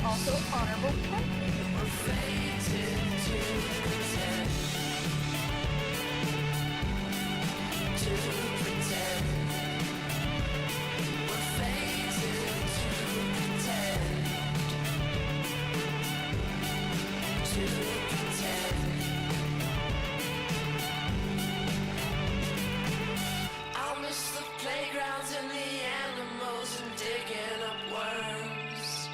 Also honorable mention. I'll miss the playgrounds and the animals and digging up worms.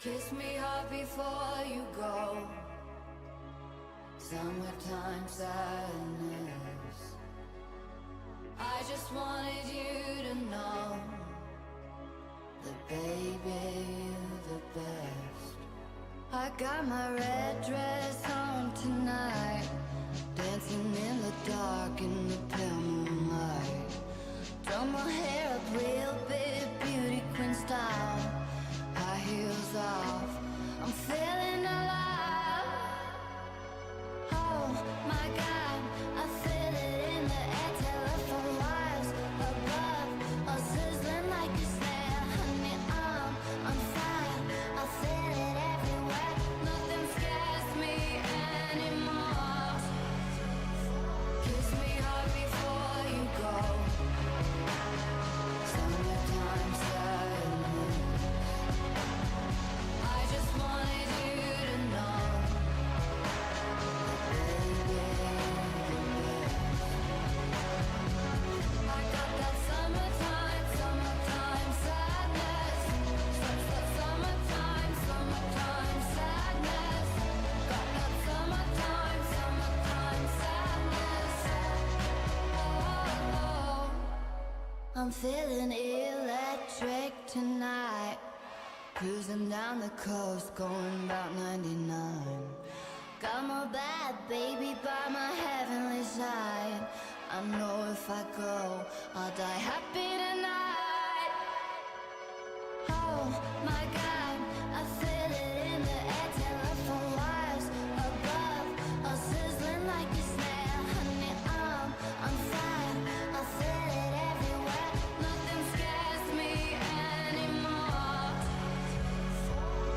Kiss me hard before you go. Summertime sadness. I just wanted you to know that baby, you're the best. I got my red dress on tonight, dancing in the dark in the pale moonlight. Done my hair up real big, beauty queen style. High heels off, I'm feeling alive. Oh my God, I feel it in the air. Telephone wires above, all sizzling like a snare. Honey, I'm fire, I feel it everywhere. Nothing scares me anymore. Kiss me hard before you go. Summertime sadness. I just wanted you to know that baby, I got that summertime, summertime sadness. Summertime, summertime sadness. Got that summertime, summertime sadness. Oh, I'm feeling electric tonight. Cruising down the coast, going about 99. Got my bad baby by my heavenly side. I know if I go, I'll die happy tonight. Oh my God, I feel it in the air. Telephone wires above, all sizzling like a snare. Honey, I'm fire, I feel it everywhere. Nothing scares me anymore.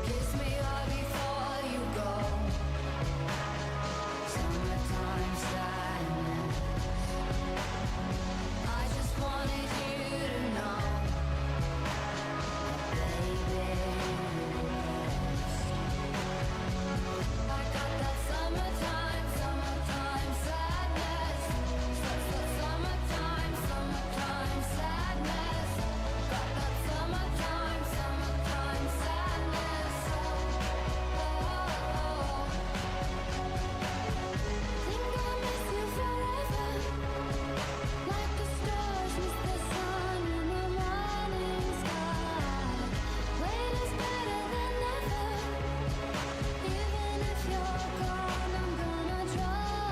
Kiss me hard before you go. Summertime sadness. I just wanted you to know, baby. I got that summertime, summertime sadness. Summertime, summertime sadness. Got that summertime, summertime sadness. Think I miss you forever, like the stars miss the sun in the morning sky. Wait is better than never. Even if you're gone, I'm gonna try.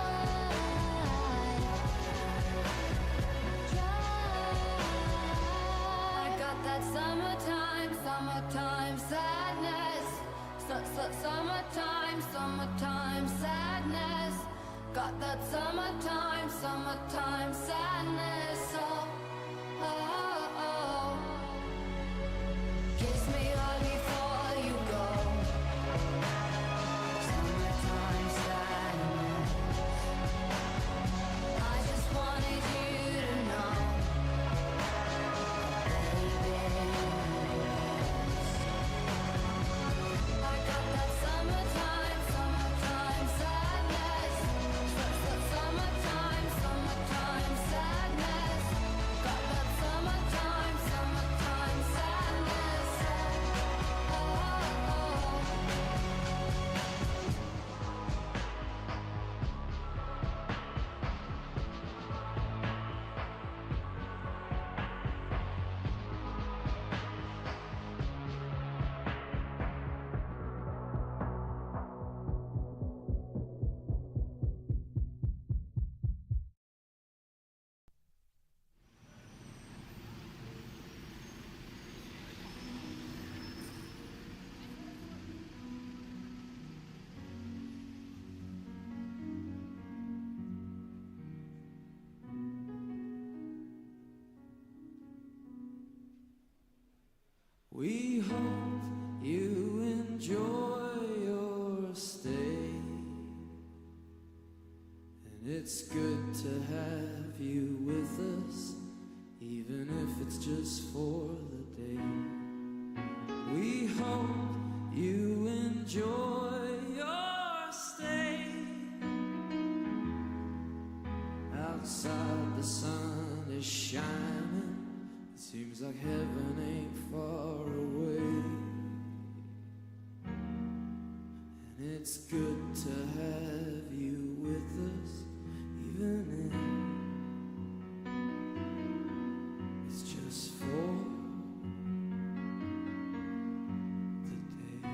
I got that summertime, summertime sadness. Summertime, summertime sadness. Got that summertime, summertime sadness. Oh, oh, oh. Kiss me hard before you go. Summertime sadness. I just wanted you to know, baby. I got that summertime, summertime sadness. Summertime, summertime sadness. Got that summertime, summertime sadness. Oh, oh. We hope you enjoy your stay, and it's good to have you with us, even if it's just for the day. We hope you enjoy your stay. Outside the sun is shining, it seems like heaven ain't far away. it's good to have you with us, even if it's just for the day.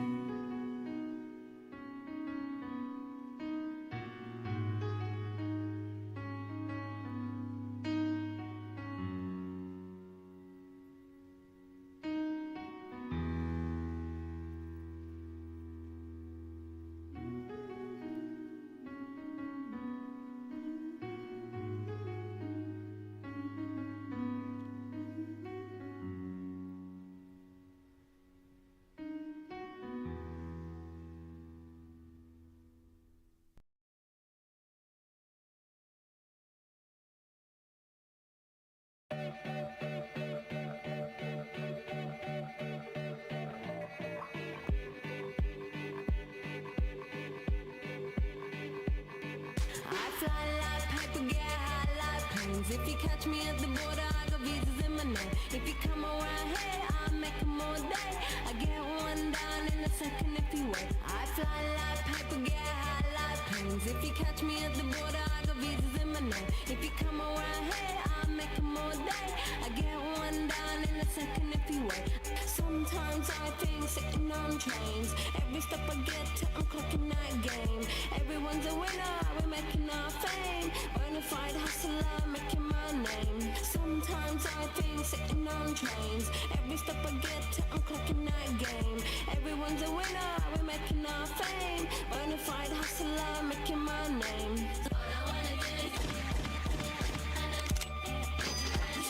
I fly like paper, get high like planes. If you catch me at the border, I got visas in my name. If you come around here, I'll make 'em all day. I get one down in a second if you wait. I fly like paper, get high like planes. If you catch me at the border, I got visas in my name. If you come around here, I'll make 'em all day. I get one down in a second if you wait. Sometimes I think sitting on trains. Every step I get to, I'm clocking that game. Everyone's a winner, we're making our fame. Bonafide hustler, making my name. Sometimes I think sitting on trains. Every step I get to, I'm clocking that game. Everyone's a winner, we're making our fame. Bonafide hustler, making my name. All I wanna do is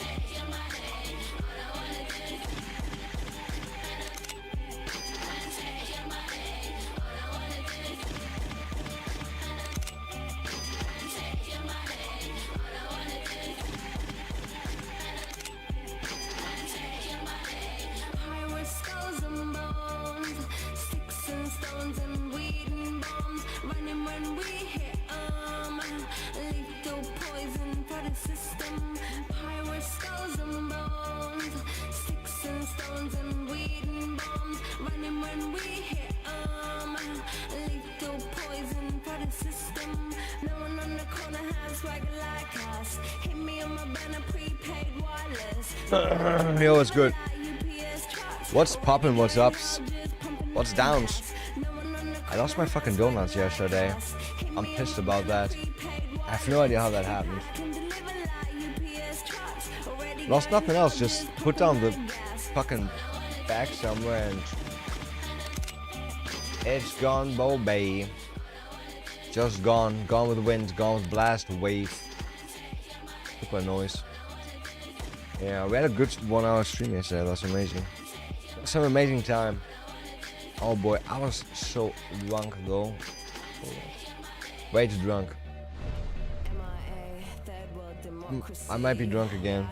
take your money. All I wanna do is take your money. All I wanna do is take your money. All I wanna do is take your money. Pirates, skulls and bones, sticks and stones and weed and bombs. Running when we hit 'em. Lethal poison for the system. Pirates, skulls and bones, sticks and stones and weed and bombs. Running when we hit 'em. Lethal poison for the system. No one on the corner has swagger like us. Hit me on my banner, prepaid wireless. Yo, what's good? What's poppin'? What's ups? What's downs? I lost my fucking donuts yesterday. I'm pissed about that. I have no idea how that happened. Lost nothing else, just put down the fucking bag somewhere and it's gone, Bobby. Just gone. Gone with the wind, gone with blast, wave. Super noise. Yeah, we had a good 1 hour stream yesterday, that's amazing. Some amazing time. Oh boy, I was so drunk though. Way too drunk. I might be drunk again.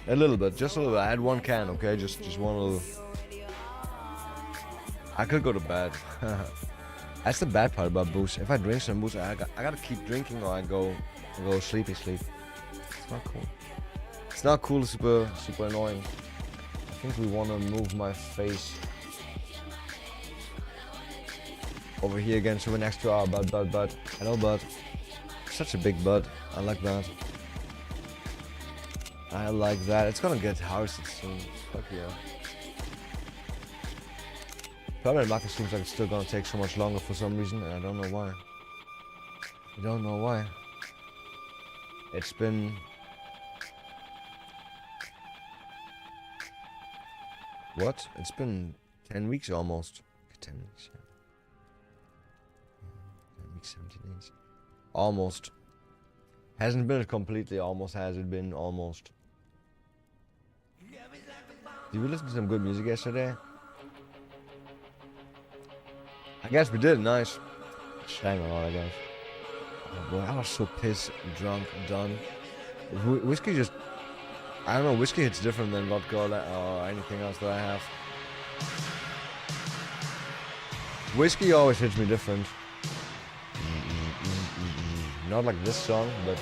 A little bit, just a little bit. I had one can, okay? Just one little. I could go to bed. That's the bad part about booze. If I drink some booze, I gotta keep drinking or I go sleepy sleep. It's not cool. It's not cool, super annoying. I think we wanna move my face over here again so we're next to our butt. Hello, butt. Such a big butt. I like that. I like that. It's gonna get housed soon. Fuck yeah. Permanent market seems like it's still gonna take so much longer for some reason, and I don't know why. I don't know why. It's been... What? It's been 10 weeks almost. 10 weeks, yeah. 10 weeks, 17 days. Almost. Hasn't been completely almost, has it been almost. Did we listen to some good music yesterday? I guess we did, nice. Sang a lot, I guess. Oh boy, I was so pissed, drunk, done. Whiskey just... I don't know, whiskey hits different than vodka or anything else that I have. Whiskey always hits me different. Not like this song, but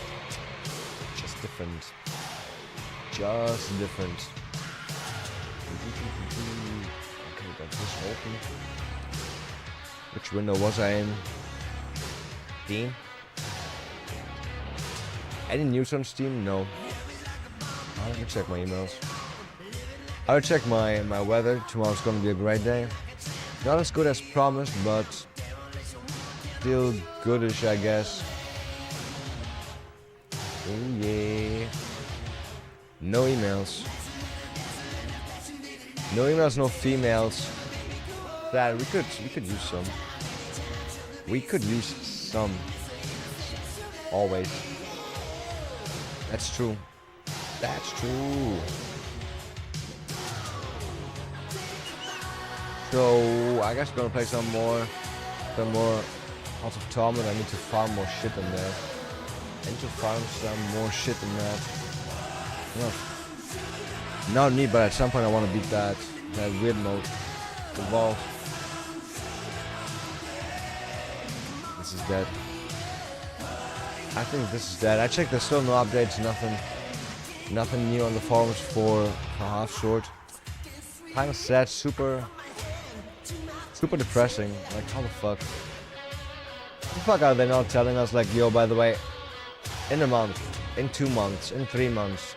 just different. Just different. Okay, got this open. Which window was I in? Steam? Any news on Steam? No. Let me check my emails. I'll check my weather. Tomorrow's gonna be a great day. Not as good as promised, but still goodish, I guess. Oh yeah. No emails. No emails, no females. That we could use some. We could use some. Always. That's true. That's true. So I guess we're gonna play some more Hearts of Torment. I need to farm more shit in there. I need to farm some more shit in that. Not me, but at some point I want to beat that weird mode. The vault. This is dead. I think this is dead. I checked, there's still no updates, nothing new on the forums for Half Sword. Kinda sad, super depressing. Like, how the fuck? What the fuck are they not telling us, like, yo, by the way, in a month, in 2 months, in 3 months,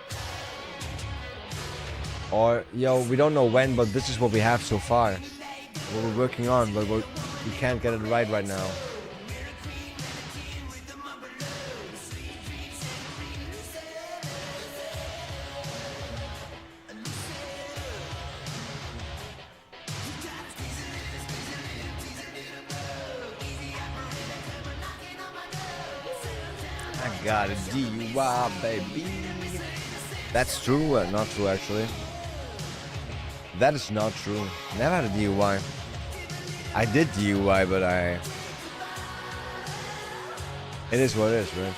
or, yo, we don't know when, but this is what we have so far. What we're working on, but we can't get it right now. I got a DUI, baby. That's true, not true actually. That is not true. Never had a DUI. I did DUI, but it is what it is, right?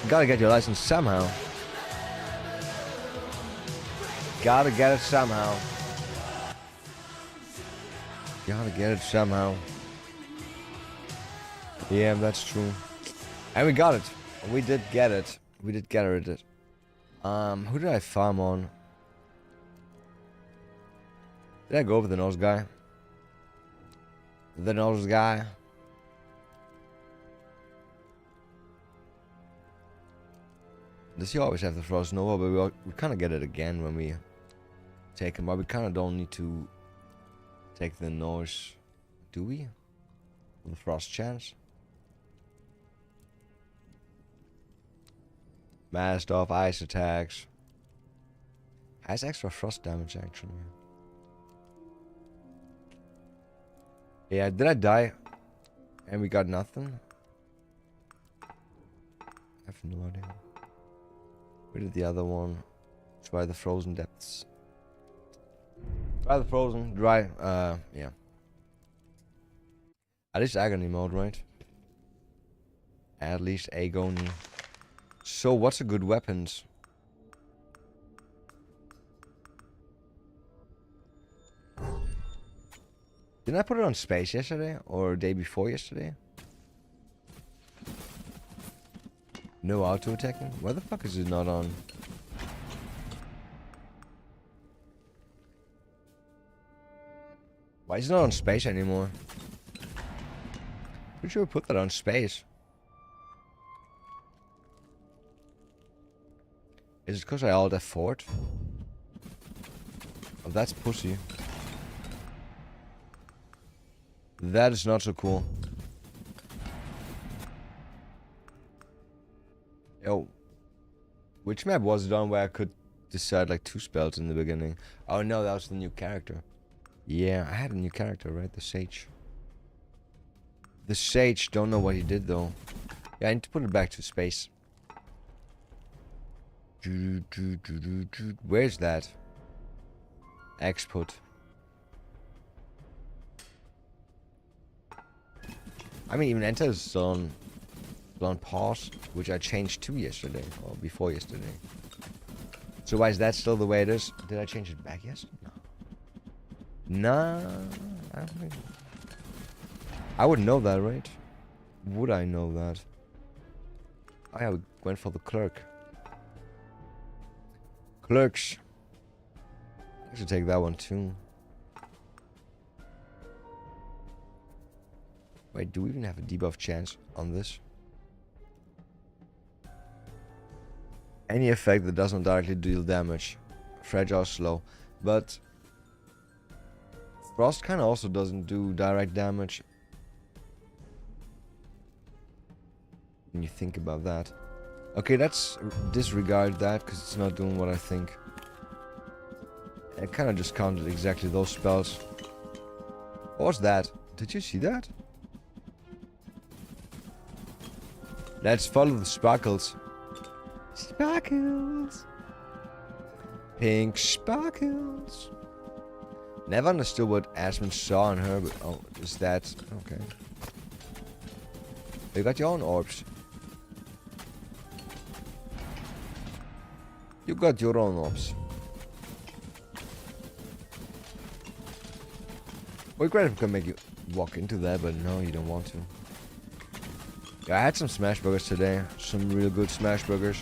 You gotta get your license somehow. Gotta get it somehow. Gotta get it somehow. Yeah, that's true. And we got it. We did get it. We did get it. Who did I farm on? Did I go over the nose guy? The nose guy? Does he always have the Frost Nova? But we kind of get it again when we take him. But we kind of don't need to take the nose. Do we? The Frost chance? Masked off, ice attacks. Has extra frost damage actually. Yeah, did I die? And we got nothing? I have no idea. Where did the other one? Try the frozen depths. Try the frozen, dry, yeah. At least agony mode, right? At least agony. So what's a good weapons? Didn't I put it on space yesterday? Or day before yesterday? No auto attacking? Why the fuck is it not on? Why is it not on space anymore? Pretty sure we put that on space. Is it because I alt F4'd? Oh, that's pussy. That is not so cool. Yo. Which map was it on where I could decide like 2 spells in the beginning? Oh no, that was the new character. Yeah, I had a new character, right? The Sage. The Sage, don't know what he did though. Yeah, I need to put it back to space. Where's that? Export. I mean, even enter is on pause, which I changed to yesterday, or before yesterday. So why is that still the way it is? Did I change it back yesterday? No. Nah, I don't think. I would know that, right? Would I know that? Oh yeah, we went for the clerk. Clerks. I should take that one too. Wait, do we even have a debuff chance on this? Any effect that doesn't directly deal damage. Fragile, slow. But Frost kind of also doesn't do direct damage. When you think about that. Okay, let's disregard that because it's not doing what I think. I kind of just counted exactly those spells. What was that? Did you see that? Let's follow the sparkles. Sparkles. Pink sparkles. Never understood what Asmund saw on her, but oh, is that okay? You got your own orbs. You got your own orbs. Well, great if I can make you walk into that, but no, you don't want to. Yeah, I had some smash burgers today. Some real good smash burgers.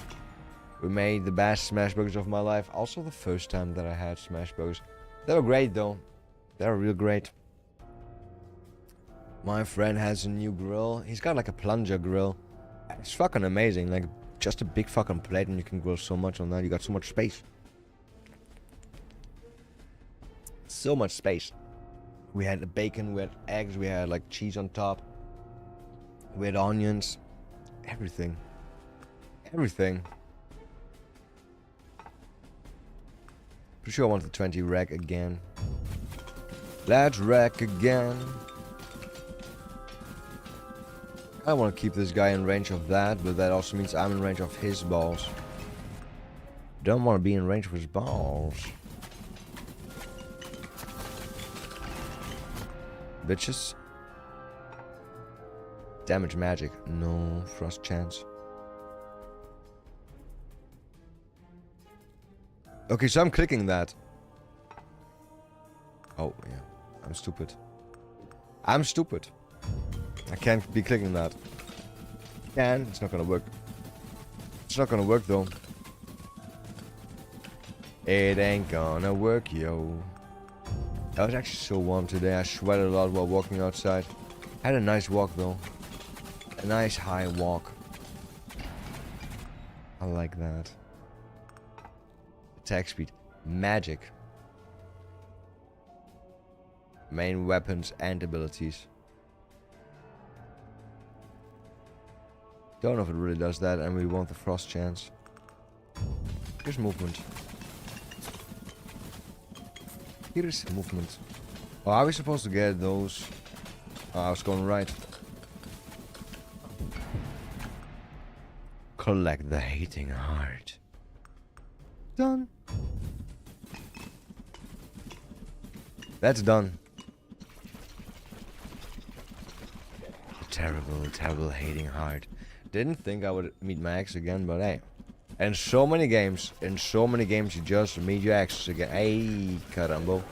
We made the best smash burgers of my life. Also the first time that I had smash burgers. They were great though. They were real great. My friend has a new grill. He's got like a plunger grill. It's fucking amazing. Like just a big fucking plate and you can grill so much on that. You got so much space. So much space. We had the bacon, we had eggs, we had like cheese on top. We had onions. Everything. Everything. Pretty sure I want the 20 rack again. Let's rack again. I want to keep this guy in range of that, but that also means I'm in range of his balls. Don't want to be in range of his balls. Bitches. Damage magic. No frost chance. Okay, so I'm clicking that. Oh, yeah. I'm stupid. I'm stupid. I can't be clicking that. Can. It's not gonna work. It's not gonna work though. It ain't gonna work, yo. I was actually so warm today. I sweated a lot while walking outside. Had a nice walk though. A nice high walk. I like that. Attack speed. Magic. Main weapons and abilities. Don't know if it really does that, and we want the frost chance. Here's movement. Here's movement. Oh, are we supposed to get those? Oh, I was going right. Collect the hating heart. Done. That's done. Terrible, terrible hating heart. Didn't think I would meet my ex again, but hey. In so many games, you just meet your exes again. Hey, carambo.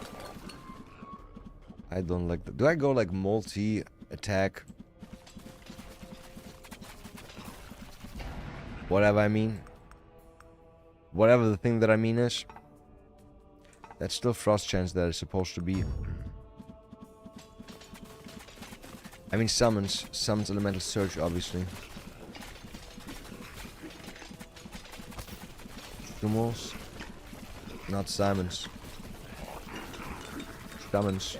I don't like that. Do I go like multi-attack? Whatever I mean. Whatever the thing that I mean is. That's still frost chance that is supposed to be. I mean summons. Summons elemental surge, obviously. Stumos. Not Simons. Summons.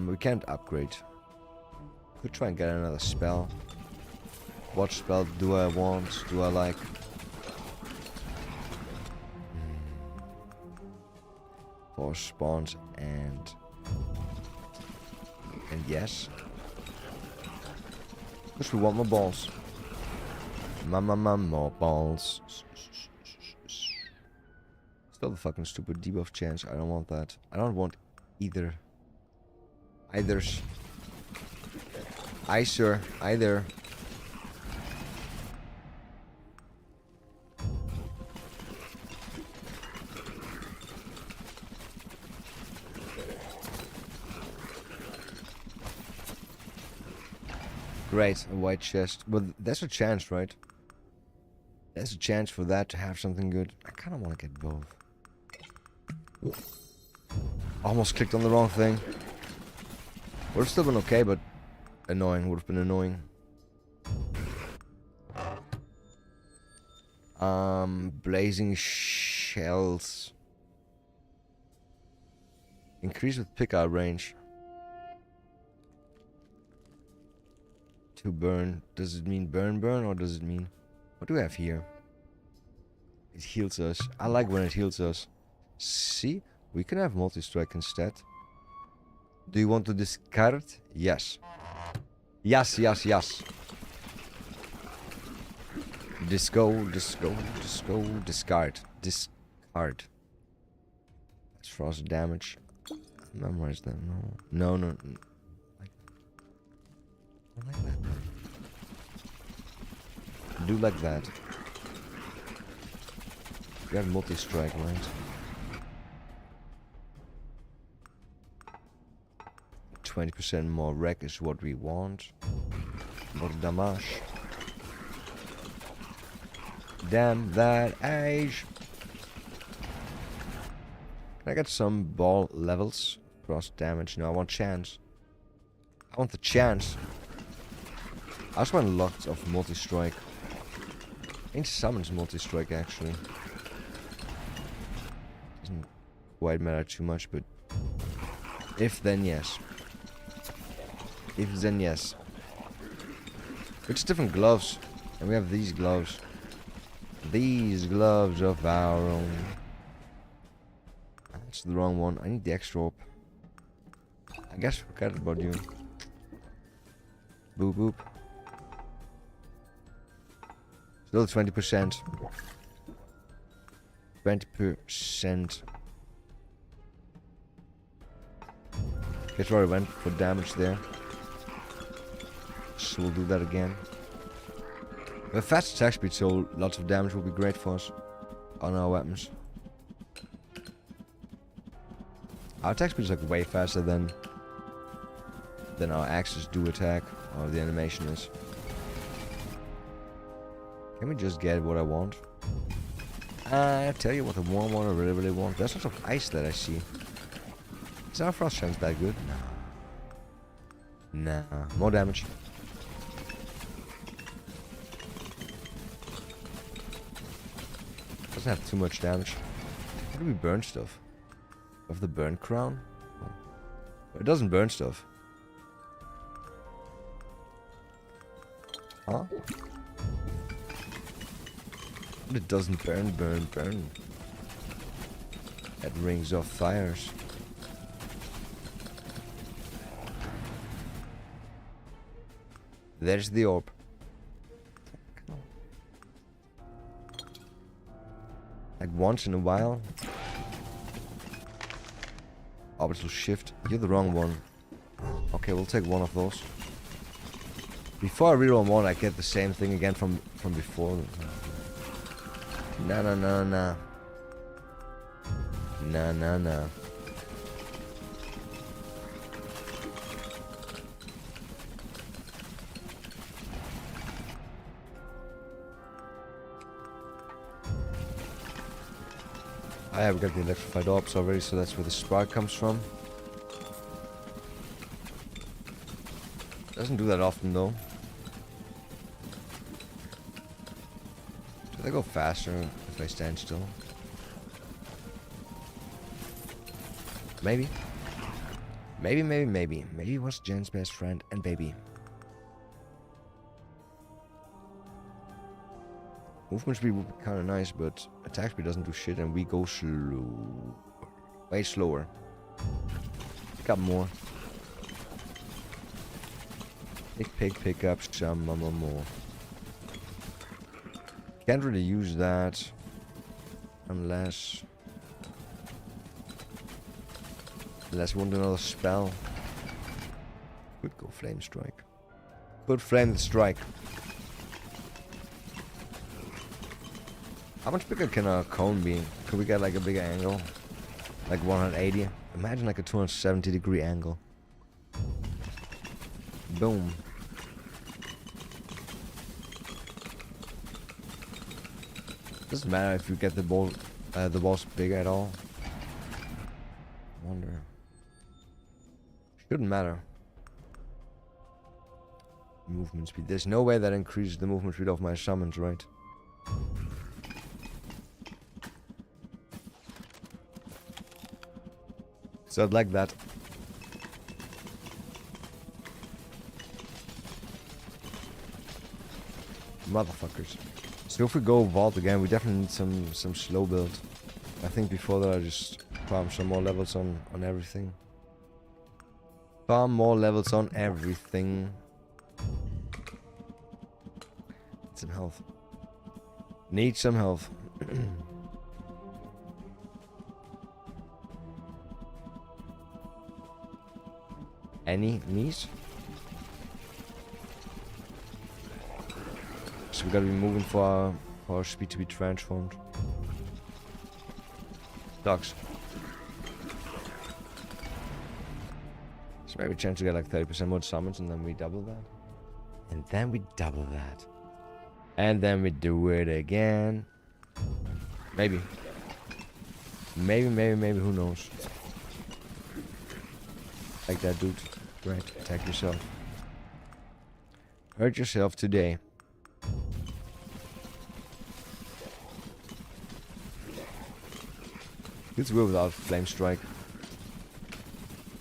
We can't upgrade. Could try and get another spell. What spell do I want? Do I like? Force spawns and yes. Because we want more balls. More balls. Still the fucking stupid debuff chance. I don't want that. I don't want either. Either's. Either. Great, a white chest. But that's a chance, right? There's a chance for that to have something good. I kind of want to get both. Almost clicked on the wrong thing. Would have still been okay, but annoying. Would have been annoying. Blazing shells. Increase with pick-out range. To burn. Does it mean burn or does it mean... What do we have here? It heals us. I like when it heals us. See? We can have multi-strike instead. Do you want to discard? Yes. Yes. Discard. Discard. That's frost damage. Memorize that. No. Like that. Do like that. You got multi-strike, right? 20% more wreck is what we want. More damage. Damn that age. Can I get some ball levels? Cross damage. No, I want chance. I want the chance. I just want lots of multi-strike. I think summons multi-strike actually. Doesn't quite matter too much, but if then yes. If then yes. It's different gloves. And we have these gloves. These gloves of our own. That's the wrong one. I need the extra orb. I guess forget about you. Boop boop. Still 20%. 20%. Guess where I went for damage there. So we'll do that again. We have fast attack speed, so lots of damage will be great for us on our weapons. Our attack speed is like way faster than our axes do attack, or the animation is. Can we just get what I want? I tell you what, the warm one I really want. There's lots of ice that I see. Is our frost chance that good? Nah. More damage. Doesn't have too much damage. How do we burn stuff? Of the burn crown? Oh. It doesn't burn stuff. Huh? But it doesn't burn. It rings off fires. There's the orb. Like once in a while. Orbital shift. You're the wrong one. Okay, we'll take one of those. Before I reroll one, I get the same thing again from before. Nah. Nah. I have got the electrified orbs already, so that's where the spark comes from. Doesn't do that often though. Do they go faster if I stand still? Maybe. Maybe it was Jen's best friend and baby. Movement speed would be kind of nice, but attack speed doesn't do shit, and we go slow. Way slower. Pick up more. Pick up some more. Can't really use that unless we want another spell. Could go flame strike. Could flame the strike. How much bigger can our cone be? Could we get like a bigger angle? Like 180? Imagine like a 270-degree angle. Boom. Doesn't matter if you get the balls bigger at all. I wonder. Shouldn't matter. Movement speed. There's no way that increases the movement speed of my summons, right? So I'd like that. Motherfuckers. So if we go vault again, we definitely need some slow build. I think before that I just farm some more levels on everything. Farm more levels on everything. Some health. Need some health. Any knees? So we gotta be moving for our speed to be transformed. Dogs. So maybe a chance to get like 30% more summons and then we double that. And then we double that. And then we do it again. Maybe. Maybe, who knows. Like that dude. Right, attack yourself. Hurt yourself today. It's weird without Flame Strike.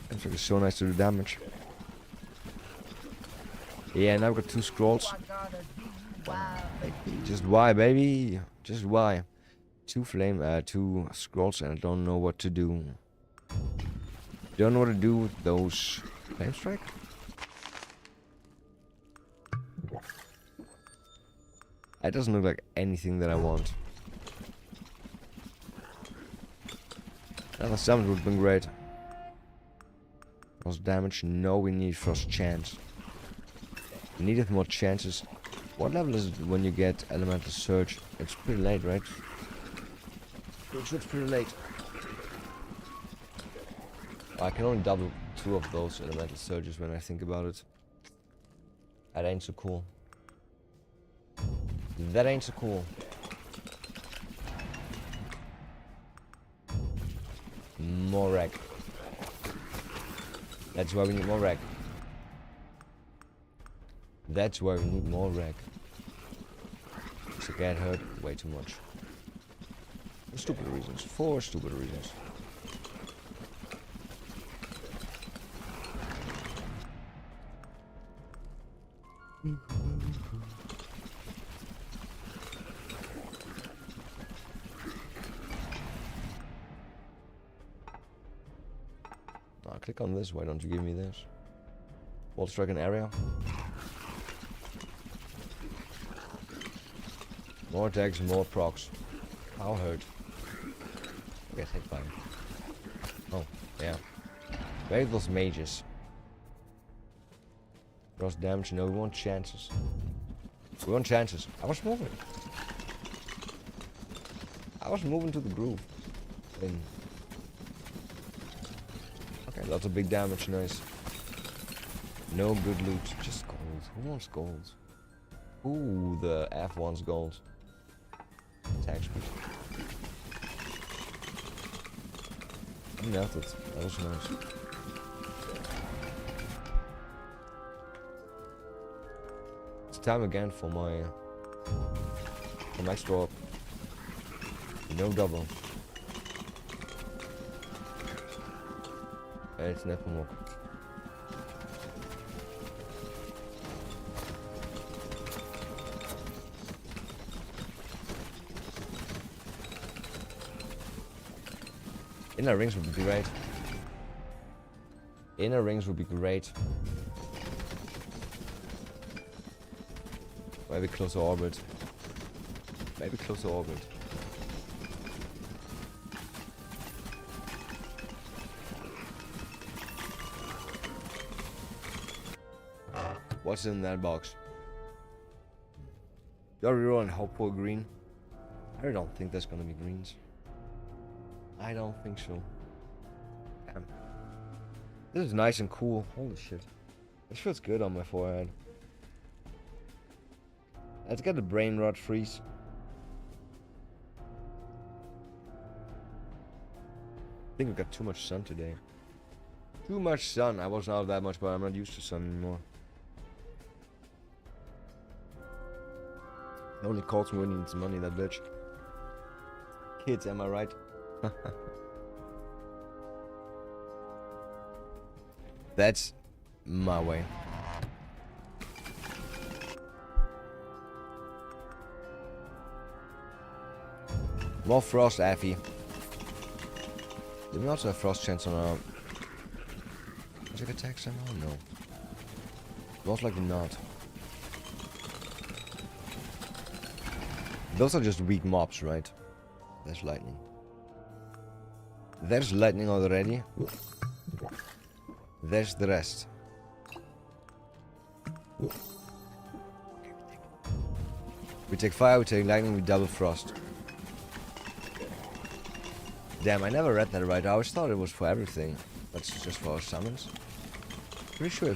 Flame Strike is so nice to do damage. Yeah, now I've got 2 scrolls. Just why, baby? Just why? 2 scrolls and I don't know what to do. Don't know what to do with those. Flame Strike? That doesn't look like anything that I want. Another summon would have been great. Lost damage? No, we need Frost Chance. We needed more chances. What level is it when you get Elemental Surge? It's pretty late, right? It's pretty late. I can only double 2 of those Elemental Surges when I think about it. That ain't so cool. That ain't so cool. More reg. That's why we need more reg. That's why we need more reg. To get hurt way too much. For stupid reasons. For stupid reasons. Click on this, why don't you give me this? Wall strike an area. More attacks, more procs. How hurt? Get hit by him. Oh, yeah. Maybe those mages. Gross damage, no, we want chances. We want chances. I was moving. I was moving to the groove. And okay, lots of big damage, nice. No good loot, just gold. Who wants gold? Ooh, the F wants gold. Attack speed. Melted, that was nice. It's time again for my extra up. No double. It's Nepomuk. Inner rings would be great. Inner rings would be great. Maybe closer orbit. Maybe closer orbit. What's in that box? Do I reroll and hope for green? I don't think there's gonna be greens. I don't think so. Damn. This is nice and cool. Holy shit. This feels good on my forehead. Let's get the brain rot freeze. I think we got too much sun today. Too much sun. I wasn't out that much, but I'm not used to sun anymore. It only calls me when he needs money, that bitch. Kids, am I right? That's my way. More frost, Affy. Did we also have frost chance on our magic attack somehow? No. Most likely not. Those are just weak mobs, right? There's lightning. There's lightning already. There's the rest. We take fire, we take lightning, we double frost. Damn, I never read that right. I always thought it was for everything. That's just for our summons. Pretty sure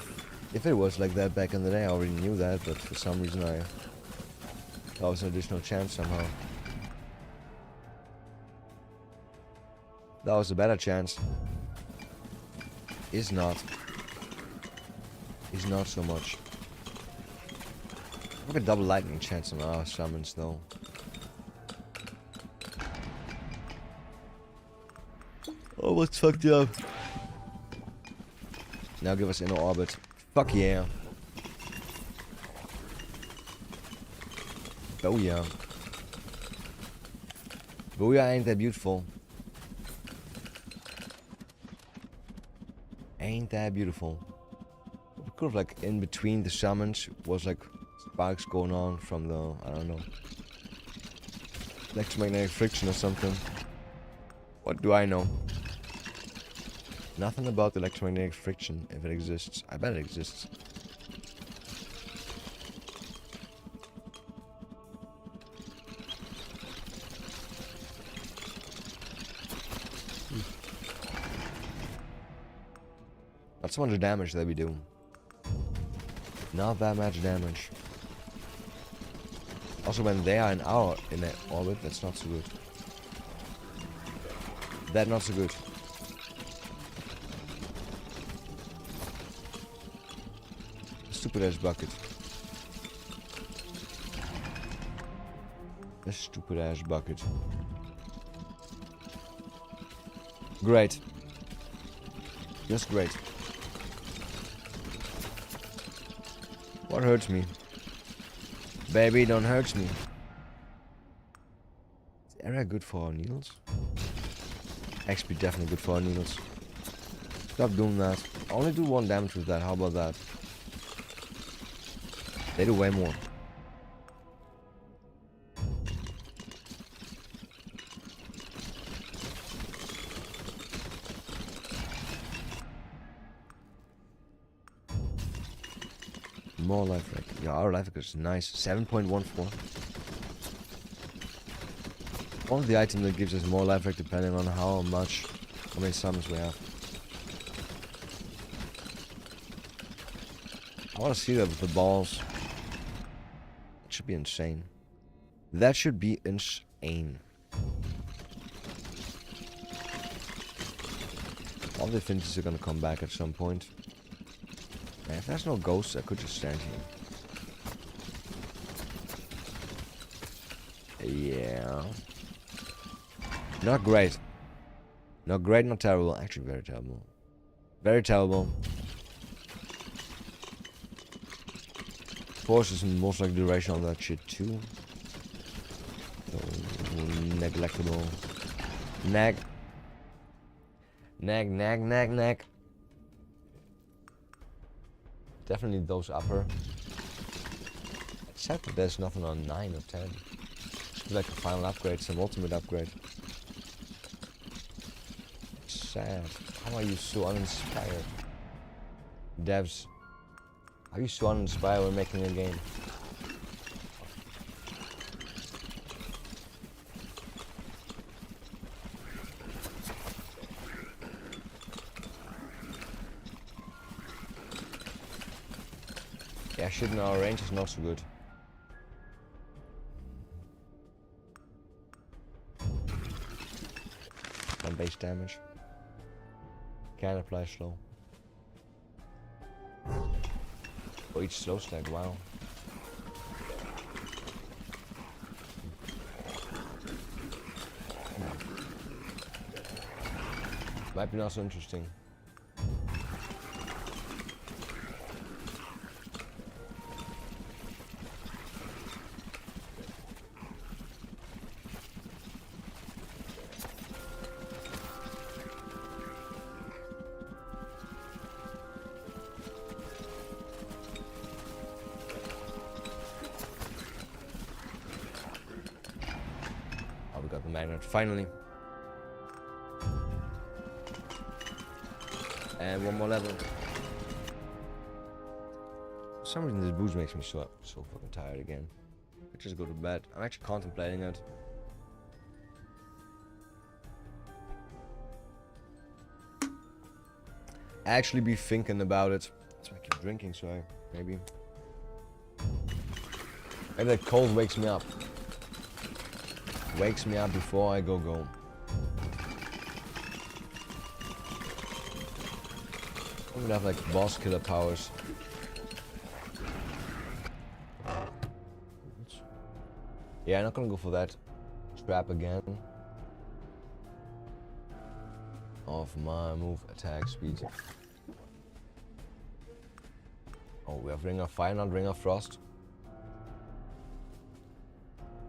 if it was like that back in the day, I already knew that, but for some reason that was an additional chance somehow. That was a better chance. Is not so much. Look at double lightning chance on our summons though. Oh, what's fucked up? Now give us inner orbit. Fuck yeah. Booyah. Booyah ain't that beautiful. Ain't that beautiful. We could have like in between the summons was like sparks going on from the, I don't know, electromagnetic friction or something. What do I know? Nothing about electromagnetic friction, if it exists. I bet it exists. Not so much damage that we do. Not that much damage. Also, when they are in our orbit, that's not so good. That not so good. Stupid ass bucket. A stupid ass bucket. Great. Just great. What hurts me? Baby, don't hurt me. Is area good for our needles? XP definitely good for our needles. Stop doing that. I only do 1 damage with that. How about that? They do way more. More life rack. Yeah, our life rack is nice. 7.14. One of the items that gives us more life rack depending on how many summons we have. I want to see that with the balls. It should be insane. That should be insane. All the affinities are gonna come back at some point. Man, if there's no ghosts, I could just stand here. Yeah. Not great. Not great, not terrible. Actually, very terrible. Very terrible. Force is most likely duration on that shit too. So, neglectable. Nag. Definitely those upper. Except that there's nothing on 9 or 10. It's like a final upgrade, some ultimate upgrade. Sad. How are you so uninspired? Devs. How are you so uninspired when making a game? Yeah, shit in our range is not so good. One base damage. Can apply slow. For each slow stack, wow. Might be not so interesting. Oh, we got the magnet finally. And one more level. For some reason this boost makes me so fucking tired again. I just go to bed. I'm actually contemplating it. Actually be thinking about it. That's why I keep drinking, so maybe that cold wakes me up. Wakes me up before I go. I'm gonna have like boss killer powers. Yeah, I'm not gonna go for that trap again. Of my move attack speed. Oh, we have Ring of Fire, not Ring of Frost.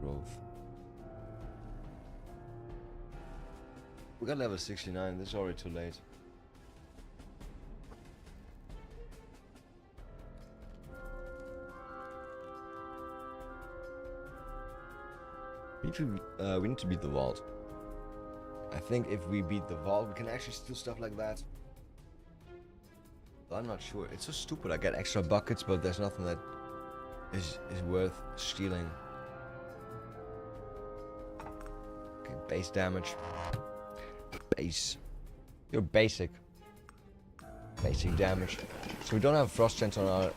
Growth. We got level 69, this is already too late. We need to beat the vault. I think if we beat the vault, we can actually steal stuff like that. But I'm not sure. It's so stupid. I get extra buckets, but there's nothing that is worth stealing. Okay, base damage. Base. You're basic. Basic damage. So we don't have frost chance on our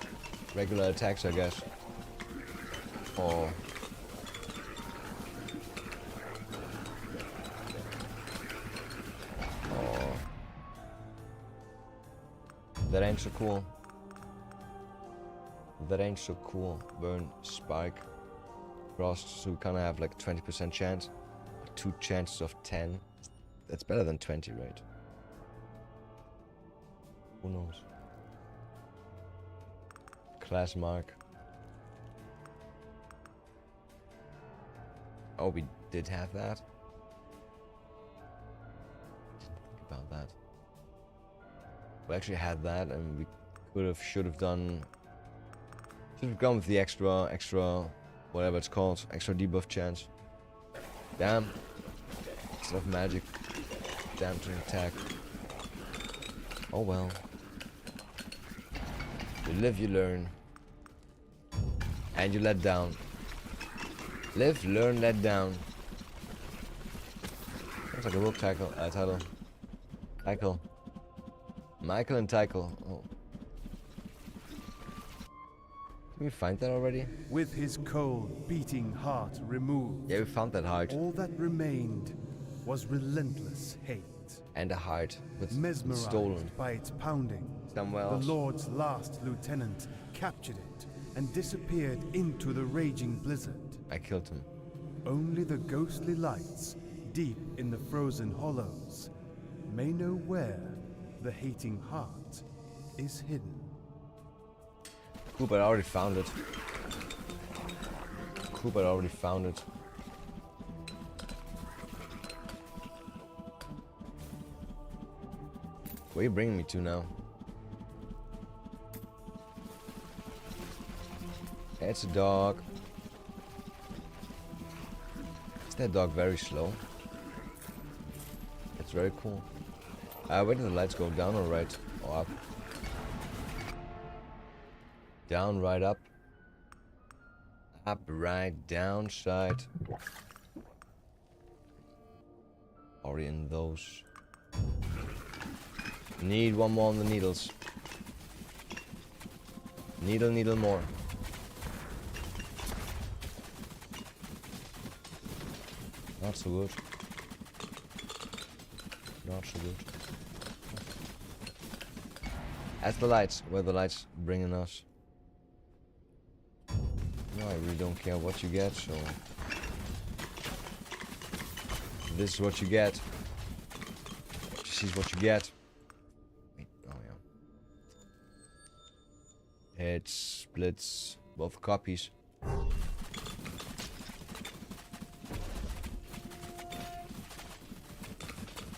regular attacks, I guess. Or that ain't so cool. That ain't so cool. Burn, spike, frost, so we kinda have like 20% chance. 2 chances of 10. That's better than 20, right? Who knows? Class mark. Oh, we did have that. Didn't think about that. We actually had that, and we should have gone with the extra, whatever it's called, extra debuff chance. Damn. Instead of magic, damn to attack. Oh well. You live, you learn. And you let down. Live, learn, let down. Sounds like a book title. Title. Michael and Tycho. Oh. Did we find that already? With his cold, beating heart removed, Yeah, we found that heart. all that remained was relentless hate. And a heart. But Mesmerized stolen. by its pounding, Somewhere the else. Lord's last lieutenant captured it and disappeared into the raging blizzard. I killed him. Only the ghostly lights, deep in the frozen hollows, may know where the hating heart is hidden. Cool, but I already found it. Cool, but I already found it. Where are you bringing me to now? It's a dog. Is that dog very slow? It's very cool. Where did the lights go? Down or right? Or up? Down, right, up. Up, right, down, side. Already in those. Need one more on the needles. Needle more. Not so good. Not so good. That's the lights. Where the lights bringing us? I really don't care what you get, so this is what you get. This is what you get. Wait, oh yeah. It splits both copies.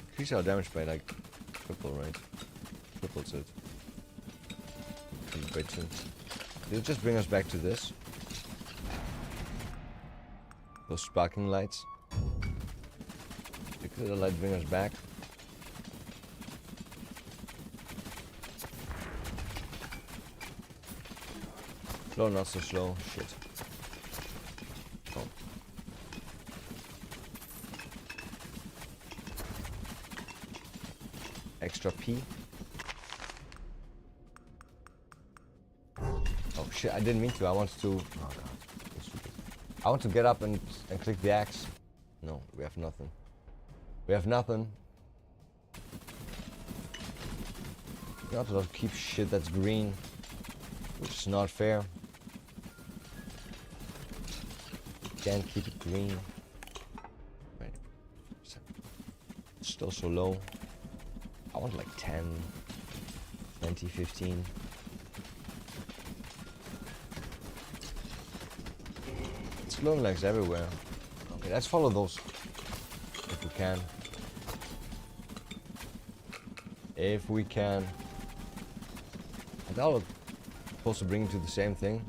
Increase our damage by like triple, right? Triples it. By 2. It'll just bring us back to this. Those sparking lights. Could the light bring us back? Slow, not so slow. Shit. Oh. Extra P. Oh shit, I didn't mean to. I wanted to... Oh god. That's stupid. I want to get up and click the axe. No, we have nothing. We have nothing. You're not allowed to keep shit that's green, which is not fair. Can't keep it green. Right. Still so low. I want like 10, 20, 15. It's glowing lights everywhere. Okay, let's follow those. If we can. If we can. I thought I was supposed to bring it to the same thing.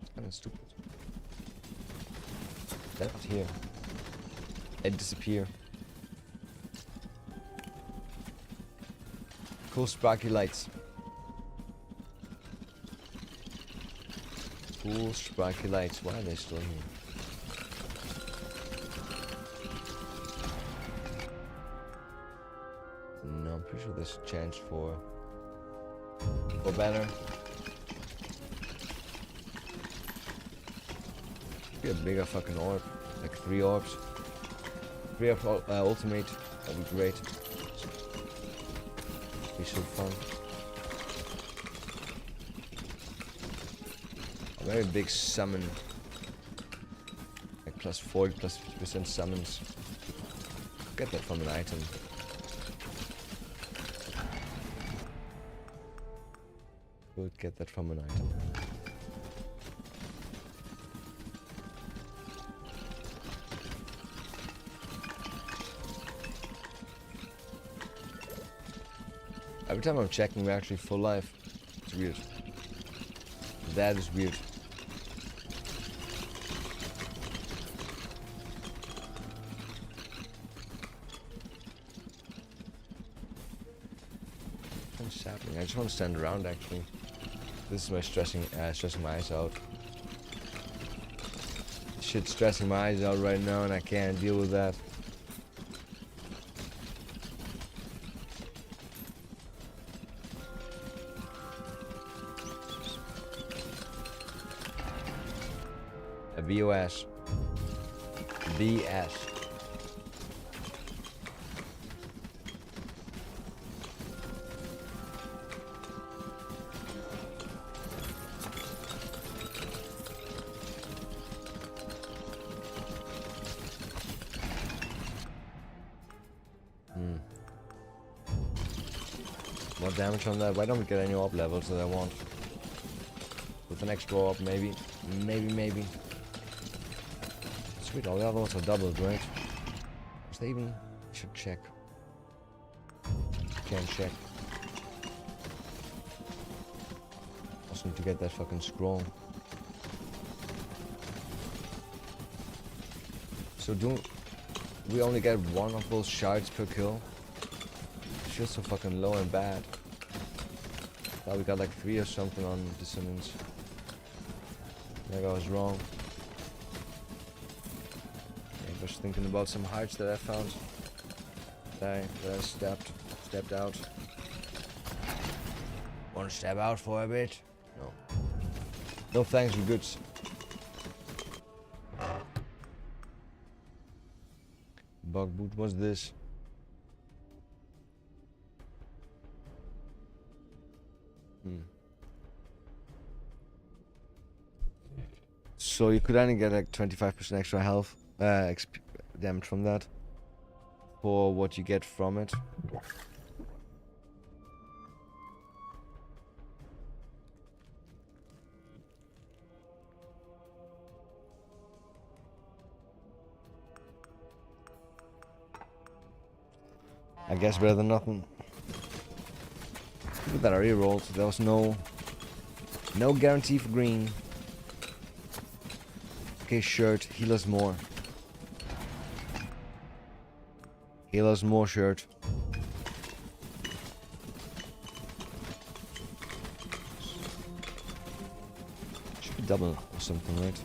It's kind of stupid. Left here. It disappear. Cool sparky lights. Cool sparky lights. Why are they still here? No, I'm pretty sure there's a chance for better. Be a bigger fucking orb, like 3 orbs. 3 of ultimate, that'd be great. Be so fun. A very big summon, like plus 40, plus 50% summons. Get that from an item. Would get that from an item. Every time I'm checking, we're actually full life. It's weird. That is weird. What's happening? I just want to stand around actually. This is my stressing my eyes out. Shit's stressing my eyes out right now and I can't deal with that. A BOS. BS. More damage on that. Why don't we get any orb levels that I want? With an extra orb, maybe. Maybe. Sweet, all the other ones are doubled, right? Is they even... should check. Can't check. Also need to get that fucking scroll. So do we only get 1 of those shards per kill? It's just so fucking low and bad. Thought we got like 3 or something on dissonance. Maybe I was wrong. I was thinking about some hearts that I found. That I stepped out. Wanna step out for a bit? No. No thanks, we're good. Bug boot, what's this? So you could only get like 25% extra health, damage from that. For what you get from it. I guess better than nothing. Look at that, I re-rolled. There was no guarantee for green. Okay, shirt, heal us more. Heal us more, shirt. Should be double or something, right?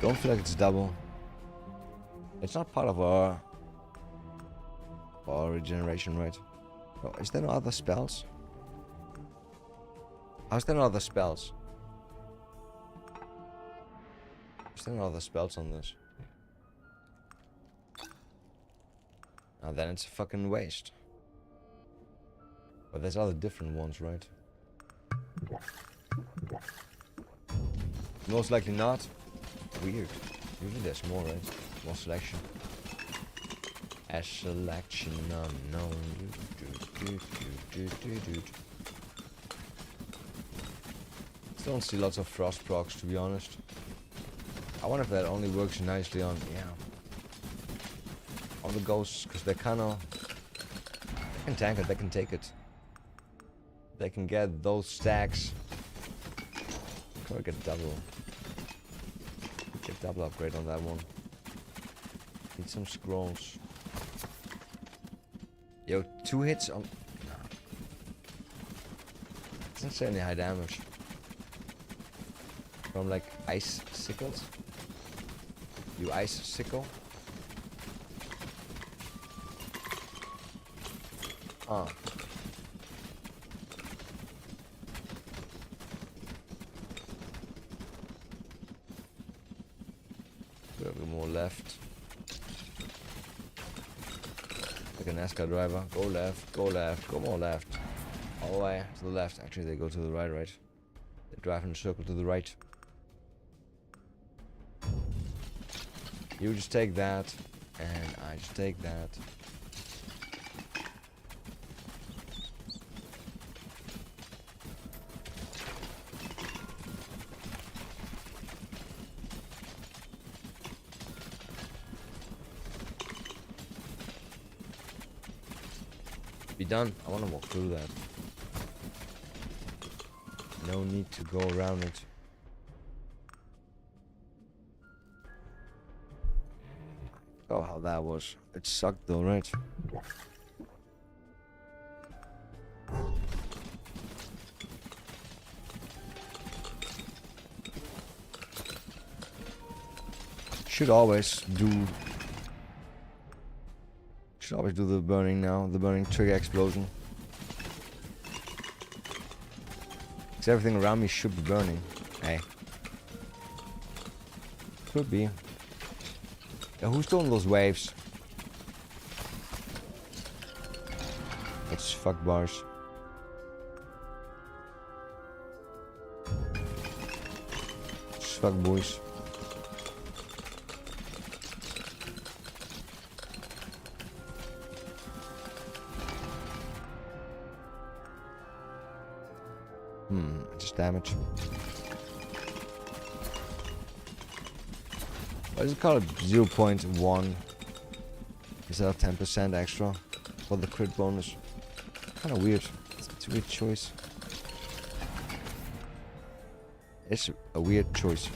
Don't feel like it's double. It's not part of our regeneration, right? Oh, is there no other spells? How's there no other spells? Is there no other spells on this? Now then it's a fucking waste. But there's other different ones, right? Most likely not. Weird. Usually there's more, right? More selection. As selection unknown. Still don't see lots of frost procs, to be honest. I wonder if that only works nicely on, on the ghosts, because they kinda... They can tank it, they can take it. They can get those stacks. Gotta get double. Get double upgrade on that one. Need some scrolls. Yo, 2 hits on... No. Doesn't say any high damage. From like ice sickles. You ice sickle. Ah. A little more left. Like a NASCAR driver. Go left, go more left. All the way to the left. Actually, they go to the right. They drive in a circle to the right. You just take that, and I just take that. Be done. I want to walk through that. No need to go around it. Oh, how that was. It sucked though, right? Should always do the burning now, the burning trigger explosion. Because everything around me should be burning. Hey. Could be. Yeah, who's doing those waves? It's fuck bars. It's fuck boys. Just damage. Why is it called 0.1 instead of 10% extra for the crit bonus? Kind of weird. It's a weird choice. It's a weird choice.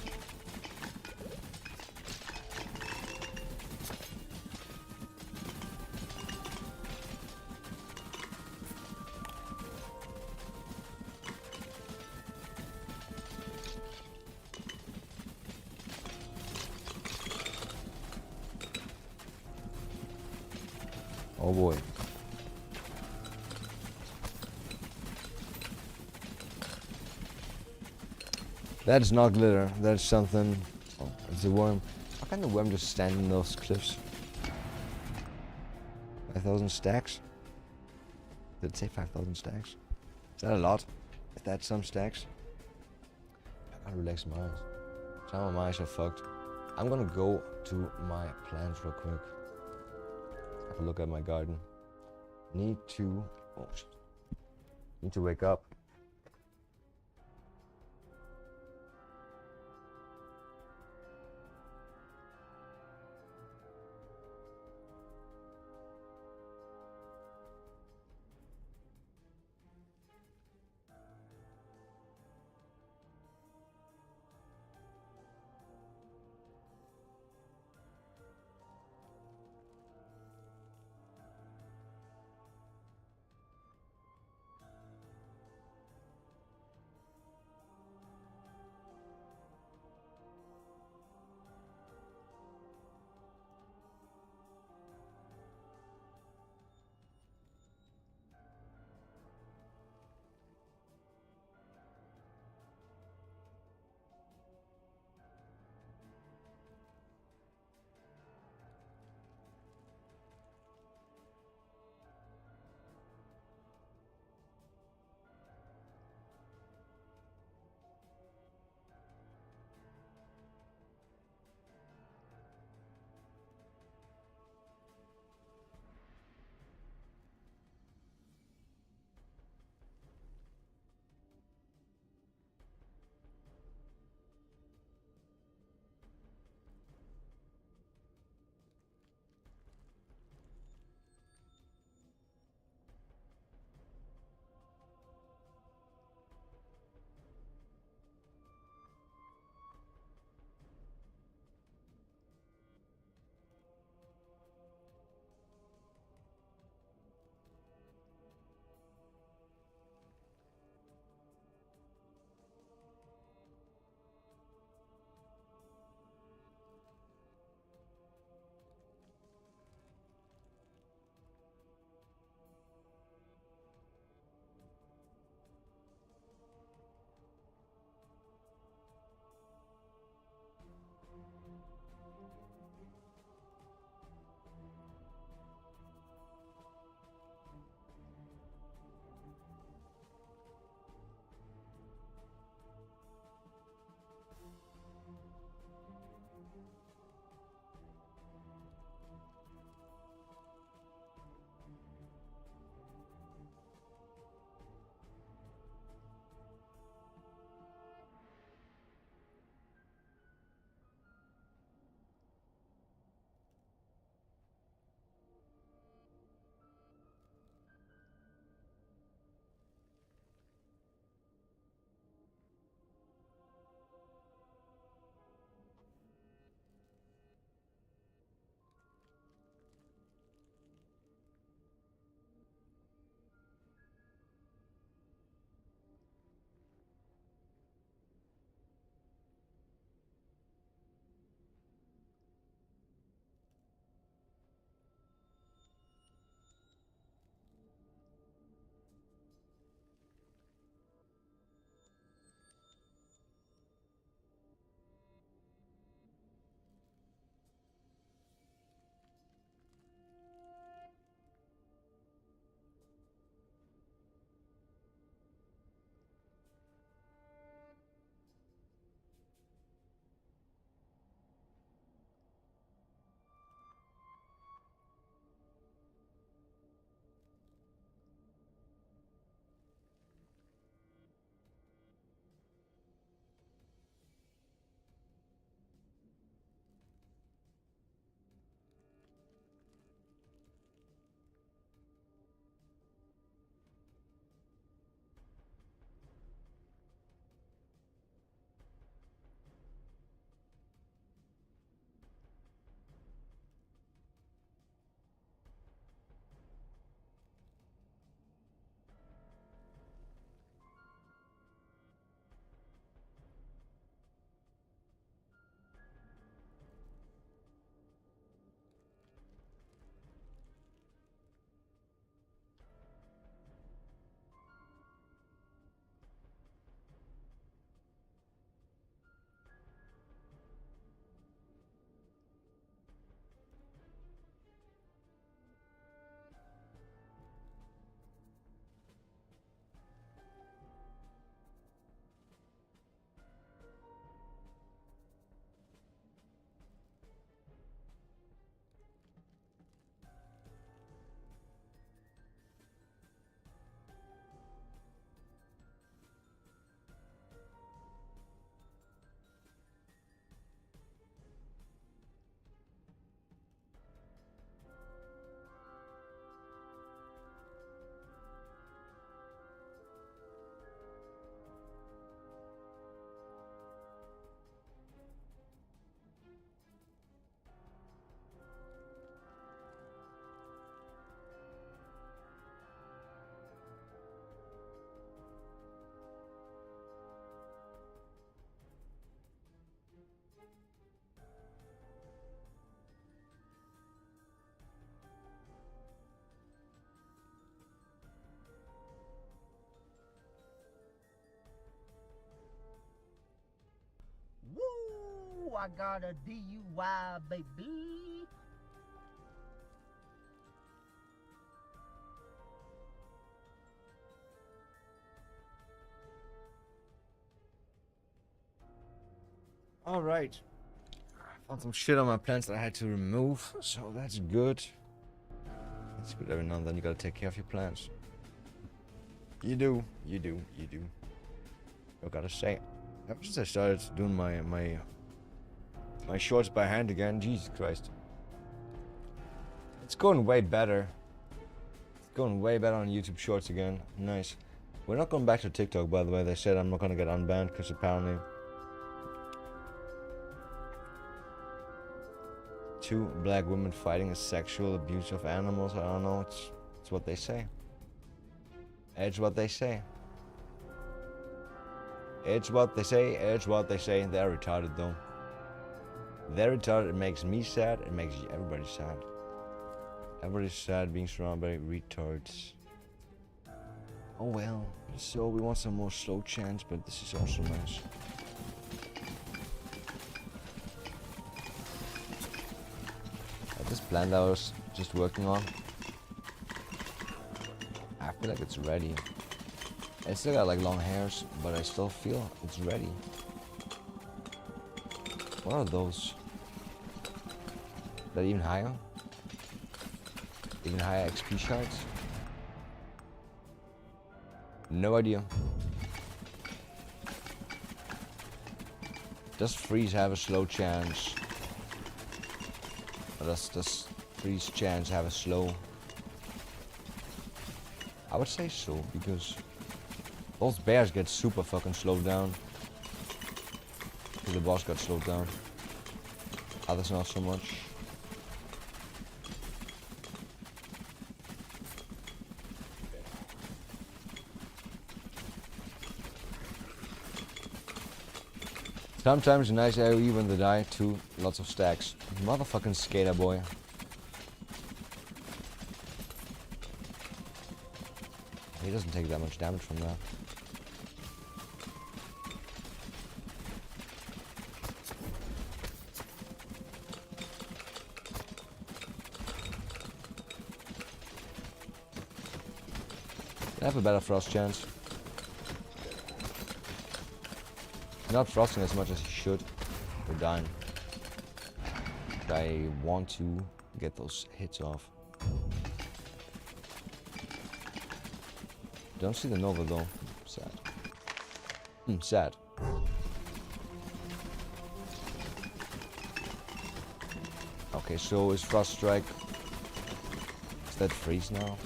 Oh boy. That is not glitter. That is something. Oh, it's a worm. How can the worm just stand in those cliffs? 5,000 stacks? Did it say 5,000 stacks? Is that a lot? Is that some stacks? I gotta relax my eyes. Some of my eyes are fucked. I'm gonna go to my plants real quick. Have a look at my garden. Need to... Oh shit. Need to wake up. I got a DUI, baby. Alright. Found some shit on my plants that I had to remove, so that's good. It's good every now and then you gotta take care of your plants. You do. I gotta say, ever since I started doing my shorts by hand again, Jesus Christ. It's going way better. It's going way better on YouTube Shorts again. Nice. We're not going back to TikTok, by the way. They said I'm not gonna get unbanned because apparently two black women fighting a sexual abuse of animals. I don't know. It's what they say. It's what they say. It's what they say. It's what they say. They're retarded though. They're retarded. It makes me sad. It makes everybody sad. Everybody's sad being surrounded by retards. Oh well. So we want some more slow chants, but this is also nice. This plant I was just working on, I feel like it's ready. I still got like long hairs, but I still feel it's ready. What are those? That even higher? Even higher XP shards? No idea. Does freeze have a slow chance? Or does freeze chance have a slow? I would say so, because those bears get super fucking slowed down. Because the boss got slowed down. Others not so much. Sometimes a nice AoE when they die too. Lots of stacks. Motherfucking skater boy. He doesn't take that much damage from that. I have a better frost chance. Not frosting as much as he should. We're dying. But I want to get those hits off. Don't see the Nova though. Sad. Sad. Okay, so is Frost Strike... Is that freeze now?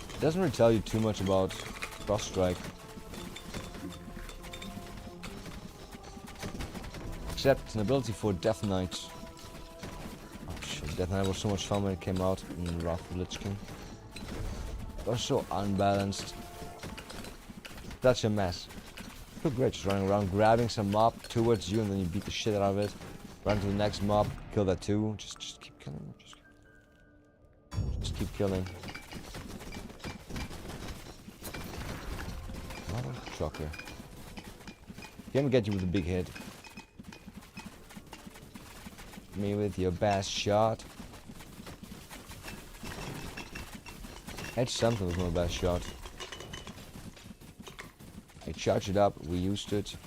It doesn't really tell you too much about Frost Strike. Except an ability for Death Knight. Oh shit, Death Knight was so much fun when it came out in Wrath of the Lich King. It was so unbalanced. Such a mess. Feel great just running around, grabbing some mob towards you, and then you beat the shit out of it. Run to the next mob, kill that too. Just keep killing. Just keep killing. Mother trucker. Can't get you with a big hit. Me with your best shot. Edge something was my best shot. I charged it up, we used it.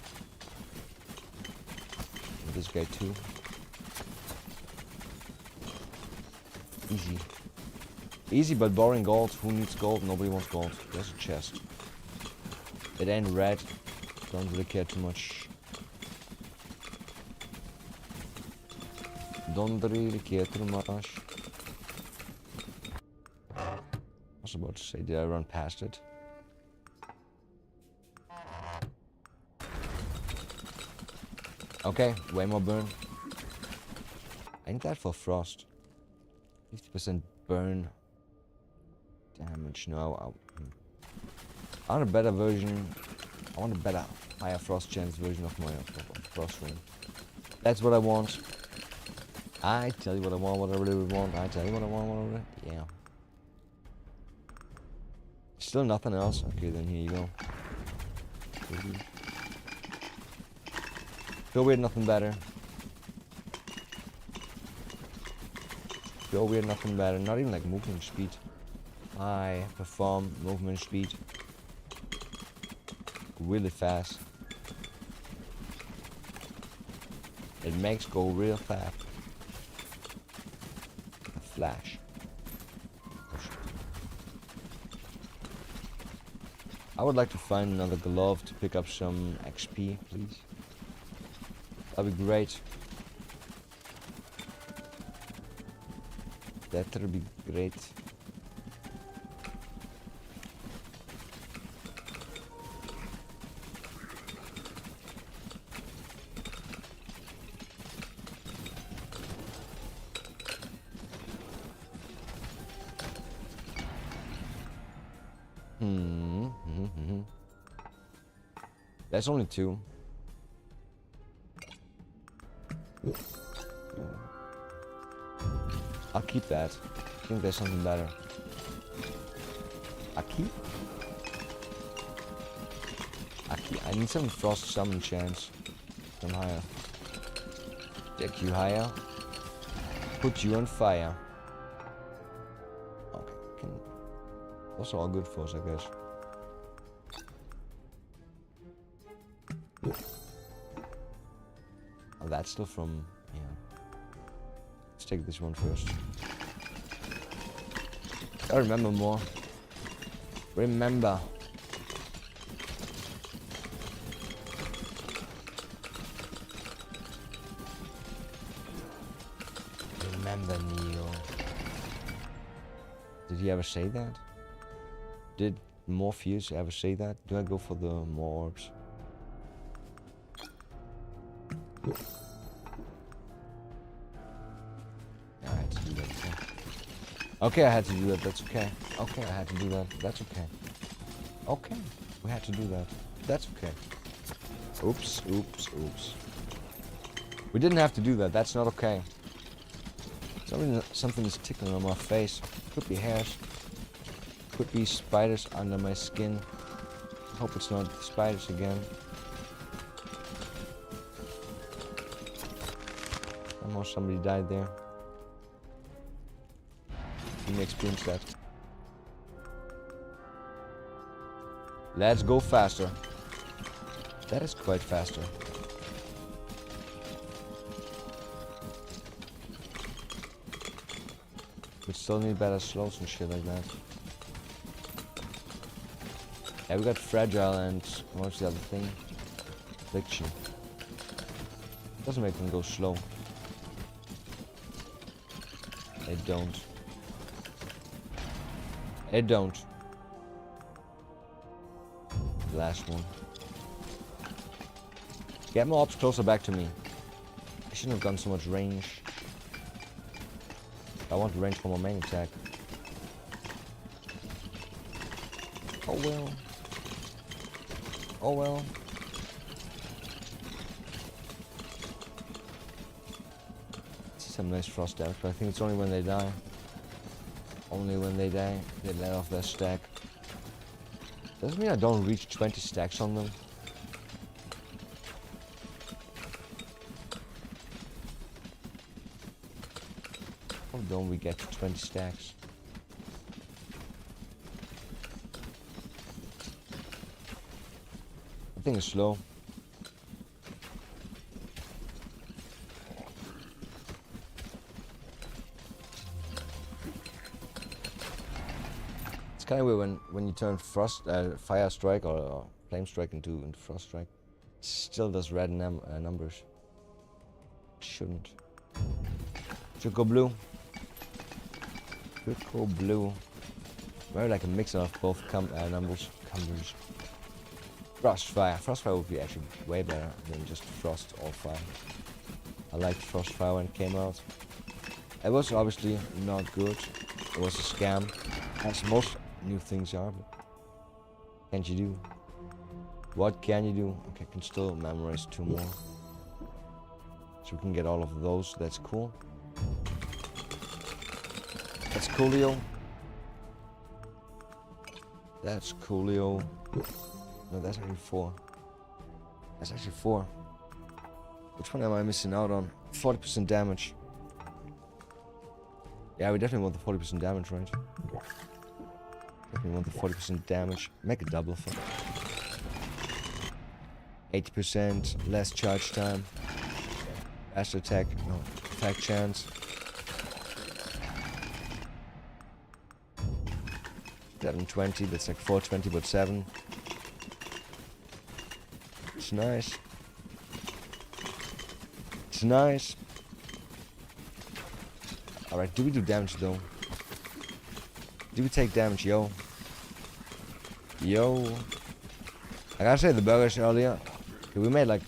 And this guy too. Easy. Easy but boring gold. Who needs gold? Nobody wants gold. There's a chest. It ain't red. Don't really care too much. Don't really care too much. I was about to say, did I run past it? Okay, way more burn. I need that for frost. 50% burn damage. No, I want a better version. I want a better, higher frost chance version of my frost ring. That's what I want. I tell you what I want, what I really want. I tell you what I want, what I really... Yeah. Still nothing else? Okay, then here you go. Feel weird, nothing better. Feel weird, nothing better. Not even like movement speed. I perform movement speed really fast. It makes go real fast. A flash. Oh, shit. I would like to find another glove to pick up some XP, please. That'd be great. That would be great. That's only 2. I'll keep that. I think there's something better. Aki? Aki. I need some frost summon chance. Come higher. Take you higher. Put you on fire. Okay. Also all good for us, I guess. Oh, that's still from... yeah. Let's take this one first. I remember more. Remember. Remember, Neo. Did he ever say that? Did Morpheus ever say that? Do I go for the more orbs? Yeah, I had to do that. Okay, I had to do that. That's okay. Okay, I had to do that. That's okay. Okay, we had to do that. That's okay. Oops, oops, oops. We didn't have to do that. That's not okay. Something is tickling on my face. Could be hairs. Could be spiders under my skin. Hope it's not spiders again. Almost somebody died there. Didn't experience that. Let's go faster. That is quite faster. We still need better slows and shit like that. Yeah, we got fragile and what's the other thing? Affliction. Doesn't make them go slow. They don't. They don't. The last one. Get more ops closer back to me. I shouldn't have done so much range. I want range for my main attack. Oh well. Oh well. See some nice frost damage, but I think it's only when they die. Only when they die, they let off their stack. Doesn't mean I don't reach 20 stacks on them. How don't we get to 20 stacks? I think it's slow. It's kind of weird when you turn fire strike or flame strike into frost strike. It still does red numbers. It shouldn't. Should go blue. Should go blue. Very like a mix of both numbers. Frostfire. Frostfire would be actually way better than just frost or fire. I liked Frostfire when it came out. It was obviously not good. It was a scam, as most new things are. But what can you do? What can you do? Okay, I can still memorize 2 more. So we can get all of those. That's cool. That's coolio. That's coolio. No, that's actually 4. That's actually 4. Which one am I missing out on? 40% damage. Yeah, we definitely want the 40% damage, right? Definitely want the 40% damage. Make a double for 80% less charge time. Faster attack, no, attack chance. 720, that's like 420 but 7. It's nice. It's nice. Alright, do we do damage though? Do we take damage, yo? Yo. I gotta say the burgers earlier. We made like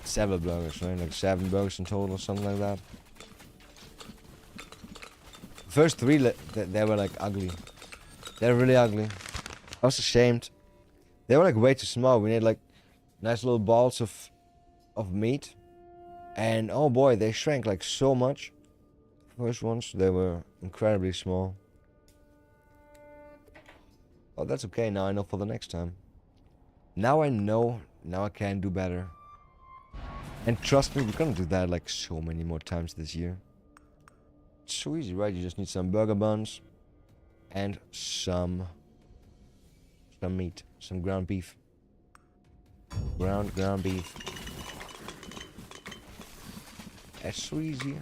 several burgers, right? Like 7 burgers in total, something like that. First 3, they were like ugly. They're really ugly. I was ashamed. They were like way too small. We need like nice little balls of meat. And oh boy, they shrank like so much. First ones, they were incredibly small. Oh, that's okay. Now I know for the next time. Now I know. Now I can do better. And trust me, we're gonna do that like so many more times this year. It's so easy, right? You just need some burger buns. And some meat. Some ground beef. Ground beef. That's so easy.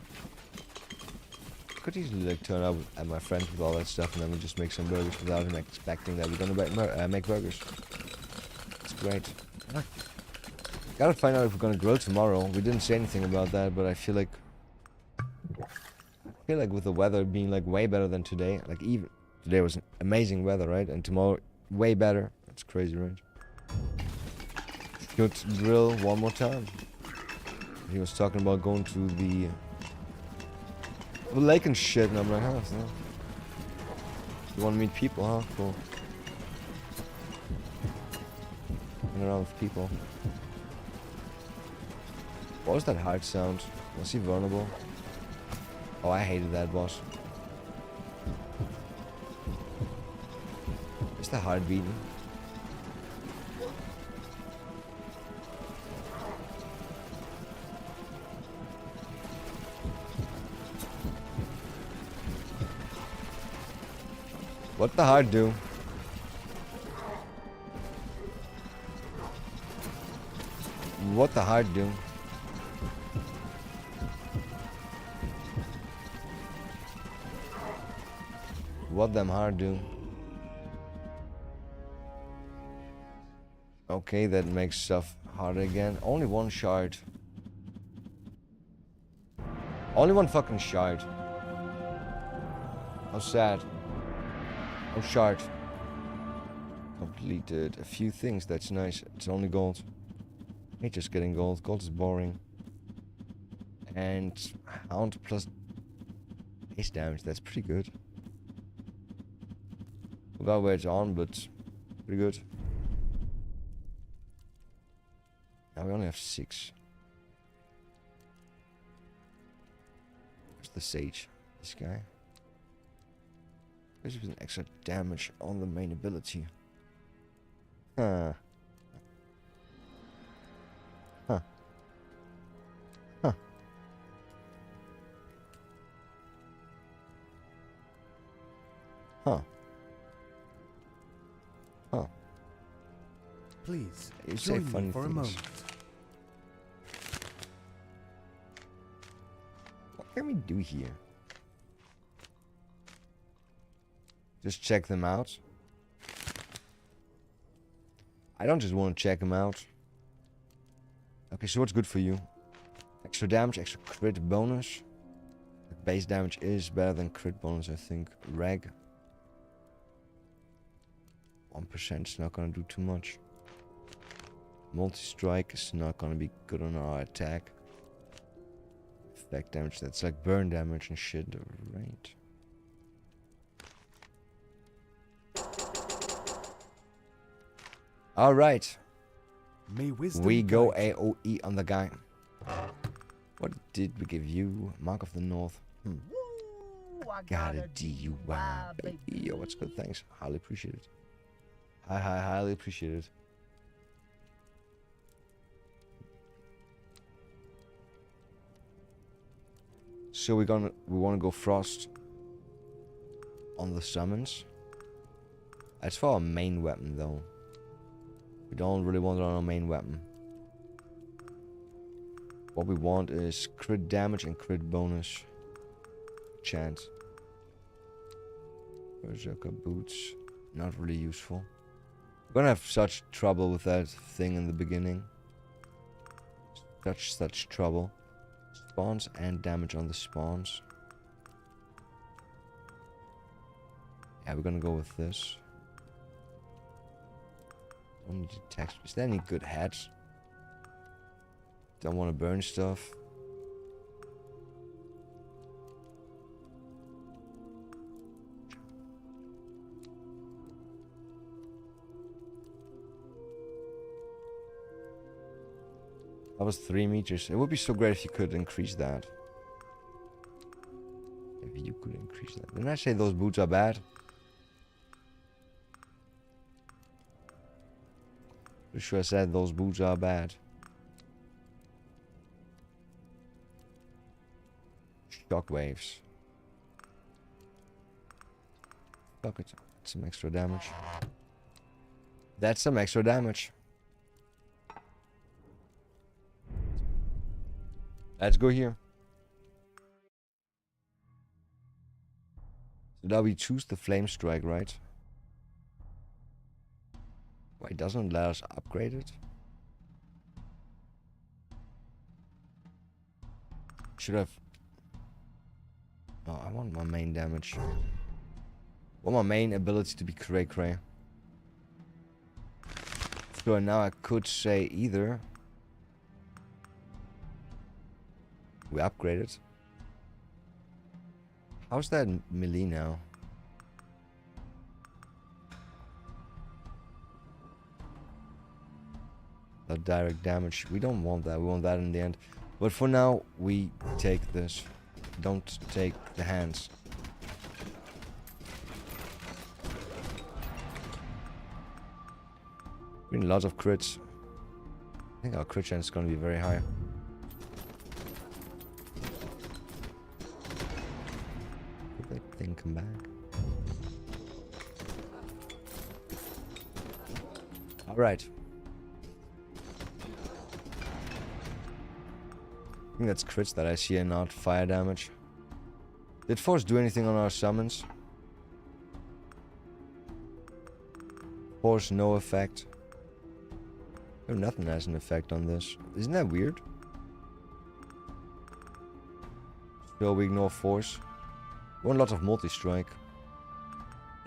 Could easily like turn up at my friends with all that stuff and then we just make some burgers without him expecting that we're gonna make burgers. It's great. Gotta find out if we're gonna grill tomorrow. We didn't say anything about that, but I feel like with the weather being like way better than today, like even today was amazing weather, right? And tomorrow way better. That's crazy, right? Go to grill one more time. He was talking about going to the lake and shit, and I'm like, huh? So you want to meet people, huh? Cool. Hang around with people. What was that hard sound? Was he vulnerable? Oh, I hated that boss. Is the heart beating? What the heart do? What the heart do? What them heart do? Okay, that makes stuff harder again. Only one shard. Only one fucking shard. How sad. Oh, shard. Completed a few things, that's nice. It's only gold. I hate just getting gold. Gold is boring. And Hound plus base damage, that's pretty good. Forgot where it's on, but pretty good. Now we only have 6. Where's the sage? This guy. There's an extra damage on the main ability. Huh. Huh. Huh. Huh. Huh. Please, You say join funny me for a things. moment. What can we do here? Just check them out. I don't just want to check them out. Okay, so what's good for you? Extra damage, extra crit bonus. Base damage is better than crit bonus, I think. Reg. 1% is not gonna do too much. Multi-strike is not gonna be good on our attack. Effect damage, that's like burn damage and shit. Right. Alright. May wisdom We go guide you. AoE on the guy. What did we give you? Mark of the North. Woo, I Got a got a DUI, baby. Yo, what's good? Thanks. Highly appreciate it. Highly appreciate it. So we want to go frost on the summons. That's for our main weapon though. We don't really want it on our main weapon. What we want is crit damage and crit bonus chance. Berserker boots, not really useful. We're gonna have such trouble with that thing in the beginning. Such trouble. Spawns and damage on the spawns. Yeah, we're gonna go with this. Don't need to text. Is there any good hats? Don't want to burn stuff. That was 3 meters. It would be so great if you could increase that. If you could increase that. Didn't I say those boots are bad? Pretty sure I said those boots are bad. Shockwaves. Fuck it. That's some extra damage. That's some extra damage. Let's go here. So now we choose the flame strike, right? Why doesn't it let us upgrade it? Should have. Oh, I want my main damage. I want my main ability to be cray cray. So now I could say either we upgrade it. How's that melee now? That direct damage. We don't want that. We want that in the end. But for now, we take this. Don't take the hands. Getting lots of crits. I think our crit chance is going to be very high. Did that thing come back? Alright. I think that's crits that I see and not fire damage. Did Force do anything on our summons? Force no effect. Oh, nothing has an effect on this. Isn't that weird? So we ignore Force. We want lots of multi-strike.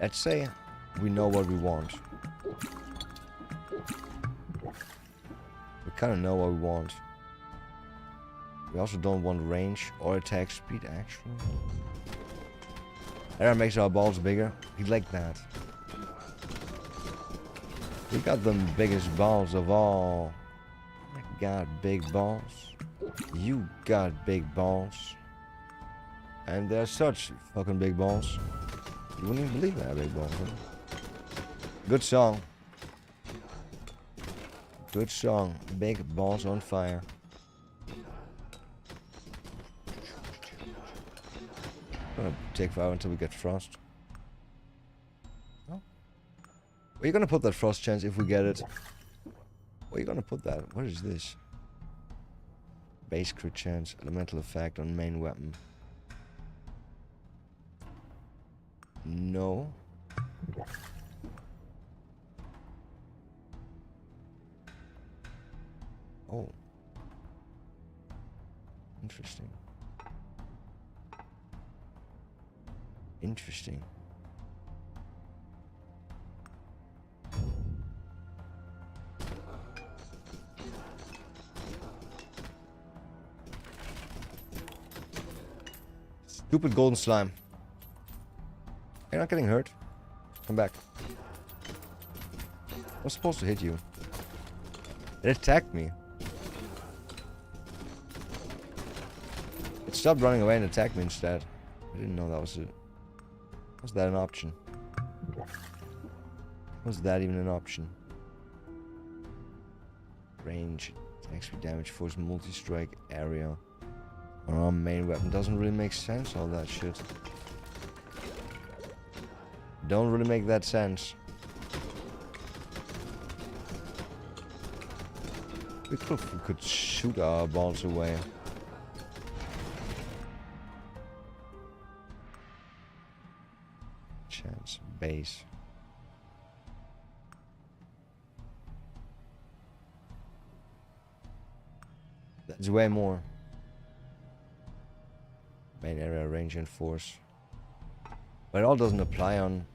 Let's say we know what we want. We kind of know what we want. We also don't want range or attack speed, actually. That makes our balls bigger. We like that. We got the biggest balls of all. I got big balls. You got big balls. And they're such fucking big balls. You wouldn't even believe I have big balls. Huh? Good song. Good song. Big balls on fire. Gonna take forever until we get frost. Oh. Where are you gonna put that frost chance if we get it? Where are you gonna put that? What is this? Base crit chance, elemental effect on main weapon. No. Oh. Interesting. Interesting. Stupid golden slime. You're not getting hurt. Come back. I was supposed to hit you. It attacked me. It stopped running away and attacked me instead. I didn't know that was it. Was that an option? Was that even an option? Range, attack speed, damage, force, multi-strike, area. Our main weapon doesn't really make sense, all that shit. Don't really make that sense. We could shoot our balls away. Chance. Base. That's way more. Main area, range and force. But it all doesn't apply on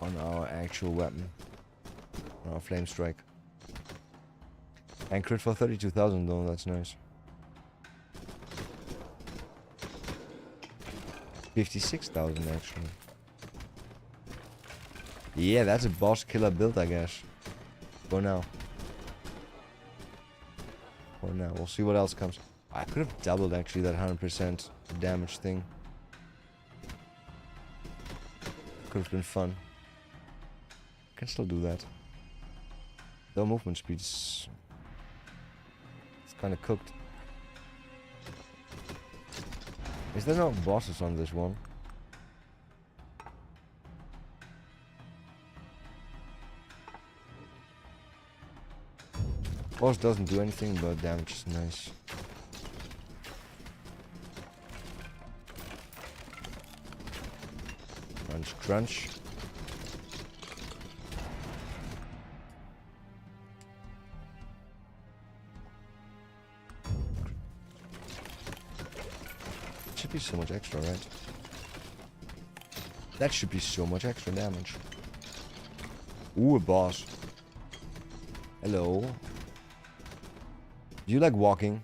our actual weapon. On our flame strike. And crit for 32,000 though, that's nice. 56,000 actually. Yeah, that's a boss killer build, I guess. For now. For now, we'll see what else comes. I could have doubled actually that 100% damage thing. Could have been fun. Can still do that. Though movement speed's kind of cooked. Is there no bosses on this one? Boss doesn't do anything but damage is nice. Crunch, crunch. Should be so much extra, right? That should be so much extra damage. Ooh, a boss. Hello. Do you like walking?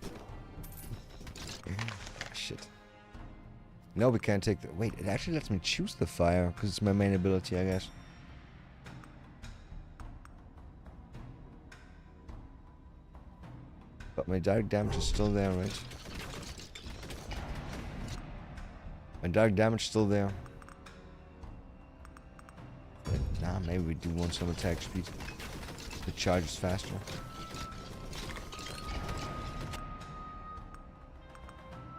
Shit. No, we can't take the... Wait, it actually lets me choose the fire, because it's my main ability, I guess. But my direct damage is still there, right? My direct damage still there. But, nah, maybe we do want some attack speed. The charge is faster.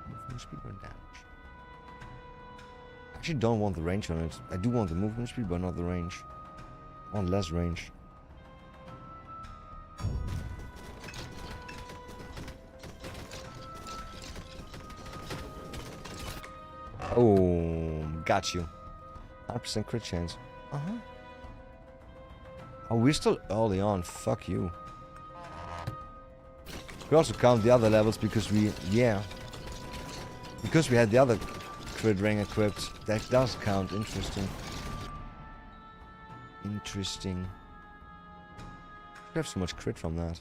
Movement speed or damage? I actually don't want the range on it. I do want the movement speed, but not the range. I want less range. Oh, got you. 100% crit chance. Uh-huh. Oh, we're still early on. Fuck you. We also count the other levels because we... Yeah. Because we had the other crit ring equipped. That does count. Interesting. Interesting. We have so much crit from that.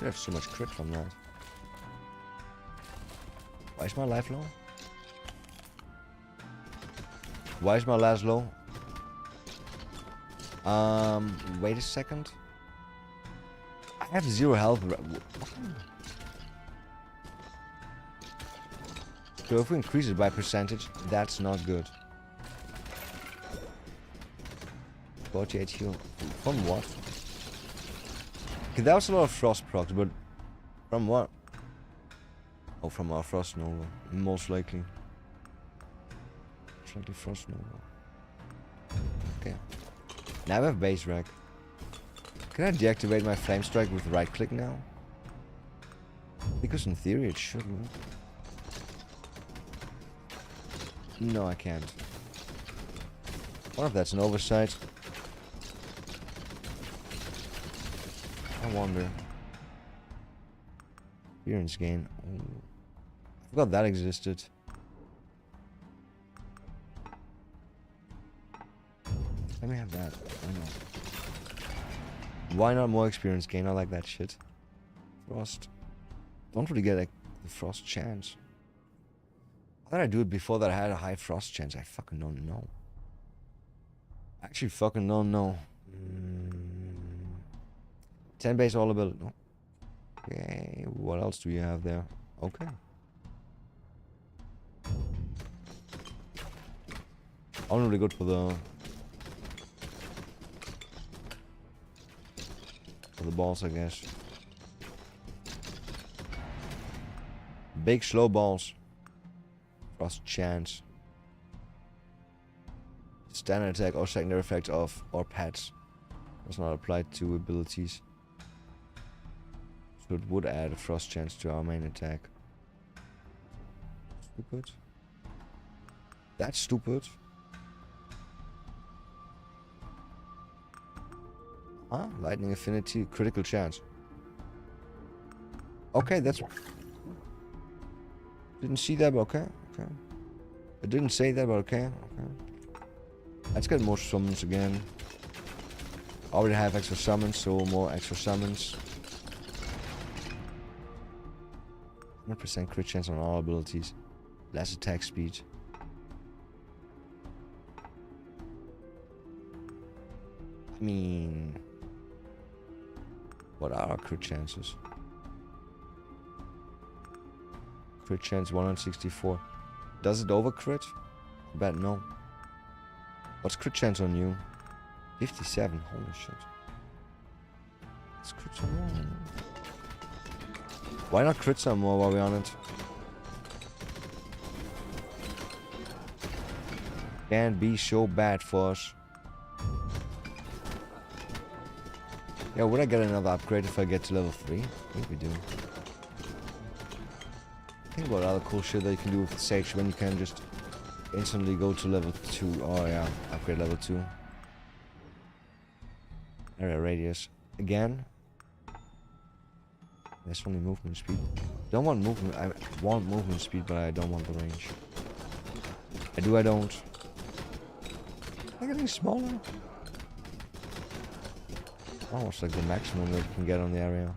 We have so much crit from that. Why is my life low? Why is my last low? Wait a second. I have 0 health. So if we increase it by percentage, that's not good. 48 heal. From what? Okay, that was a lot of frost procs, but from what? Oh, from our Frost Nova. Most likely. Most likely Frost Nova. Okay. Now we have base rack. Can I deactivate my flame strike with right click now? Because in theory it should work. No, I can't. What if that's an oversight? I wonder. Experience gain. Ooh. I forgot that existed. Let me have that. Why not? Why not more experience gain? I like that shit. Frost. Don't really get like the frost chance. How did I do it before that I had a high frost chance? I fucking don't know. Actually fucking don't know. 10 base all ability. No. Okay, what else do you have there? Okay. I'm really good for the balls, I guess. Big slow balls. Frost chance. Standard attack or secondary effect of or pets. Does not apply to abilities. So it would add a frost chance to our main attack. Stupid. That's stupid. Huh? Lightning affinity, critical chance. Okay, that's... Didn't see that, but okay. Okay. I didn't say that, but okay. Okay. Let's get more summons again. Already have extra summons, so more extra summons. 100% crit chance on all abilities. Less attack speed. I mean... What are our crit chances? Crit chance 164. Does it over crit? I bet no. What's crit chance on you? 57. Holy shit. Let's crit some more. Why not crit some more while we're on it? Can't be so bad for us. Yeah, would I get another upgrade if I get to level 3? I think we do. Think about other cool shit that you can do with Sage when you can just instantly go to level 2. Oh yeah, upgrade level 2. Area radius. Again. There's only movement speed. Don't want movement. I want movement speed, but I don't want the range. I do, I don't. Am I getting smaller? Almost like the maximum that you can get on the area.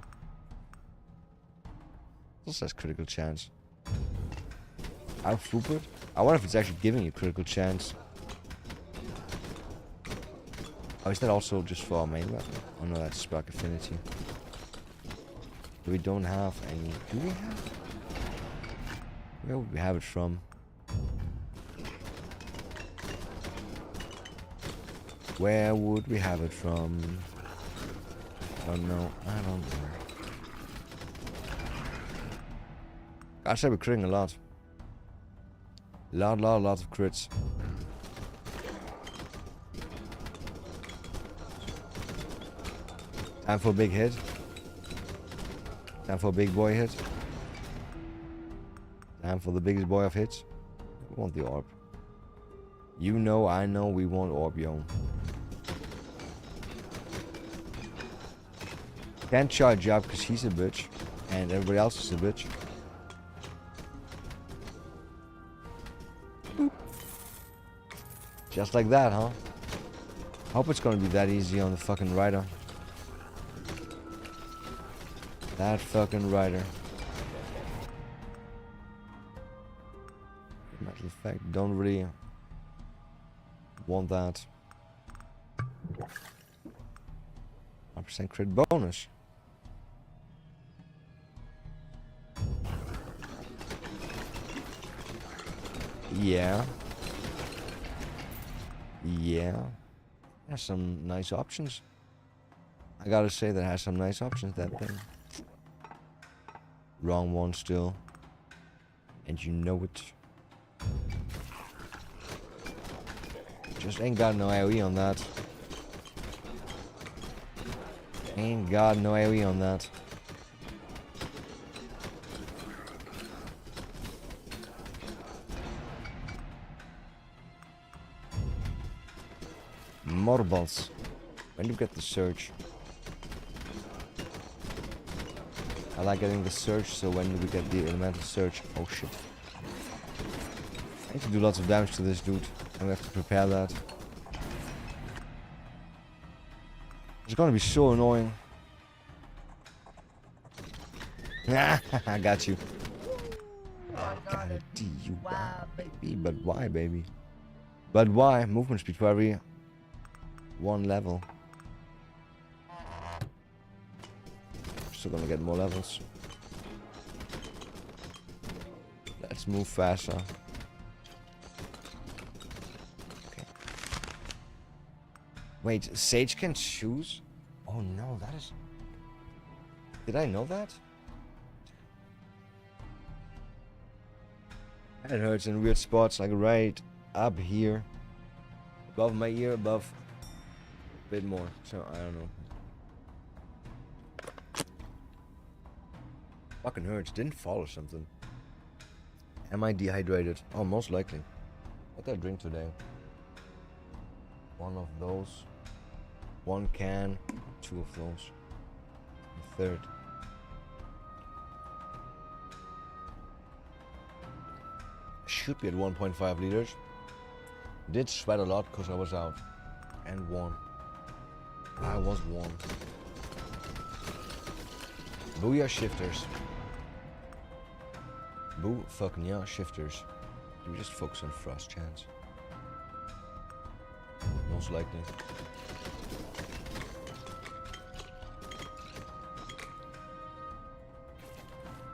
This has critical chance. Out throughput? I wonder if it's actually giving you critical chance. Oh, is that also just for our main weapon? Oh no, that's spark affinity. We don't have any. Do we have? Where would we have it from? Where would we have it from? I don't know. I don't know. Gosh, I've been critting a lot. Lot of crits. Time for a big hit. Time for a big boy hit. Time for the biggest boy of hits. We want the orb. You know, I know we want orb, yo. Can't charge up because he's a bitch. And everybody else is a bitch. Boop. Just like that, huh? Hope it's gonna be that easy on the fucking rider. That fucking rider. Matter of fact, don't really want that. 100% crit bonus. Yeah. Yeah. Has some nice options. I gotta say that has some nice options, that thing. Wrong one still. And you know it. Just ain't got no AoE on that. Ain't got no AoE on that. Motorballs. When do you get the surge? I like getting the surge, so when do we get the elemental surge? Oh shit. I need to do lots of damage to this dude. And we have to prepare that. It's gonna be so annoying. I got you. Gotta do you, baby. But why, baby? But why? Movement speed for every one level. Still gonna get more levels. Let's move faster. Okay. Wait, Sage can choose? Oh no, that is... Did I know that? It hurts in weird spots, like right up here. Above my ear, above. A bit more, so I don't know. Fucking hurts. Didn't fall or something. Am I dehydrated? Oh, most likely. What did I drink today? One of those. One can. Two of those. A third. Should be at 1.5 liters. Did sweat a lot because I was out. And warm. I was warm. Booyah shifters. Boo fucking yeah, shifters. Do we just focus on frost chance? Most likely.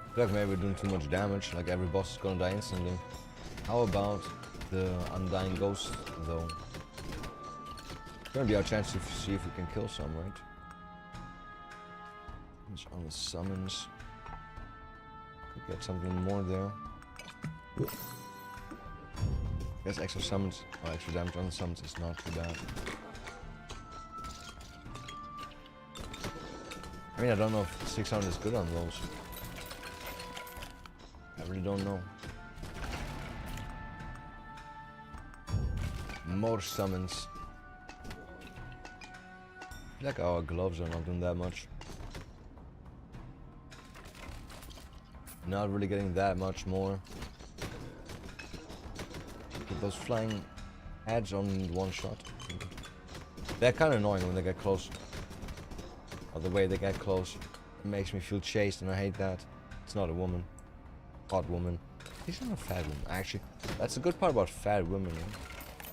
I feel like maybe we're doing too much damage, like every boss is gonna die instantly. How about the Undying Ghost though? It's gonna be our chance to see if we can kill some, right? It's on the summons. Could get something more there. Guess extra summons, or extra damage on the summons is not too bad. I mean, I don't know if 600 is good on those. I really don't know. More summons. I feel like our gloves are not doing that much. Not really getting that much more. Get those flying heads on one shot. They're kind of annoying when they get close. Or the way they get close. It makes me feel chased and I hate that. It's not a woman. Hot woman. He's not a fat woman. Actually, that's the good part about fat women. Yeah?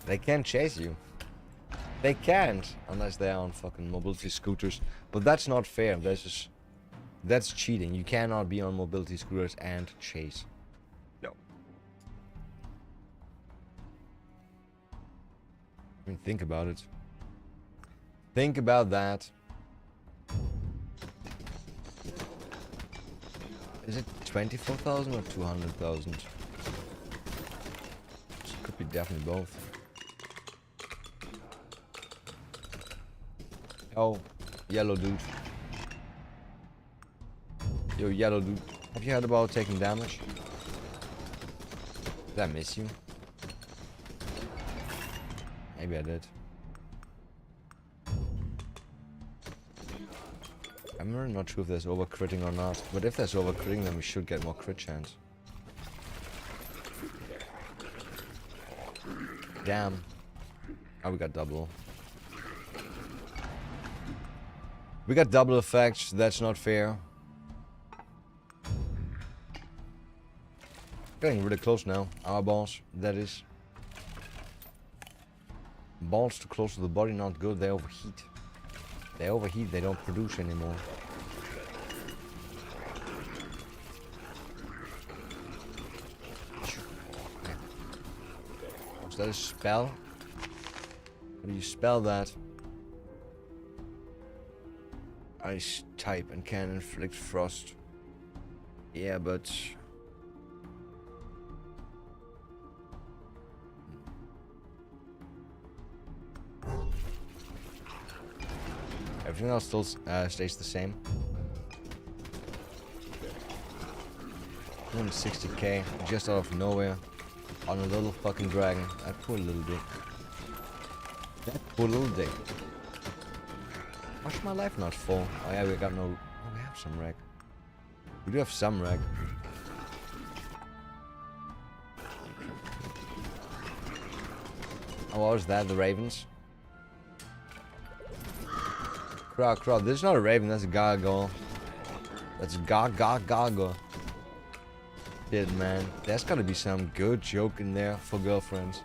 They can't chase you. They can't. Unless they're on fucking mobility scooters. But that's not fair. That's cheating. You cannot be on mobility scooters and chase. No. I mean, think about it. Think about that. Is it 24,000 or 200,000? Could be definitely both. Oh, yellow dude. Yo, yellow dude. Have you heard about taking damage? Did I miss you? Maybe I did. I'm really not sure if there's over-critting or not. But if there's over-critting, then we should get more crit chance. Damn. Oh, we got double. We got double effects. That's not fair. Getting really close now. Our balls, that is. Balls too close to the body, not good. They overheat. They overheat, they don't produce anymore. Was that a spell? How do you spell that? Ice type and can inflict frost. Yeah, but... everything else still stays the same. 160k just out of nowhere on a little fucking dragon. That poor little dick. That poor little dick. Why's my life not full? Oh yeah, we got no... oh, we have some reg. We do have some reg. Oh, what was that? The ravens? Crow. This is not a raven, that's a gargoyle. That's gargoyle. Shit, man. There's gotta be some good joke in there for girlfriends.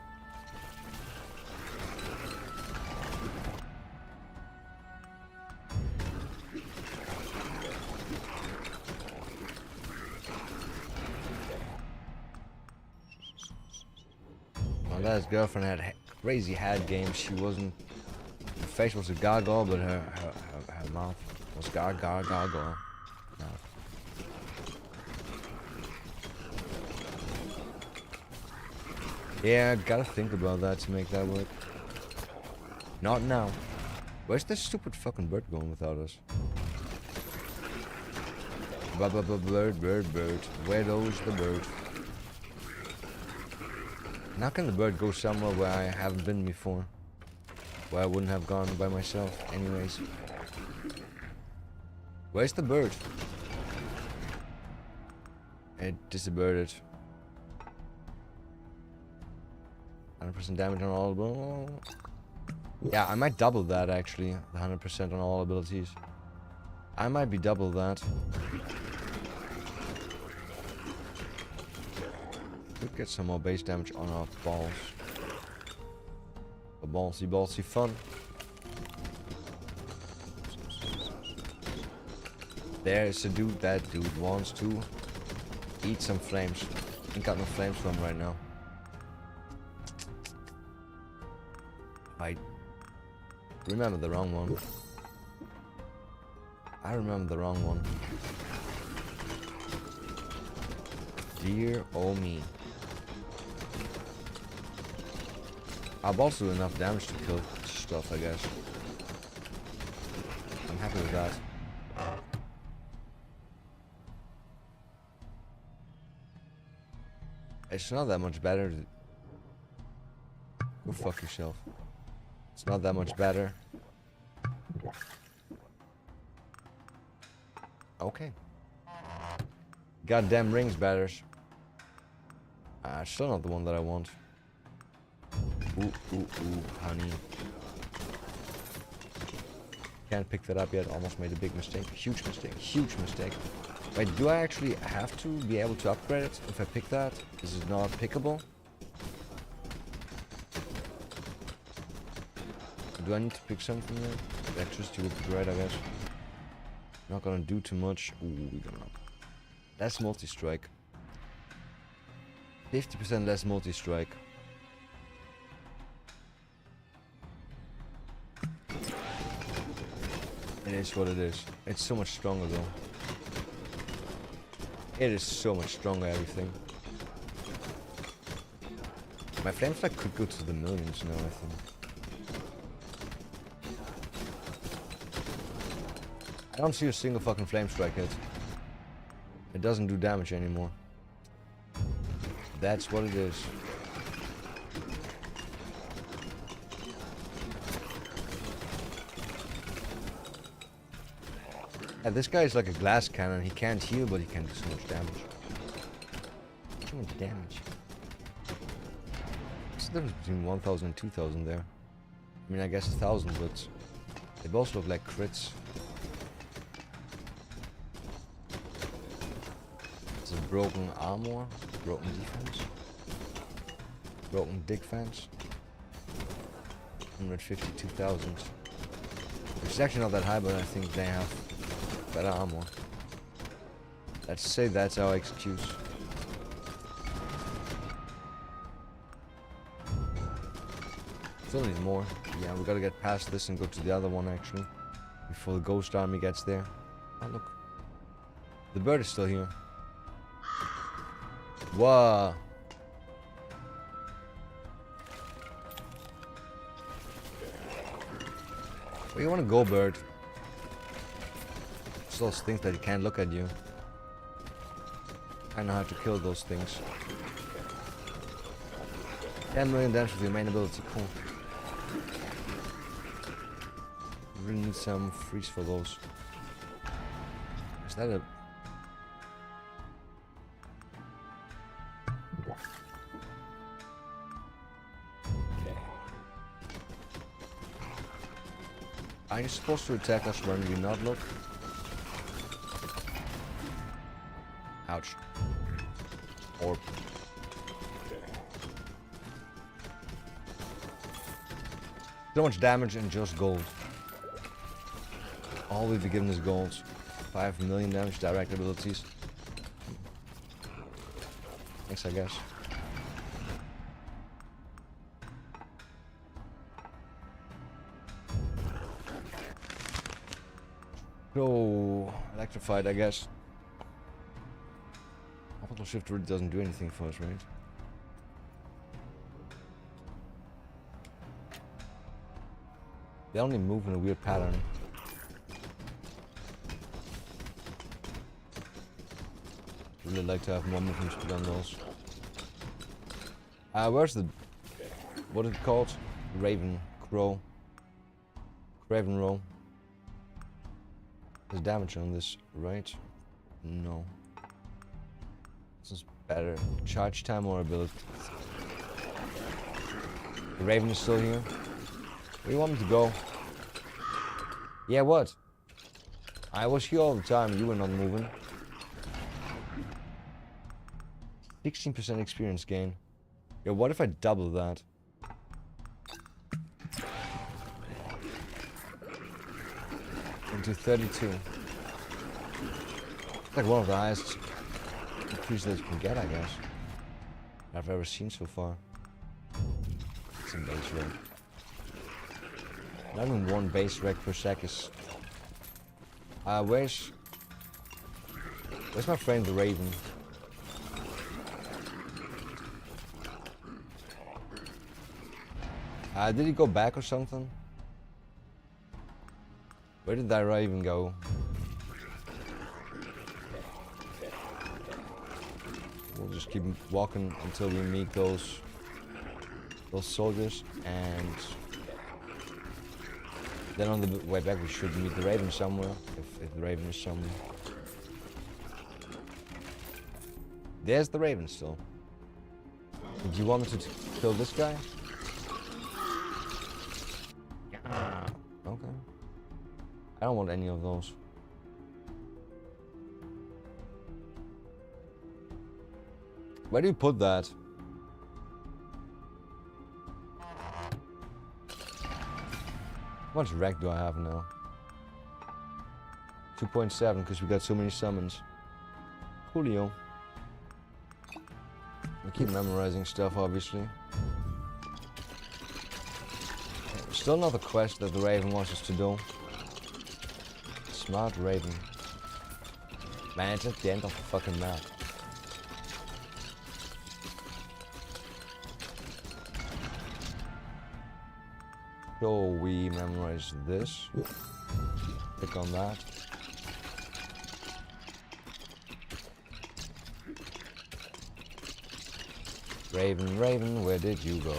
My last girlfriend had crazy head games. She wasn't... her face was a gargoyle, but her mouth was gargoyle. No. Yeah, gotta think about that to make that work. Not now. Where's this stupid fucking bird going without us? Bird, bird, bird. Where goes the bird? Now can the bird go somewhere where I haven't been before? Where I wouldn't have gone by myself anyways. Where's the bird? It disappeared. 100% damage on all. Yeah, I might double that actually. The 100% on all abilities. I might be double that. Could get some more base damage on our balls. A ballsy, ballsy fun. There's a dude. That dude wants to eat some flames. Ain't got no flames for him right now. I remember the wrong one. I remember the wrong one. Dear oh me. I've also enough damage to kill stuff, I guess. I'm happy with that. It's not that much better. Go fuck yourself. It's not that much better. Okay. Goddamn rings batters. Still not the one that I want. Ooh, ooh, ooh, honey. Can't pick that up yet. Almost made a big mistake. Huge mistake. Huge mistake. Wait, do I actually have to be able to upgrade it if I pick that? Is it not pickable? Do I need to pick something there? Electricity would be great, I guess. Not gonna do too much. Ooh, we're gonna... Less multi-strike. 50% less multi-strike. It is what it is. It's so much stronger though. It is so much stronger, everything. My flame strike could go to the millions now, I think. I don't see a single fucking flame strike hit. It doesn't do damage anymore. That's what it is. Yeah, this guy is like a glass cannon. He can't heal, but he can do so much damage. So much damage. What's the difference between 1,000 and 2,000 there? I mean, I guess 1,000, but they both look like crits. It's a broken armor, broken defense, broken dig fence. 152,000. Which is actually not that high, but I think they have better armor. Let's say that's our excuse. Still need more. Yeah, we gotta get past this and go to the other one actually. Before the ghost army gets there. Oh look. The bird is still here. Wow. Where you wanna go, bird? It's those things that you can't look at you. I know how to kill those things. 10 million damage with your main ability, cool. Really need some freeze for those. Is that a... Are you supposed to attack us when we not look? Ouch. Orb. So much damage and just gold. All we've been given is gold. 5 million damage, direct abilities. Thanks, I guess. So, electrified, I guess. Orbital shift really doesn't do anything for us, right? They only move in a weird pattern. Really like to have more movement speed on those. Where's the... what is it called? Raven Crow. Raven Row. There's damage on this, right? No. This is better. Charge time or ability. The Raven is still here. Where do you want me to go? Yeah, what? I was here all the time, you were not moving. 16% experience gain. Yeah, what if I double that? Into 32. It's like one of the highest increases that you can get, I guess. I've ever seen so far. It's a base rate. Not even one base rec per sec is... where's my friend the Raven? Did he go back or something? Where did that Raven go? We'll just keep walking until we meet those soldiers, and then on the way back we should meet the Raven somewhere, if the Raven is somewhere. There's the Raven still. Do you want me to kill this guy? Okay. I don't want any of those. Where do you put that? How much rec do I have now? 2.7 because we got so many summons. Coolio. We keep memorizing stuff, obviously. Still another quest that the Raven wants us to do. Smart Raven. Man, it's at the end of the fucking map. So we memorize this. Click on that. Raven, Raven, where did you go?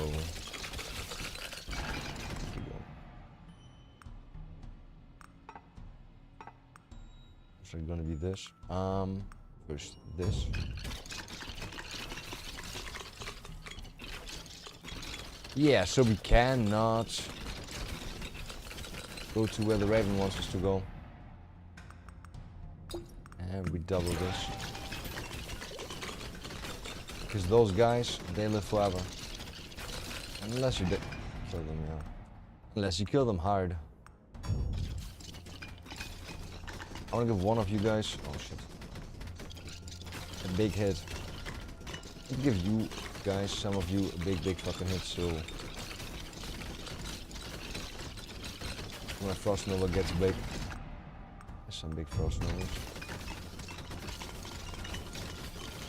So it's gonna be this. First this. Yeah, so we cannot go to where the Raven wants us to go. And we double this. Because those guys, they live forever. Unless you kill them, yeah. Unless you kill them hard. I want to give one of you guys... oh shit. A big hit. I'll give you guys, some of you, a big fucking hit, so... when a Frost Nova gets big. There's some big Frost Novas.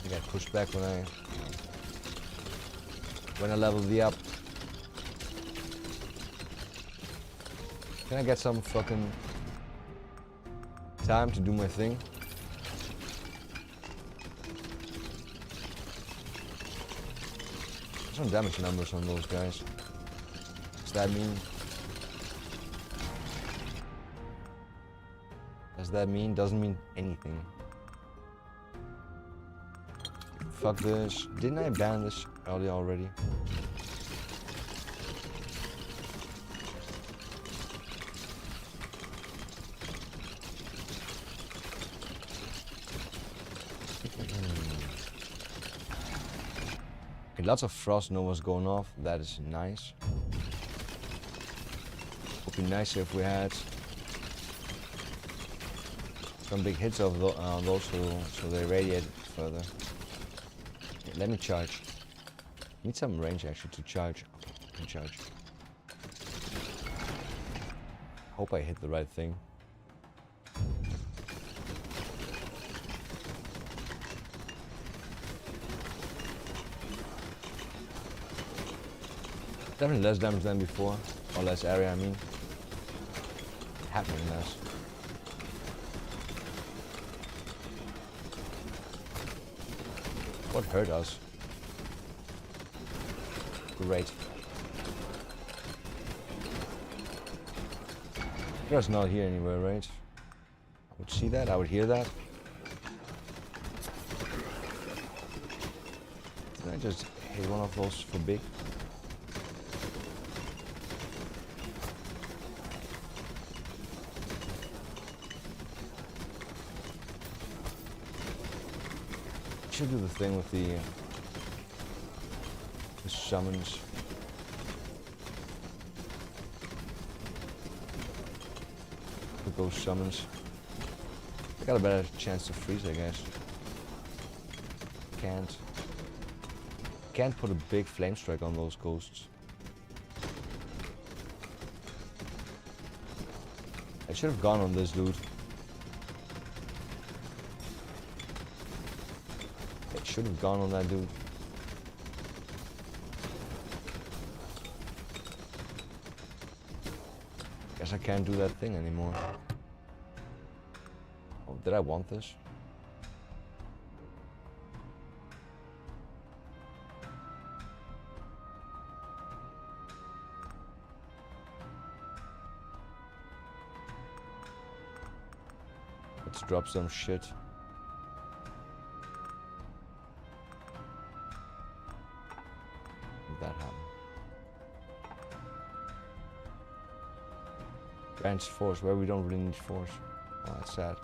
I got pushed back when I leveled the up. Can I get some fucking time to do my thing? Some damage numbers on those guys. Does that mean? Does that mean? Doesn't mean anything. Fuck this. Didn't I ban this earlier already? Okay, lots of Frost Novas going off. That is nice. Would be nicer if we had some big hits of those so they radiate further. Let me charge. Need some range actually to charge. Charge. Hope I hit the right thing. Definitely less damage than before, or less area I mean. happening, mess? What hurt us? Great. There's not here anywhere, right? I would see that, I would hear that. Did I just hit one of those for big? Should do the thing with the summons. With those summons. I got a better chance to freeze, I guess. Can't put a big flame strike on those ghosts. I should have gone on this dude. Should have gone on that dude. Guess I can't do that thing anymore. Oh, did I want this? Let's drop some shit. That happen. Branch force, where we don't really need force. Oh, that's sad.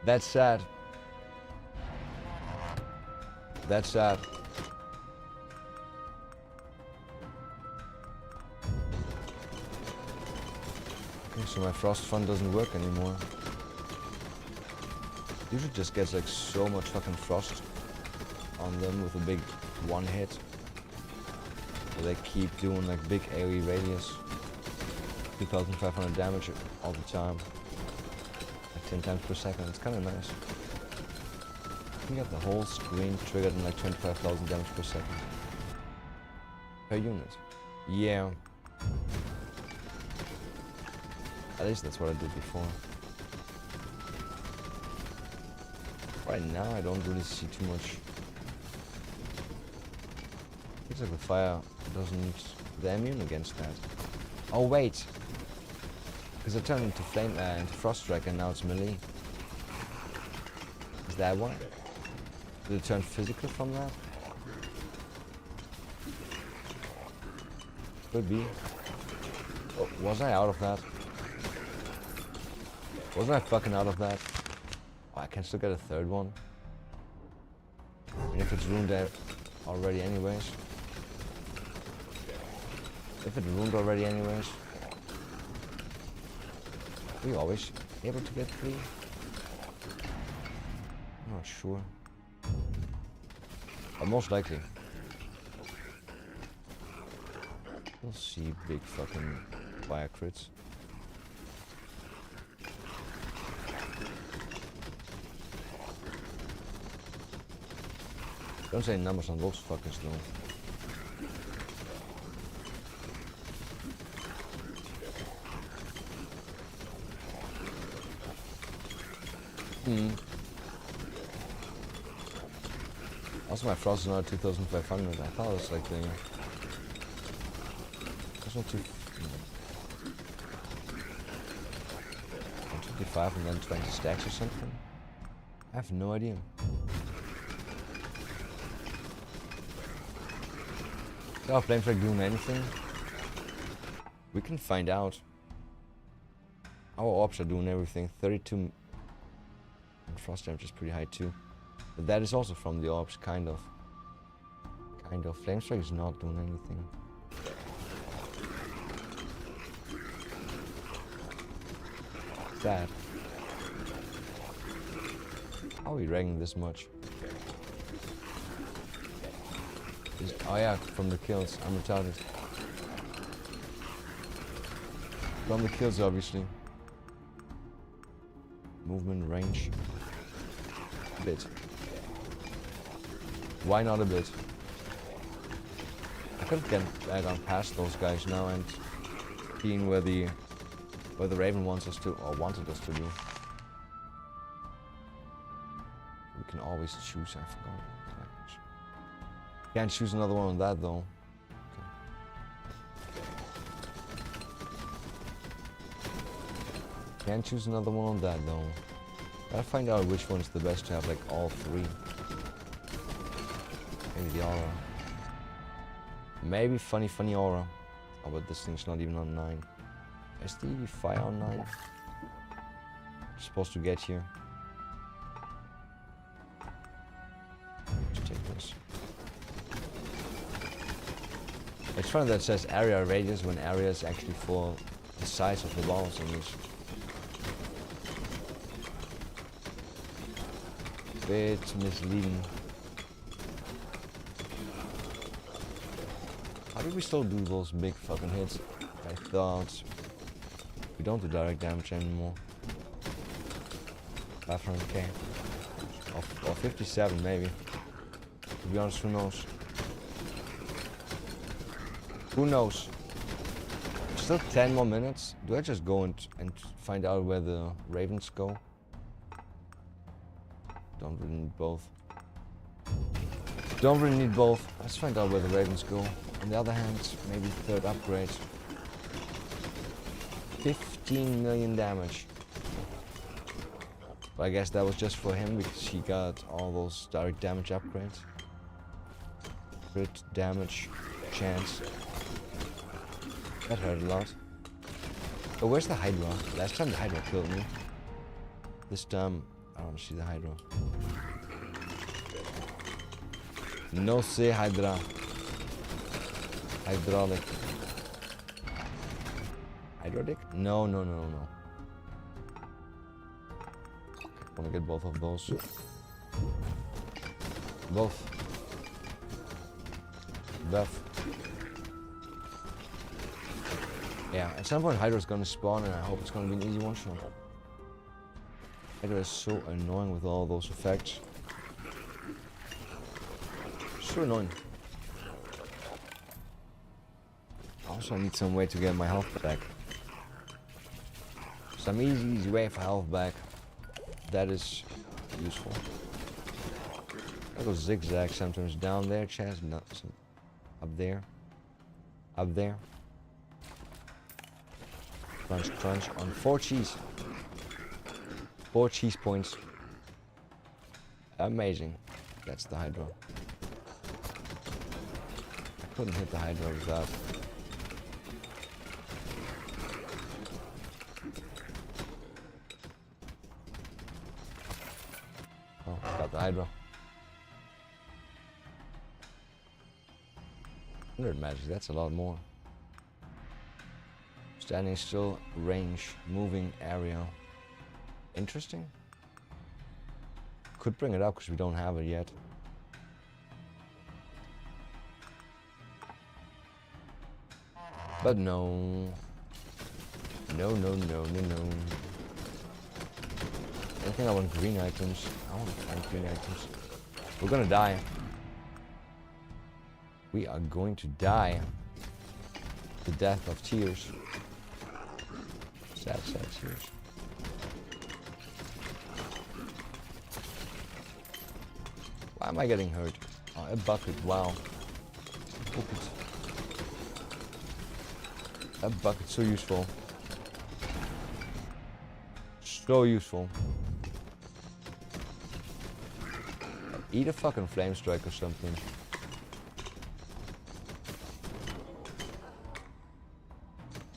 That's sad. That's sad. Okay, so my frost fun doesn't work anymore. Usually just gets like so much fucking frost on them with a big one hit. They keep doing like big AoE radius, 2,500 damage all the time, like 10 times per second. It's kind of nice. You can get the whole screen triggered in like 25,000 damage per second per unit. Yeah, at least that's what I did before. Right now I don't really see too much. Looks like the fire doesn't... they're immune against that. Oh wait! Because I turned into flame, into frost strike and now it's melee. Is that why? Did it turn physical from that? Could be. Oh, was I out of that? Wasn't I fucking out of that? Oh, I can still get a third one. And if it's ruined already anyways. If it's ruined already anyways. Are we always able to get 3? I'm not sure. But most likely. We'll see big fucking fire crits. Don't say numbers on those fuckers though. Also my frost is now 2,500. I thought it was like the... That's not too... 125 and then 20 stacks or something? I have no idea. Is our flame strike doing anything? We can find out. Our orbs are doing everything. 32 and frost damage is pretty high too. But that is also from the orbs, kind of. Flame strike is not doing anything. Sad. How are we ranking this much? Oh yeah, from the kills. I'm retarded. From the kills, obviously. Movement range. A bit. Why not a bit? I could have gone past those guys now and seen where the Where the Raven wants us to, or wanted us to do. We can always choose, I forgot. Can't choose another one on that though. Can't choose another one on that though. Gotta find out which one's the best to have, like all three. Maybe the aura. Maybe funny aura. Oh, but this thing's not even on 9. Is the fire on 9? Supposed to get here. Let's take this. It's funny that it says area radius when area is actually for the size of the balls in this. Bit misleading. How do we still do those big fucking hits? I thought we don't do direct damage anymore. 500k. Or 57 maybe. To be honest, who knows? Who knows? Still 10 more minutes. Do I just go and find out where the ravens go? Don't really need both. Don't really need both. Let's find out where the ravens go. On the other hand, maybe third upgrade. 15 million damage. But I guess that was just for him because he got all those direct damage upgrades. Crit damage chance. That hurt a lot. Oh, where's the Hydra? Last time the Hydra killed me. This time, I don't see the Hydra. No say Hydra. Hydraulic. Hydraulic? No. Wanna get both of those. Both. Buff. Yeah, at some point Hydra's gonna spawn and I hope it's gonna be an easy one shot. Hydra is so annoying with all those effects. So annoying. Also, I need some way to get my health back. Some easy way for health back. That is useful. I go zigzag sometimes down there, chest, no, up there, up there. Crunch, crunch on 4 cheese. 4 cheese points. Amazing. That's the Hydra. I couldn't hit the Hydra with that. Oh, got the Hydra. 100 magic, that's a lot more. Standing still, range, moving area. Interesting. Could bring it up because we don't have it yet. But no. No. I think I want green items. I want to find green items. We're gonna die. We are going to die. The death of tears. Sad tears. Why am I getting hurt? Oh, a bucket, wow. Bucket. A bucket, so useful. So useful. Eat a fucking flame strike or something.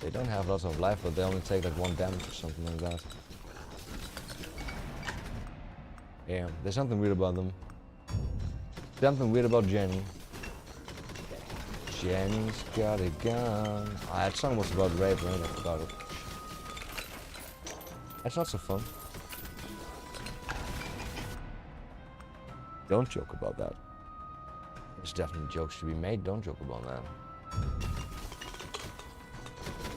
They don't have lots of life, but they only take like 1 damage or something like that. Yeah, there's something weird about them. Something weird about Jenny. Jenny's got a gun. Ah, that song was about rape, right? I forgot it. That's not so fun. Don't joke about that. There's definitely jokes to be made. Don't joke about that.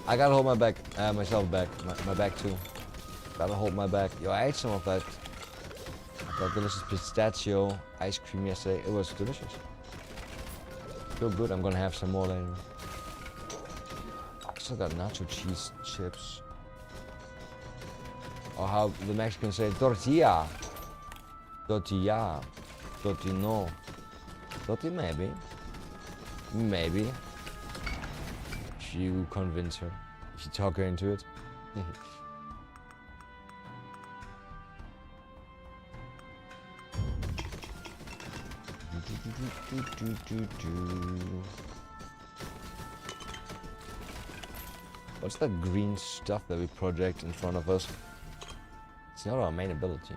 I gotta hold my back, myself back, my back too. Gotta hold my back. Yo, I ate some of that delicious pistachio ice cream yesterday. It was delicious. Feel good. I'm gonna have some more later. I still got nacho cheese chips. Or how the Mexicans say tortilla. Tortilla. Tortino. Torti maybe. Maybe. If you convince her. If you talk her into it. What's that green stuff that we project in front of us? It's not our main ability.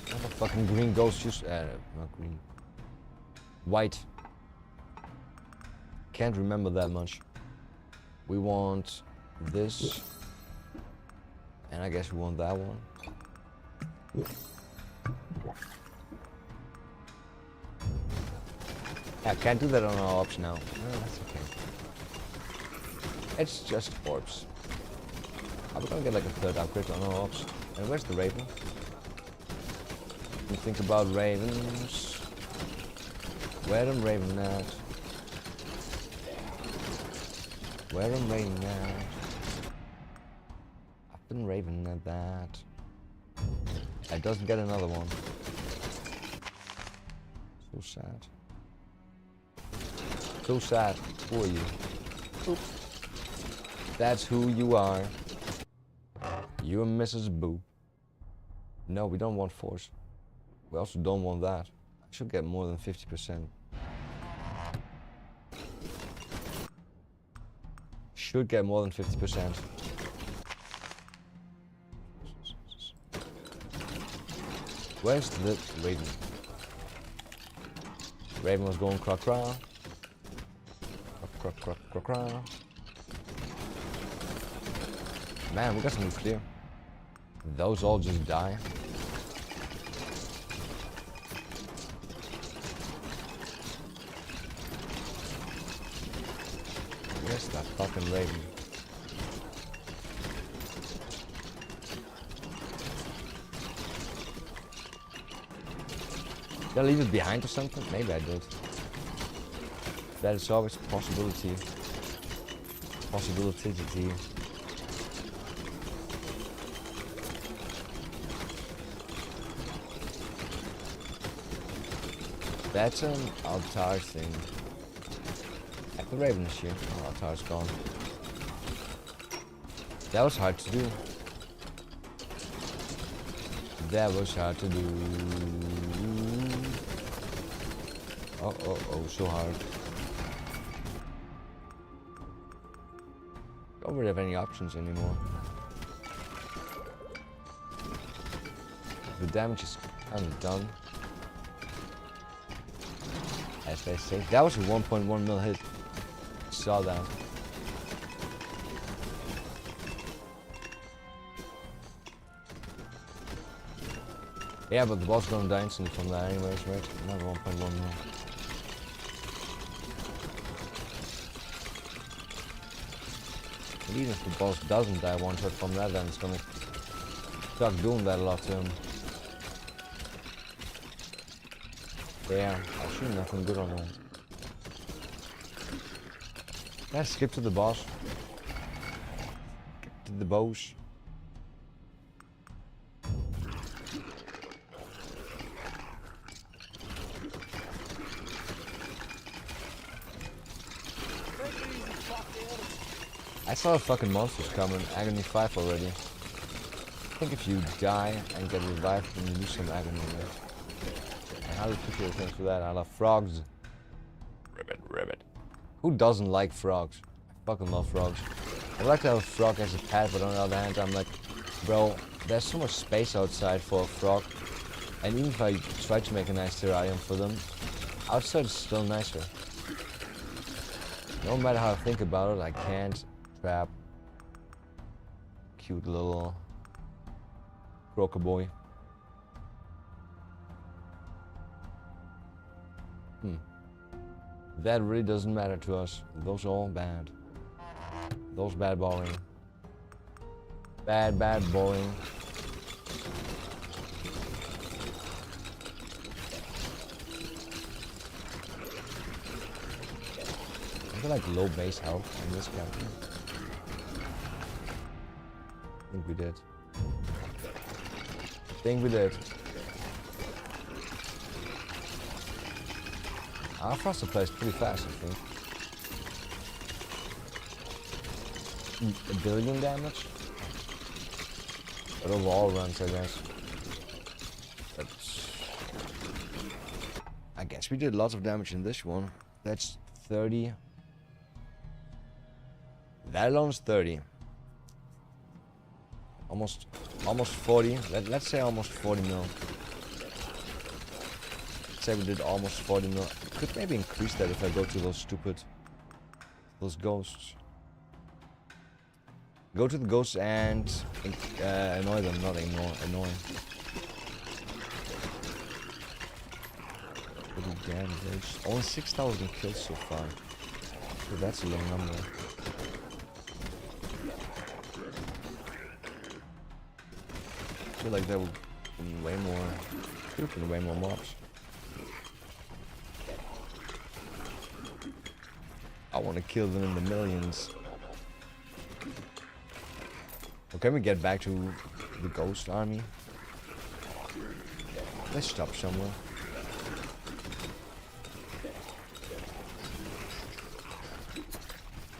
What the fucking green ghost just not green. White. Can't remember that much. We want this. And I guess we want that one. I can't do that on our orbs now. No, that's okay. It's just orbs. I'm gonna get like a third upgrade on our orbs. And where's the raven? You think about ravens. Where them raven at? Where them raven at? I've been raving at that. I doesn't get another one. So sad. So sad. Who are you? Oops. That's who you are. You're Mrs. Boo. No, we don't want force. We also don't want that. I should get more than 50%. Should get more than 50%. Where's the raven? Raven was going cra-cra. Cra-cra-cra-cra. Man, we got some nuclear. Those all just die. Where's that fucking raven? Did I leave it behind or something? Maybe I did. That is always a possibility. Possibility. That's an altar thing. At the raven is here. Oh, altar's gone. That was hard to do. That was hard to do. Oh, so hard. Don't really have any options anymore. The damage is kind of done. As they say. That was a 1.1 mil hit. Saw that. Yeah, but the boss is gonna die instantly from that anyways, right? Another 1.1 mil. But even if the boss doesn't die one shot from that, then it's gonna start doing that a lot to him. Yeah, actually nothing good on that. Yeah, skip to the boss. Skip to the boss. I saw the fucking monsters coming, Agony 5 already. I think if you die and get revived, then you lose some agony, right? I highly appreciate things for that. I love frogs. Ribbit. Who doesn't like frogs? I fucking love frogs. I'd like to have a frog as a pet, but on the other hand, I'm like, bro, there's so much space outside for a frog. And even if I try to make a nice terrarium for them, outside is still nicer. No matter how I think about it, I can't trap cute little croaker boy. That really doesn't matter to us. Those are all bad. Those bad boring. Bad boring. I feel like low base health in this character. I think we did. Think we did. Our Froster plays pretty fast, I think. A billion damage? But overall runs, I guess. But I guess we did lots of damage in this one. That's 30. That alone is 30. Almost 40. Let's say almost 40 mil. Let's say we did almost 40 mil. Could maybe increase that if I go to those ghosts. Go to the ghosts and annoy them, not annoy. Damage. Only 6,000 kills so far. So that's a low number. I feel like there would be way more. Could have been way more mobs. I want to kill them in the millions. Well, can we get back to the ghost army? Let's stop somewhere.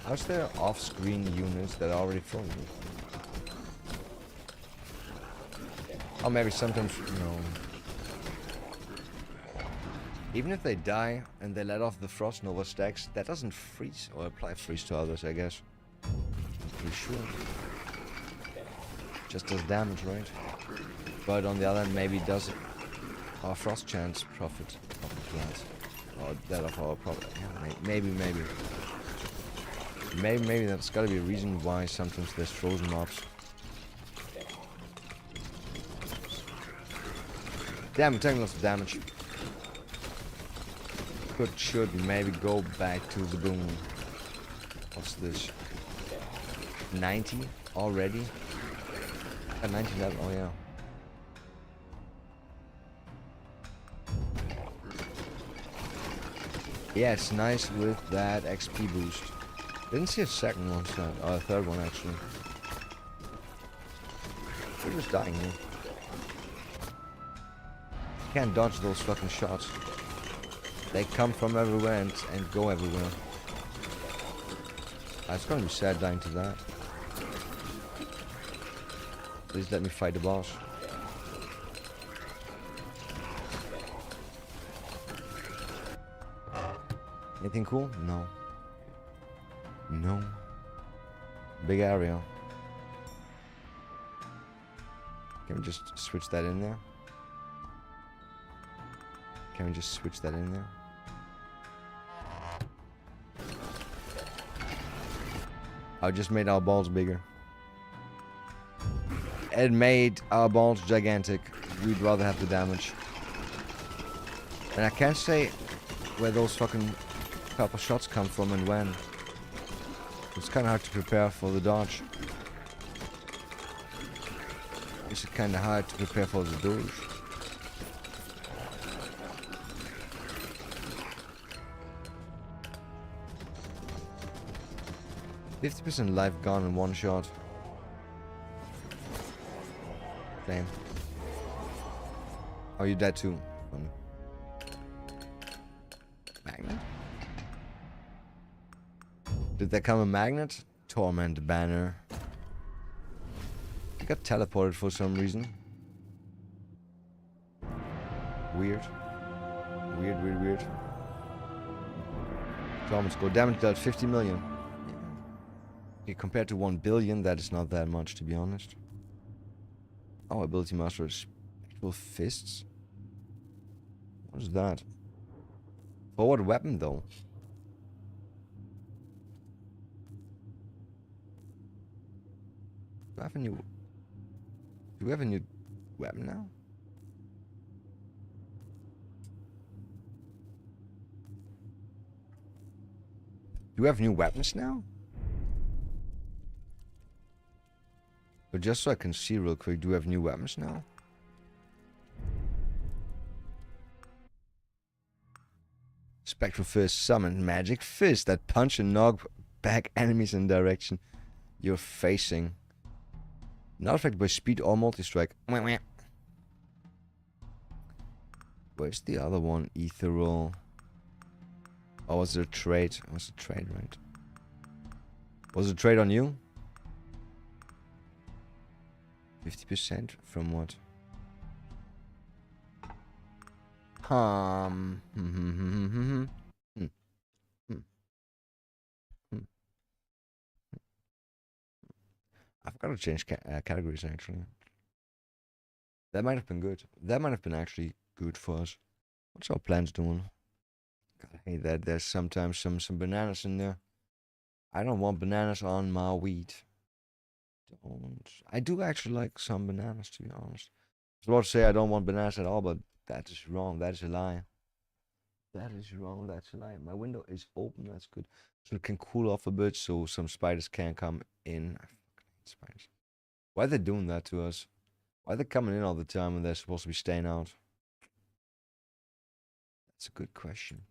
How's there off-screen units that are already from me? Or maybe sometimes, no. Even if they die and they let off the Frost Nova stacks, that doesn't freeze or apply freeze to others, I guess. Pretty sure. Just does damage, right? But on the other hand, maybe does our Frost chance profit class. Or that of our profit. Yeah, maybe. Maybe that's gotta be a reason why sometimes there's frozen mobs. Damn, I'm taking lots of damage. Should maybe go back to the boom. What's this? 90 already? 90 level, oh yeah. Yeah, it's nice with that XP boost. Didn't see a second one, or a third one actually. We're just dying here. Can't dodge those fucking shots. They come from everywhere and go everywhere. It's gonna be sad dying to that. Please let me fight the boss. Anything cool? No. No. Big area. Can we just switch that in there? Can we just switch that in there? I just made our balls bigger. It made our balls gigantic. We'd rather have the damage. And I can't say where those fucking purple shots come from and when. It's kind of hard to prepare for the dodge. It's kind of hard to prepare for the dodge. 50% life gone in one shot. Flame. Oh, you're dead too. Fun. Magnet? Did there come a magnet? Torment banner. I got teleported for some reason. Weird. Weird. Torment score. Damage dealt 50 million. Okay, compared to 1 billion, that is not that much, to be honest. Oh, ability master is Spectral Fists. What is that? For what weapon, though? Do we have a new weapon now? Do we have new weapons now? But just so I can see real quick, do we have new weapons now? Spectral Fist. Summon Magic Fist that punch and knock back enemies in the direction you're facing. Not affected by speed or multi-strike. Where's the other one? Ethereal. Oh, was it a trade? It was a trade, right? Was it a trade on you? 50% from what? I've got to change categories actually. That might have been good. That might have been actually good for us. What's our plants doing? God, I hate that there's sometimes some bananas in there. I don't want bananas on my wheat. Don't. I do actually like some bananas, to be honest. I was about to say I don't want bananas at all, but that is wrong. That is a lie. That is wrong. That's a lie. My window is open. That's good. So it can cool off a bit so some spiders can come in. I fucking hate spiders. Why are they doing that to us? Why are they coming in all the time when they're supposed to be staying out? That's a good question.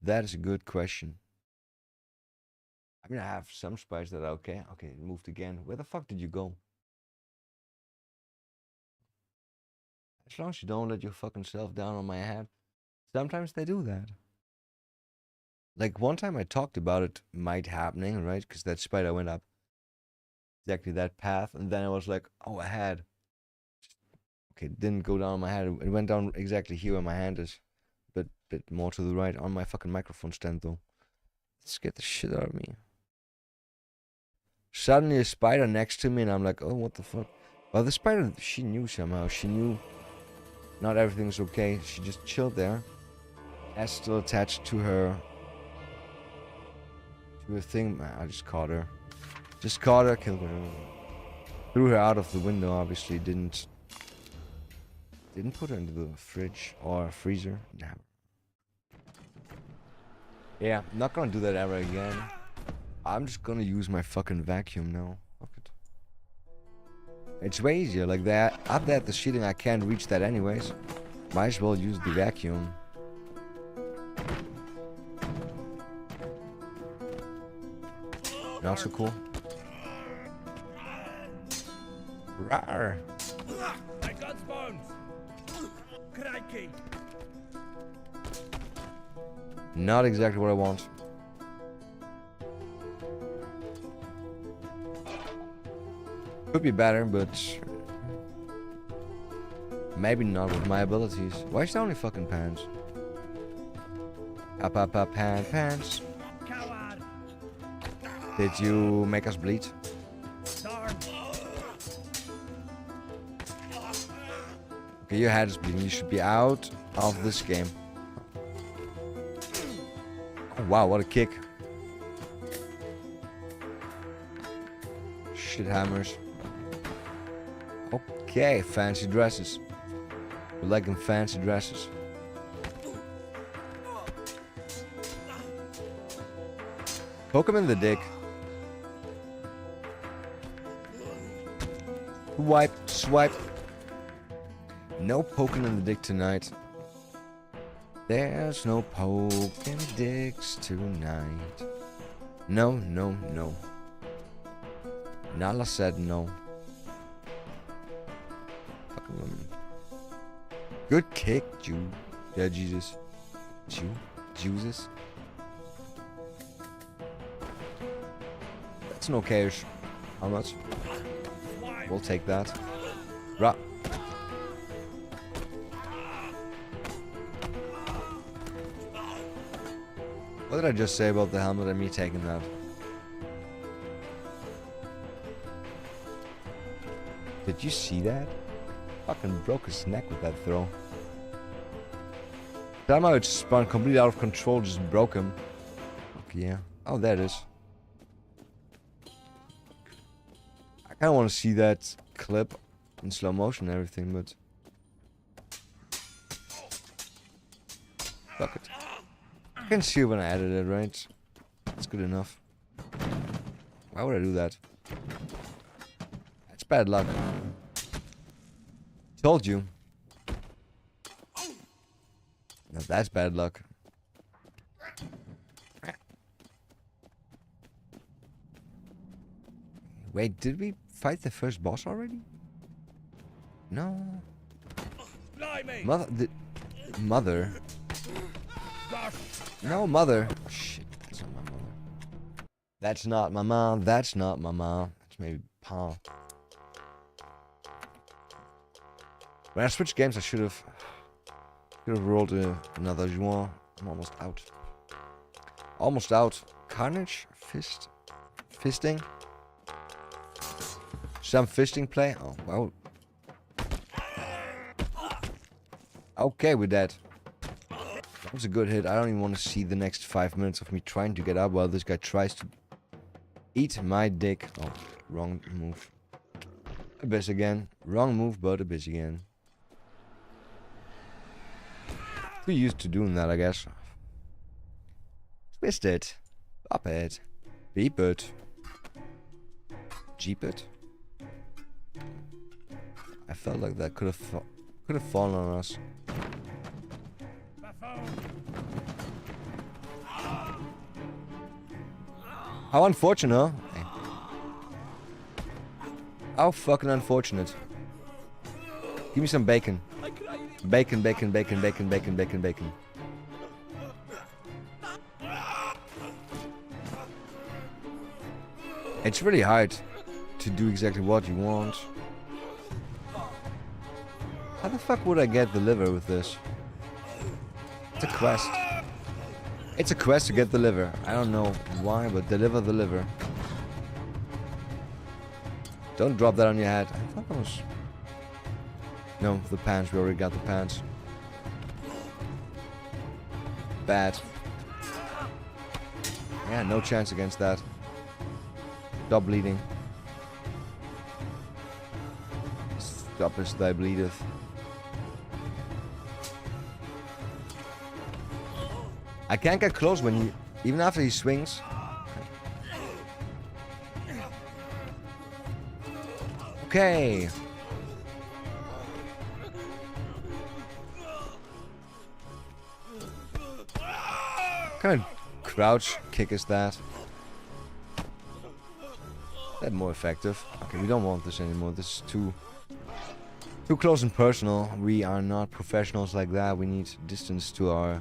That is a good question. I mean, I have some spiders that are okay. Okay, it moved again. Where the fuck did you go? As long as you don't let your fucking self down on my head. Sometimes they do that. Like one time I talked about it might happening, right? Because that spider went up exactly that path. And then I was like, oh, a head. Okay, it didn't go down on my head. It went down exactly here where my hand is. Bit more to the right on my fucking microphone stand though. Let's get the shit out of me. Suddenly a spider next to me and I'm like, oh, what the fuck? Well, the spider, she knew somehow. She knew not everything's okay. She just chilled there. As still attached to her thing. I just caught her. Just caught her, killed her. Threw her out of the window, obviously. Didn't put her into the fridge or freezer. Nah. Yeah, I'm not gonna do that ever again. I'm just gonna use my fucking vacuum now. Fuck it. It's way easier. Like that. Up there at the ceiling, I can't reach that anyways. Might as well use the vacuum. Not so cool. Rawr. I got bones. Crikey. Not exactly what I want. Could be better, but maybe not with my abilities. Why is there only fucking pants? Up, pants. Coward. Did you make us bleed? Darn. Okay, your head is bleeding. You should be out of this game. Oh, wow, what a kick. Shit hammers. Okay, fancy dresses. We're liking fancy dresses. Poke him in the dick. Swipe. No poking in the dick tonight. There's no poking dicks tonight. No. Nala said no. Fucking women. Good kick, Jew. Yeah, Jesus. Jesus. That's an okayish. How much? We'll take that. Rah. What did I just say about the helmet and me taking that? Did you see that? Fucking broke his neck with that throw. Somehow it spun completely out of control, just broke him. Okay, yeah. Oh, there it is. I kinda wanna see that clip in slow motion and everything, but fuck it. I can see it when I edit it, right? That's good enough. Why would I do that? That's bad luck. Told you. No, that's bad luck. Wait, did we fight the first boss already? No. Blimey! Mother. Gosh! No, mother. Shit, that's not my mother. That's not my mom. That's not my mom. It's maybe Pa. When I switched games, I should have rolled another Juan. I'm almost out. Almost out. Carnage? Fisting? Some fisting play? Oh, well. Okay with that. That was a good hit. I don't even want to see the next 5 minutes of me trying to get up while this guy tries to eat my dick. Oh, wrong move. Abyss again. Wrong move, but Abyss again. Too used to doing that, I guess. Twist it. Up it. Beep it. Jeep it. I felt like that could have fallen on us. How unfortunate, huh? Hey. How fucking unfortunate. Give me some bacon. Bacon, bacon, bacon, bacon, bacon, bacon, bacon. It's really hard to do exactly what you want. How the fuck would I get the liver with this? It's a quest. It's a quest to get the liver. I don't know why, but deliver the liver. Don't drop that on your head. I thought that was... No, the pants. We already got the pants. Bad. Yeah, no chance against that. Stop bleeding. Stop as thy bleedeth. I can't get close when he... Even after he swings. Okay. What kind of crouch kick is that? That's more effective. Okay, we don't want this anymore. This is too close and personal. We are not professionals like that. We need distance to our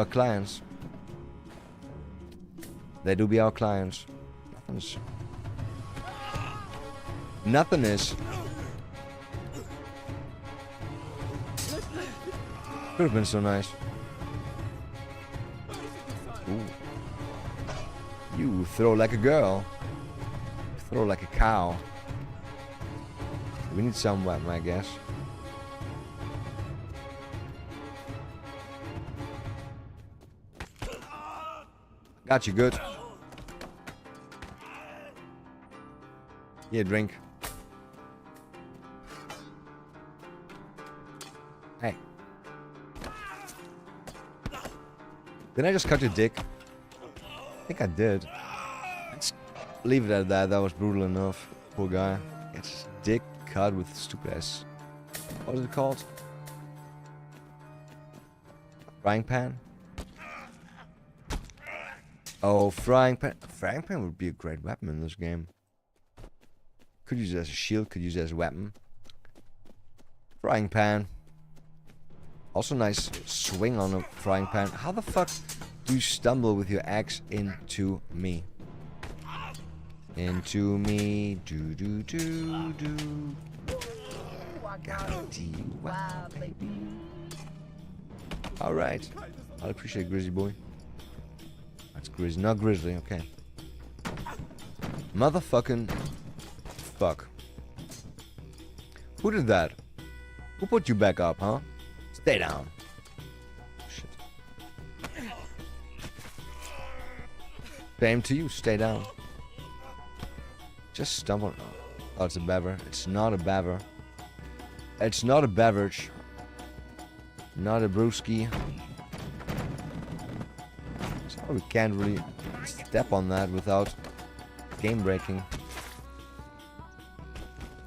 clients. They do be our clients. Nothing is. Could have been so nice. Ooh. You throw like a girl. Throw like a cow. We need some weapon, I guess. Got you good. Yeah, drink. Hey. Didn't I just cut your dick? I think I did. Let's leave it at that. That was brutal enough. Poor guy. Gets his dick cut with stupid ass. What is it called? Frying pan? Oh, frying pan. Frying pan would be a great weapon in this game. Could use it as a shield, could use it as a weapon. Frying pan. Also nice swing on a frying pan. How the fuck do you stumble with your axe into me? Into me. Do do do do. Got you, wow, baby. Alright. I appreciate Grizzly boy. That's Grizzly, not Grizzly, okay. Motherfucking fuck. Who did that? Who put you back up, huh? Stay down. Shit. Same to you, stay down. Just stumble. Oh, it's a bever. It's not a bever. It's not a beverage. Not a brewski. So we can't really step on that without game breaking.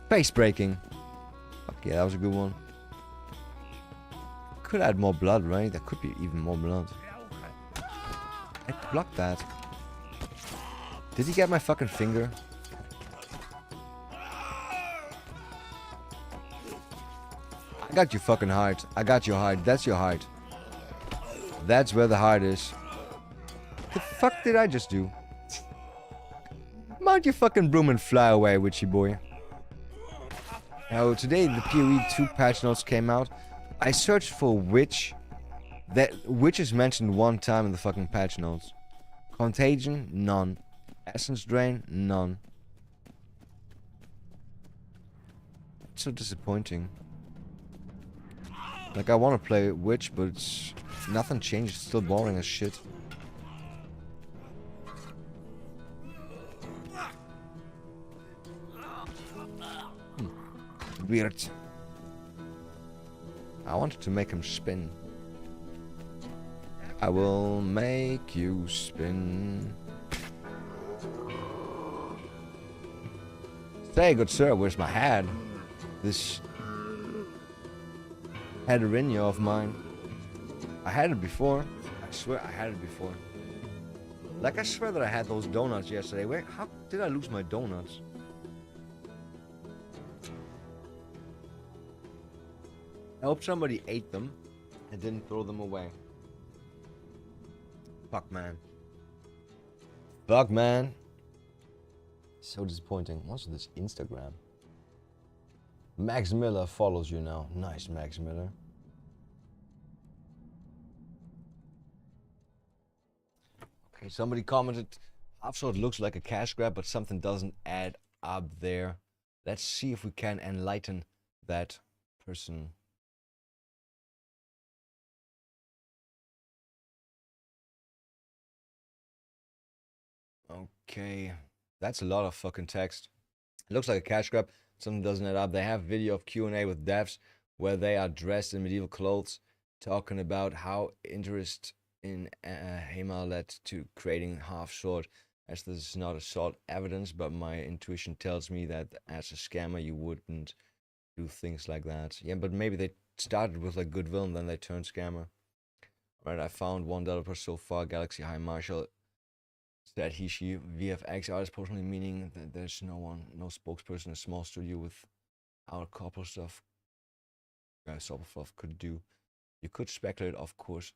Face breaking. Fuck yeah, that was a good one. Could add more blood, right? There could be even more blood. I blocked that. Did he get my fucking finger? got your fucking heart. I got your heart. That's your heart. That's where the heart is. The fuck did I just do? Mount your fucking broom and fly away, witchy boy. Now, today the PoE 2 patch notes came out. I searched for witch. That witch is mentioned one time in the fucking patch notes. Contagion, none. Essence drain, none. It's so disappointing. Like, I want to play witch, but it's, nothing changed. It's still boring as shit. Weird. I wanted to make him spin. I will make you spin. Say, good sir, where's my hat? This headerinho of mine. I had it before. I swear I had it before. Like, I swear that I had those donuts yesterday. Where? How did I lose my donuts? I hope somebody ate them and didn't throw them away. Fuck, man. Fuck, man. So disappointing. What's this Instagram? Max Miller follows you now. Nice, Max Miller. Okay, somebody commented, Half-Sword looks like a cash grab, but something doesn't add up there. Let's see if we can enlighten that person. Okay, that's a lot of fucking text. It looks like a cash grab. Something doesn't add up. They have video of Q&A with devs where they are dressed in medieval clothes, talking about how interest in HEMA led to creating Half-Sword. As this is not a solid evidence, but my intuition tells me that as a scammer you wouldn't do things like that. Yeah, but maybe they started with like goodwill and then they turned scammer. Right, I found one developer so far, Galaxy High Marshal. Said he, she, VFX artist, personally meaning that there's no one, no spokesperson, a small studio with our couple stuff Soberfluff could do. You could speculate, of course,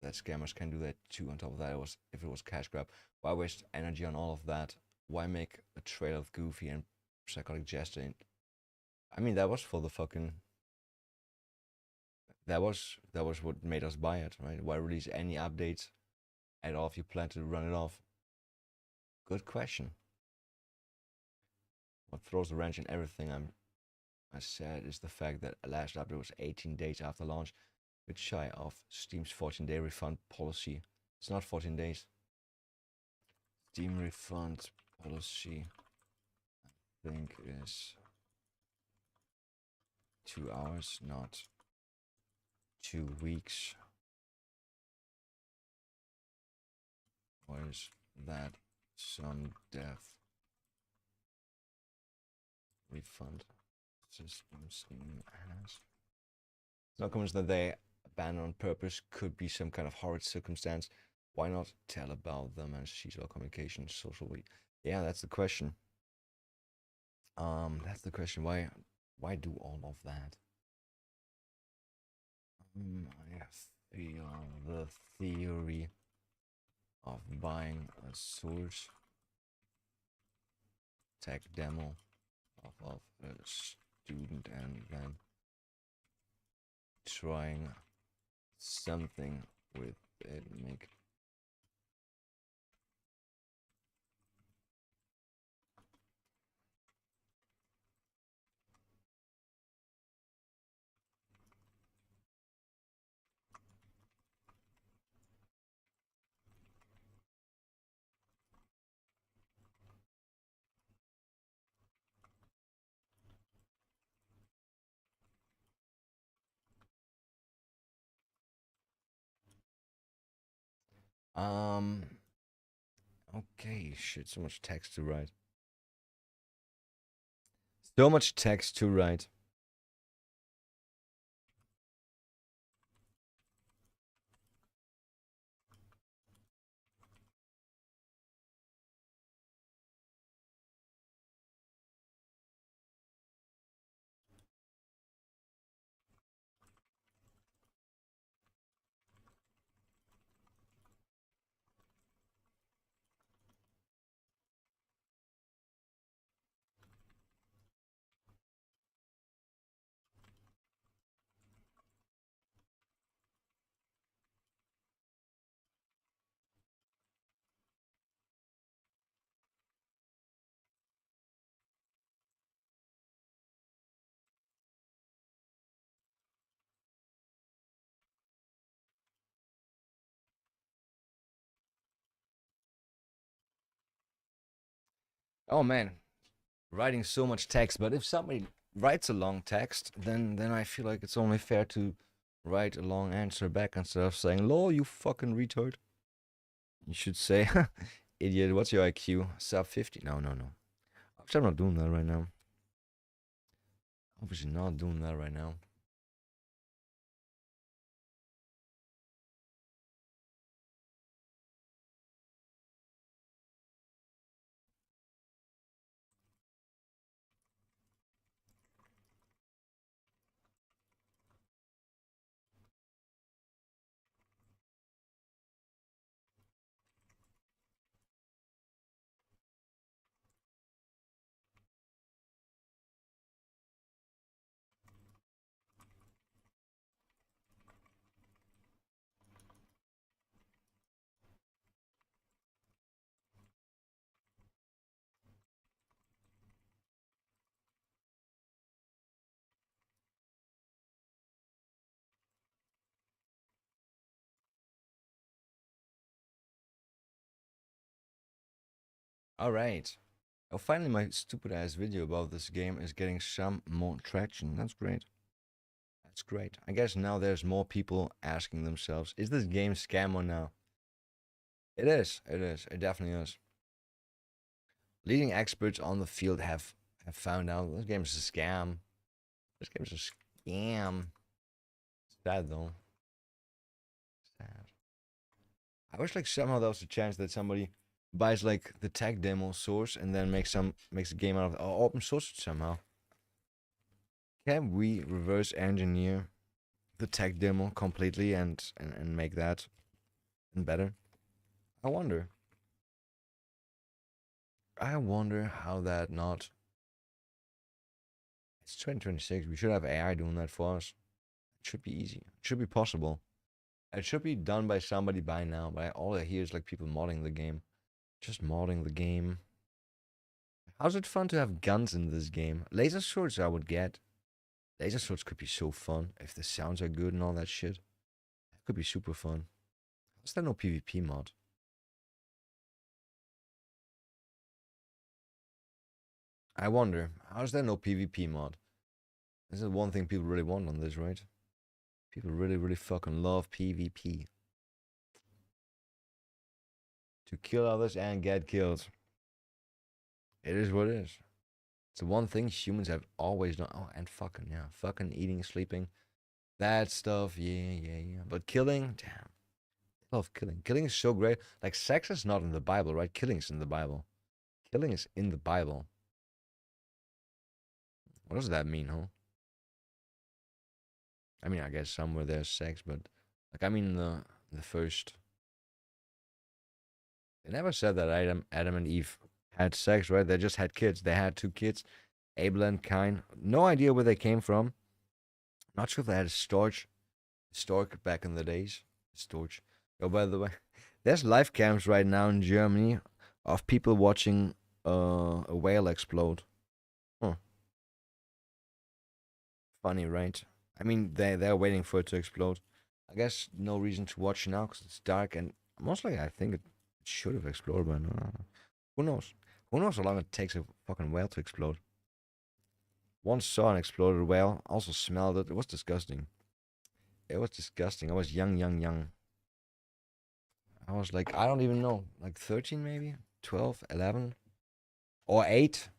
that scammers can do that too. On top of that, if it was cash grab, why waste energy on all of that? Why make a trailer of Goofy and Psychotic Jester? I mean, that was for the fucking. That was what made us buy it, right? Why release any updates at all if you plan to run it off? Good question. What throws the wrench in everything I said is the fact that last update was 18 days after launch, bit shy of Steam's 14-day refund policy. It's not 14 days. Steam refund policy, I think, is 2 hours, not 2 weeks. Or is that some dev refund system Steam has? No comments that they abandoned on purpose, could be some kind of horrid circumstance. Why not tell about them and cease all communication socially? Yeah, that's the question. That's the question. Why do all of that? I feel the theory of buying a source tech demo of a student and then trying something with it, make okay, shit, so much text to write. So much text to write. Oh man, writing so much text. But if somebody writes a long text, then I feel like it's only fair to write a long answer back instead of saying, "Lol, you fucking retard." You should say, "Idiot, what's your IQ? Sub 50?" No, no, no. I'm not doing that right now. Obviously not doing that right now. All right. Oh, finally, my stupid ass video about this game is getting some more traction. That's great. That's great. I guess now there's more people asking themselves, is this game scam or now? It is. It is. It definitely is. Leading experts on the field have found out this game is a scam. This game is a scam. Sad though. Sad. I wish like somehow there was a chance that somebody buys like the tech demo source and then makes a game out of it, or open source it somehow. Can we reverse engineer the tech demo completely and make that better? I wonder. I wonder how that not. It's 2026. We should have AI doing that for us. It should be easy. It should be possible. It should be done by somebody by now. But all I hear is like people modding the game. Just modding the game. How's it fun to have guns in this game? Laser swords I would get. Laser swords could be so fun if the sounds are good and all that shit. That could be super fun. How's there no PvP mod? I wonder, how's there no PvP mod? This is one thing people really want on this, right? People really, really fucking love PvP. To kill others and get killed. It is what it is. It's the one thing humans have always done. Oh, and fucking, yeah. Fucking eating, sleeping. That stuff, yeah. But killing, damn. I love killing. Killing is so great. Like, sex is not in the Bible, right? Killing is in the Bible. Killing is in the Bible. What does that mean, huh? I mean, I guess somewhere there's sex, but like I mean the first. They never said that Adam and Eve had sex, right? They just had kids. They had 2 kids, Abel and Cain. No idea where they came from. Not sure if they had a stork back in the days. Storch. Oh, by the way, there's live cams right now in Germany of people watching a whale explode. Huh. Funny, right? I mean, they're waiting for it to explode. I guess no reason to watch now because it's dark and mostly I think it should have exploded by now. Who knows? Who knows how long it takes a fucking whale to explode? Once saw an exploded whale, also smelled it. It was disgusting. It was disgusting. I was young. I was like, I don't even know, like 13 maybe? 12, 11? Or 8?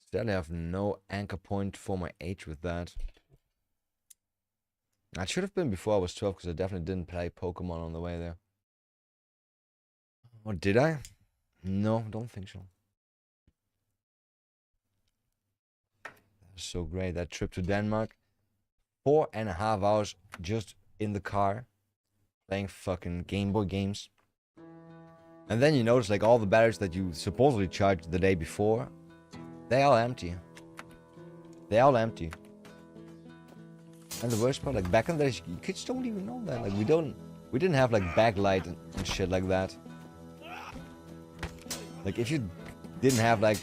Still have no anchor point for my age with that. It should have been before I was 12 because I definitely didn't play Pokemon on the way there. Or did I? No, don't think so. That was so great. That trip to Denmark. 4.5 hours just in the car playing fucking Game Boy games. And then you notice like all the batteries that you supposedly charged the day before, they all empty. They all empty. And the worst part, like back in the days, kids don't even know that. Like we didn't have like backlight and shit like that. Like if you didn't have like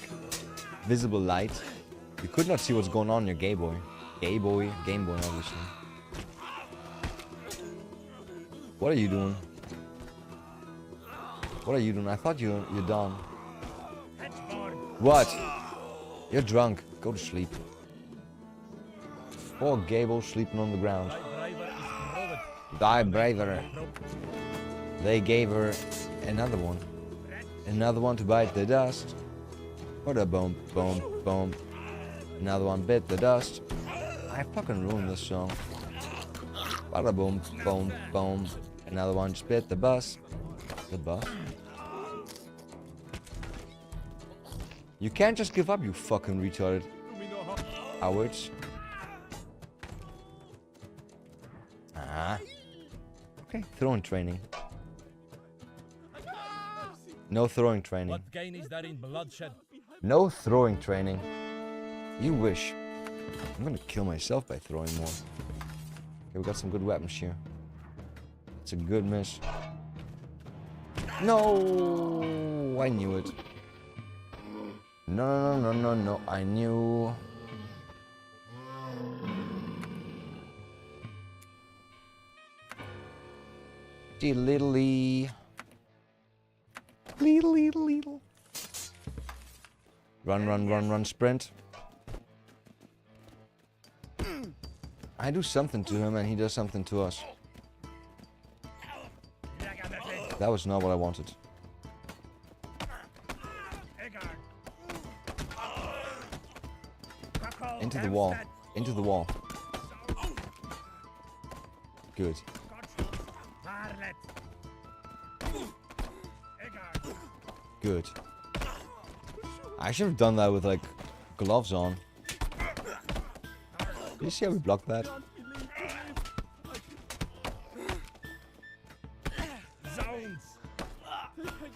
visible light, you could not see what's going on in your Game Boy. Game Boy, obviously. What are you doing? What are you doing? I thought you're done. Hedgeborn. What? You're drunk. Go to sleep. Poor Gable sleeping on the ground. Thy driver is proven. Die braver. They gave her another one. Another one to bite the dust. What a boom, boom, boom. Another one bit the dust. I fucking ruined this song. Bada boom, boom, boom. Another one just bit the bus. The bus? You can't just give up, you fucking retarded cowards. Ah. Okay, throwing training. No throwing training. What gain is there in bloodshed? No throwing training. You wish. I'm gonna kill myself by throwing more. Okay, we got some good weapons here. It's a good miss. No, I knew it. No, no, no, no, no, I knew. Diddly. Leedle, leedle, leedle. Run, run, run, run, sprint. I do something to him and he does something to us. That was not what I wanted. Into the wall. Into the wall. Good. Good. I should have done that with like gloves on. Did you see how we blocked that?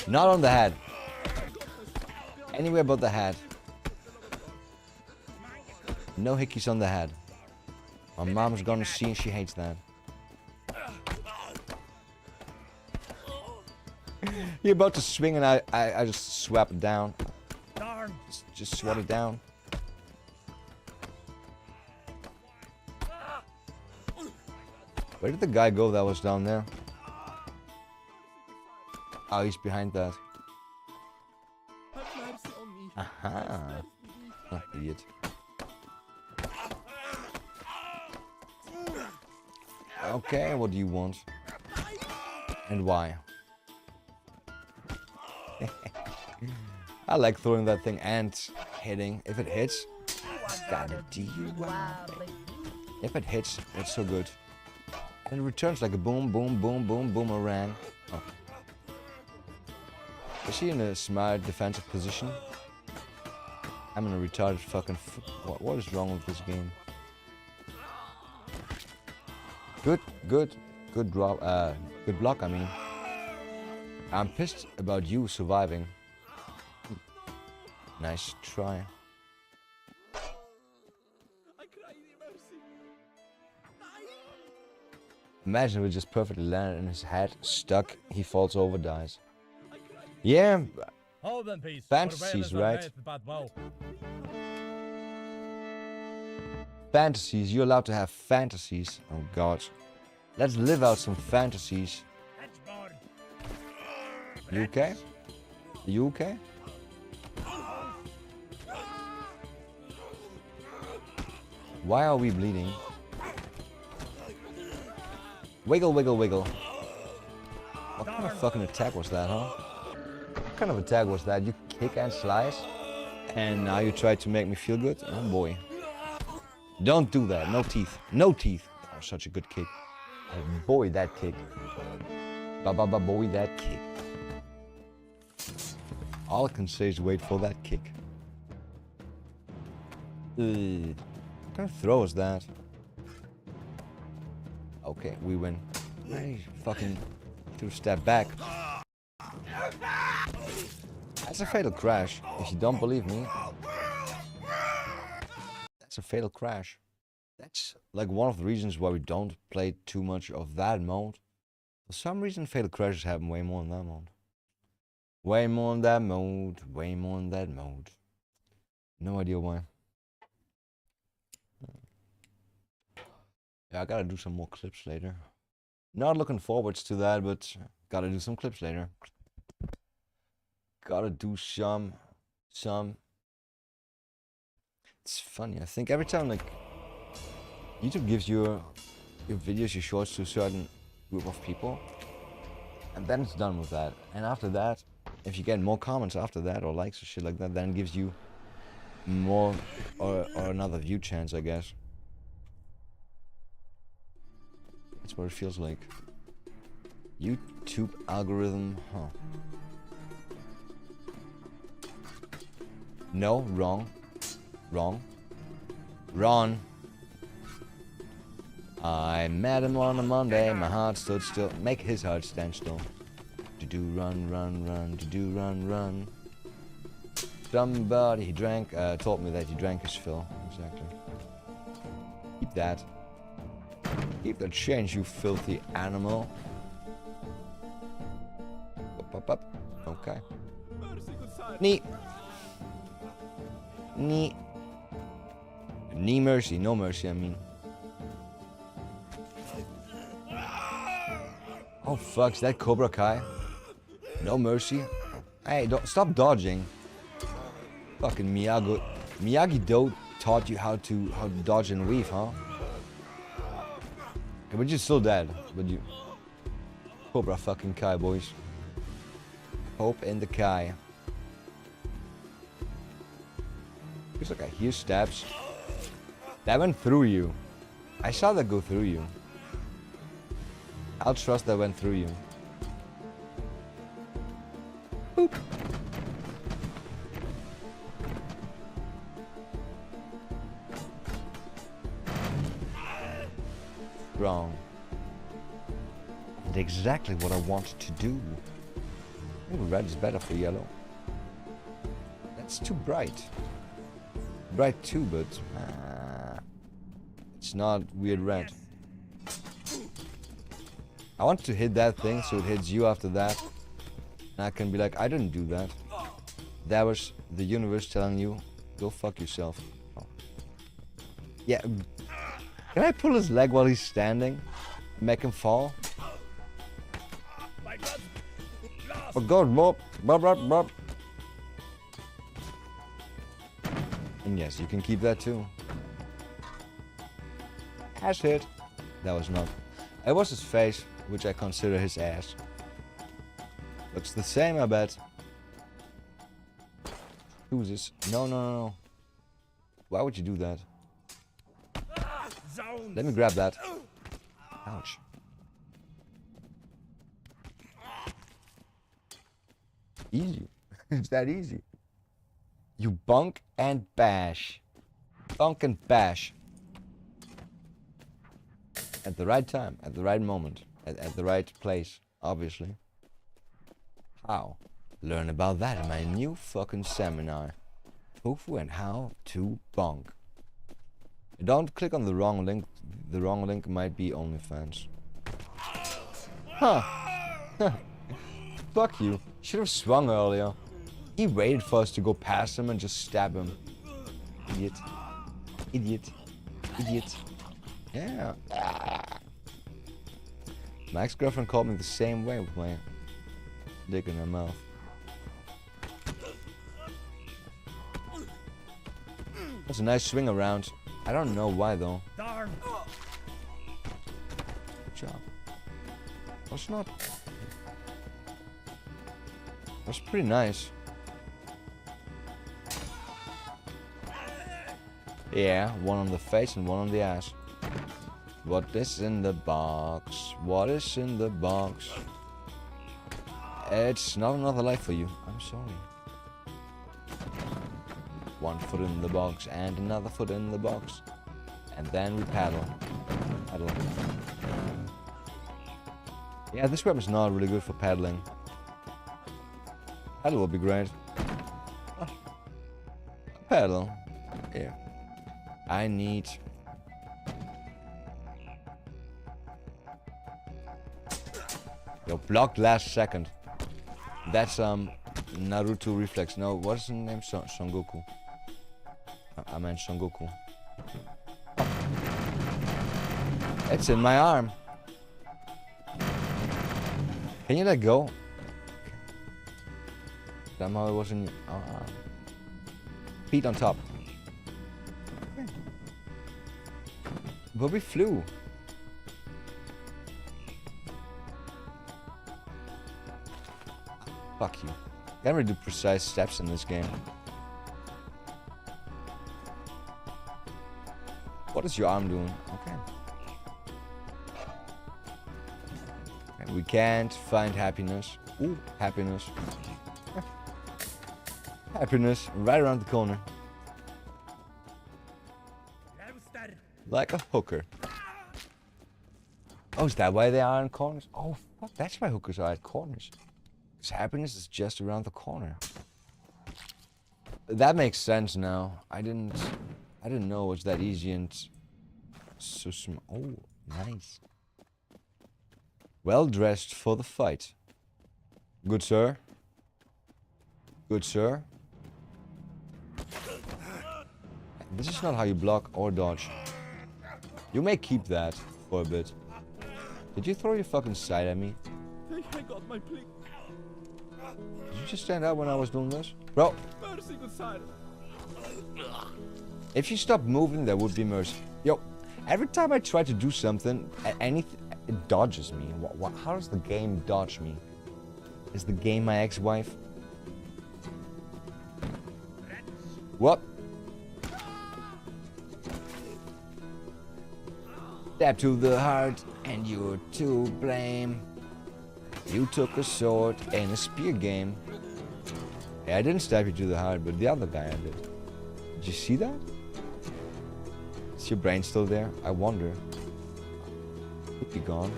Not on the head. Anywhere but the head. No hickeys on the head. My mom's gonna see and she hates that. You're about to swing and I just swap it down. Just swat it down. Where did the guy go that was down there? Oh, he's behind that. Aha. Oh, idiot. Okay, what do you want? And why? I like throwing that thing and hitting. If it hits, gotta do you right. If it hits, it's so good. And it returns like a boom, boom, boom, boom, boomerang. Oh. Is he in a smart defensive position? I'm in a retarded fucking what is wrong with this game? Good drop, good block, I mean. I'm pissed about you surviving. Nice try. Imagine if it just perfectly landed in his head, stuck, he falls over, dies. Yeah, Hold in peace. fantasies, right? Fantasies, you're allowed to have fantasies. Oh god. Let's live out some fantasies. You okay? You okay? Why are we bleeding? Wiggle, wiggle, wiggle. What kind of fucking attack was that, huh? What kind of attack was that? You kick and slice? And now you try to make me feel good? Oh boy. Don't do that. No teeth. No teeth. Oh, such a good kick. Oh, boy, that kick. Ba-ba-ba, boy, that kick. All I can say is wait for that kick. What kind of throw is that? Okay, we win. I fucking took a step back. That's a fatal crash. If you don't believe me, that's a fatal crash. That's like one of the reasons why we don't play too much of that mode. For some reason, fatal crashes happen way more in that mode. Way more in that mode. Way more in that mode. No idea why. Yeah, I gotta do some more clips later. Not looking forward to that, but gotta do some clips later. gotta do some. It's funny. I think every time like YouTube gives your videos, your shorts to a certain group of people, and then it's done with that. And after that, if you get more comments after that or likes or shit like that, then it gives you more or another view chance, I guess. That's what it feels like. YouTube algorithm, huh? No, wrong. Ron. I met him on a Monday, my heart stood still. Make his heart stand still. Do run, run. Somebody he drank, told me that he drank his fill. Exactly. Keep that. Keep that change, you filthy animal. Up. Okay. Knee mercy, no mercy, I mean. Oh fuck, is that Cobra Kai? No mercy. Hey, don't stop dodging. Fucking Miyagi-Do taught you how to dodge and weave, huh? Okay, but you're still dead. But you Cobra fucking Kai, boys. Hope in the Kai. Looks like I hear stabs. That went through you. I saw that go through you. I'll trust that went through you. Boop. Wrong. And exactly what I wanted to do. Maybe red is better for yellow. That's too bright. Bright too, but it's not weird red. I want to hit that thing so it hits you after that. And I can be like, I didn't do that. That was the universe telling you, go fuck yourself. Oh. Yeah. Can I pull his leg while he's standing? Make him fall? Oh god, Bob. And yes, you can keep that too. Ass hit. That was not. It was his face, which I consider his ass. Looks the same, I bet. Who's this? No. Why would you do that? Let me grab that. Ouch. Easy. It's that easy. You bunk and bash. Bunk and bash. At the right time, at the right moment, at the right place, obviously. How? Learn about that in my new fucking seminar. Tofu and how to bonk. Don't click on the wrong link. The wrong link might be OnlyFans. Huh. Fuck you. Should have swung earlier. He waited for us to go past him and just stab him. Idiot. Yeah. My ex-girlfriend called me the same way with my dick in her mouth. That's a nice swing around. I don't know why though. Darn. Good job. That's not. That's pretty nice. Yeah, one on the face and one on the ass. What is in the box? What is in the box? It's not another life for you. I'm sorry. One foot in the box and another foot in the box. And then we paddle. Yeah, this weapon's not really good for paddling. Paddle will be great. Paddle. Yeah. I need... Yo, blocked last second. That's Naruto reflex. No, what's his name? Son Goku. I meant Son Goku. It's in my arm. Can you let go? Somehow it wasn't. Feet on top. But we flew. Fuck you. Can't really do precise steps in this game. What is your arm doing? Okay. And we can't find happiness. Ooh, happiness. Happiness right around the corner. Like a hooker. Oh, is that why they are in corners? Oh, fuck, that's why hookers are at corners. Because happiness is just around the corner. That makes sense now. I didn't know it was that easy and so small. Oh, nice. Well dressed for the fight. Good sir. Good sir. This is not how you block or dodge. You may keep that for a bit. Did you throw your fucking side at me? I got my plea. Did you just stand up when I was doing this? Bro, Mercy, good side. if you stop moving, there would be mercy. Yo, every time I try to do something, anything, it dodges me. How does the game dodge me? Is the game my ex-wife? What? Stab to the heart, and you're to blame. You took a sword and a spear game. Yeah, I didn't stab you to the heart, but the other guy I did. Did you see that? Is your brain still there? I wonder. Could be gone.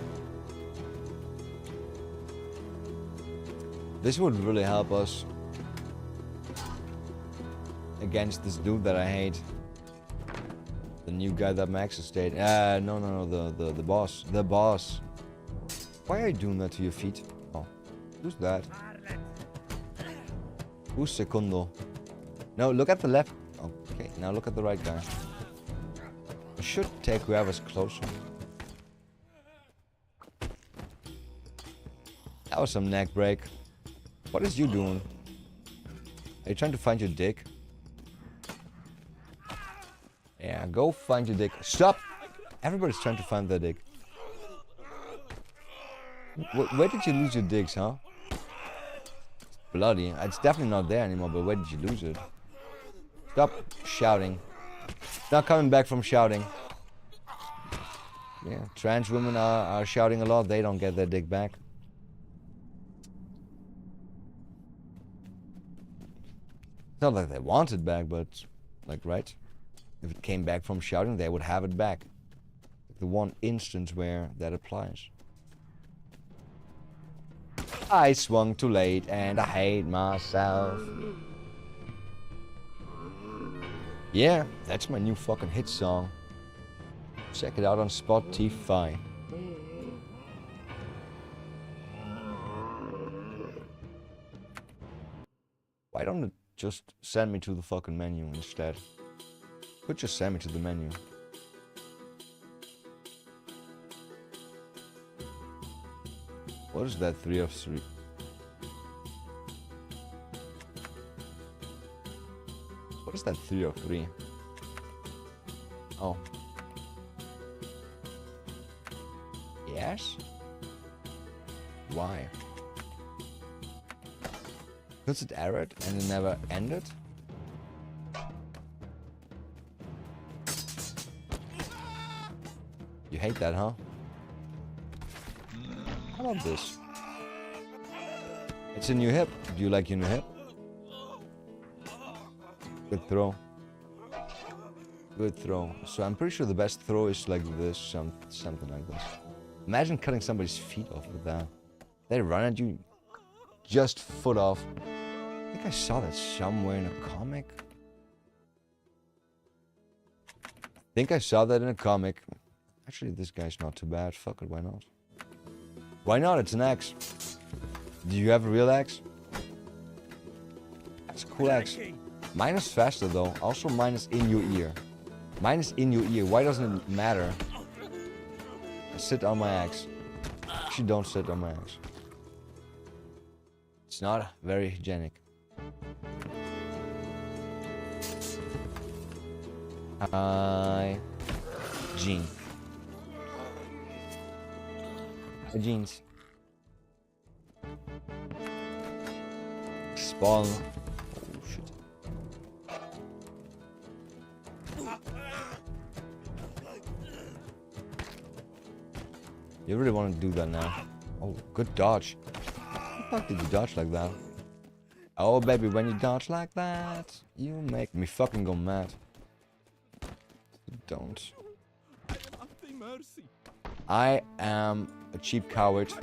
This would really help us against this dude that I hate. The new guy that Max has stayed. No, the boss. The boss. Why are you doing that to your feet? Oh, who's that? Who's Secundo? No, look at the left. Okay, now look at the right guy. I should take whoever's closer. That was some neck break. What is you doing? Are you trying to find your dick? Yeah, go find your dick. Stop! Everybody's trying to find their dick. Where did you lose your dicks, huh? Bloody. It's definitely not there anymore, but where did you lose it? Stop shouting. Not coming back from shouting. Yeah, trans women are shouting a lot. They don't get their dick back. It's not like they want it back, but, like, right? If it came back from shouting, they would have it back. The one instance where that applies. I swung too late and I hate myself. Yeah, that's my new fucking hit song. Check it out on Spotify. Why don't it just send me to the fucking menu instead? Could just send me to the menu. What is that 3 of 3? What is that 3 of 3? Oh. Yes? Why? Because it errored and it never ended? You hate that, huh? How about this? It's a new hip. Do you like your new hip? Good throw. Good throw. So I'm pretty sure the best throw is like this, something like this. Imagine cutting somebody's feet off with that. They run at you, just foot off. I think I saw that somewhere in a comic. Actually, this guy's not too bad. Fuck it, why not? Why not? It's an axe. Do you have a real axe? That's a cool axe. Mine is faster though. Also, mine is in your ear. Mine is in your ear. Why doesn't it matter? I sit on my axe. Actually, don't sit on my axe. It's not very hygienic. Hi. Gene. Hi, Jeans. Spawn. Oh, shit. You really want to do that now? Oh, good dodge. How the fuck did you dodge like that? Oh, baby, when you dodge like that, you make me fucking go mad. Don't. I am after mercy. I am a cheap coward.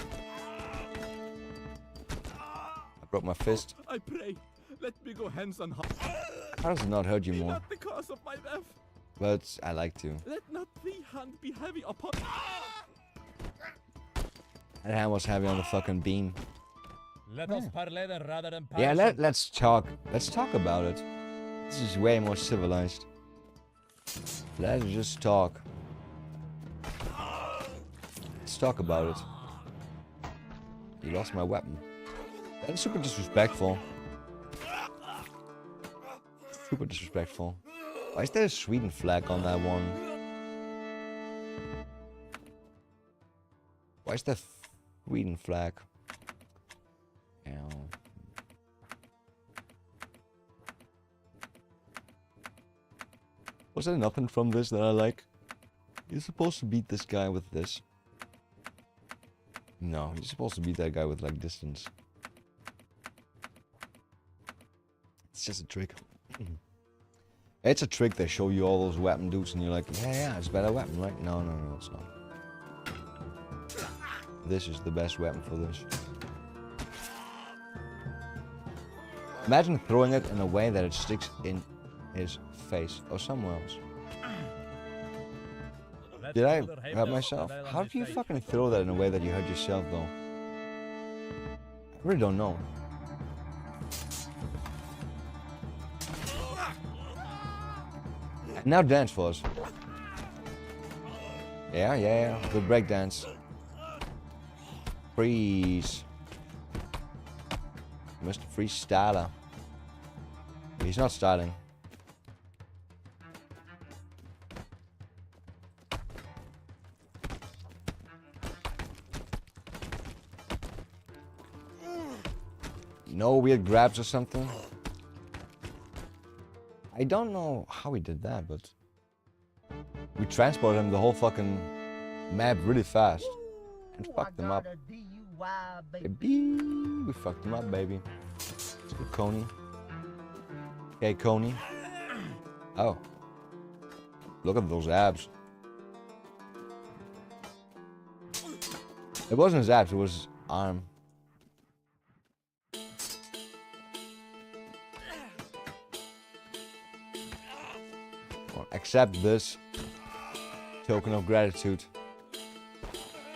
I broke my fist. I pray, let me go hands on heart. How does it not hurt you Be more? not the cause of my death. But I like to. Let not the hand be heavy upon. That hand was heavy on the fucking beam. Let us parley then rather than Yeah, passion. let's talk. Let's talk about it. This is way more civilized. Let's just talk. Let's talk about it. You lost my weapon. That's super disrespectful. Super disrespectful. Why is there a Sweden flag on that one? Why is there Sweden flag? Ow. Was there nothing from this that I like? You're supposed to beat this guy with this. No, you're supposed to beat that guy with like distance. It's just a trick. It's a trick. They show you all those weapon dudes and you're like, yeah, it's a better weapon, right? No, it's not. This is the best weapon for this. Imagine throwing it in a way that it sticks in his face or somewhere else. Did I hurt myself? How do you fucking throw that in a way that you hurt yourself though? I really don't know. Now dance for us. Yeah. Good break dance. Freeze. Mr. Freestyler. He's not styling. No weird grabs or something? I don't know how we did that, but we transported him the whole fucking map really fast and fucked him up. Baby, we fucked him up, baby. Let's go, Coney. Okay, Coney. Oh, look at those abs. It wasn't his abs; it was his arm. Accept this token of gratitude.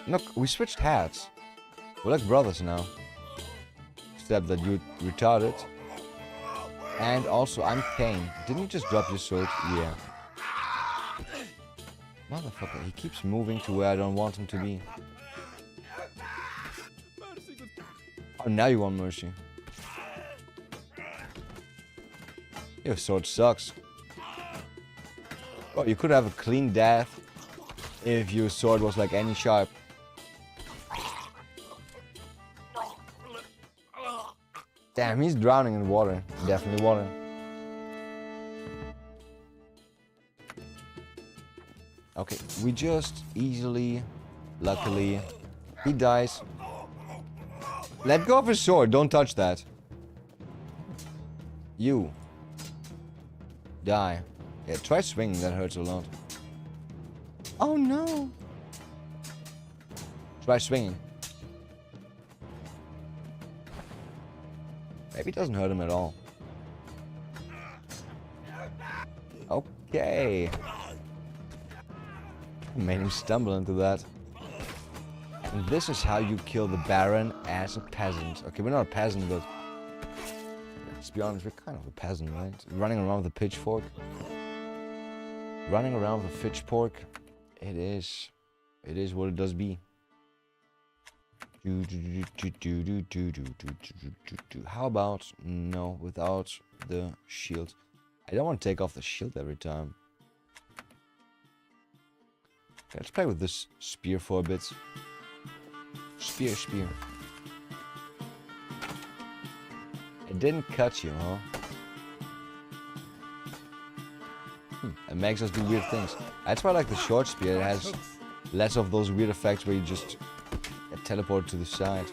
Look, we switched hats. We're like brothers now. Except that you're retarded. And also, I'm Kane. Didn't you just drop your sword? Yeah. Motherfucker, he keeps moving to where I don't want him to be. Mercy, good. Oh, now you want mercy. Your sword sucks. Oh, you could have a clean death if your sword was like any sharp. Damn, he's drowning in water. Definitely water. Okay, we just easily, luckily, he dies. Let go of his sword, don't touch that. You. Die. Yeah, try swinging, that hurts a lot. Oh no! Try swinging. Maybe it doesn't hurt him at all. Okay. Made him stumble into that. And this is how you kill the Baron as a peasant. Okay, we're not a peasant, but let's be honest, we're kind of a peasant, right? Running around with a pitchfork. Running around with a pitchfork. It is what it does be. How about no, without the shield? I don't want to take off the shield every time. Let's play with this spear for a bit. Spear. It didn't cut you, huh? It makes us do weird things. That's why I like the short spear. It has less of those weird effects where you just get teleported to the side.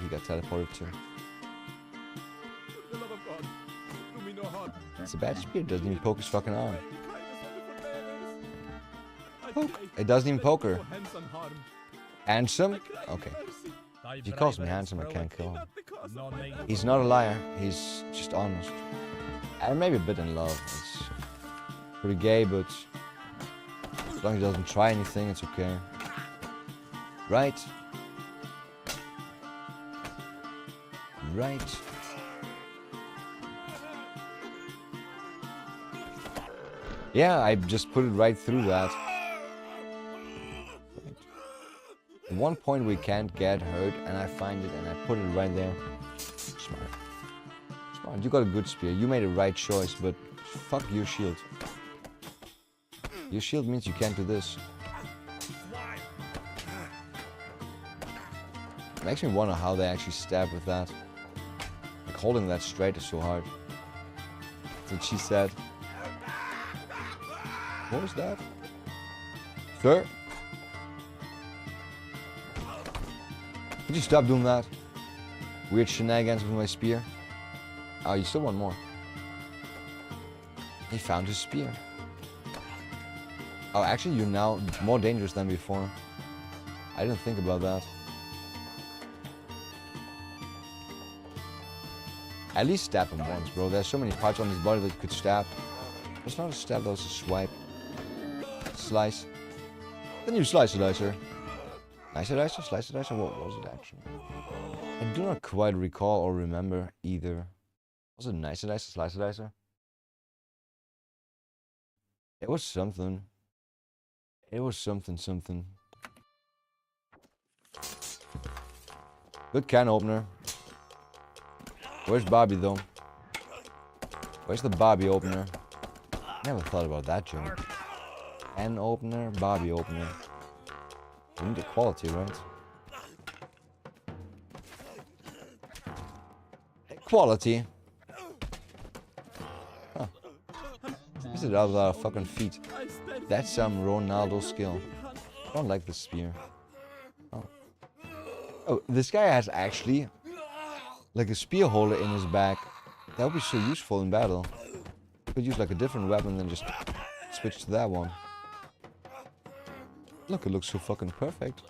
He got teleported to. For the love of God, do me no harm. It's a bad spear. It doesn't even poke his fucking arm. Kindness only for bearers. I Poke. pray, It doesn't even let poke me her. go hence unharmed. Handsome? I cry Okay. mercy. If he calls me handsome, I can't kill him. Not because of No my need. bad He's not a liar. He's just honest. And maybe a bit in love. It's pretty gay, but as long as he doesn't try anything, it's okay. Right? Right. Yeah, I just put it right through that. At one point we can't get hurt, and I find it and I put it right there. Smart. Smart. You got a good spear. You made a right choice, but fuck your shield. Your shield means you can't do this. Makes me wonder how they actually stab with that. Like holding that straight is so hard. That's what she said. What was that? Sir? Could you stop doing that? Weird shenanigans with my spear. Oh, you still want more. He found his spear. Oh, actually, you're now more dangerous than before. I didn't think about that. At least stab him once, bro. There's so many parts on his body that you could stab. That's not a stab, that was a swipe. Slice. The new slicer dicer. Slicer dicer? Slicer dicer? What was it actually? I do not quite recall or remember either. Was it nicer dicer? Slicer dicer? It was something. It was something. Good can opener. Where's Bobby though? Where's the Bobby opener? Never thought about that joke. Can opener, Bobby opener. We need equality, right? Equality. Huh. Is it out of our fucking feet? I stand That's some Ronaldo skill. I don't like the spear. Oh. Oh, this guy has actually like a spear holder in his back. That would be so useful in battle. Could use like a different weapon and just switch to that one. Look, it looks so fucking perfect.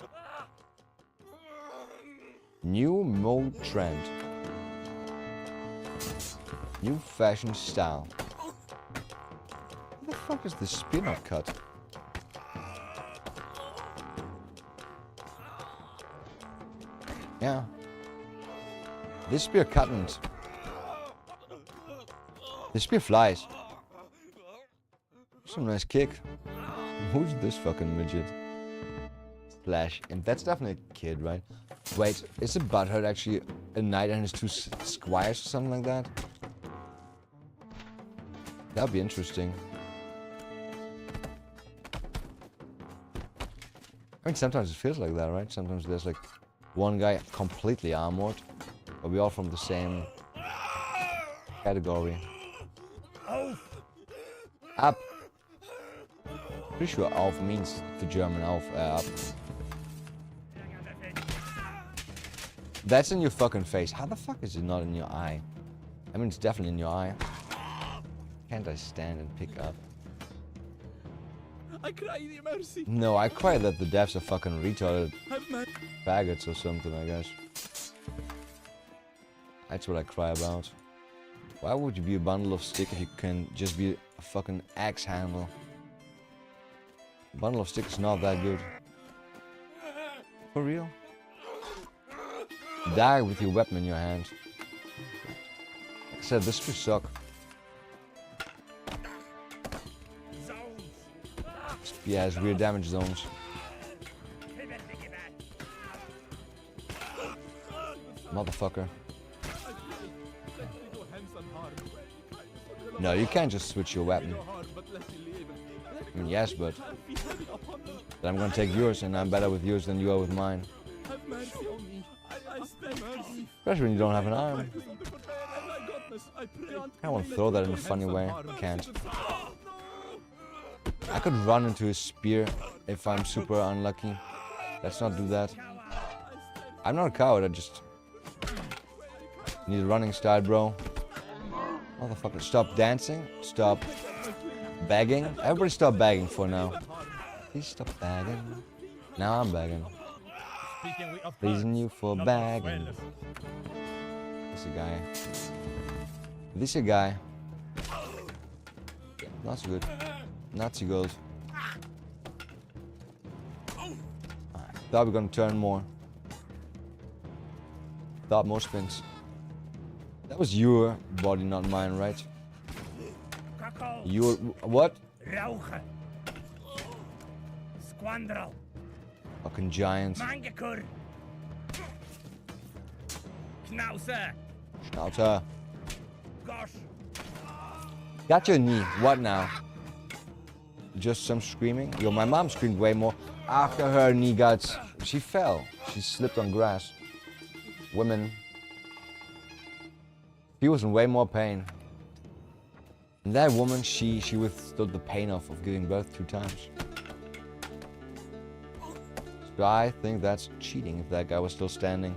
New mode trend. New fashion style. What the fuck is this spear not cut? Yeah. This spear cutn't. This spear flies. Some nice kick. Who's this fucking midget? Splash. And that's definitely a kid, right? Wait, is the Butthurt actually a knight and his two squires or something like that? That'd be interesting. I mean, sometimes it feels like that, right? Sometimes there's like one guy completely armored, but we all from the same category. Up. Pretty sure auf means the German auf, up. That's in your fucking face. How the fuck is it not in your eye? I mean, it's definitely in your eye. Can't I stand and pick up? I cry thee mercy. No, I cry that the devs are fucking retarded Have mercy. faggots or something, I guess. That's what I cry about. Why would you be a bundle of stick if you can just be a fucking axe handle? A bundle of stick is not that good. For real? Die with your weapon in your hand. Like I said, this could suck. Spear has weird damage zones. Motherfucker. Let me go hence unharmed. No, you can't just switch your weapon. No harm, but let me live. Let me I mean, yes, but Be heavy upon me. then I'm gonna take yours, and I'm better with yours than you are with mine. Have mercy on me. I beg mercy. Especially when you don't have an arm. Please, on the forbear, thy goodness, I pray. I want to throw that in a funny way. Can't. I could run into his spear if I'm super unlucky. Let's not do that. I'm not a coward, I just need a running style, bro. Motherfucker, stop dancing. Stop begging. Everybody stop begging for now. Please stop begging. Now I'm begging. Speaking of Pleasing you for not begging. Australis. This a guy. This a guy. Not so good. Not so good. Thought we were gonna turn more. Thought more spins. That was your body, not mine, right? Your what? Rauchen. Squandrel. Fucking giant. Mangekur. Schnauzer. Schnauzer. Gosh. Got your knee. What now? Just some screaming? Yo, my mom screamed way more after her knee got... She fell. She slipped on grass. Women. She was in way more pain. And that woman, she withstood the pain of giving birth 2 times. So I think that's cheating if that guy was still standing.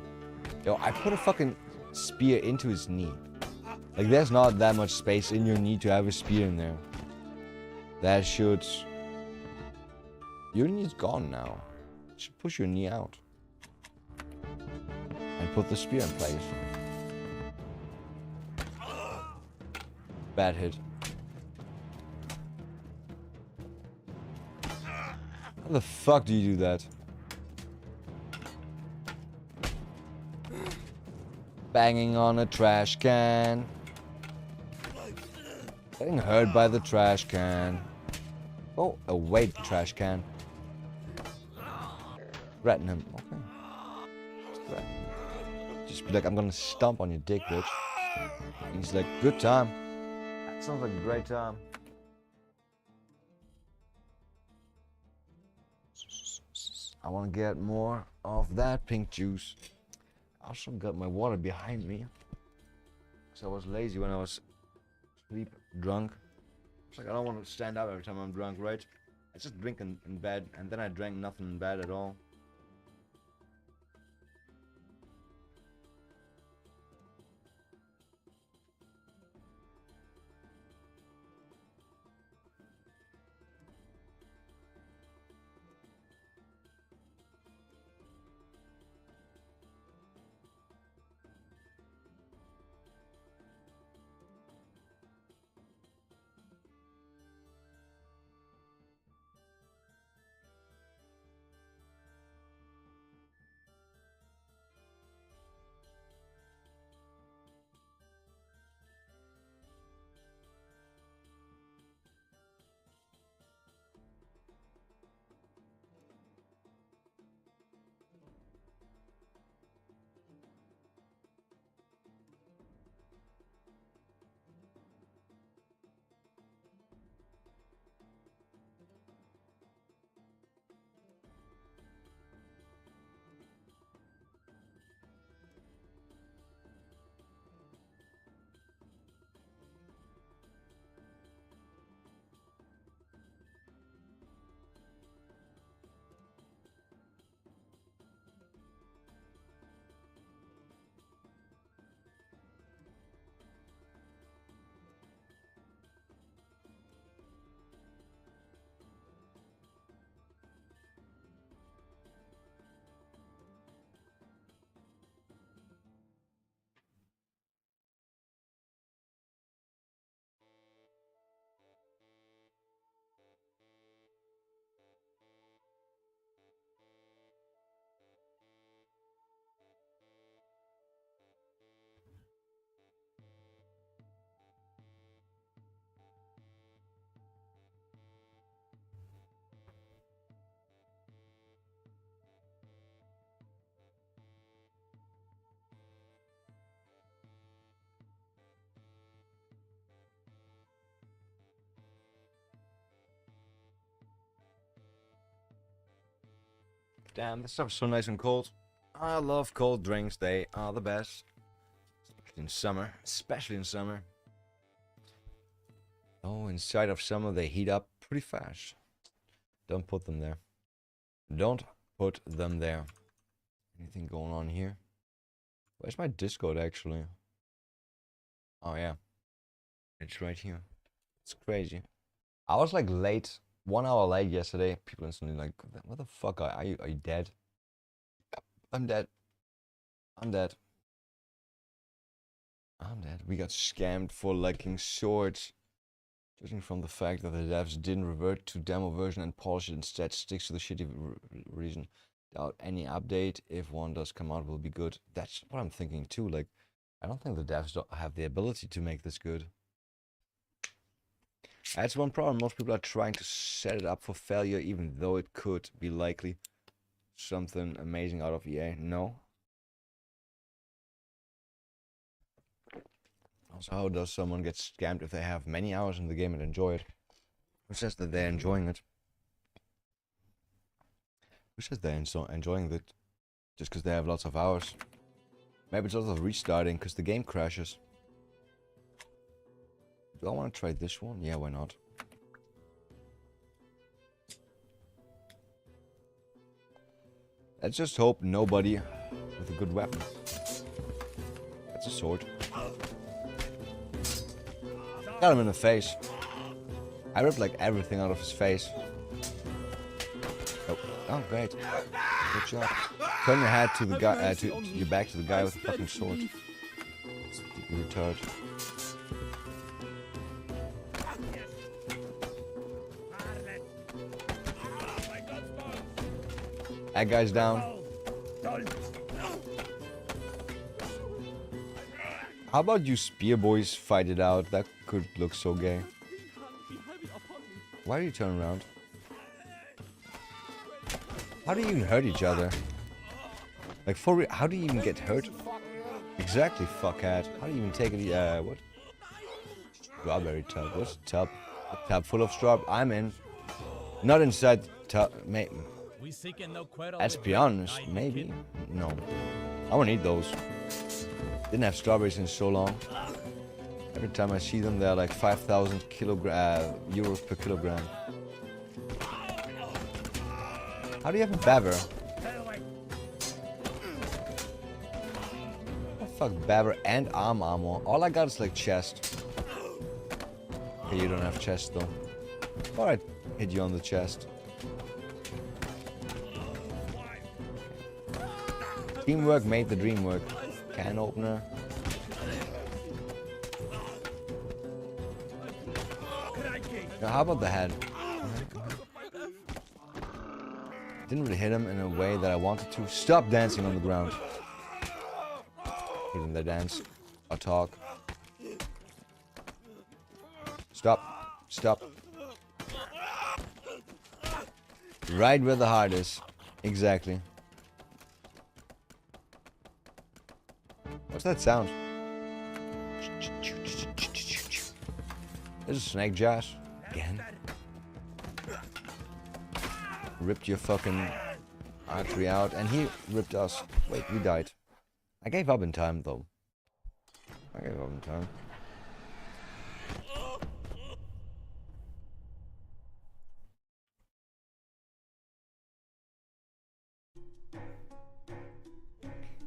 Yo, I put a fucking spear into his knee. Like, there's not that much space in your knee to have a spear in there. That should... Your knee's gone now. You should push your knee out. And put the spear in place. Bad hit. How the fuck do you do that? Banging on a trash can. Getting hurt by the trash can. Oh, a weight trash can. Threaten him. Okay. Threaten him. Just be like, I'm gonna stomp on your dick, bitch. And he's like, good time. That sounds like a great time. I want to get more of that pink juice. I also got my water behind me. So I was lazy when I was sleep drunk. It's like I don't want to stand up every time I'm drunk, right? I just drink in bed, and then I drank nothing in bed at all. Damn, this stuff's so nice and cold. I love cold drinks. They are the best. In summer, especially in summer. Oh, inside of summer they heat up pretty fast. Don't put them there. Don't put them there. Anything going on here? Where's my Discord actually? Oh yeah. It's right here. It's crazy. I was like late. 1 hour late yesterday. People instantly like, what the fuck are you? Are you dead? I'm dead. I'm dead. I'm dead. We got scammed for liking swords. Judging from the fact that the devs didn't revert to demo version and polish it, instead sticks to the shitty reason. Doubt any update, if one does come out, will be good. That's what I'm thinking too. Like, I don't think the devs don't have the ability to make this good. That's one problem. Most people are trying to set it up for failure, even though it could be likely something amazing out of EA. No. Also, how does someone get scammed if they have many hours in the game and enjoy it? Who says that they're enjoying it? Who says they're enjoying it just because they have lots of hours? Maybe it's also restarting because the game crashes. Do I want to try this one? Yeah, why not? Let's just hope nobody with a good weapon. That's a sword. Got him in the face. I ripped like everything out of his face. Oh, great. Good job. Turn your head to the guy, to your back to the guy with the fucking sword. You retard. That guy's down. How about you spear boys fight it out? That could look so gay. Why do you turn around? How do you even hurt each other? Like for real, how do you even get hurt? Exactly, fuckhead. How do you even take it? What? Strawberry tub. What's a tub? A tub full of strawberry. I'm in. Not inside tub. Mate. Let's be honest. Maybe. No. I won't eat those. Didn't have strawberries in so long. Every time I see them, they're like 5,000 euros per kilogram. How do you have a beaver? Oh, fuck, beaver and arm armor. All I got is like chest. Okay, you don't have chest though. Alright, hit you on the chest. Teamwork made the dream work. Can opener. Now, how about the head? Didn't really hit him in a way that I wanted to. Stop dancing on the ground. Even they dance or talk. Stop. Stop. Right where the heart is. Exactly. What's that sound? There's a snake, Josh. Again. Ripped your fucking artery out, and he ripped us. Wait, we died. I gave up in time, though. I gave up in time.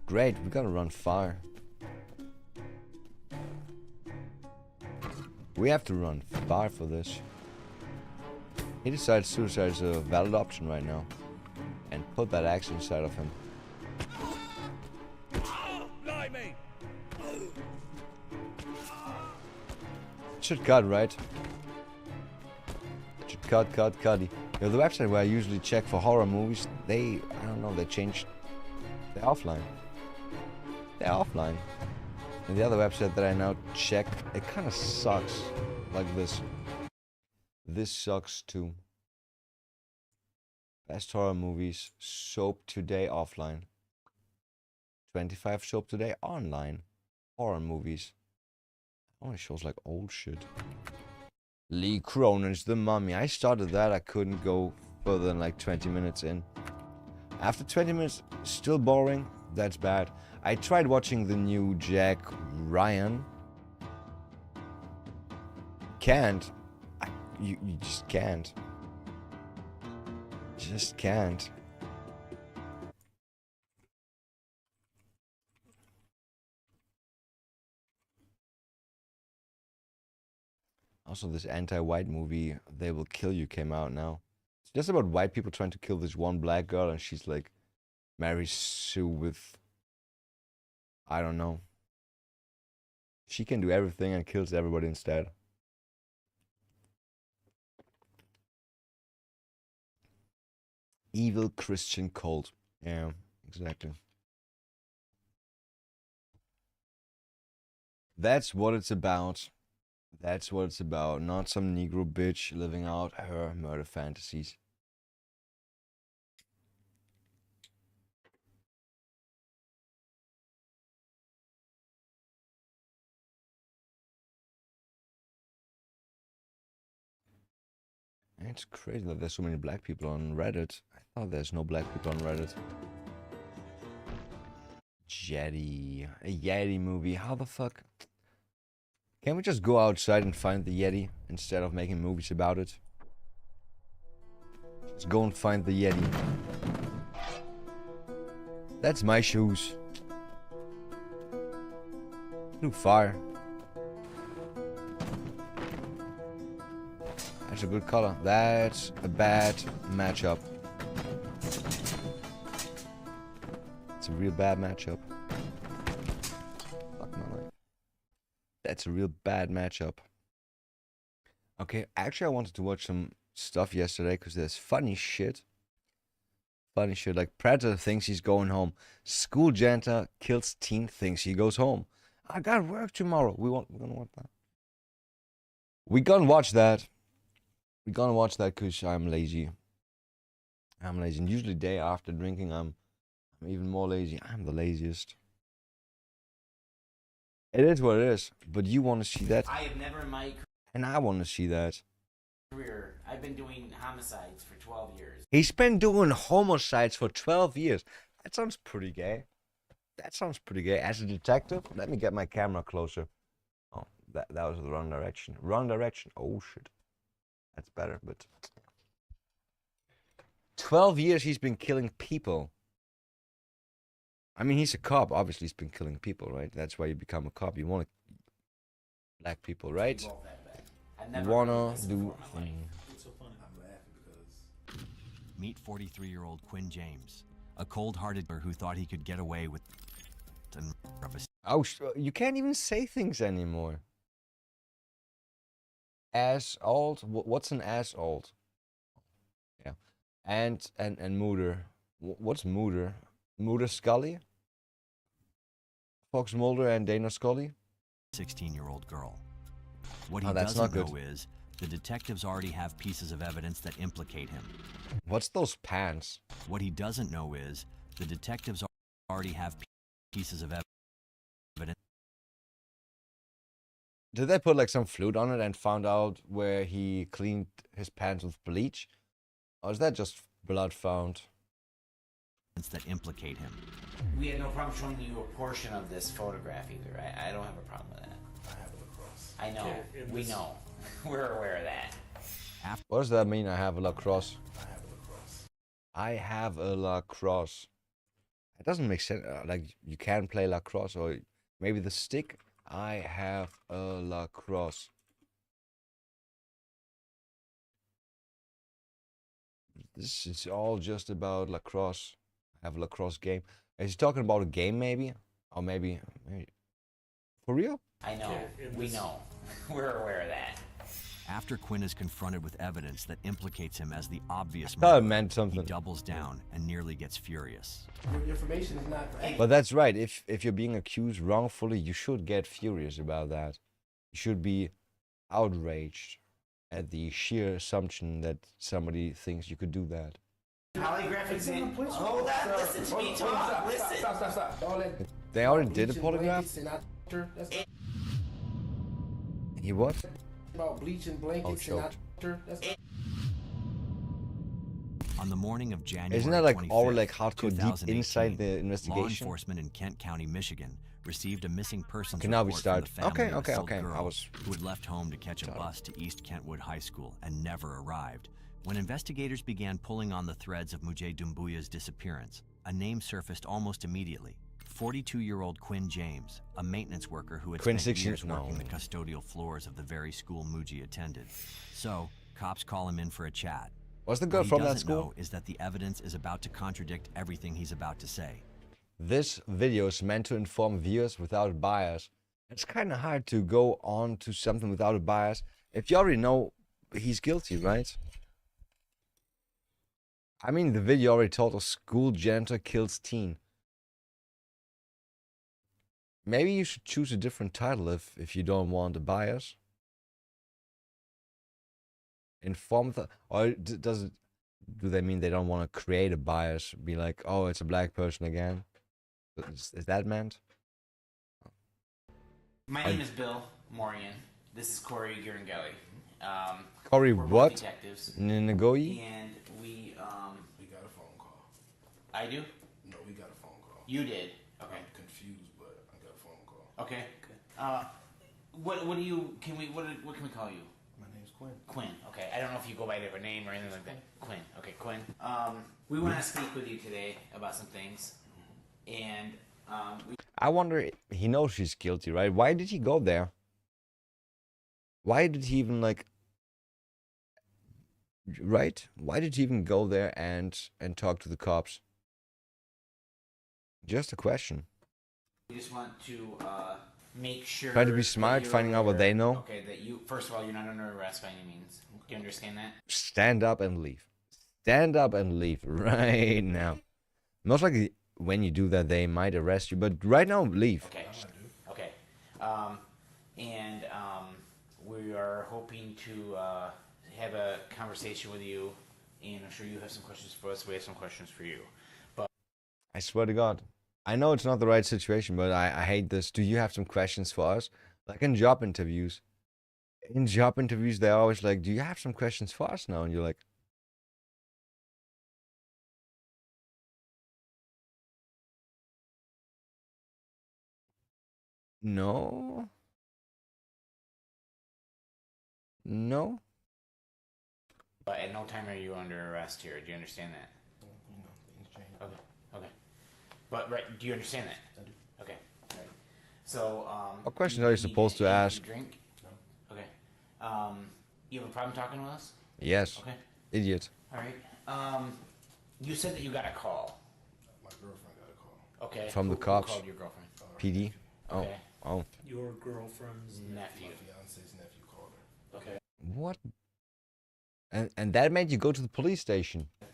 Great, we gotta run far. We have to run far for this. He decides suicide is a valid option right now. And put that axe inside of him. Should cut, right? Should cut. You know, the website where I usually check for horror movies, I don't know, they changed. They're offline. They're offline. And the other website that I now check, it kind of sucks. Like this. This sucks too. Best horror movies. Soap Today offline. 25 Soap Today online. Horror movies. Only shows like old shit. Lee Cronin's The Mummy. I started that. I couldn't go further than like 20 minutes in. After 20 minutes, still boring? That's bad. I tried watching the new Jack Ryan. Can't. You just can't. Just can't. Also, this anti-white movie, They Will Kill You, came out now. It's just about white people trying to kill this one black girl, and she's like Mary Sue with, I don't know. She can do everything and kills everybody instead. Evil Christian cult. Yeah, exactly. That's what it's about. That's what it's about. Not some Negro bitch living out her murder fantasies. It's crazy that there's so many black people on Reddit. I thought there's no black people on Reddit. Yeti. A Yeti movie. How the fuck? Can't we just go outside and find the Yeti instead of making movies about it? Let's go and find the Yeti. That's my shoes. Blue fire. That's a good color. That's a bad matchup. It's a real bad matchup. Fuck my life. That's a real bad matchup. Okay, actually I wanted to watch some stuff yesterday because there's funny shit. Funny shit, like Predator thinks he's going home. School janitor kills teen thinks he goes home. I got work tomorrow. We're gonna watch that. We're gonna watch that. We're gonna watch that because I'm lazy. I'm lazy. And usually day after drinking, I'm even more lazy. I'm the laziest. It is what it is. But you want to see that. I have never in my And I want to see that. career, I've been doing homicides for 12 years. He's been doing homicides for 12 years. That sounds pretty gay. That sounds pretty gay. As a detective, let me get my camera closer. Oh, that was the wrong direction. Wrong direction. Oh, shit. That's better, but 12 years he's been killing people. I mean, he's a cop. Obviously, he's been killing people, right? That's why you become a cop. You want to black people, right? You wanna do things. Meet 43-year-old Quinn James, a cold-hearted who thought he could get away with Oh, you can't even say things anymore. Assault. What's an assault? Yeah, and Mulder. What's Mulder? Mulder Scully. Fox Mulder and Dana Scully. 16-year-old girl. What he that's doesn't not know is the detectives already have pieces of evidence that implicate him. What's those pants? What he doesn't know is the detectives already have pieces of evidence. Did they put like some fluid on it and found out where he cleaned his pants with bleach? Or is that just blood found? That implicate him. We had no problem showing you a portion of this photograph either. I don't have a problem with that. I have a lacrosse. I know. We know. We're aware of that. What does that mean, I have a lacrosse? I have a lacrosse. I have a lacrosse. It doesn't make sense. Like, you can play lacrosse, or maybe the stick. I have a lacrosse. This is all just about lacrosse. I have a lacrosse game. Is he talking about a game, maybe? Or maybe for real? I know. We know. We're aware of that. After Quinn is confronted with evidence that implicates him as the obvious I thought it murderer, meant something. he doubles down and nearly gets furious. Your information is not right. But that's right. If you're being accused wrongfully, you should get furious about that. You should be outraged at the sheer assumption that somebody thinks you could do that. Polygraph exam. Hold on. Listen to me talk. Listen. Stop. All that They already did a bleaching polygraph? blankets and that's He what? about bleaching blankets Oh, and choked. that's On the morning of January Isn't that like 25th, already like hardcore deep inside 2018, the law investigation? enforcement in Kent County, Michigan, received a missing persons Okay, now we report start. from the family of a Okay. girl I was. who had left home to catch a bus to East Kentwood High School and never arrived. When investigators began pulling on the threads of Mujay Dumbuya's disappearance, a name surfaced almost immediately. 42-year-old Quinn James, a maintenance worker who had Quinn, spent 16 years working no. the custodial floors of the very school Mujay attended. So, cops call him in for a chat. Was the girl What he from that doesn't school? know is that the evidence is about to contradict everything he's about to say. This video is meant to inform viewers without bias. It's kind of hard to go on to something without a bias if you already know he's guilty, right? I mean, the video already told us school janitor kills teen. Maybe you should choose a different title if you don't want a bias. Inform the, or does it, do they mean they don't want to create a bias? Be like, oh, it's a black person again. Is that meant? My name is Bill Morian. This is Corey Girangelli. Corey, we're both what? detectives, Ngoyi? and we got a phone call. I do. No, we got a phone call. You did. Okay. I'm confused, but I got a phone call. Okay. What do you? Can we? What can we call you? My name's Quinn. Quinn. Okay. I don't know if you go by their name or anything like that. Quinn. Okay, Quinn. We want to speak with you today about some things, and I wonder, he knows she's guilty, right? Why did he go there? Why did he even like, right? Why did he even go there and talk to the cops? Just a question. we just want to make sure. Try to be that smart, you're finding out what aware- they know. Okay, that you first of all, you're not under arrest by any means. Do you understand that? Stand up and leave. Stand up and leave right now. Most likely, when you do that, they might arrest you. But right now, leave. Okay. Okay. And we are hoping to have a conversation with you, and I'm sure you have some questions for us. We have some questions for you. I swear to God. I know it's not the right situation, but I hate this. Do you have some questions for us? Like in job interviews. In job interviews, they're always like, do you have some questions for us now? And you're like, no. No. But at no time are you under arrest here. Do you understand that? You know, things change. Okay. Okay. But right, do you understand that? I do. Okay. All right. So What questions do are you need supposed to anything ask? Drink? No. Okay. You have a problem talking with us? Yes. Okay. Idiot. All right. You said that you got a call. My girlfriend got a call. Okay. From the Who cops? called your girlfriend? PD. Oh. Okay. Oh. Your girlfriend's Nephew. My fiance's nephew called her. Okay. What? And that made you go to the police station. At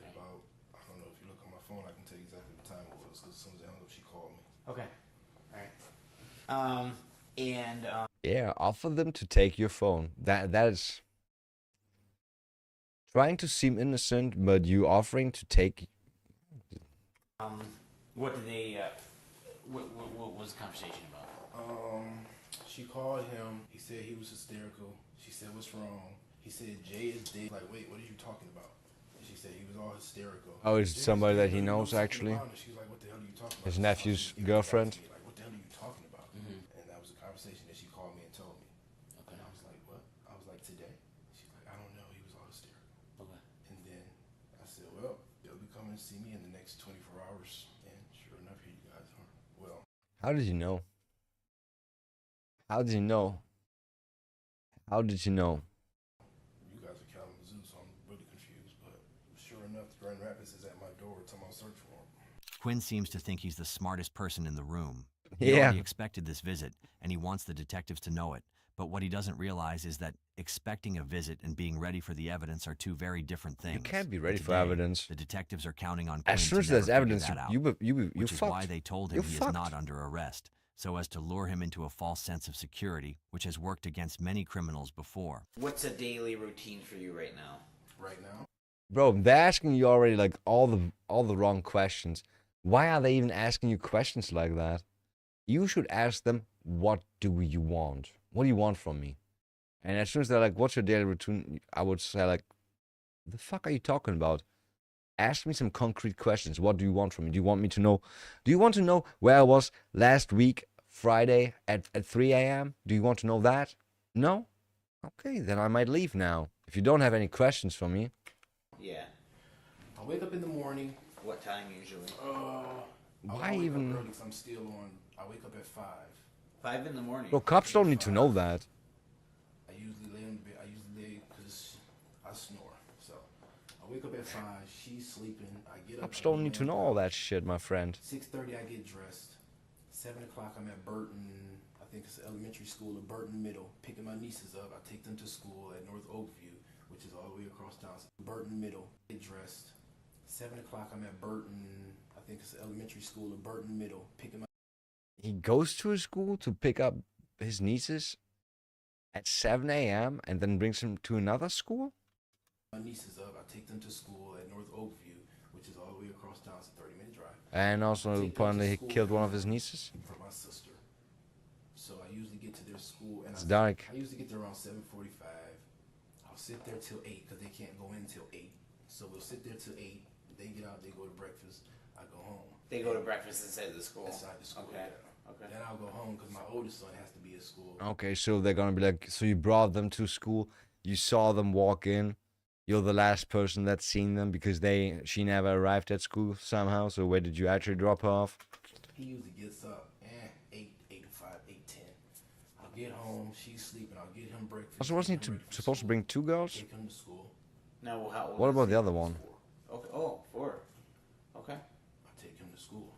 about, I don't know, if you look on my phone, I can tell you exactly what time it was, because as soon as I hung up, she called me. Okay. All right. And Yeah, offer them to take your phone. That is trying to seem innocent, but you offering to take. what did they? What was the conversation about? She called him. He said he was hysterical. She said, "What's wrong?" He said, "Jay is dead." Like, wait, what are you talking about? And she said he was all hysterical. Oh, it's Jay somebody was that he dead, knows, something actually? about it. She's like, "What the hell are you talking about?" His She nephew's was giving girlfriend? advice to me, like, what the hell are you talking about? And that was a conversation that she called me and told me. Okay. And I was like, what? I was like, today? She's like, I don't know. He was all hysterical. Okay. And then I said, well, they'll be coming to see me in the next 24 hours. And sure enough, here you guys are. Well, How did you know? How did you know? How did you know? you guys are Kalamazoo, so I'm really confused. But sure enough, Grand Rapids is at my door. Tell my search for him. Quinn seems to think he's the smartest person in the room. He Yeah. already expected this visit, and he wants the detectives to know it. But what he doesn't realize is that expecting a visit and being ready for the evidence are two very different things. You can't be And ready for today, evidence. The detectives are counting on Quinn As soon to as there's never figure evidence, that out, you which is why fucked. they told him You're he is fucked. not under arrest, so as to lure him into a false sense of security, which has worked against many criminals before. What's a daily routine for you right now? Right now, Bro, they're asking you already like all the wrong questions. Why are they even asking you questions like that? You should ask them, what do you want? What do you want from me? And as soon as they're like, what's your daily routine? I would say like, The fuck are you talking about? Ask me some concrete questions. What do you want from me? Do you want me to know? Do you want to know where I was last week, Friday at 3 a.m.? Do you want to know that? No? Okay, then I might leave now. If you don't have any questions for me. Yeah. I wake up in the morning. What time usually? Why I wake even? up early 'cause I'm still on. I wake up at 5. 5 in the morning. Well, cops don't need to know that. I usually lay in bed. I usually lay because I snore. So I wake up at 5. She's sleeping. I get up. Cops don't need to know all that shit, my friend. 6:30 I get dressed. 7 o'clock I'm at Burton. I think it's elementary school or Burton Middle. Picking my nieces up. I take them to school at North Oakview, which is all the way across town. Burton Middle. Get dressed. 7 o'clock I'm at Burton. I think it's elementary school or Burton Middle. Picking my He goes to a school to pick up his nieces at 7 a.m. and then brings them to another school? nieces up. I take them to school at North Oakview, which is all the way across town. It's a 30-minute drive. And also, Take them to apparently, he school killed one of his nieces? For my sister. So I usually get to their school, and It's dark. I usually get there around 7:45. I'll sit there till 8 because they can't go in till 8. So we'll sit there till 8. They get out, they go to breakfast. I go home. They go to breakfast inside the school. Inside the school. Okay. Yeah. Okay. Then I'll go home because my oldest son has to be at school. Okay, so they're gonna be like, so you brought them to school, you saw them walk in, you're the last person that's seen them because she never arrived at school somehow, so where did you actually drop her off? He usually gets up 8, 8:05, 8:10. I'll get home, she's sleeping, I'll get him breakfast. Also, wasn't he supposed to bring 2 girls? Take him to school. No, how old What is about he? the other one? Okay. Oh, 4. Okay. I take him to school.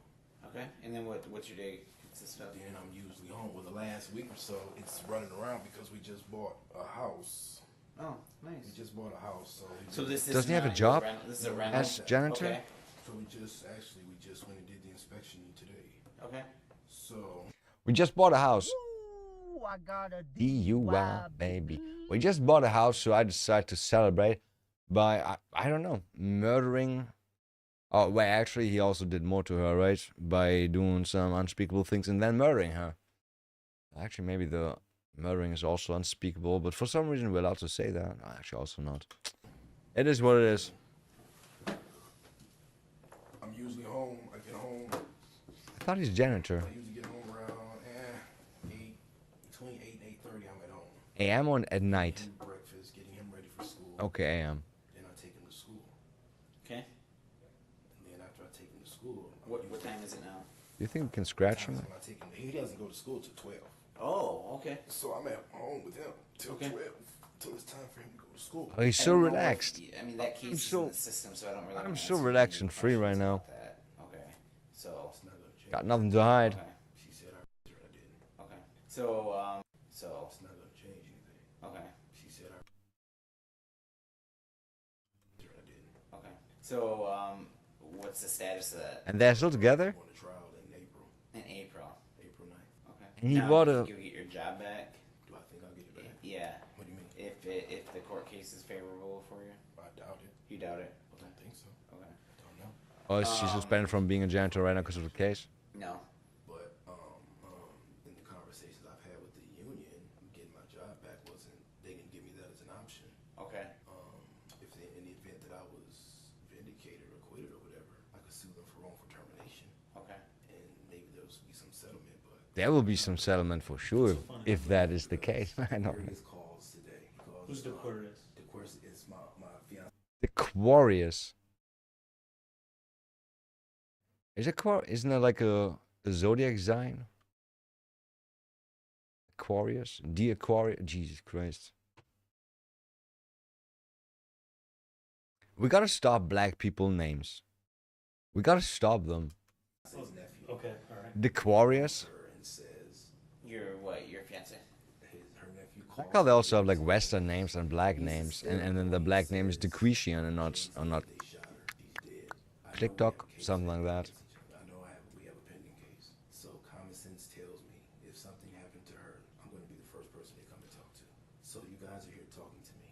Okay. And then what's your day consist of? Then I'm usually home. Well, the last week or so, it's running around because we just bought a house. Oh, nice. We just bought a house, So this is Doesn't he have a not job your this is a rental. as janitor? Okay. So we just went and did the inspection today. Okay. So We just bought a house. Ooh, I got a DUI, baby. We just bought a house, so I decided to celebrate by, I don't know, murdering. Oh, well, actually, he also did more to her, right? By doing some unspeakable things and then murdering her. Actually, maybe the murdering is also unspeakable, but for some reason we're allowed to say that. Actually, also not. It is what it is. I'm usually home. I get home. I thought he's janitor. I usually get home around 8, between 8 and 8:30. I'm at home. AM or at night? Getting him breakfast, getting him ready for school. Okay, AM. Then I take him to school. Okay. And then after I take him to school, What time is it now? Do you think we can scratch him? When I take him, he doesn't go to school till 12. Oh, okay. So I'm at home with him till Okay. 12, till it's time for him to go to school. Oh, he's I so don't know if- relaxed. I mean, that case is in the system, so I don't really. I'm wanna so answer relaxed any and free right questions now. about that. Okay. So. It's not gonna change. Got nothing to hide. Okay. She said I didn't. Okay. So. So. It's not gonna change anything. Okay. She said I didn't. Okay. So. What's the status of that? And they're still together? Going to trial in April. In April. April 9th. Okay. And he now, bought do you a- think you'll get your job back? Do I think I'll get it back? Yeah. What do you mean? If the court case is favorable for you, I doubt it. you doubt it. I don't think so. Okay. Don't know. Or is she suspended from being a janitor right now because of the case? No. But in the conversations I've had with the union, getting my job back they didn't give me that as an option. Okay. If in the event that I was vindicated or acquitted or whatever, I could sue them for wrongful termination, Okay. and maybe there will be some settlement. But There will be some settlement for sure, if that is the case. I know. various calls today. Who's the Aquarius? The Aquarius is my fiance. The Aquarius. Isn't that like a zodiac sign? Aquarius? The Aquarius? Jesus Christ. We gotta stop black people names. We gotta stop them. Okay, alright. The Aquarius? And says Your what? Your fiance? her nephew I called. like how they also have like Western names and black names, and then the black name is Decretian and not They shot her. She's dead. I know we have TikTok, a case something like that. I know we have a pending case. So common sense tells me if something happened to her, I'm going to be the first person they come and talk to. So you guys are here talking to me.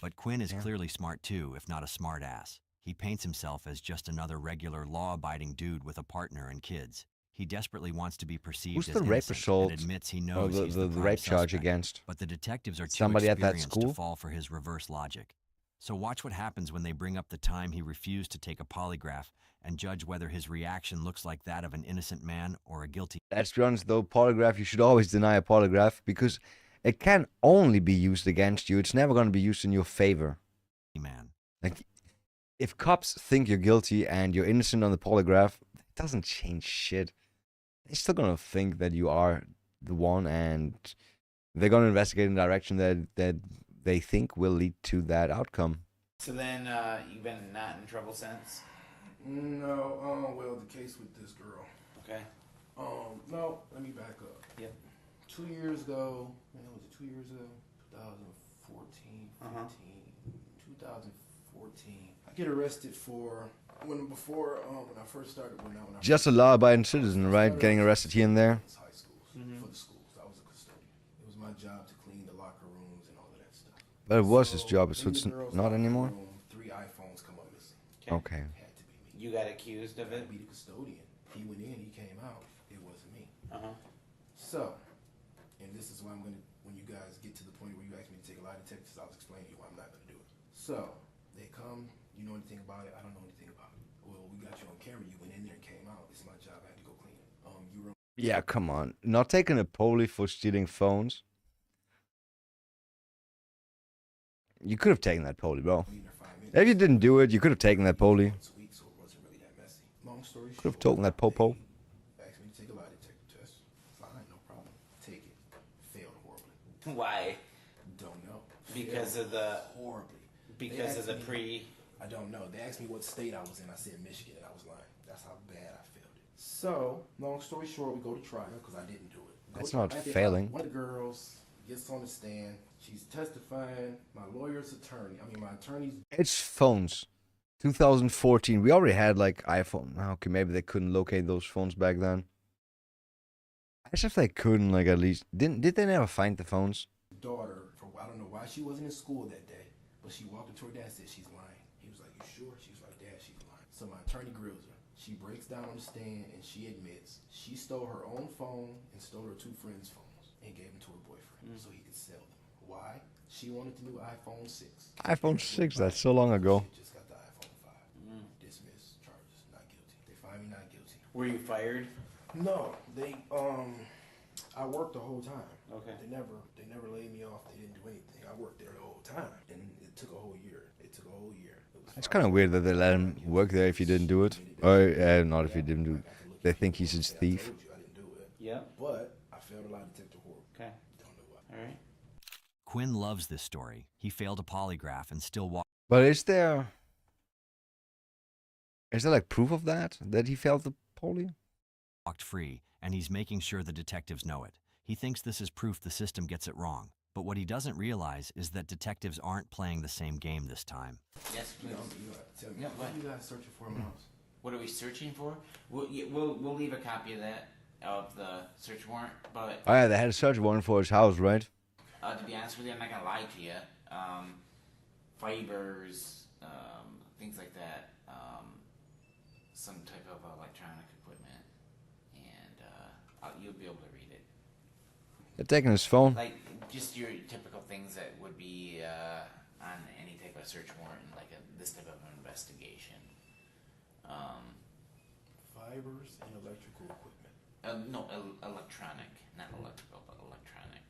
But Quinn is clearly smart too, if not a smart ass. He paints himself as just another regular law-abiding dude with a partner and kids. He desperately wants to be perceived Who's as the rape innocent assault? and admits he Or knows he's the prime rape charge suspect. against? But the detectives are too Somebody at that experienced school? to fall for his reverse logic. So watch what happens when they bring up the time he refused to take a polygraph and judge whether his reaction looks like that of an innocent man or a guilty Let's be honest though, polygraph, you should always deny a polygraph because it can only be used against you. It's never going to be used in your favor. man. Like, if cops think you're guilty and you're innocent on the polygraph, it doesn't change shit. They're still going to think that you are the one, and they're going to investigate in the direction that they think will lead to that outcome. So then, you've been not in trouble since? No, well, the case with this girl. Okay. No, let me back up. Yep. 2 years ago, was it 2 years ago? 2014, 15, Uh-huh. 2014. I get arrested for, when I first started, when I Just a law-abiding citizen, right? Getting arrested here and there. high schools, for the schools. I was a custodian. It was my job to clean the locker rooms and all of that stuff. But it was his job, in so it's the girls' not locker anymore? room, 3 iPhones come up missing. Okay. Had to be me. You got accused of I had it? to be the custodian. He went in, he came out. It wasn't me. Uh-huh. So, and this is why I'm gonna, when you guys get to the point where you ask me to take a lie detector, I'll explain to you why I'm not gonna do it. So, they come, you know anything about it? I don't know anything about it. Well, we got you on camera, you went in there and came out. It's my job, I had to go clean it. You were Yeah, come on. Not taking a poly for stealing phones. You could have taken that poly, bro. in there 5 minutes. If you didn't do it, you could have taken that poly. Once a week, so it wasn't really that messy. Long story Could have short, taken that popo. they asked me to take a lie detector test. Fine, no problem. Take it. Failed horribly. Why? Don't know. Because Failed of the- horribly. Because They of the asked me- pre... I don't know. They asked me what state I was in. I said Michigan, and I was lying. That's how bad I failed it. So, long story short, we go to trial because I didn't do it. That's Go not to- failing. One of the girls gets on the stand. She's testifying. My my attorney's It's phones. 2014. We already had like iPhone. Okay, maybe they couldn't locate those phones back then. As if they couldn't, like, at least did they never find the phones? daughter, I don't know why she wasn't in school that day, but she walked into her dad and said she's lying. He was like, "You sure?" She was like, "Dad, she's lying." So my attorney grills her. She breaks down on the stand and she admits she stole her own phone and stole her 2 friends' phones and gave them to her boyfriend so he could sell them. Why? She wanted the new iPhone 6. iPhone 6, that's so long ago. She just got the iPhone 5. Dismissed charges, not guilty. They find me not guilty. Were you fired? No, they I worked the whole time. Okay. They never laid me off. They didn't do anything. I worked there the whole time, and it took a whole year. It took a whole year. It was It's kind of weird that they let him work there if he didn't do it. Or not if he didn't do it. They think he's a thief. I told you I didn't do it, Yeah. but I failed a lie detector horrible. Okay. Don't know why. All right. Quinn loves this story. He failed a polygraph and still But is there like proof of that he failed the poly? walked free, and he's making sure the detectives know it. He thinks this is proof the system gets it wrong. But what he doesn't realize is that detectives aren't playing the same game this time. Yes, You please. know, you gotta tell me. Yeah, what what? are you guys searching for in my house? What are we searching for? We'll leave a copy of that, of the search warrant, but Oh yeah, they had a search warrant for his house, right? to be honest with you, I'm not gonna lie to you. Fibers, things like that, some type of electronic equipment, and you'll be able to read it. They're taking his phone. Like just your typical things that would be on any type of search warrant, like this type of investigation. Fibers and electrical equipment. No, electronic, not electrical, but electronic.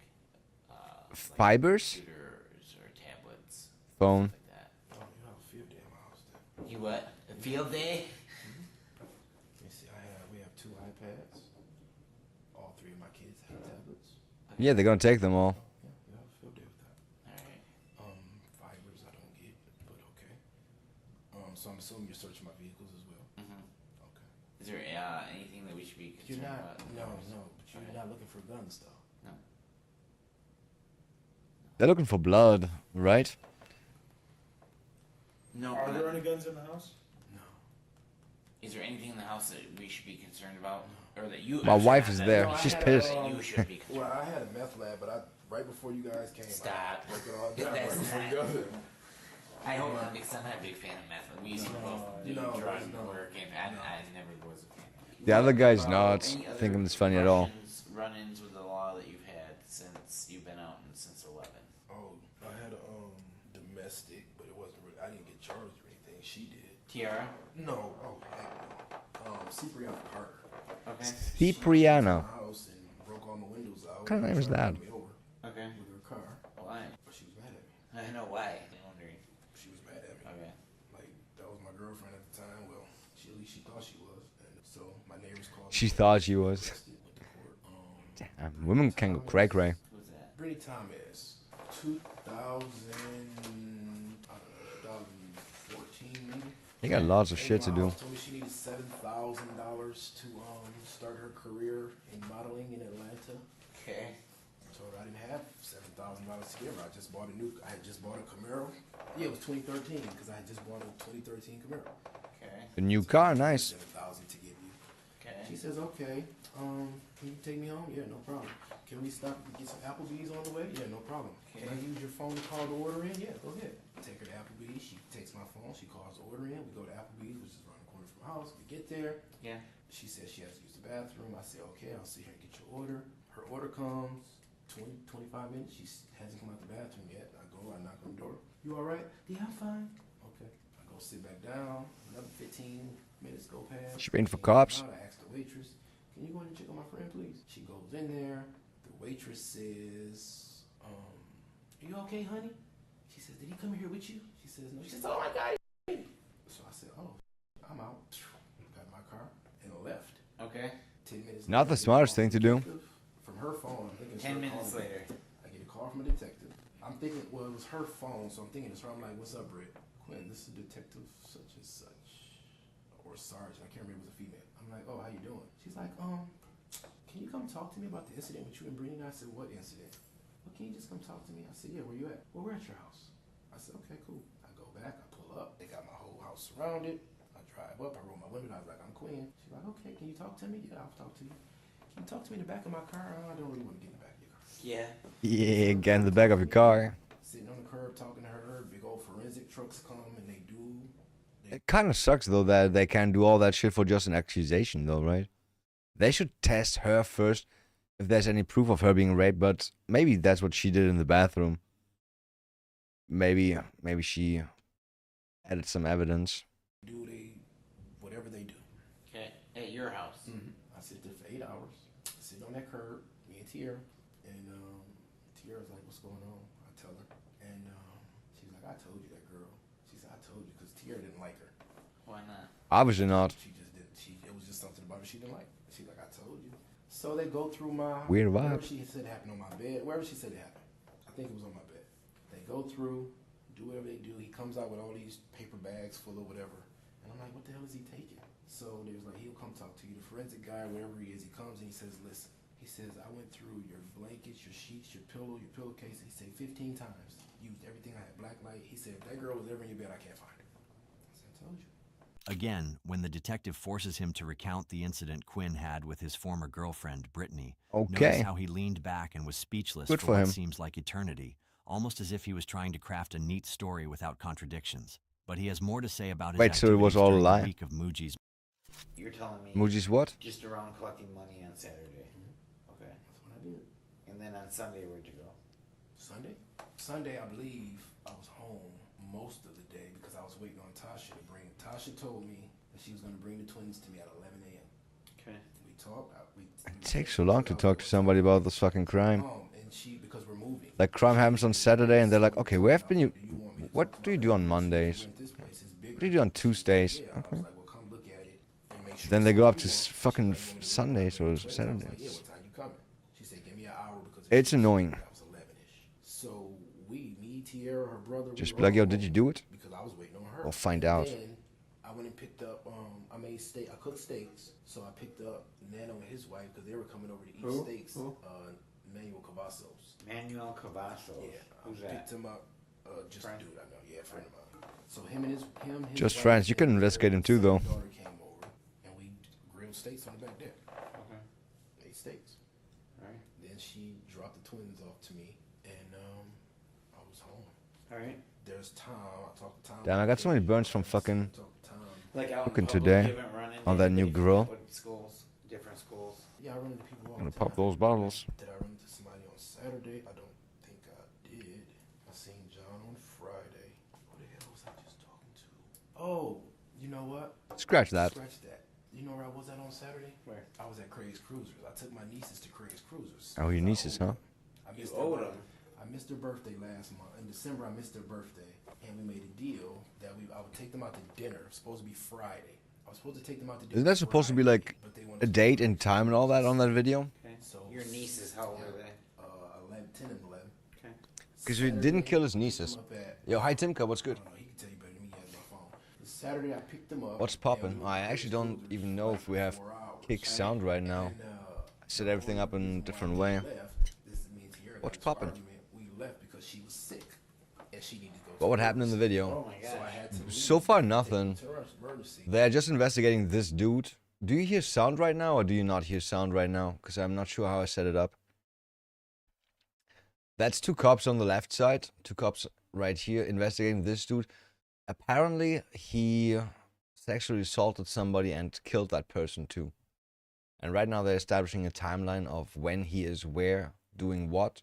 Like Fibers? computers or tablets, Phone. like that. Oh, you have a field day in my house then. You what? A field day? Let me see. We have 2 iPads. All 3 of my kids have tablets. Yeah, they're gonna take them all. Yeah, we have a field day with that. All right. Fibers I don't get, but okay. So I'm assuming you're searching my vehicles as well. Mm-hmm. Okay. Is there anything that we should be You're concerned not. about? No, but you're Okay. not looking for guns though. No. They're looking for blood, right? No. Are but there any guns in the house? No. Is there anything in the house that we should be concerned about, or that you? My I'm wife not is that- there. no, I She's had pissed. that you should be concerned. Well, I had a meth lab, but right before you guys came, Stop. I broke it all down. That's right before not- you got there. I hope not, because I'm not a big fan of meth. We used to both do No, drugs and no. work, and I never was a fan. The other guy's About not any other thinking it's funny at all. Run-ins with the law that you've had since you've been out and since 11. Oh, I had a domestic, but it wasn't charged or anything. She did. Tiara. No. Oh, heck no. Cipriana Parker. Okay. Cipriana. My house and broke all my windows out. What kind of name is Tried to that? run me over Okay. with her car. Why? But she was mad at me. I know why. I'm wondering. She was mad at me. Okay. Like, that was my girlfriend at the time. Well, at least she thought she was. And so my neighbors called She me. thought she was. Arrested, went to court. Damn, women can go cray cray. Who's that? Brittany Thomas, 2014 maybe. They got lots of shit to do. Told me she needed $7,000 to start her career in modeling in Atlanta. Okay. I told her I didn't have $7,000 to give her. I had just bought a Camaro. Yeah, it was 2013 because I had just bought a 2013 Camaro. Okay. A new car, nice. $7,000 to give you. Okay. She says, okay, can you take me home? Yeah, no problem. Can we stop and get some Applebee's on the way? Yeah, no problem. Can I use your phone to call the order in? Yeah, go ahead. Take her to Applebee's. She takes my phone. She calls the order in. We go to Applebee's, which is around the corner from my house. We get there. Yeah. She says she has to use the bathroom. I say, okay, I'll sit here and get your order. Her order comes 20, 25 minutes. She hasn't come out the bathroom yet. I go, I knock on the door. You all right? Yeah, I'm fine. Okay. I go sit back down. Another 15 minutes go past. She waiting for cops. I ask the waitress, can you go in and check on my friend, please? She goes in there. The waitress says, are you okay, honey? She says, did he come here with you? She says, no. She says, oh my God. So I said, oh, I'm out. Got in my car and left. Okay. 10 minutes Not later, the smartest thing to do. From her phone, I'm thinking it's 10 her minutes calling me. later. I get a call from a detective. I'm thinking, well, it was her phone, so I'm thinking it's her. I'm like, what's up, Britt? Quinn, this is detective such and such. Or sergeant, I can't remember if it was a female. I'm like, oh, how you doing? She's like, can you come talk to me about the incident with you and Brittany? I said, what incident? Well, can you just come talk to me? I said, yeah, where you at? Well, we're at your house. I said, okay, cool. I go back, I pull up. They got my whole house surrounded. I drive up, I roll my window, I was like, I'm Quinn. She's like, okay, can you talk to me? Yeah, I'll talk to you. Can you talk to me in the back of my car? I don't really want to get in the back of your car. Yeah. Yeah, get in the back of your car. Sitting on the curb talking to her, big old forensic trucks come and they do. It kind of sucks though that they can do all that shit for just an accusation though, right? They should test her first if there's any proof of her being raped, but maybe that's what she did in the bathroom. Maybe she added some evidence. Whatever they do. Okay. At your house. I sit there for 8 hours, sitting on that curb, me and Tierra, and Tierra's like, what's going on? I tell her, and she's like, I told you that girl. She said, I told you, because Tierra didn't like her. Why not? Obviously not. She just did. It was just something about her she didn't like. She's like, I told you. So they go through my Weird wherever vibe. she said it happened on my bed, wherever she said it happened. I think it was on my bed. They go through, do whatever they do. He comes out with all these paper bags full of whatever, and I'm like, what the hell is he taking? So there's like, he'll come talk to you. The forensic guy, whatever he is, he comes and he says, listen. He says, I went through your blankets, your sheets, your pillowcase. He said 15 times. Used everything I had, black light. He said, if that girl was ever in your bed, I can't find her. I said, I told you. Again, when the detective forces him to recount the incident Quinn had with his former girlfriend, Brittany, Okay. notice how he leaned back and was speechless Good for for what him. seems like eternity, almost as if he was trying to craft a neat story without contradictions. But he has more to say about his Wait, so it was activities all a during the lie? week of Muji's. You're telling me Muji's what? just around collecting money on Saturday. Okay. That's what I did. And then on Sunday, where'd you go? Sunday, I believe I was home most of the day because I was waiting on Tasha to bring. Tasha told me that she was going to bring the twins to me at 11 a.m. Okay. We talked. It takes so long to talk to somebody about this fucking crime. And because we're moving. Like crime happens on Saturday and they're like, okay, where have been you? What do you do on Mondays? What do you do on Tuesdays? Yeah, I Okay. was like, well, come look at it and make sure. Then they go up to fucking Sundays or I was like, yeah, Saturdays. what time you coming? She said, give me an hour because It's annoying. That was 11ish. So me, Tierra, her brother. Just we be like, were yo, all did you home do it? Because I was waiting on her. We'll find And out. Then I went and picked up. I made steak. I cooked steaks. So I picked up Nano and his wife because they were coming over to eat Who? steaks. Who? Manuel Cavazos. Manuel Cavazos. Yeah, Who's I picked that? him up. Just Friend? a dude I know. Yeah, friend of mine. So him and his Just wife friends. You can and investigate him too, his though. daughter came over and we grilled steaks on the back deck. Okay. Ate steaks. All right. Then she dropped the twins off to me, and I was home. All right. There's Tom. I talked to Tom. Damn, I got so many burns from fucking I talked to Tom. Like out in Looking public, today you haven't run into on that new anybody grill. from what schools, different schools. Yeah, I run into people all I'm the gonna pop time. those bottles. Did I run into somebody on Saturday? I don't think I did. I seen John on Friday. Who the hell was I just talking to? Oh, you know what? Scratch that. Scratch that. You know where I was at on Saturday? Where? I was at Craig's Cruisers. I took my nieces to Craig's Cruisers. Oh, your nieces, huh? I You missed owed their, them. I missed their birthday last month. In December, I missed their birthday, and we made a deal that I would take them out to dinner. It was supposed to be Friday. I was supposed to take them out to dinner. Isn't that supposed to be like Friday, but they wanted a to- date and time and all that on that video? Okay. So Your nieces, how old are they? 10 and 11. Okay. Because we didn't kill his nieces. Picked them up at- Yo, hi Timka, what's I good? don't know, he can tell you better than me. He has my phone. Saturday, I picked them up. What's and poppin'? we were I at actually Craig's don't Cruisers even for know like if we have 4 hours. kick sound right now. And, I set everything up in a different way. left, this is me and Tierra got What's into an poppin'? argument. We left because she was sick and she needed to go. What would happen in the Oh video? my So I gosh. had to leave, So far, take her nothing. to her emergency. They're just investigating this dude. Do you hear sound right now or do you not hear sound right now? Because I'm not sure how I set it up. That's 2 cops on the left side. 2 cops right here investigating this dude. Apparently, he sexually assaulted somebody and killed that person too. And right now they're establishing a timeline of when he is where, doing what.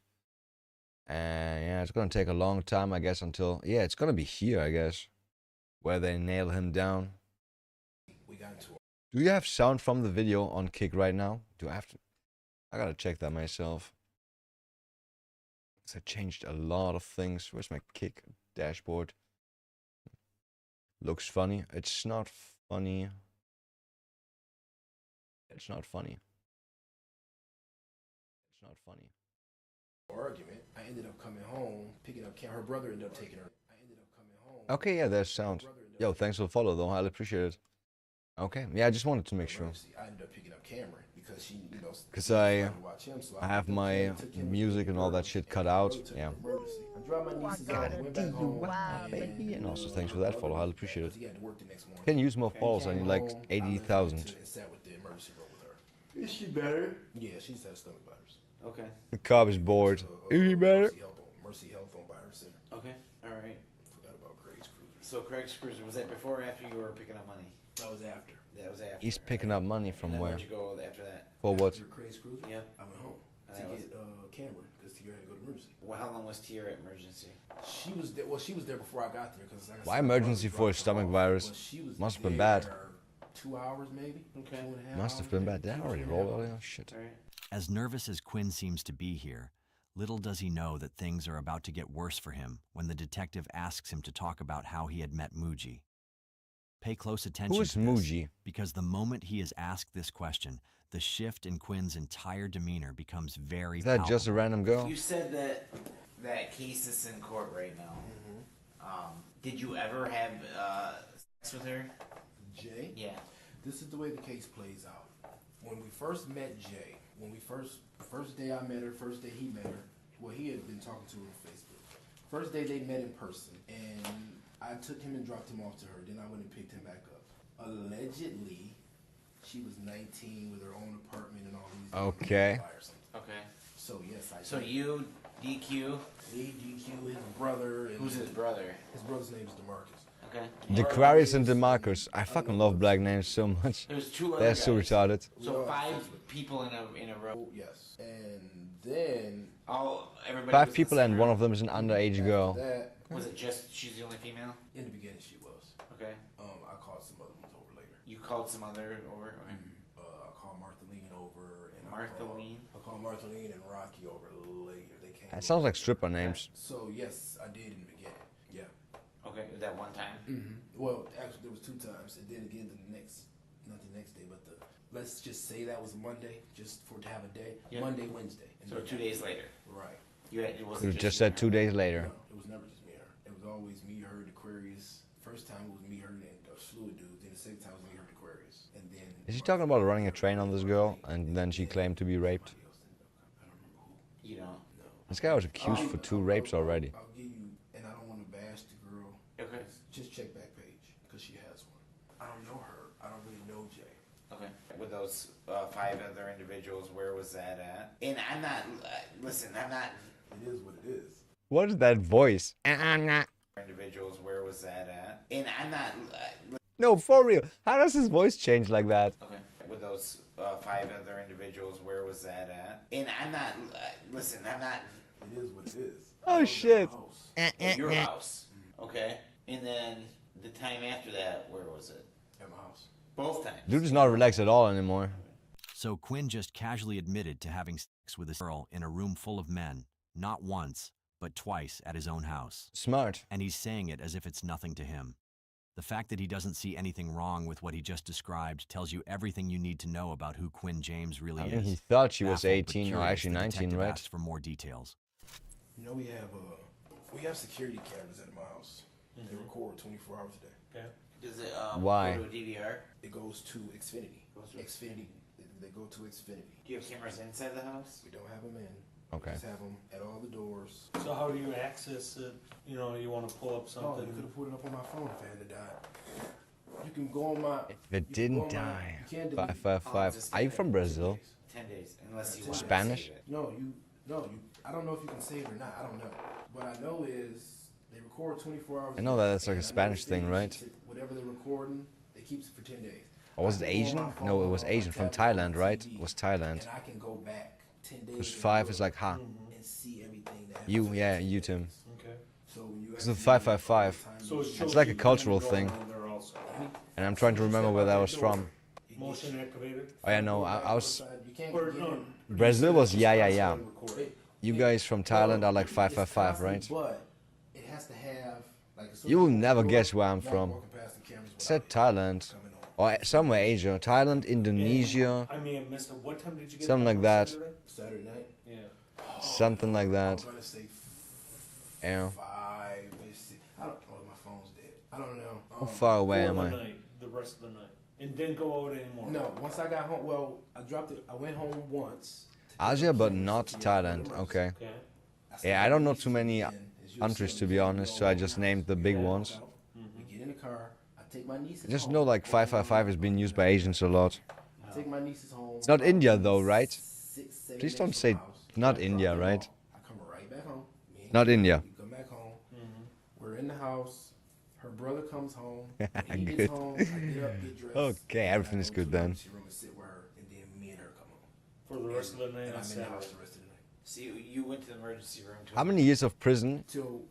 And yeah, it's going to take a long time, I guess, until... Yeah, it's going to be here, I guess. Where they nail him down. We got into Do you have sound from the video on Kick right now? Do I have to? I gotta check that myself. 'Cause I changed a lot of things. Where's my Kick dashboard? Looks funny. It's not funny. It's not funny. It's not funny. argument. I ended up coming home, picking up Cam. Her brother ended up taking her. I ended up coming home. Okay, yeah, there's sound. Yo, thanks for the follow though. I'll appreciate it. Okay, yeah, I just wanted to make sure. I ended up picking up Cameron because she, you know, Because I watch him, so I have my music and all that shit cut out. Yeah. I dropped my nieces off, went back home, Baby, and also thanks for that follow. I'll appreciate it. He had to work the next morning. Can use more follows. I need like 80,000. And sat with the emergency room with her. Is she better? Yeah, she's had stomach virus. Okay. The cop is bored. Is he better? Mercy Health on Virus Center. Okay. All right. Forgot about Craig's Cruisers. So Craig's Cruiser, was that before or after you were picking up money? That was after. That was after. He's picking up money And from then where? where'd you go after that? For what? After Craig's Cruiser? Yeah. I went home And to that was- get Cameron because Tierra had to go to emergency. Well, how long was Tierra at emergency? She was there. Well, she was there before I got there because. Why emergency for a stomach virus? Must have been bad. 2 hours maybe. Okay. 2.5 Must have hours, been maybe. bad. That 2 already and a rolled half out. hours. Oh, shit. All right. As nervous as Quinn seems to be here, little does he know that things are about to get worse for him when the detective asks him to talk about how he had met Muji. Pay close attention Who is to this, Muji? because the moment he is asked this question, the shift in Quinn's entire demeanor becomes very Is that just a palpable. random girl? You said that that case is in court right now. Did you ever have sex with her? Jay. Yeah. This is the way the case plays out. When we first met Jay, when we first day I met her, first day he met her. Well, he had been talking to her on Facebook. First day they met in person, and I took him and dropped him off to her. Then I went and picked him back up. Allegedly, she was 19 with her own apartment and all these. Okay. Or something. Okay. So yes, I. So did. you, DQ, Lee, GQ, his brother. And who's his brother? His brother's name is DeMarcus. Okay. Dequarius and DeMarcus. I fucking love black names so much. There's 2 other They're guys. so retarded. So Yeah. 5 people in a row. Oh, yes. And then Everybody. Five was people in and one of them is an underage after girl. that, Was it just she's the only female? in the beginning she was. Okay. I called some other ones over later. You called some other over. Okay. I called Martha Lean over and Martha Lean? I called Martha Lean and Rocky over later. They came. That sounds like stripper names. So yes, I did in the beginning. Yeah. Okay. That one time. Well, actually, there was 2 times, and then again not the next day, but let's just say that was a Monday, just for to have a day. Yeah. Monday, Wednesday. And So then 2 days later. Right. You had. It Could wasn't have just you said and 2 her. days later. No, it was never just me and her. It was always me, her, and Aquarius. First time it was me, her, and a slew of dudes. Then the second time it was me, her, and Aquarius. And then. Is he talking about running a train on this girl and then she claimed to be raped? I don't remember who. You know. No. This guy was accused for 2 rapes already. I'll give you, and I don't want to bash the girl. Okay. Just check back page because she has one. I don't know her. I don't really know Jay. Okay. With those 5 other individuals, where was that at? And I'm not. Listen, I'm not. It is what it is. What is that voice? Individuals, where was that at? And I'm not. No, for real. How does his voice change like that? Okay. With those 5 other individuals, where was that at? And I'm not. Listen, I'm not. It is what it is. Oh shit. At your house. Okay. And then The time after that, where was it? At my house. Both times. Dude is not relaxed at all anymore. So Quinn just casually admitted to having sex with a girl in a room full of men, not once, but twice at his own house. Smart. And he's saying it as if it's nothing to him. The fact that he doesn't see anything wrong with what he just described tells you everything you need to know about who Quinn James really I is. mean, he thought she was Baffled but 18 or curious, actually the 19, detective right? asked for more details. You know, we have security cameras at my house. They record 24 hours a day. Okay. Does it Why? go to a DVR? It goes to Xfinity. Xfinity. They go to Xfinity. Do you have cameras inside the house? We don't have them in. Okay. We just have them at all the doors. So how do you access it? You know, you want to pull up Oh, something. you could have put it up on my phone if it had died. You can go on my. If it didn't die. You can't delete it. 555. Are you from Brazil? 10 days, unless you 10 want Spanish? To save it. No, you. I don't know if you can save it or not. I don't know. What I know is they record 24 hours. I know that that's like a and I know Spanish Xfinity thing, right? keeps it- Whatever they're recording, they keeps it for 10 days. Or was it I can go on Asian? my phone No, it was or my Asian from tablet or Thailand, my right? TV, It was Thailand. And I can go back 10 days. Because in 5 the is like, book ha. and see everything that You, happens yeah, in you 10 Tim. days. Okay. So when you Because of actually 555. time So it you- shows like a you cultural going thing. on there also. And I'm trying to remember where that was from. Motion activated. Oh yeah, no, I was... You can't Or get no. in. Brazil was yeah. Recorded. You guys from Thailand are like It's 555, right? constant, But it has to have like a You will certain never door, guess where I'm not from. walking past the cameras It said without Thailand. coming on. Or somewhere Asia. Thailand, Indonesia, I may have missed it. What time did you get something home like that. Saturday? Saturday night. Yeah. Something like I'm that. gonna say Yeah. 5. I don't. Oh, my phone's dead. I don't know. How far away For am the I? night, the rest of the night. And didn't go out anymore. No, once I got home, well, I dropped it. I went home once. Asia, but not Thailand. Okay. Okay. Yeah, I don't know too many countries to be honest, so I just named the big ones. We get in the car. I take my nieces I just home. know like 555 is being used by Asians a lot. I take my nieces home. It's not India though, right? 6, 7 Please minutes don't from say my house. not I India, drop them right? off. I come right back home. Me and Not Kate, India. We come back home. We're in the house. Her brother comes home. When he Good. gets home, I get up, get dressed. Okay, and everything I is go good to the then. emergency room and sit with her, and then me and her come home. For the rest of the night And on I'm in the house Saturday. the rest of the night. So you went to the emergency room. How many years of prison? Till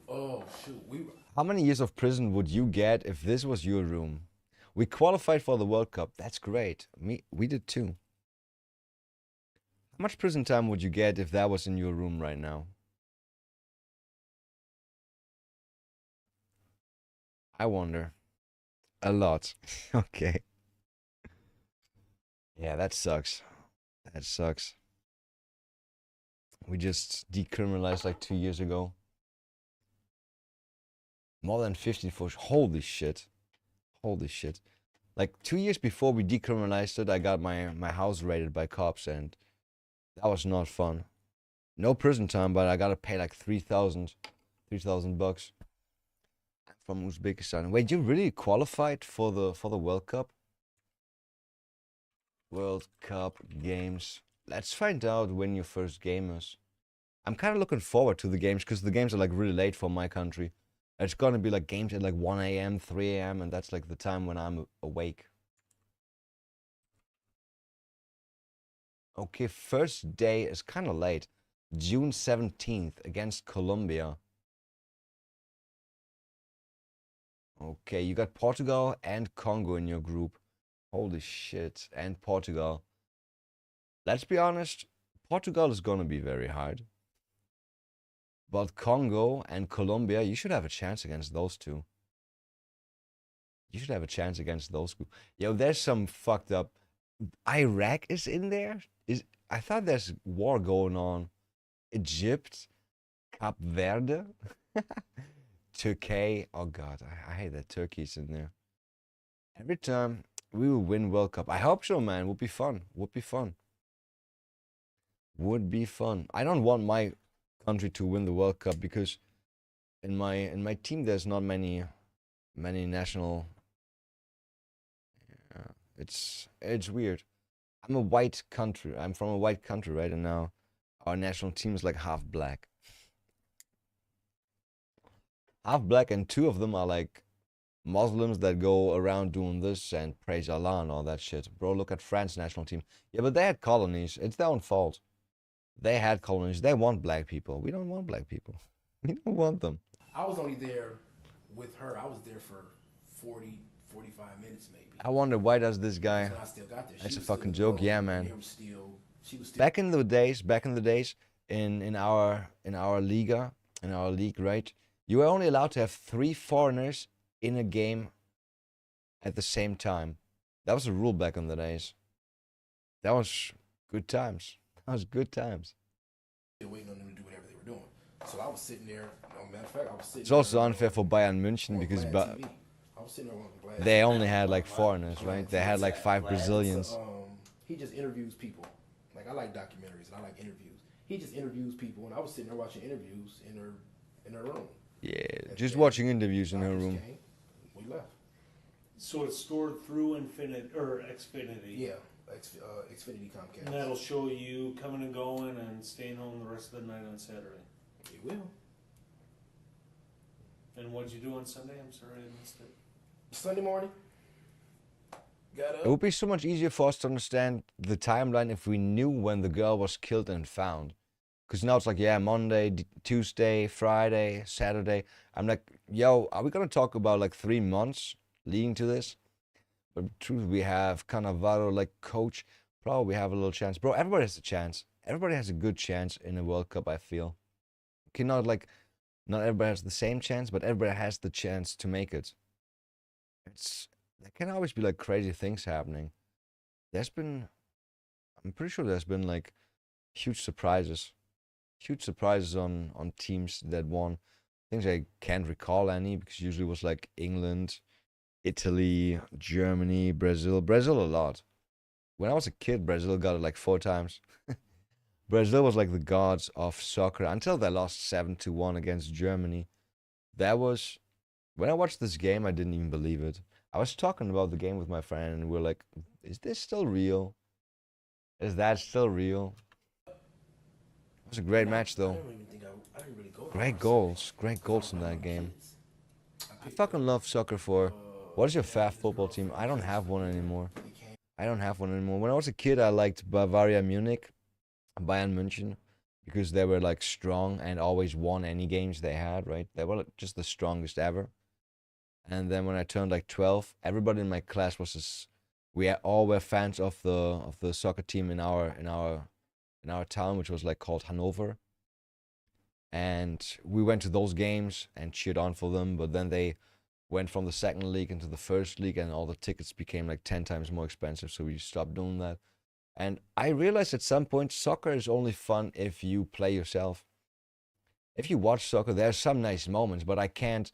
How many years of prison would you get if this was your room? We qualified for the World Cup. That's great. We did too. How much prison time would you get if that was in your room right now? I wonder. A lot. Okay. Yeah, that sucks. That sucks. We just decriminalized like 2 years ago. More than 50 for holy shit. Holy shit. Like 2 years before we decriminalized it, I got my house raided by cops and that was not fun. No prison time, but I gotta pay like 3,000 bucks from Uzbekistan. Wait, you really qualified for the World Cup? World Cup games. Let's find out when your first game is. I'm kind of looking forward to the games because the games are like really late for my country. It's gonna be like games at like 1 a.m., 3 a.m. and that's like the time when I'm awake. Okay, first day is kind of late. June 17th against Colombia. Okay, you got Portugal and Congo in your group. Holy shit, and Portugal. Let's be honest, Portugal is gonna be very hard. But Congo and Colombia, you should have a chance against those two. You should have a chance against those two. Yo, there's some fucked up... Iraq is in there? I thought there's war going on. Egypt, Cape Verde, Turkey. Oh god, I hate that Turkey's in there. Every time we will win World Cup. I hope so, man. Would be fun. Would be fun. Would be fun. I don't want my country to win the World Cup because in my team there's not many national. It's weird. I'm a white country. I'm from a white country, right? And now our national team is like half black. Half black, and two of them are like Muslims that go around doing this and praise Allah and all that shit. Bro, look at France national team. Yeah, but they had colonies. It's their own fault. They had colonies. They want black people. We don't want black people. We don't want them. I was only there with her. I was there for 40, 45 minutes maybe. I wonder why does this guy? So I still got there. She That's a was still fucking in the joke, road, yeah, and man. there was still, she was still. Back in the days, in our league, right? You were only allowed to have 3 foreigners in a game at the same time. That was a rule back in the days. That was good times. That was good times. Waiting on them to do whatever they were doing. So I was sitting there. Matter of fact, I was sitting. It's also there, unfair for Bayern München on because Vlad TV. I was sitting there on Vlad they TV. only had like foreigners, right? They had like 5 Brazilians. So, he just interviews people. Like I like documentaries and I like interviews. He just interviews people, and I was sitting there watching interviews in her room. Yeah, just watching interviews in her Doctors room. came, we left. So it's stored through Xfinity. Yeah, Xfinity Comcast. And that'll show you coming and going and staying home the rest of the night on Saturday. It will. And what'd you do on Sunday? I'm sorry I missed it. Sunday morning. Got It up. would be so much easier for us to understand the timeline if we knew when the girl was killed and found. Because now it's like, yeah, Monday, Tuesday, Friday, Saturday. I'm like, yo, are we going to talk about like 3 months leading to this? But truth, we have Cannavaro like coach. Probably have a little chance. Bro, everybody has a chance. Everybody has a good chance in a World Cup, I feel. Okay, not everybody has the same chance, but everybody has the chance to make it. There can always be like crazy things happening. I'm pretty sure there's been like huge surprises on teams that won. Things I can't recall any because usually it was like England, Italy, Germany, Brazil a lot. When I was a kid, Brazil got it like 4 times. Brazil was like the gods of soccer until they lost 7-1 against Germany. When I watched this game, I didn't even believe it. I was talking about the game with my friend and we're like, is this still real? Is that still real? It was a great match though. I don't even think I didn't really go. Great goals in that game. I fucking love soccer for. What is your fast football team? I don't have one anymore. When I was a kid, I liked Bavaria Munich, Bayern München, because they were like strong and always won any games they had, right? They were like, just the strongest ever. And then when I turned like 12, everybody in my class we all were fans of the soccer team in our town, which was like called Hannover. And we went to those games and cheered on for them, but then they went from the second league into the first league and all the tickets became like 10 times more expensive, so we stopped doing that. And I realized at some point soccer is only fun if you play yourself. If you watch soccer, there's some nice moments, but I cannot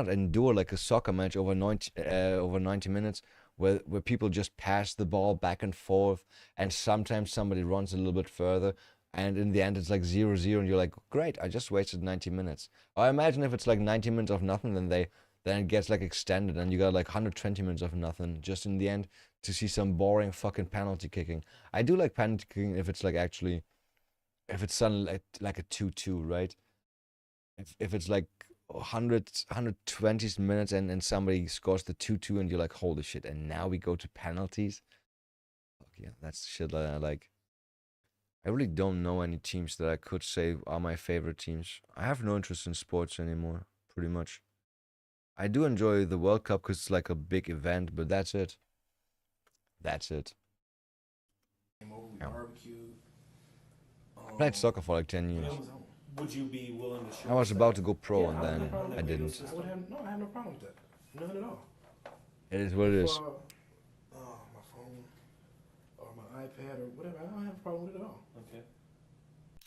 endure like a soccer match over 90 minutes where people just pass the ball back and forth and sometimes somebody runs a little bit further and in the end it's like 0-0 and you're like, great, I just wasted 90 minutes. I imagine if it's like 90 minutes of nothing, then it gets like extended and you got like 120 minutes of nothing just in the end to see some boring fucking penalty kicking. I do like penalty kicking if it's like actually, if it's suddenly like a 2-2, right? If it's like 120 minutes and somebody scores the 2-2 and you're like, holy shit, and now we go to penalties. Fuck yeah, that's shit that I like. I really don't know any teams that I could say are my favorite teams. I have no interest in sports anymore, pretty much. I do enjoy the World Cup because it's like a big event, but that's it. That's it. Came over, we Yeah. barbecued. Played soccer for like 10 years. Would you be willing to show I was us about that? to go pro Yeah, and I have no then problem with I that. didn't. I have no problem with that. None at all. It is what it is. My phone or my iPad or whatever, I don't have a problem with it at all. Okay.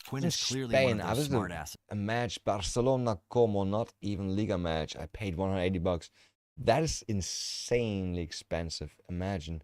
Quinn In is clearly Spain, one of I those was smart asses. a match Barcelona Como, not even Liga match. I paid $180. That is insanely expensive. Imagine,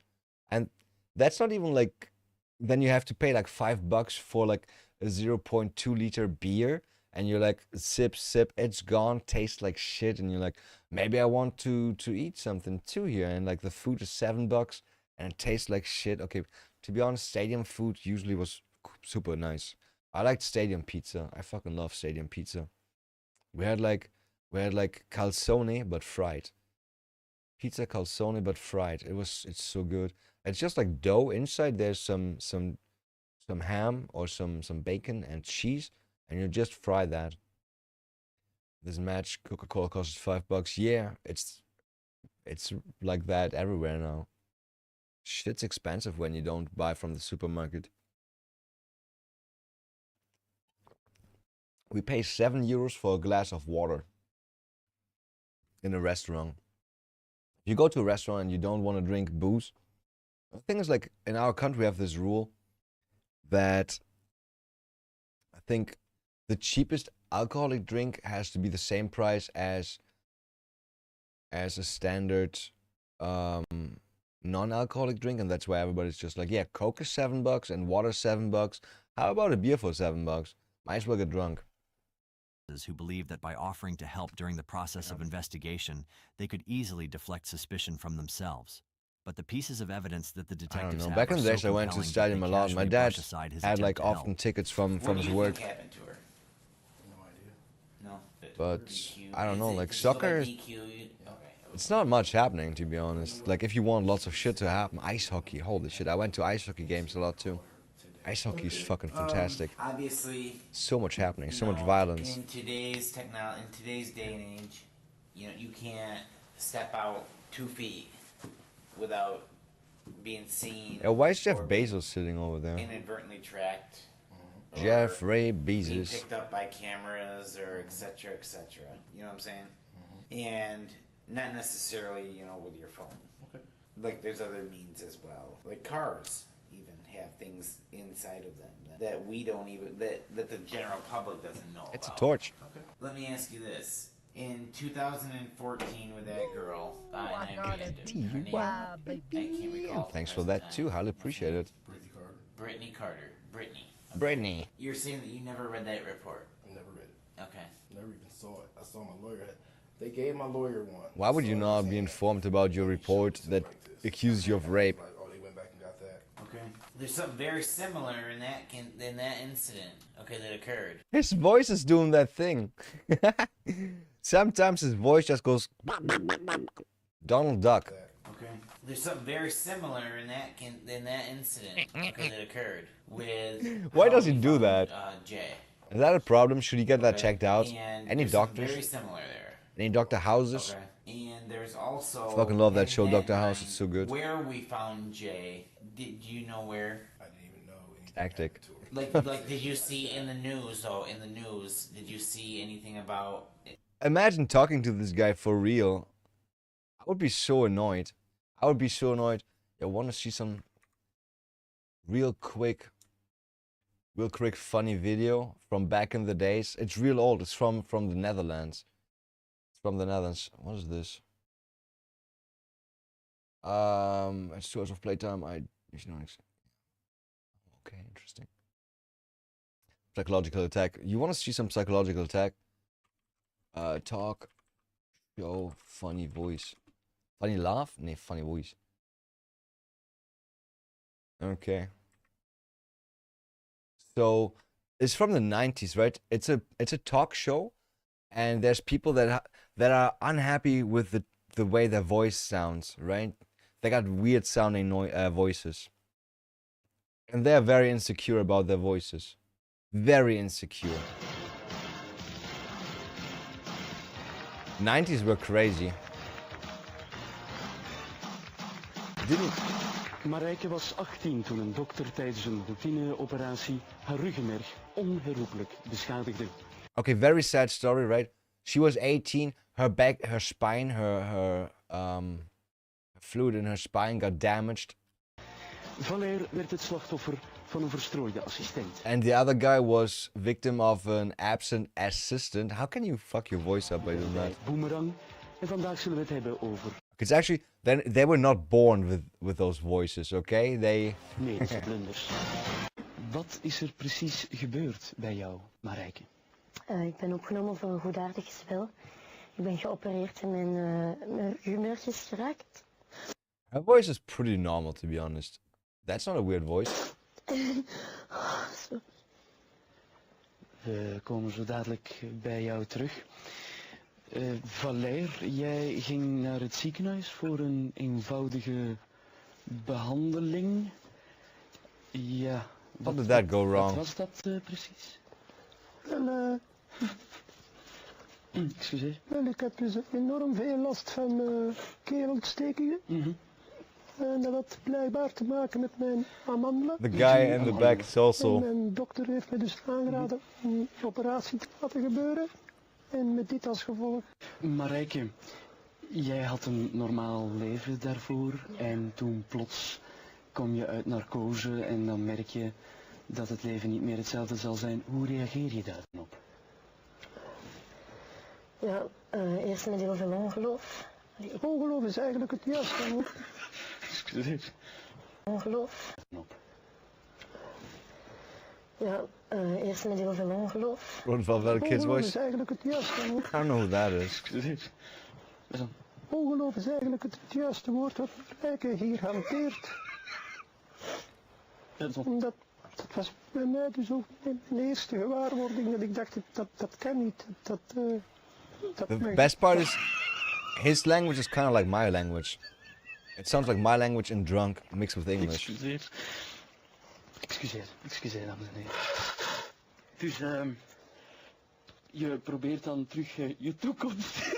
and that's not even like. Then you have to pay like $5 for like a 0.2 liter beer, and you're like sip, it's gone, tastes like shit, and you're like, maybe I want to eat something too here, and like the food is $7 and it tastes like shit. Okay, to be honest, stadium food usually was super nice. I liked stadium pizza. I fucking love stadium pizza. We had like calzone but fried. Pizza calzone but fried. It's so good. It's just like dough. Inside there's some ham or some bacon and cheese, and you just fry that. This match, Coca-Cola costs $5. Yeah, It's like that everywhere now. Shit's expensive when you don't buy from the supermarket. We pay €7 for a glass of water in a restaurant. If you go to a restaurant and you don't want to drink booze, the thing is, like, in our country we have this rule that I think the cheapest alcoholic drink has to be the same price as a standard non-alcoholic drink, and that's why everybody's just like, yeah, Coke is $7 and water $7. How about a beer for $7? Might as well get drunk. Who believe that by offering to help during the process of investigation, they could easily deflect suspicion from themselves. But the pieces of evidence that the detectives have Back in are the days, so I went to the compelling stadium that a they lot. My casually dad brush aside his had attempt like to often help. tickets from What his do you work. think happened to her? No idea. No. But DQ. I don't know, Is it- like does she go by soccer, DQ? Okay. it's not much happening, to be honest. Like, if you want lots of shit to happen, ice hockey, holy shit. I went to ice hockey games a lot too. Ice hockey is fucking fantastic. Obviously, So much happening, so you much know, violence. in today's day and age, you know, you can't step out 2 feet without being seen. Yeah, why is Jeff or Bezos sitting over there? inadvertently tracked? or Jeffrey being Bezos. picked up by cameras or etc. etc. You know what I'm saying? And not necessarily, you know, with your phone. Okay. Like, there's other means as well. Like cars even have things inside of them that we don't even, that the general public doesn't know It's a about. torch. Let me ask you this. In 2014 with that girl, and I got forget it. her name. Wow, I can't recall. Thanks for that too, highly appreciate it. Brittany Carter. Brittany. Brittany. You're saying that you never read that report. I never read it. Okay. Never even saw it. I saw my lawyer. They gave my lawyer one. Why would you not be informed about your report that accuses you of rape? Like, oh, they went back and got that. Okay. There's something very similar in that incident. Okay, that occurred. His voice is doing that thing. Sometimes his voice just goes Donald Duck. Okay. There's something very similar in that incident. Okay, that occurred with. Why does he do that? Jay. Is that a problem? Should he get that checked out? And Any there's something doctors? very similar there. Any Dr. Houses? Okay. And there's also. Fucking love that in show, Dr. House. night, It's so good. Where we found Jay. Did you know where? I didn't even know anything. Tactic. Like, did you see in the news, though? In the news, did you see anything about? Imagine talking to this guy for real. I would be so annoyed. I want to see some real quick funny video from back in the days. It's real old. It's from the Netherlands. It's from the Netherlands. What is this? It's 2 hours of playtime. Okay, interesting. Psychological attack. You want to see some psychological attack? Talk, show, funny voice. Funny laugh? Nee, funny voice. Okay. So, it's from the 90s, right? It's a talk show, and there's people that are unhappy with the way their voice sounds, right? They got weird sounding voices. And they're very insecure about their voices. Very insecure. 90s were crazy. Marijke was 18 toen een dokter tijdens een routineoperatie haar ruggenmerg onherroepelijk beschadigde. Okay, very sad story, right? She was 18, her back, her spine, her fluid in her spine got damaged. Valère werd het slachtoffer van een verstrooide assistent. And the other guy was victim of an absent assistant. How can you fuck your voice up by doing that? Boomerang. En vandaag zullen we het hebben over... It's actually, they were not born with those voices, okay? Medische blunders. Wat is er precies gebeurd bij jou, Marijke? Ik ben opgenomen voor een goedaardig spel. Ik ben geopereerd en mijn ruggenmerg is geraakt. Her voice is pretty normal, to be honest. That's not a weird voice. We komen zo dadelijk bij jou terug. Valère, jij ging naar het ziekenhuis voor een eenvoudige behandeling. Ja. How did that go wrong? Wat was dat precies? Excuseer. Wel, ik heb dus enorm veel last van keelontstekingen. En dat had blijkbaar te maken met mijn amandelen. The guy in the back is En also... mijn dokter heeft me dus aangeraden om een operatie te laten gebeuren. En met dit als gevolg. Marijke, jij had een normaal leven daarvoor en toen plots kom je uit narcose en dan merk je dat het leven niet meer hetzelfde zal zijn. Hoe reageer je daar dan op? Ja, eerst met heel veel ongeloof. Ongeloof is eigenlijk het juiste woord. Excuseer. Ongeloof. Ja, eerst met heel veel ongeloof. Ron van welke kids Ongeloof is voice? eigenlijk het juiste woord. I don't know who that is. Excuseer. Ongeloof is eigenlijk het juiste woord wat Marijke hier hanteert. Omdat dat was bij mij dus ook mijn eerste gewaarwording dat ik dacht dat kan niet. The best part is, his language is kind of like my language. It sounds like my language in drunk mixed with English. Excuseer dames en heren. Dus je probeert dan terug je toekomst.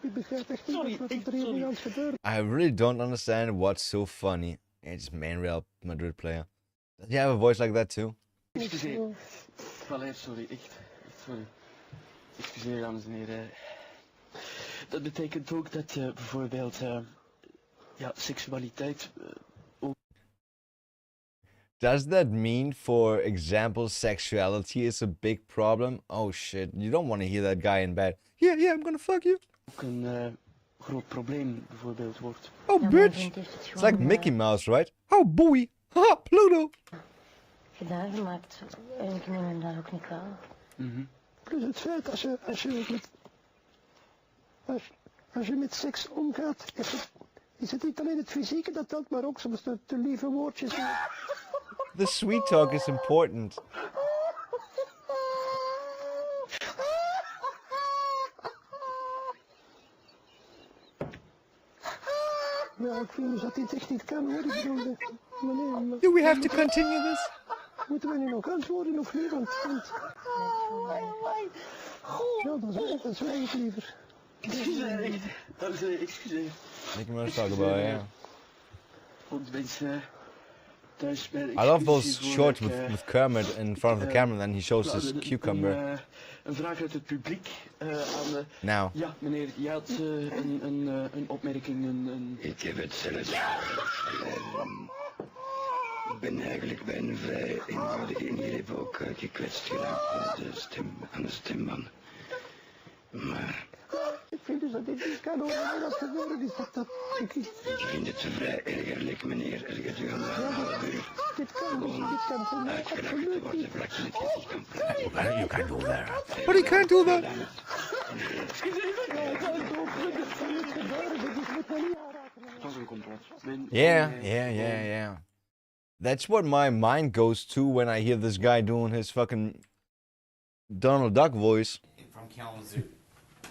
Ik begrijp echt niet wat er hier aan het gebeuren. I really don't understand what's so funny. Yeah, just main Real Madrid player. Does he have a voice like that too? Excuseer. Sorry, echt sorry. Excuseer dames en heren. Dat betekent ook dat je bijvoorbeeld seksualiteit ook... Does that mean, for example, sexuality is a big problem? Oh shit, you don't want to hear that guy in bed. Yeah, I'm gonna fuck you. Ook een groot probleem bijvoorbeeld wordt. Oh bitch! It's like Mickey Mouse, right? Oh boy! Haha, Pluto! Gedaan gemaakt en ik neem hem daar ook niet kwalijk. Plus het feit als je met seks omgaat, is het niet alleen het fysieke dat telt, maar ook soms de lieve woordjes. The sweet talk is important. Ja, ik vind dus dat dit echt niet kan hoor. Ik bedoel, maar Do we have to continue this? Moeten we nu nog antwoorden of niet? Want ja, dan zwijg ik liever. Excuseer. Mickey Mouse talk about, yeah. Want mensen thuis bij I love those shorts with Kermit in front of the camera and then he shows his cucumber. Een vraag uit het publiek aan... Now. Ja, meneer, je had een opmerking, Ik heb het zelf. Ik ben eigenlijk bij een vrij eenvoudige ingreep ook gekwetst geraakt aan de stemband. Maar... Ik vind dus dat dit niet kan horen wat gebeuren is. Ik vind het vrij ergerlijk, meneer. Er gedurende een half uur. Dit kan voor mij absoluut niet. You can't do that. But he can't do that. Yeah. That's what my mind goes to when I hear this guy doing his fucking Donald Duck voice. From Kalamazoo.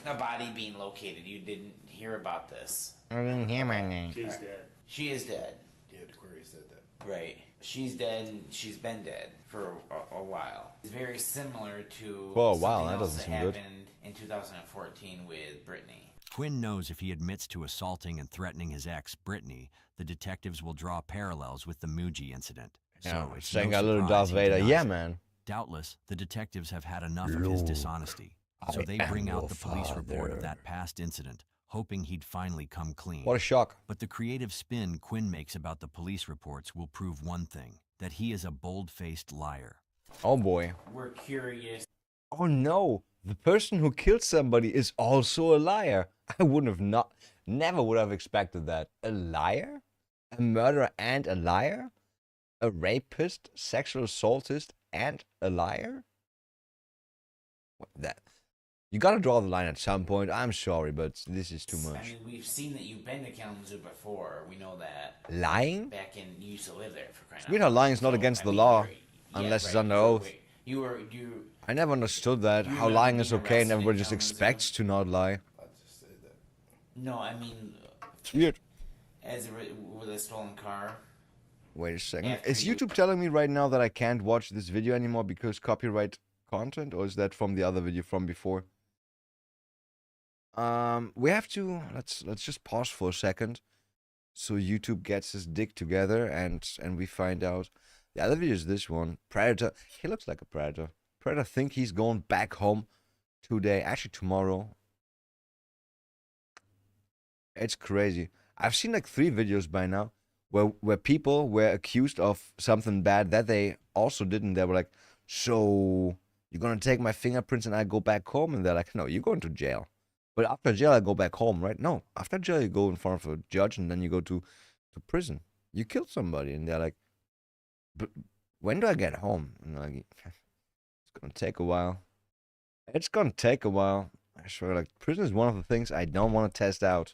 A body being located. You didn't hear about this. I didn't hear my name. She's dead. She is dead. Yeah, the query said that. Right. She's dead and she's been dead for a while. It's very similar to For a while, something that else doesn't that seem good. happened in 2014 with Brittany. Quinn knows if he admits to assaulting and threatening his ex, Brittany, the detectives will draw parallels with the Muji incident. Yeah, So it's saying no a little surprise Darth he Vader. denies Yeah, it. man. Doubtless, the detectives have had enough of his dishonesty. So they bring out the police report of that past incident, hoping he'd finally come clean. What a shock. But the creative spin Quinn makes about the police reports will prove one thing, that he is a bold-faced liar. Oh boy. We're curious. Oh no. The person who killed somebody is also a liar. I never would have expected that. A liar? A murderer and a liar? A rapist, sexual assaultist, and a liar? What, you gotta draw the line at some point. I'm sorry, but this is too much. I mean, we've seen that you've been to Kalamazoo before. We know that. Lying? Back in, you used to live there for crying out Sweetheart, loud. lying is not against the law, unless it's under oath. I never understood that, how lying is okay and everybody just expects to not lie. No, I mean... It's weird. With a stolen car. Wait a second. After Is you- YouTube telling me right now that I can't watch this video anymore because copyright content, or is that from the other video from before? We have to let's just pause for a second, so YouTube gets his dick together and we find out. The other video is this one. Predator. He looks like a predator. Predator think he's going back home today. Actually, tomorrow. It's crazy. I've seen like 3 videos by now where people were accused of something bad that they also didn't. They were like, so you're gonna take my fingerprints and I go back home? And they're like, no, you're going to jail. But after jail, I go back home, right? No, after jail, you go in front of a judge and then you go to prison. You killed somebody. And they're like, but when do I get home? And like, it's gonna take a while. It's gonna take a while. I swear, like, prison is one of the things I don't want to test out.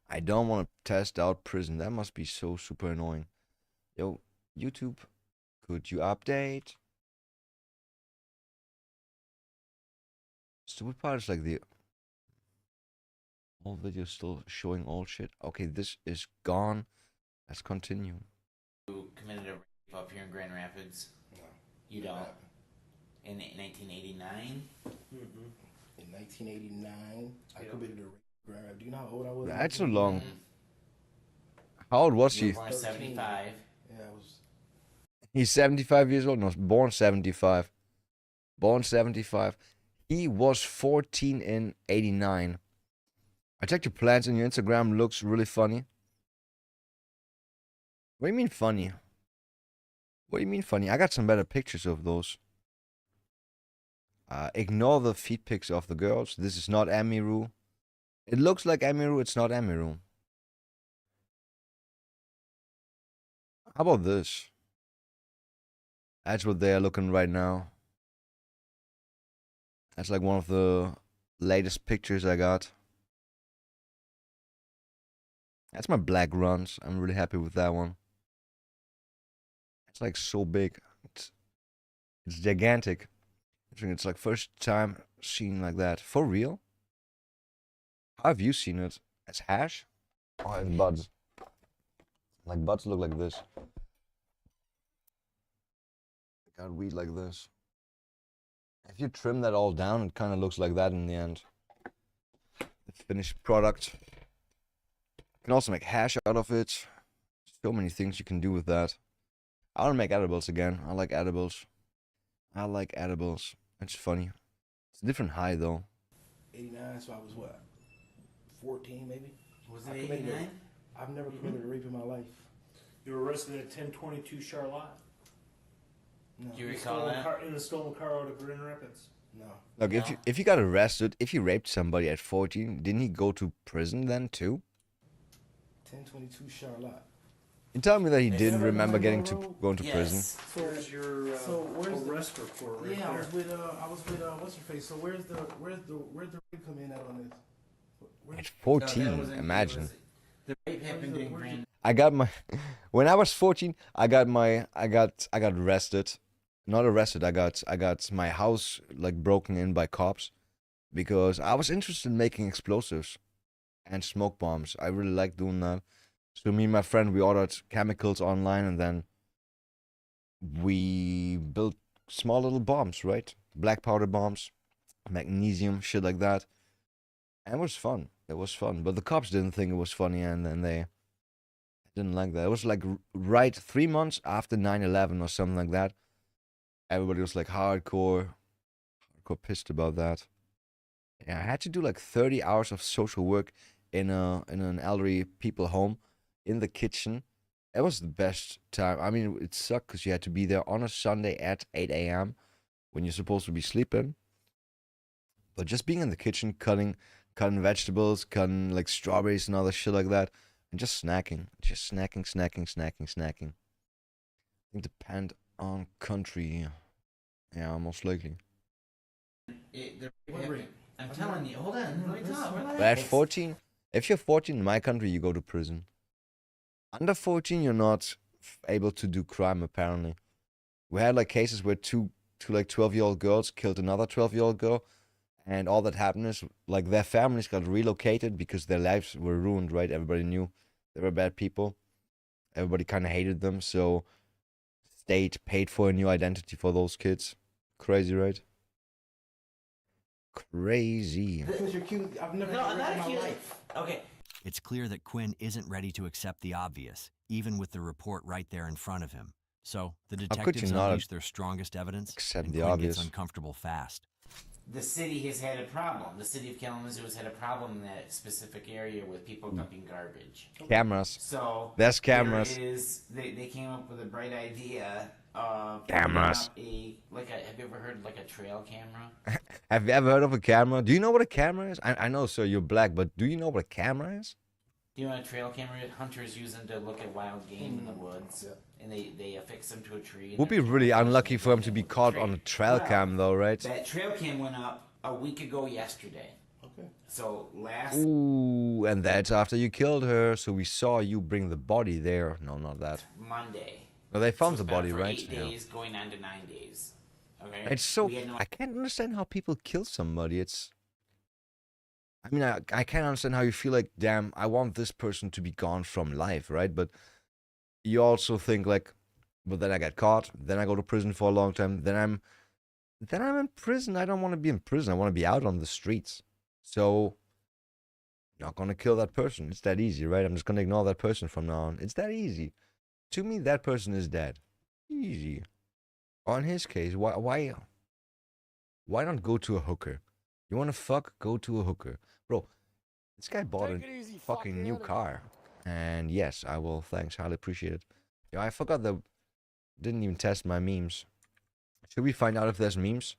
I don't want to test out prison. That must be so super annoying. Yo, YouTube, could you update? Stupid part is like the whole video still showing old shit. Okay, this is gone. Let's continue. You committed a rape up here in Grand Rapids? No. You don't? In 1989? In 1989, I committed a rape. Do you know how old I was? That's a long. How old was You he? were born 75. Yeah, I was. He's 75 years old. No, born 75. Born 75. He was 14 in 89. I checked your plans and your Instagram looks really funny. What do you mean funny? What do you mean funny? I got some better pictures of those. Ignore the feet pics of the girls. This is not Amiru. It looks like Amiru. It's not Amiru. How about this? That's what they are looking right now. That's like one of the latest pictures I got. That's my black runs. I'm really happy with that one. It's like so big. It's gigantic. It's like first time seen like that. For real? How have you seen it? As hash? Oh, it's buds. Like buds look like this. Got weed like this. If you trim that all down, it kind of looks like that in the end. The finished product. You can also make hash out of it. So many things you can do with that. I want to make edibles again. I like edibles. I like edibles. It's funny. It's a different high though. 89, so I was what? 14 maybe? Was it 89? I've never committed a rape in my life. You were arrested at 1022 Charlotte. No. Do you recall that? In a stolen car out of Grand Rapids. No. Look, if you got arrested, if you raped somebody at 14, didn't he go to prison then too? 1022 Charlotte. You tell me that he didn't remember going to prison. So Here's your where's arrest report right yeah, there. I was with what's her face. So where's the rape come in at on this? At 14, imagine. The rape happened in Grand. I got my when I was 14, I got arrested. Not arrested. I got my house like broken in by cops because I was interested in making explosives and smoke bombs. I really like doing that. So me and my friend, we ordered chemicals online and then we built small little bombs, right? Black powder bombs, magnesium, shit like that. And it was fun. It was fun. But the cops didn't think it was funny and then they didn't like that. It was like right 3 months after 9/11 or something like that. Everybody was like hardcore pissed about that. Yeah, I had to do like 30 hours of social work in an elderly people home in the kitchen. It was the best time. I mean, it sucked because you had to be there on a Sunday at 8 a.m. when you're supposed to be sleeping. But just being in the kitchen, cutting vegetables, cutting like strawberries and other shit like that, and just snacking. Just snacking. It depend on country. Yeah, most likely. I'm telling you, hold on, let me talk. But at 14, if you're 14 in my country, you go to prison. Under 14, you're not able to do crime, apparently. We had like cases where two like 12-year-old girls killed another 12-year-old girl, and all that happened is like their families got relocated because their lives were ruined, right? Everybody knew they were bad people. everybody kind of hated them, so state paid for a new identity for those kids. Crazy, right? Crazy. Because you're cute. I've never No, I'm read in not my accused. life. Okay. It's clear that Quinn isn't ready to accept the obvious, even with the report right there in front of him. So the could you detectives not unleash their strongest evidence, accept and the Quinn obvious? gets uncomfortable fast. The city has had a problem. The city of Kalamazoo has had a problem in that specific area with people dumping garbage. Cameras. So There's cameras. They came up with a bright idea of Cameras. putting up have you ever heard like a trail camera? Have you ever heard of a camera? Do you know what a camera is? I know, sir, you're black, but do you know what a camera is? Do you know what a trail camera is? Hunters use them to look at wild game in the woods, and they affix them to a tree. Would be really unlucky for him to be caught on a trail cam, though, right? That trail cam went up a week ago yesterday. Okay. So last Ooh, and that's after you killed her, so we saw you bring the body there. No, not that. Monday. No, they found So the it's been body, for right? 8 days, going on to 9 days. Okay. It's so... We had no- I can't understand how people kill somebody. It's... I mean, I can't understand how you feel like, damn, I want this person to be gone from life, right? But you also think like, but then I get caught, then I go to prison for a long time, then I'm in prison. I don't want to be in prison. I want to be out on the streets. So, not gonna kill that person. It's that easy, right? I'm just gonna ignore that person from now on. It's that easy. To me, that person is dead. Easy. Or in his case, why not go to a hooker? You wanna fuck? Go to a hooker. Bro, this guy bought a fucking new car. And yes, I will. Thanks. Highly appreciate it. Yo, I forgot that... Didn't even test my memes. Should we find out if there's memes?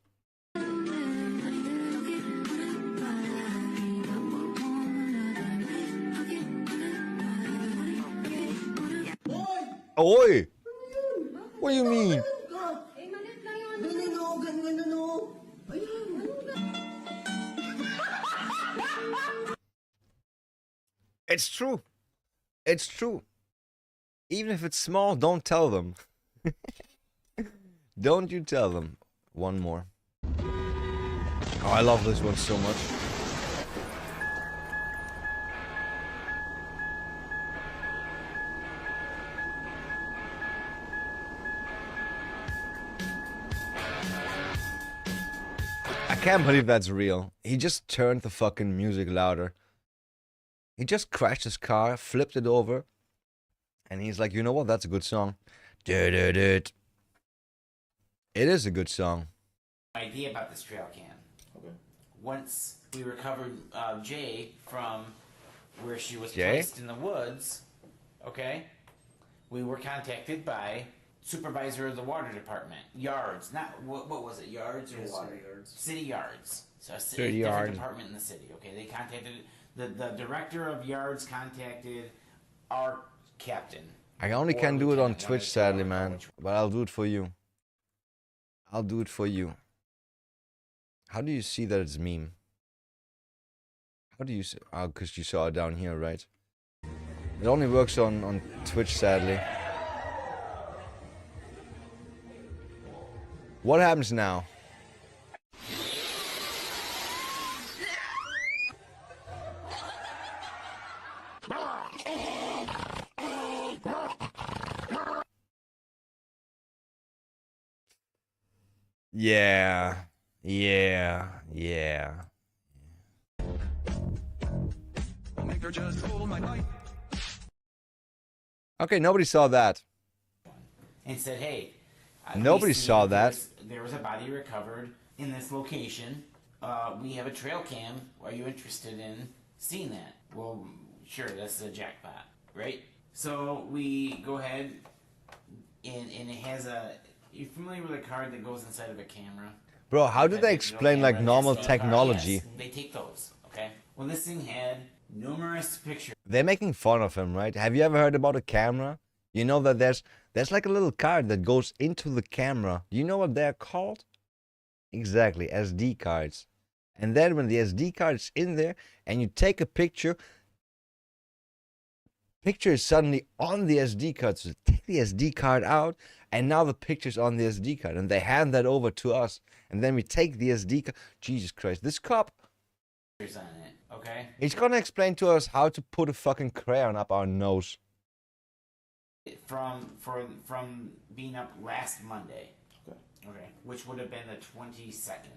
Oi! What do you mean? It's true. It's true. Even if it's small, don't tell them. Don't you tell them. One more. Oh, I love this one so much. I can't believe that's real. He just turned the fucking music louder. He just crashed his car, flipped it over, and he's like, you know what? That's a good song. It is a good song. idea about this trail cam. Okay. Once we recovered Jay from where she was Jay? placed in the woods, okay, we were contacted by supervisor of the water department, Yards. Not what was it? Yards or water? City Yards. City Yards. So a City different Yard. department in the city. Okay, they contacted the director of Yards contacted our captain. I only Or can do it on lieutenant, Twitch, sadly, man. But I'll do it for you. I'll do it for you. How do you see that it's meme? How do you see? Oh, because you saw it down here, right? It only works on Twitch, sadly. What happens now? Yeah. Okay, nobody saw that. And said, hey, Nobody we see saw that. there was a body recovered in this location. We have a trail cam. Are you interested in seeing that? Well, sure, that's the jackpot, right? So we go ahead, and it has a... You familiar with a card that goes inside of a camera? Bro, how do That they digital explain like camera, normal SD card? technology? Yes, they take those, okay? Well, this thing had numerous pictures. They're making fun of him, right? Have you ever heard about a camera? You know that there's like a little card that goes into the camera. Do you know what they're called? Exactly, SD cards. And then when the SD card is in there and you take a picture is suddenly on the SD card. So take the SD card out and now the picture's on the SD card. And they hand that over to us. And then we take the SD card. Jesus Christ, this cop... On it, okay? He's gonna explain to us how to put a fucking crayon up our nose. from being up last Monday. Okay. Which would have been the 22nd.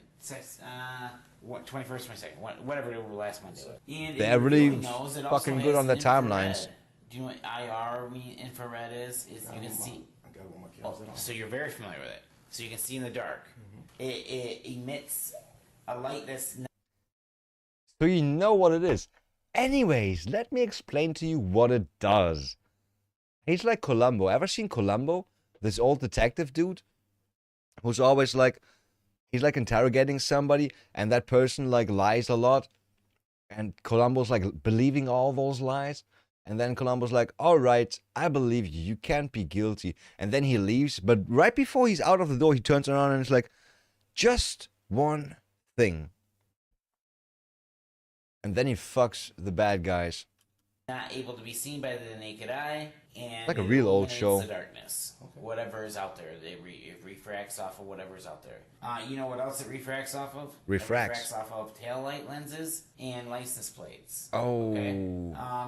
21st, 22nd, whatever it was last Monday. And They're really knows it fucking also good has on the infrared. timelines. Do you know what IR infrared is? You can see. I got one of my cameras on. So you're very familiar with it. So you can see in the dark. It emits a light that's So you know what it is. Anyways, let me explain to you what it does. He's like Columbo. Ever seen Columbo? This old detective dude? Who's always like, he's like interrogating somebody and that person like lies a lot. And Columbo's like believing all those lies. And then Columbo's like, all right, I believe you. You can't be guilty. And then he leaves. But right before he's out of the door, he turns around and is like, just one thing. And then he fucks the bad guys. not able to be seen by the naked eye, and like a it real old illuminates show. the darkness. Whatever is out there, it refracts off of whatever's out there. You know what else it refracts off of? Refracts. It refracts off of tail light lenses and license plates. Oh. Okay?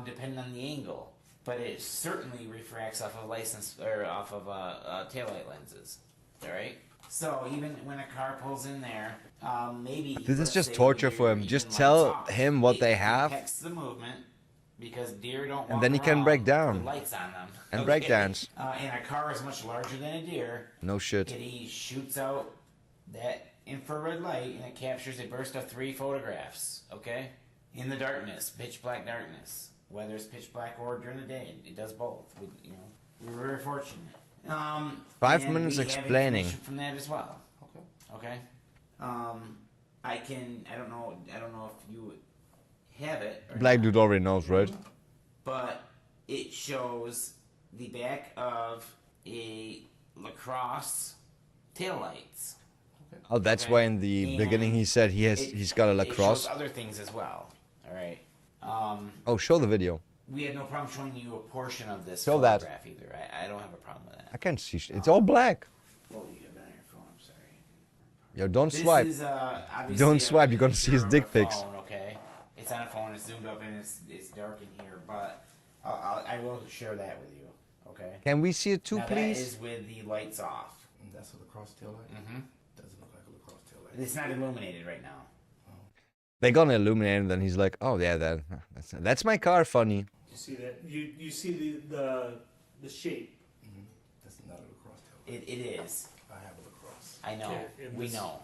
Depending on the angle, but it certainly refracts off of tail light lenses. All right. So even when a car pulls in there, maybe This is let's just say torture the for him. engine Just lights tell off. him what they It have, detects the movement because deer don't. and then he walk can around break with down lights on them and break dance. And a car is much larger than a deer. No shit. He shoots out that infrared light and it captures a burst of 3 photographs. Okay, in the darkness, pitch black darkness. Whether it's pitch black or during the day, it does both. We're very fortunate. 5 and minutes we have explaining. information from that as well. Okay. I don't know if you have it. Or Black not, dude already knows, right? but it shows the back of a lacrosse taillights. Oh, that's why in the beginning he said he's got a It lacrosse. shows other things as well. All right. Oh, show the video. We had no problem showing you a portion of this Show that. photograph either. I don't have a problem with that. I can't see. It's all black. Well, you have it on your phone. I'm sorry. Yo, don't This swipe. is, obviously Don't a swipe. You're gonna see his picture dick of a pics. phone, okay, it's on a phone. It's zoomed up and it's dark in here, but I will share that with you. Okay. Can we see it too, Now, please? That is with the lights off. And that's a lacrosse tail light? Mm-hmm. Doesn't look like a lacrosse tail light. It's not illuminated right now. They're gonna illuminate it, and then he's like, "Oh yeah, that's my car, funny." You see that? You see the shape. That's not a lacrosse tail light. It is. I have a lacrosse. I know. Yeah, and We this- know.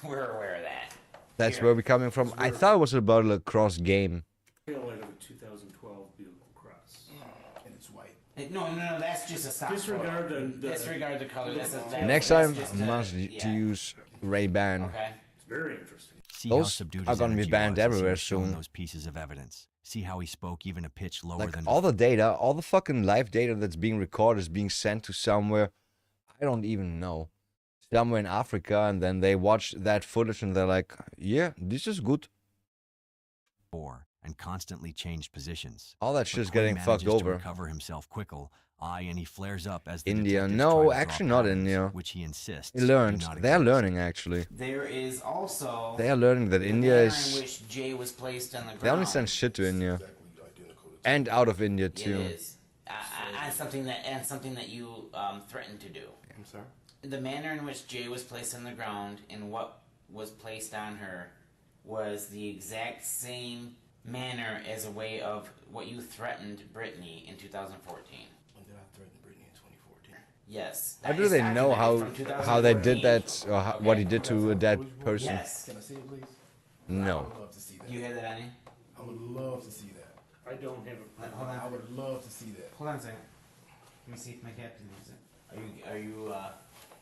We're aware of that. That's Here. where we're coming from. I thought it was about a lacrosse game. Tail light of a 2012 Buick Cross. And it's white. No, that's just a stock Disregard photo. the- Disregard the color. That's Next that's time, just must to use Ray-Ban. Okay. It's very interesting. See how Those subdued are his gonna be energy banned was as he everywhere was showing soon. those pieces of evidence. See how he spoke even a pitch lower Like than all the data, all the fucking live data that's being recorded is being sent to somewhere. I don't even know. Somewhere in Africa, and then they watch that footage and they're like, "Yeah, this is good." before and constantly changed positions. All that But shit's Quinn getting fucked manages to over. recover himself and he flares up as the India, detectives no, try to draw actually not patterns, India. which he insists He do learned. not They are exist. learning actually. There is also. They are learning that the India manner is. in which Jay was placed on the ground. They only send shit to India, and out of India too. It is. And something that you threatened to do. I'm sorry? The manner in which Jay was placed on the ground and what was placed on her was the exact same manner as a way of what you threatened Brittany in 2014. When did I threaten Brittany in 2014? Yes. How That do is they know documented from how they did 2014. that, or how, what he did to a dead person? Yes. Can I see it, please? I No. would love to see that. You had that on you? I would love to see that. I don't have a. Hold on. I would love to see that. Hold on a second. Let me see if my captain has it. Are you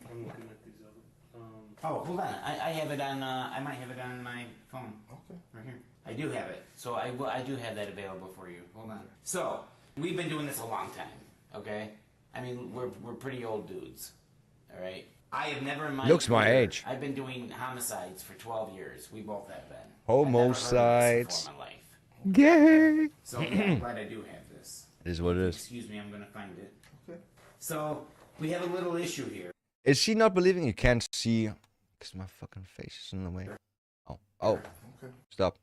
I'm looking at these other. Oh, hold on. I have it on. I might have it on my phone. Okay. Right here. I do have it. So I do have that available for you. Hold on. So we've been doing this a long time. Okay. I mean, we're pretty old dudes. All right. I have never in my Looks my career- age. I've been doing homicides for 12 years. We both have been. I've never heard of this Homicides. before in my life. Gay. So yeah, I'm glad I do have this. It is what it is. Excuse me, I'm gonna find it. Okay. So we have a little issue here. Is she not believing you can't see? Because my fucking face is in the way. Oh, Okay. stop.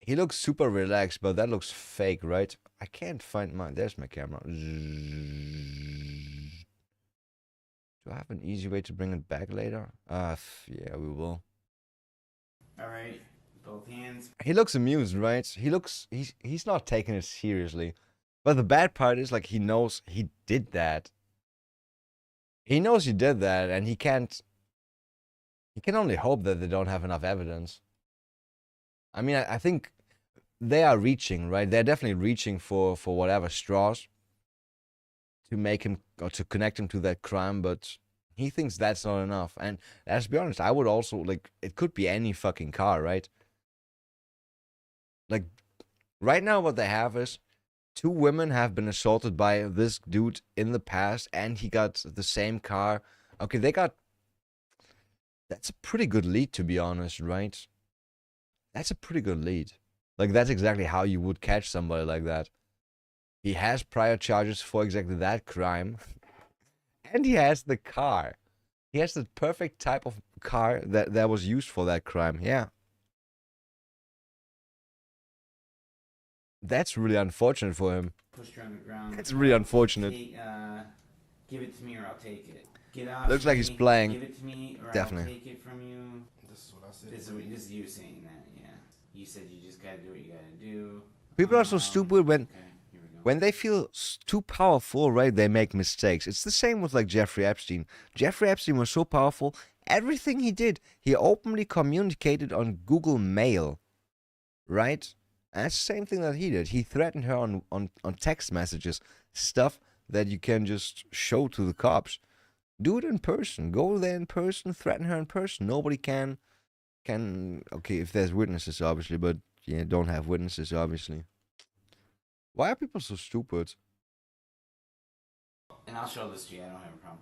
He looks super relaxed, but that looks fake, right? I can't find my... There's my camera. Do I have an easy way to bring it back later? Yeah, we will. All right, both hands. He looks amused, right? He's not taking it seriously. But the bad part is, like, he knows he did that. He knows he did that, and he can only hope that they don't have enough evidence. I mean, I think they are reaching, right? They're definitely reaching for whatever straws to make him, or to connect him to that crime, but he thinks that's not enough. And let's be honest, I would also, like, it could be any fucking car, right? Like, right now what they have is 2 women have been assaulted by this dude in the past, and he got the same car. Okay, that's a pretty good lead, to be honest, right? That's a pretty good lead. Like, that's exactly how you would catch somebody like that. He has prior charges for exactly that crime. And he has the car. He has the perfect type of car that was used for that crime. Yeah. That's really unfortunate for him. Pushed her on the ground. It's really unfortunate. Give it to me or I'll take it. Get off. Looks like he's playing. Give it to me or Definitely. I'll take it from you. This is what I said. This is you saying that, yeah. You said you just gotta do what you gotta do. People are so stupid when they feel too powerful, right? They make mistakes. It's the same with, like, Jeffrey Epstein. Jeffrey Epstein was so powerful. Everything he did, he openly communicated on Google Mail, right? And that's the same thing that he did. He threatened her on text messages, stuff that you can just show to the cops. Do it in person. Go there in person. Threaten her in person. Nobody can. Okay, if there's witnesses, obviously, but yeah, don't have witnesses, obviously. Why are people so stupid? And I'll show this to you. I don't have a problem.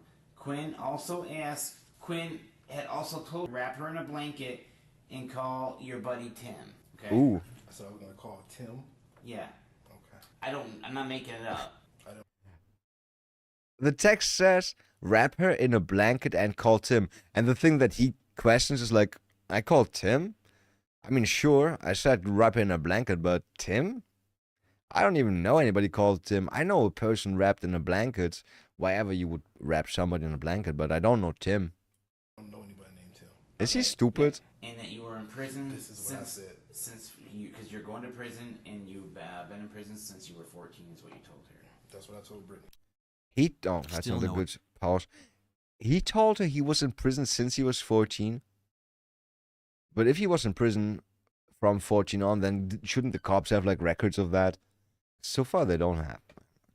Quinn had also told wrap her in a blanket and call your buddy Tim. Okay. Ooh. So I'm gonna call Tim. Yeah. Okay. I'm not making it up. The text says, wrap her in a blanket and call Tim. And the thing that he questions is like, I called Tim? I mean, sure, I said wrap her in a blanket, but Tim? I don't even know anybody called Tim. I know a person wrapped in a blanket, wherever you would wrap somebody in a blanket, but I don't know Tim. I don't know anybody named Tim. Is he stupid? And that you were in prison This is what I said. because you're going to prison and you've been in prison since you were 14 is what you told her. That's what I told Brittany. That's Still not a no- good pause. He told her he was in prison since he was 14. But if he was in prison from 14 on, then shouldn't the cops have, like, records of that? So far, they don't have.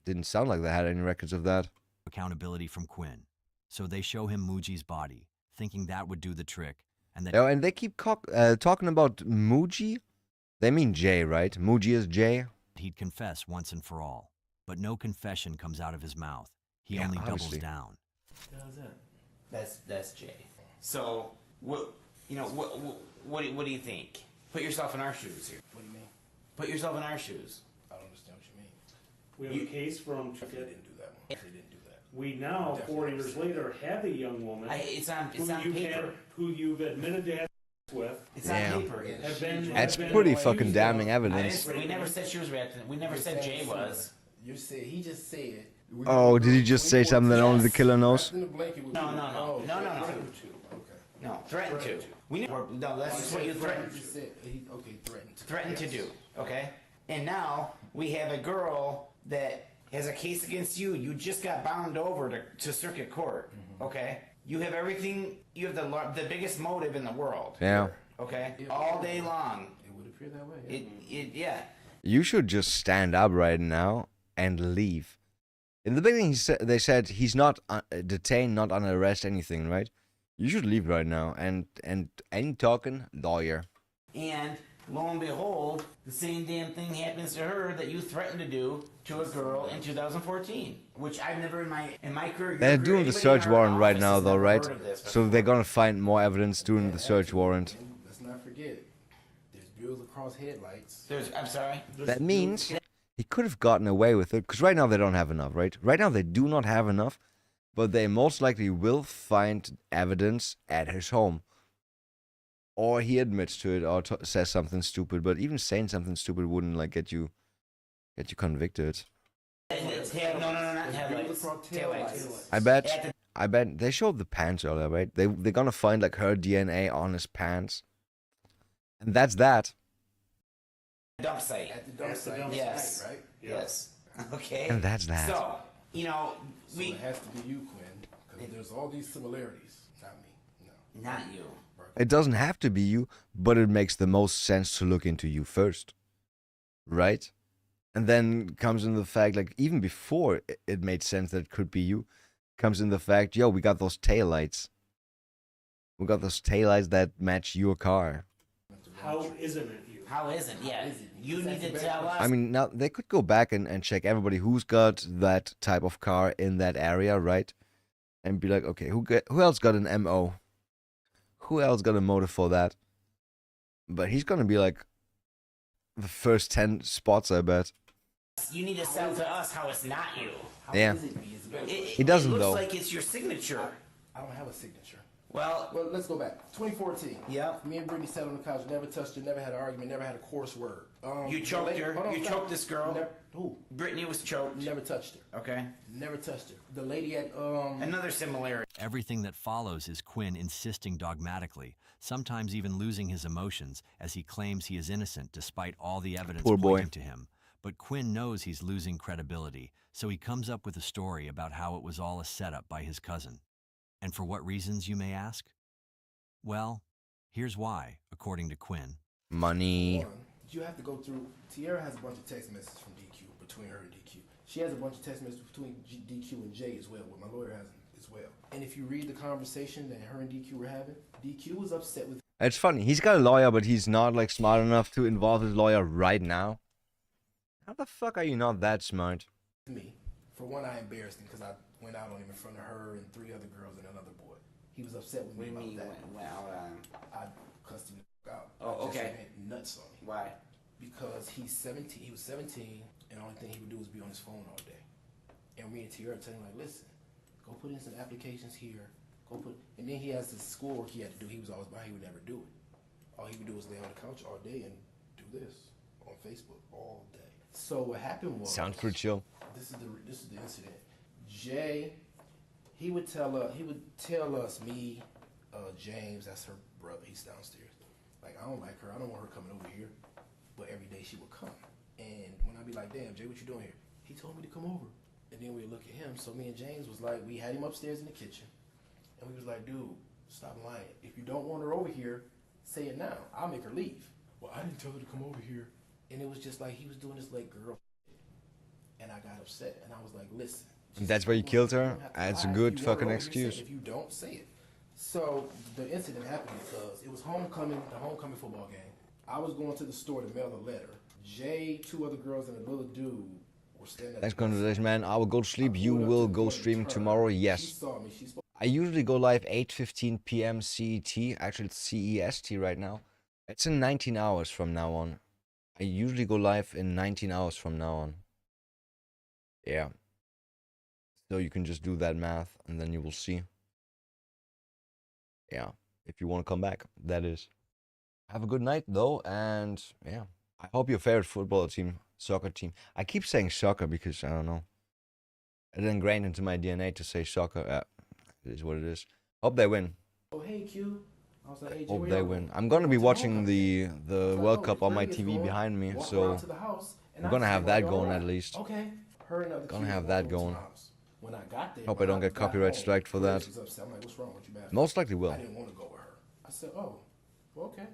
Didn't sound like they had any records of that. Accountability from Quinn. So they show him Muji's body, thinking that would do the trick. And that Oh, and they keep talking about Muji. They mean Jay, right? Muji is Jay. he'd confess once and for all. But no confession comes out of his mouth. He Yeah, only obviously. doubles down. How's that? That's Jay. So what do you think? Put yourself in our shoes here. What do you mean? Put yourself in our shoes. I don't understand what you mean. We have a case from. They didn't do that one. They didn't do that. We now, 4 years later, have a young woman It's on who paper. you've admitted to have with. It's Yeah. on paper. That's have been pretty accused fucking of- damning I evidence. didn't, we never said she was rapping. We never said Jay was. You said he just said. Oh, did he just say something that only the killer knows? No. No, threatened to. We never. No, that's just what you threatened. Threatened to do. Okay. And now we have a girl that has a case against you. You just got bound over to circuit court. Okay. You have everything. You have the biggest motive in the world. Yeah. Okay. All day long. It would appear that way. Yeah. You should just stand up right now and leave. In the beginning, they said he's not detained, not under arrest, anything, right? You should leave right now and any talking, lawyer. And lo and behold, the same damn thing happens to her that you threatened to do to a girl in 2014, which I've never in my career. They're doing the search warrant right now, though, right? Heard of this So they're gonna find more evidence during the search warrant. Let's not forget. There's bills across headlights. I'm sorry. That means he could have gotten away with it, because right now they don't have enough, right? Right now they do not have enough, but they most likely will find evidence at his home. or he admits to it, or says something stupid. But even saying something stupid wouldn't like get you convicted. No, not headlights. Taillights. I bet they showed the pants earlier, right? They're gonna find like her DNA on his pants, and that's that. Dump site. At the dump site. Yes. Right? Yes. Okay. And that's that. So, you know, so it has to be you, Quinn, because there's all these similarities. Not me. No. Not you. It doesn't have to be you, but it makes the most sense to look into you first, right? And then comes in the fact, like even before it made sense that it could be you, comes in the fact, yo, we got those taillights. We got those taillights that match your car. How isn't it you? How isn't? Yeah. You need to tell us. I mean, now they could go back and check everybody who's got that type of car in that area, right? And be like, okay, who else got an MO? Who else got a motive for that? But he's gonna be like the first 10 spots, I bet. You need to sell to us how it's not you. Yeah. He doesn't, it looks though. like it's your signature. I don't have a signature. Well, let's go back. 2014. Yeah. Me and Brittany sat on the couch, never touched her, never had an argument, never had a coarse word. You choked her. You choked this girl. Who? Brittany was choked. Never touched her. Okay. Never touched her. The lady at Another similarity. Everything that follows is Quinn insisting dogmatically, sometimes even losing his emotions, as he claims he is innocent despite all the evidence Poor boy. pointing to him. But Quinn knows he's losing credibility, so he comes up with a story about how it was all a setup by his cousin. And for what reasons, you may ask? Well, here's why, according to Quinn. Money. One, you have to go through. Tierra has a bunch of text messages from DQ, between her and DQ. She has a bunch of text messages between DQ and Jay as well, what my lawyer has as well. And if you read the conversation that her and DQ were having, DQ was upset with. It's funny. He's got a lawyer, but he's not like smart enough to involve his lawyer right now. How the fuck are you not that smart? Me. For one, I embarrassed him because I went out on him in front of her and 3 other girls and another boy. He was upset with me about that. Went out on? I cussed him the fuck out. Oh, okay. He went nuts on me. Why? Because he's 17. He was 17, and the only thing he would do was be on his phone all day. And me and Tierra tell him like, listen, go put in some applications here. And then he has his schoolwork he had to do. He was always behind. He would never do it. All he would do was lay on the couch all day and do this on Facebook all day. So what happened was. Sounds pretty chill. This is the incident. Jay, he would tell us, me, James, that's her brother, he's downstairs. Like, I don't like her, I don't want her coming over here. But every day she would come. And when I'd be like, damn, Jay, what you doing here? He told me to come over. And then we'd look at him. So me and James was like, we had him upstairs in the kitchen. And we was like, dude, stop lying. If you don't want her over here, say it now. I'll make her leave. Well, I didn't tell her to come over here. And it was just like, he was doing this like girl. And I got upset. And I was like, listen. And that's why you killed her? That's a good fucking excuse. If you don't say it. So the incident happened because it was homecoming, the homecoming football game. I was going to the store to mail a letter. Jay, 2 other girls, and a little dude were standing at Thanks, conversation, man. I will go to sleep. You will go streaming tomorrow. Yes. I usually go live 8:15 p.m. CET. Actually, it's CEST right now. It's in 19 hours from now on. I usually go live in 19 hours from now on. Yeah. So you can just do that math, and then you will see. Yeah. If you want to come back, that is. Have a good night, though, and yeah. I hope your favorite football team, soccer team. I keep saying soccer because, I don't know. It's ingrained into my DNA to say soccer. It is what it is. Hope they win. Oh, hey, Q. I was like, hey, Jay, Hope where they y'all win. going? I'm going to be Went watching homecoming. the World Cup on my TV behind me, so we're going to have that going at least. Okay. Her and other Gonna Q have went that to the going. house. When I got there, Hope I don't get copyright striked for that. She was upset. I'm like, what's wrong with you, man? Most likely will. I didn't want to go with her. I said, oh, well, okay.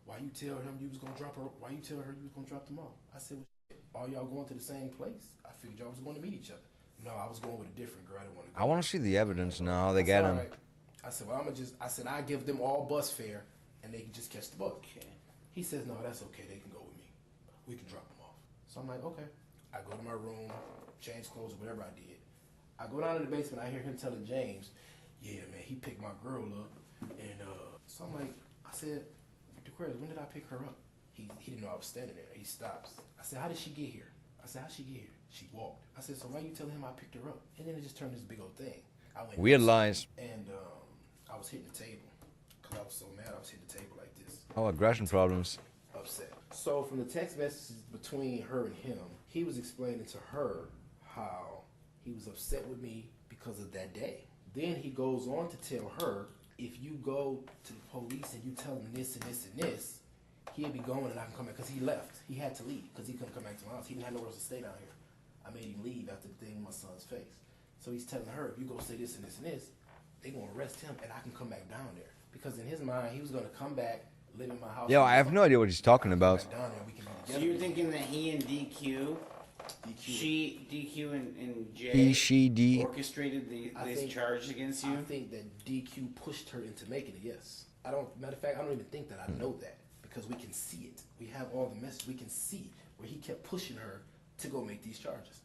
Why you tell him you was gonna drop her? Why you tell her you was gonna drop them off? I said, well, shit, all y'all going to the same place? I figured y'all was going to meet each other. No, I was going with a different girl. I didn't want to go. I want to see the evidence now, how they get him. Right. I said, well, I give them all bus fare and they can just catch the bus. Okay. He says, no, that's okay. They can go with me. We can drop them off. So I'm like, okay. I go to my room, change clothes, or whatever I did. I go down to the basement. I hear him telling James, yeah, man, he picked my girl up. And so I'm like, I said, Aquarius, when did I pick her up? He didn't know I was standing there. He stops. I said, how did she get here? I said, how'd she get here? She walked. I said, so why you telling him I picked her up? And then it just turned this big old thing. I went Weird lies. And I was hitting the table. Because I was so mad I was hitting the table like this. Oh, aggression problems. Upset. So from the text messages between her and him, he was explaining to her how he was upset with me because of that day. Then he goes on to tell her, if you go to the police and you tell them this and this and this, he'll be going and I can come back. Because he left. He had to leave because he couldn't come back to my house. He didn't have nowhere else to stay down here. I made him leave after the thing in my son's face. So he's telling her, if you go say this and this and this, they're going to arrest him and I can come back down there. Because in his mind, he was going to come back, live in my house. Yo, I have no idea what he's talking about. So you're thinking that he and DQ and Jay He, she, D. orchestrated this charge against you? I think that DQ pushed her into making it, yes. Matter of fact, I don't even think that I know that because we can see it. We have all the messages. We can see where he kept pushing her to go make these charges.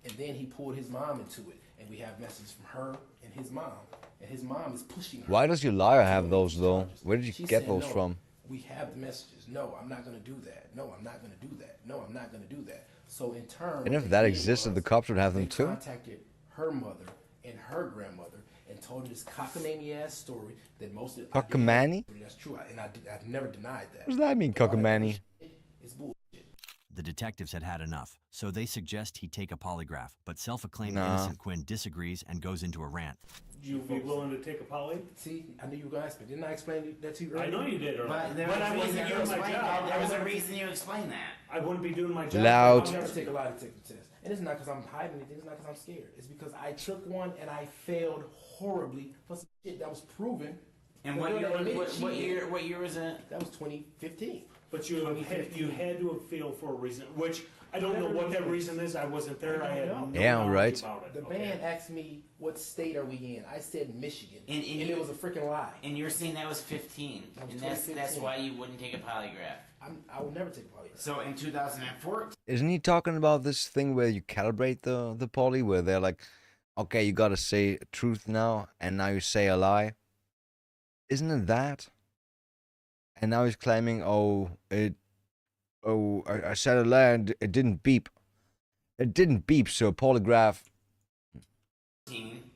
And then he pulled his mom into it. And we have messages from her and his mom. And his mom is pushing her. Why does your liar have those though? Where did you get those from? We have the messages. No, I'm not going to do that. No, I'm not going to do that. No, I'm not going to do that. So in turn, And if that existed, the cops would have them they too. contacted her mother and her grandmother and told her this cockamamie ass story that most of Cockamamie? That's true, and I've never denied that. What does that mean, cockamamie? It's bull. The detectives had had enough, so they suggest he take a polygraph, but self-acclaimed Nah. innocent Quinn disagrees and goes into a rant. You be willing to take a poly? See, I knew you were going to ask me. Didn't I explain that to you earlier? I know you did earlier. But there I was wasn't doing my job. a reason you explained that. I wouldn't be doing my job. Loud. I'll never take a lie detector test. And it's not because I'm hiding anything. It's not because I'm scared. It's because I took one and I failed horribly for some shit that was proven. And The what girl year, that admitted what cheating, year, what year was that? That was 2015. But you had to have failed for a reason, which I don't know what that reason is. I wasn't there. I had no Yeah, knowledge right. about it. The man asked me, what state are we in? I said Michigan. And it was a freaking lie. And you're saying that was 15, That was and that's 2015. why you wouldn't take a polygraph. I will never take a polygraph. So in 2014, Isn't he talking about this thing where you calibrate the poly, where they're like, okay, you gotta say truth now, and now you say a lie? Isn't it that? And now he's claiming, I said a lie and it didn't beep. It didn't beep, so polygraph.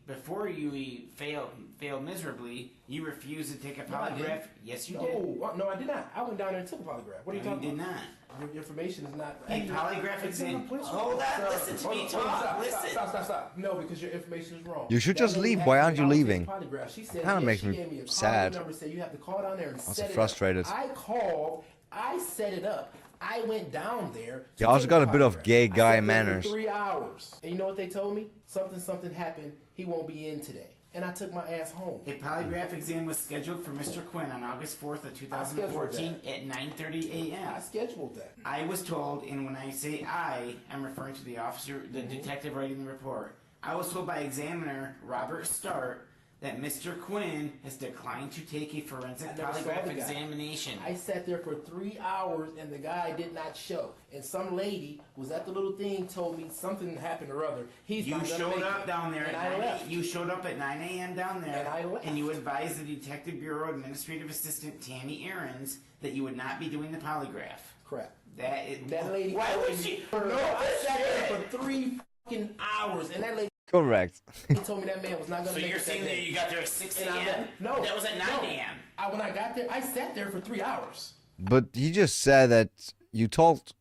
before you failed miserably, you refused to take a No, I polygraph. didn't. Yes, you No, did. no, I did not. I went down there and took a polygraph. What are you No, talking you did about? not. Your information is not. A polygraph It's in the exam. police Hold report. on, listen to Hold me on, talk. Stop, Listen. Stop. No, because your information is wrong. You should That just lady leave. asked Why me aren't if you I was taking leaving? polygraph. She said, Kinda yes, makes she me gave me a call sad. number, said you have to call down there and Also set it frustrated. up. I called. I set it up. I went down there. to You also take got the a bit of polygraph. gay I guy sat there manners. For 3 hours. And you know what they told me? Something happened. He won't be in today. And I took my ass home. A polygraph exam was scheduled for Mr. Quinn on August 4th of 2014 at 9:30 a.m. I scheduled that. I was told, and when I say I, I'm referring to the officer, the detective writing the report. I was told by examiner Robert Start that Mr. Quinn has declined to take a forensic I never saw the polygraph guy. examination. I sat there for 3 hours and the guy did not show. And some lady was at the little thing, told me something happened or other. He's You not gonna showed make up it. down there And at I 9 left. You showed up at 9 a.m. down there, And I left. and you advised the Detective Bureau Administrative Assistant Tammy Aarons that you would not be doing the polygraph. Correct. That lady. Why told would me- she? No, I sat there for 3 fucking hours and that lady Correct. told me that man was not gonna So make you're it that saying that day. you got there at 6 And I a.m.? left. No. That was at 9 no. a.m. When I got there, I sat there for 3 hours. But he just said that you talked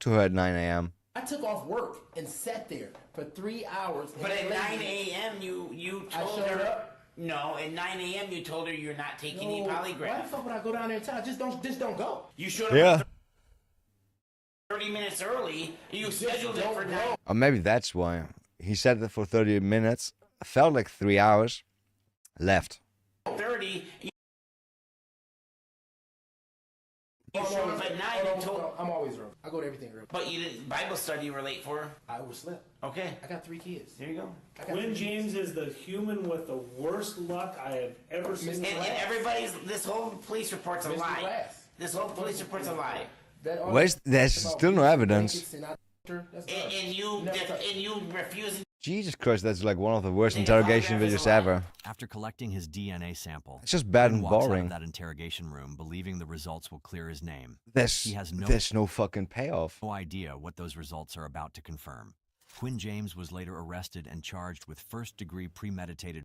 to her at 9 a.m. I took off work and sat there for 3 hours. and But that at lady- 9 a.m. you I told showed her. up. No, at 9 a.m. you told her you're not taking No, a why the polygraph. fuck would I go down there and tell her? Just don't go. You showed up Yeah. 30 minutes early. You scheduled it for 9. Or maybe that's why. He said that for 30 minutes. Felt like 3 hours. Left. 30. You showed up at 9 and told. I'm always early. I go to everything early. But you didn't. Bible study you were late for. I overslept. Okay. I got 3 kids. There you go. Quinn James is the human with the worst luck I have ever seen. And everybody's. This whole police report's a Mr. lie. Glass. This whole police report's a lie. There's still no evidence. And you refuse. Jesus Christ, that's like one of the worst interrogation videos ever. After collecting his DNA sample, It's just bad Quinn and walks out boring. of that interrogation room believing the results will clear his name. There's He has no fucking payoff. no idea what those results are about to confirm. Quinn James was later arrested and charged with first-degree premeditated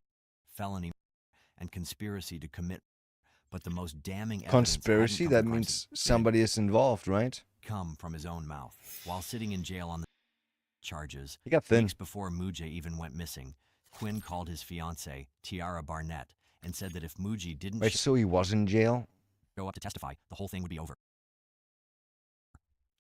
felony and conspiracy to commit, but the most damning evidence Conspiracy? hadn't come That from means somebody is involved, right? come from his own mouth. While sitting in jail on the charges, He got thin. weeks before Mujay even went missing, Quinn called his fiancée, Tiara Barnett, and said that if Mujay didn't Wait, so he was in jail? show up to testify, the whole thing would be over.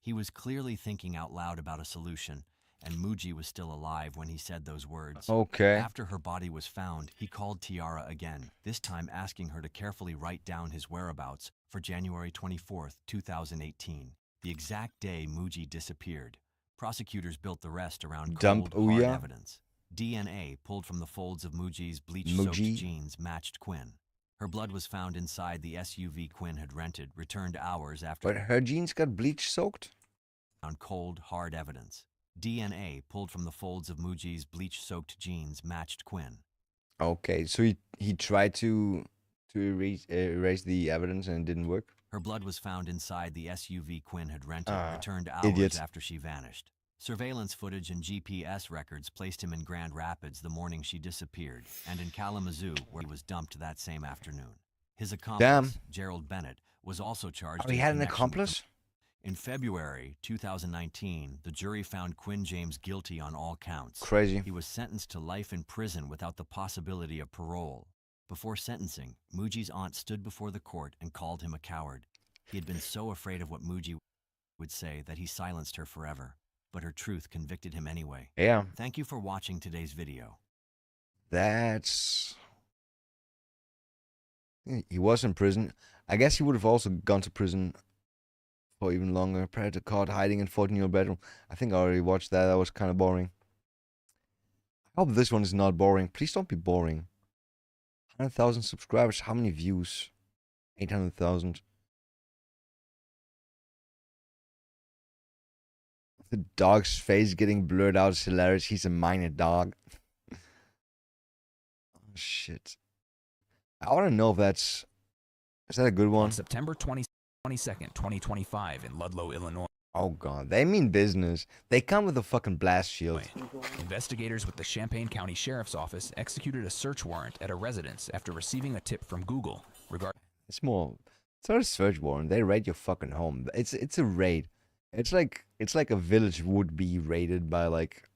He was clearly thinking out loud about a solution, and Mujay was still alive when he said those words. Okay. After her body was found, he called Tiara again, this time asking her to carefully write down his whereabouts for January 24th, 2018, the exact day Mujay disappeared. Prosecutors built the rest around Dump cold, hard Ouya? evidence. DNA pulled from the folds of Mujay's bleach-soaked Mujay? jeans matched Quinn. Her blood was found inside the SUV Quinn had rented, returned hours after. But her jeans got bleach soaked? Found cold, hard evidence. DNA pulled from the folds of Mujay's bleach-soaked jeans matched Quinn. Okay, so he tried to erase the evidence and it didn't work? Her blood was found inside the SUV Quinn had rented, Ah, returned hours idiot. after she vanished. Surveillance footage and GPS records placed him in Grand Rapids the morning she disappeared, and in Kalamazoo, where he was dumped that same afternoon. His accomplice, Gerald Bennett, was also charged. Oh, he in had an connection with accomplice? In February 2019, the jury found Quinn James guilty on all counts. Crazy. He was sentenced to life in prison without the possibility of parole. Before sentencing, Mujay's aunt stood before the court and called him a coward. He had been so afraid of what Mujay would say that he silenced her forever. But her truth convicted him anyway. Yeah. Thank you for watching today's video. That's... He was in prison. I guess he would have also gone to prison for even longer. Predator caught hiding in 14-year-old bedroom. I think I already watched that. That was kind of boring. I hope this one is not boring. Please don't be boring. 100,000 subscribers. How many views? 800,000. The dog's face getting blurred out is hilarious. He's a minor dog. Oh, shit. I want to know if that's... Is that a good one? On September 22nd, 2025 in Ludlow, Illinois. Oh, God. They mean business. They come with a fucking blast shield. Investigators with the Champaign County Sheriff's Office executed a search warrant at a residence after receiving a tip from Google regarding... It's more... It's not a search warrant. They raid your fucking home. It's a raid. It's like a village would be raided by like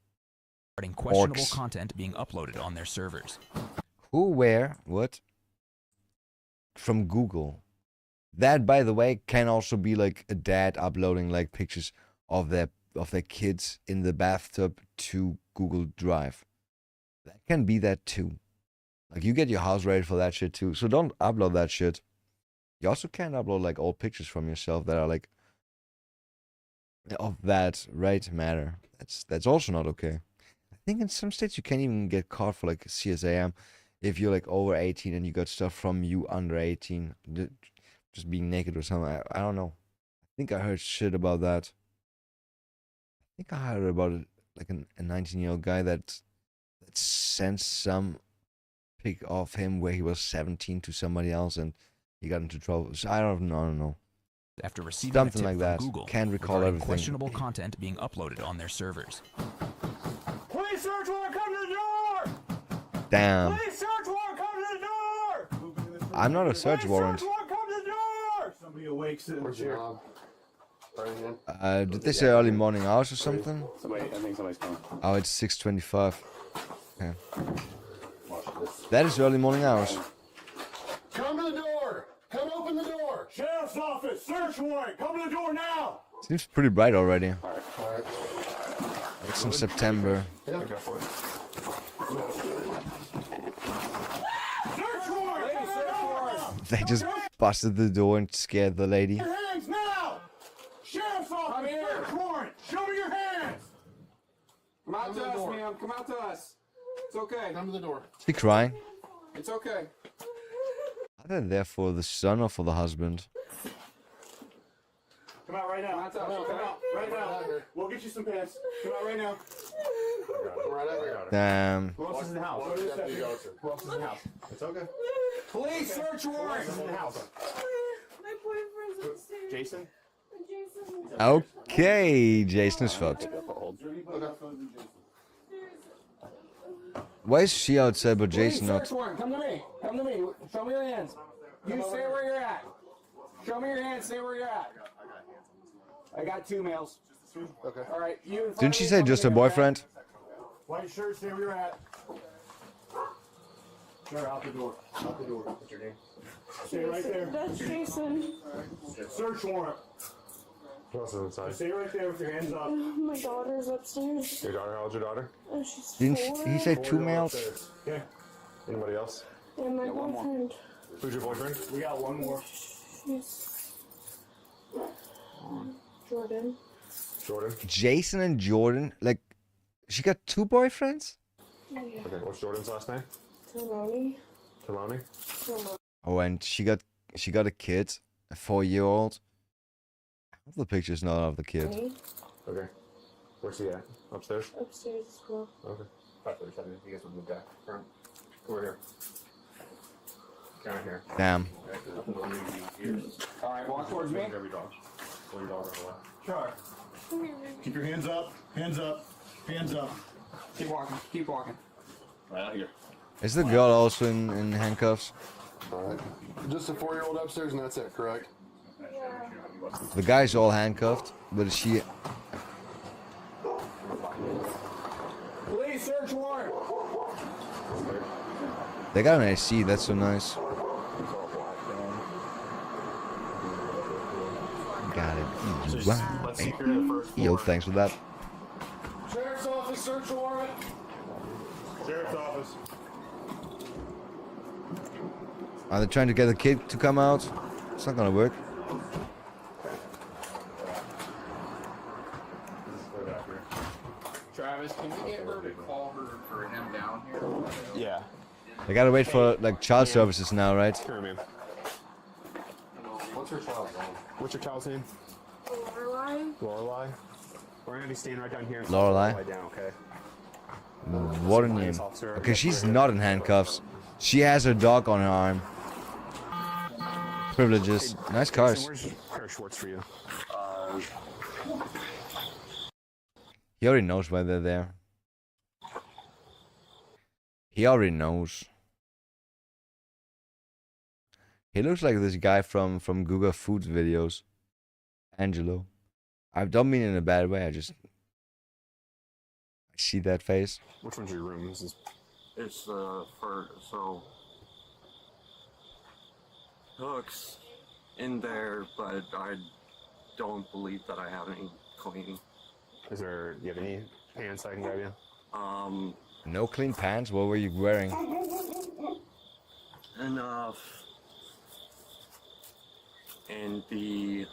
questionable orcs. content being uploaded on their servers. Who, where, what? From Google. That, by the way, can also be like a dad uploading like pictures of their kids in the bathtub to Google Drive. That can be that too. Like you get your house raided for that shit too. So don't upload that shit. You also can't upload like old pictures from yourself that are like of that right matter. That's also not okay. I think in some states you can't even get caught for like CSAM if you're like over 18 and you got stuff from you under 18, just being naked or something. I don't know. I think I heard shit about that. I think I heard about it like a 19-year-old guy that sent some pic of him where he was 17 to somebody else and he got into trouble. So I don't know. After receiving Something a tip like from that. Google Can't recall regarding everything. questionable content being uploaded on their servers. Police search warrant, come to the door! Damn. Police search warrant, come to the door! I'm not a search warrant. Search warrant, come to the door! Somebody awake sitting here. Did they say early morning hours or something? I think somebody's coming. Oh, it's 6:25. Okay. That is early morning hours. Come to the door! Come open the door! Sheriff's office, search warrant, come to the door now! Seems pretty bright already. Alright. It's in September. Search warrant! Lady, search warrant! They just busted the door and scared the lady. Your hands now! Sheriff's office, search warrant! Show me your hands! Come out to us, ma'am. Come out to us. It's okay. Come to the door. Is he crying? It's okay. Are they there for the son or for the husband? Come out right now. Come out right now. We'll get you some pants. Come out right now. Damn. Who else is in the house? Who else is in the house? It's okay. Police search warrant! Who else is in the house? My boyfriend's upstairs. Jason? Okay, Jason is fucked. Why is she outside but Jason not? Search warrant. Come to me. Come to me. Show me your hands. You stay where you're at. Show me your hands. Stay where you're at. I got 2 males. Okay. All right. You. in front Didn't of she me, say come just her here, okay? boyfriend? White shirt, stay where you're at. Sure, out the door. Out the door. What's your name? Stay right there. That's Jason. Search warrant. Who else is inside? Stay right there with your hands up. My daughter's upstairs. Your daughter? How old's your daughter? She's Didn't 4. he say 2 Four-year-old males? upstairs. Okay. Anybody else? And my boyfriend. Who's your boyfriend? We got one more. She's Jordan. Jordan. Jason and Jordan, like, she got 2 boyfriends? Yeah. Okay, what's Jordan's last name? Trelawney. Trelawney? Oh, and she got a kid, a 4-year-old. I have the pictures not of the kid. Me. Okay. Where's he at? Upstairs? Upstairs as well. Okay. 5:37. You guys want to move back? Front. Over here. Down here. Damn. All right, walk towards me. Every dog. Pull your dog on the left. Sure. Keep your hands up. Hands up. Hands up. Keep walking. Keep walking. Right out here. Is the girl also in handcuffs? Alright. Just a 4-year-old upstairs and that's it, correct? The guy's all handcuffed, but she... Police search warrant. They got an AC, that's so nice. Got it. Let's see if you're in the first Yo, thanks for that. Sheriff's office, search warrant. Sheriff's office. Are they trying to get the kid to come out? It's not gonna work. Travis, can you get her to call her for him down here? Yeah. They gotta wait for like child services now, right? Here, man. What's your child's name? What's your child's name? Lorelai. Lorelai. We're gonna be staying right down here. And Lorelai? Lorelai down, okay? What a name. Okay, she's not in handcuffs. She has her dog on her arm. Privileges. Nice cars. Where's Herr Schwartz for you? He already knows why they're there. He already knows. He looks like this guy from Google Foods videos. Angelo. I don't mean in a bad way, I see that face. Which one's your room? This is... It's for so Hook's in there, but I don't believe that I have any clean. Do you have any pants I can grab you? No clean pants? What were you wearing? Enough. And the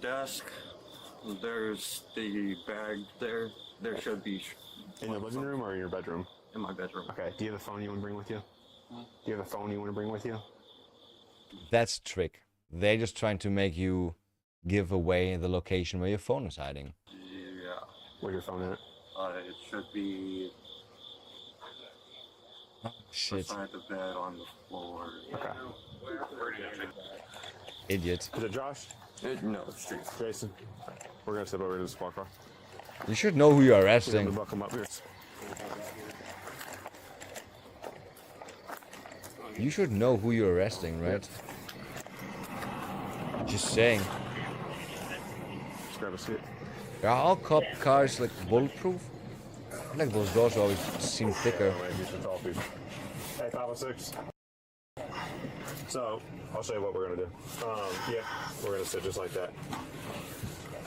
desk, there's the bag there. There should be in your living room or in your bedroom? In my bedroom. Okay. Do you have a phone you want to bring with you? Do you have a phone you want to bring with you? That's the trick. They're just trying to make you give away the location where your phone is hiding. Yeah. Where's your phone at? It should be Shit. beside the bed on the floor. Okay. Idiot. Is it Josh? No, it's Street. Jason. We're gonna step over to the squad car. You should know who you're We have arresting. to buck him up here. You should know who you're arresting, right? Just saying. Just grab a seat. Are all cop cars like bulletproof? I feel like those doors always seem thicker. Hey, 506. So, I'll show you what we're gonna do. Yeah, we're gonna sit just like that.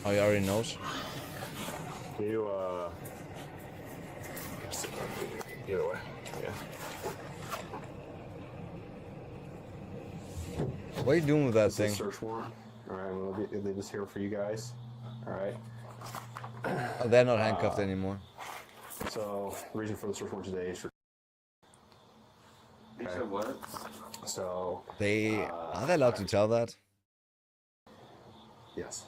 Oh, he already knows? You, either way, yeah. What are you doing with that This is thing? a search warrant. Alright, I'm gonna leave this here for you guys. Alright. Oh, they're not handcuffed anymore. So, the reason for the search warrant today is for... You said what? So... Are they allowed to tell that? Yes.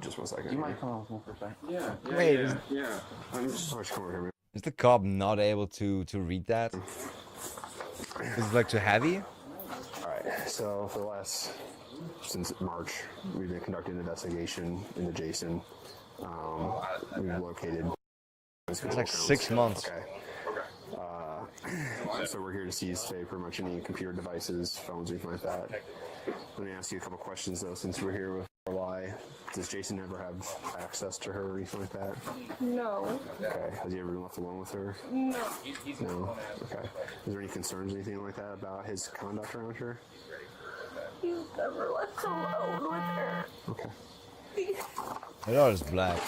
Just 1 second. You might come on with me for a second. Yeah. Wait, Yeah. I'm just. come over here, man. Is the cop not able to read that? Is it like too heavy? Alright. So for the last, since March, we've been conducting an investigation into Jason. We've located. It's like 6 months. Okay. So we're here to seize, say, pretty much any computer devices, phones, anything like that. Let me ask you a couple questions though, since we're here with Lorelai. Does Jason ever have access to her or anything like that? No. Okay. Has he ever been left alone with her? No. No. Okay. Is there any concerns or anything like that about his conduct around her? He's never left alone with her. Okay. My daughter's black.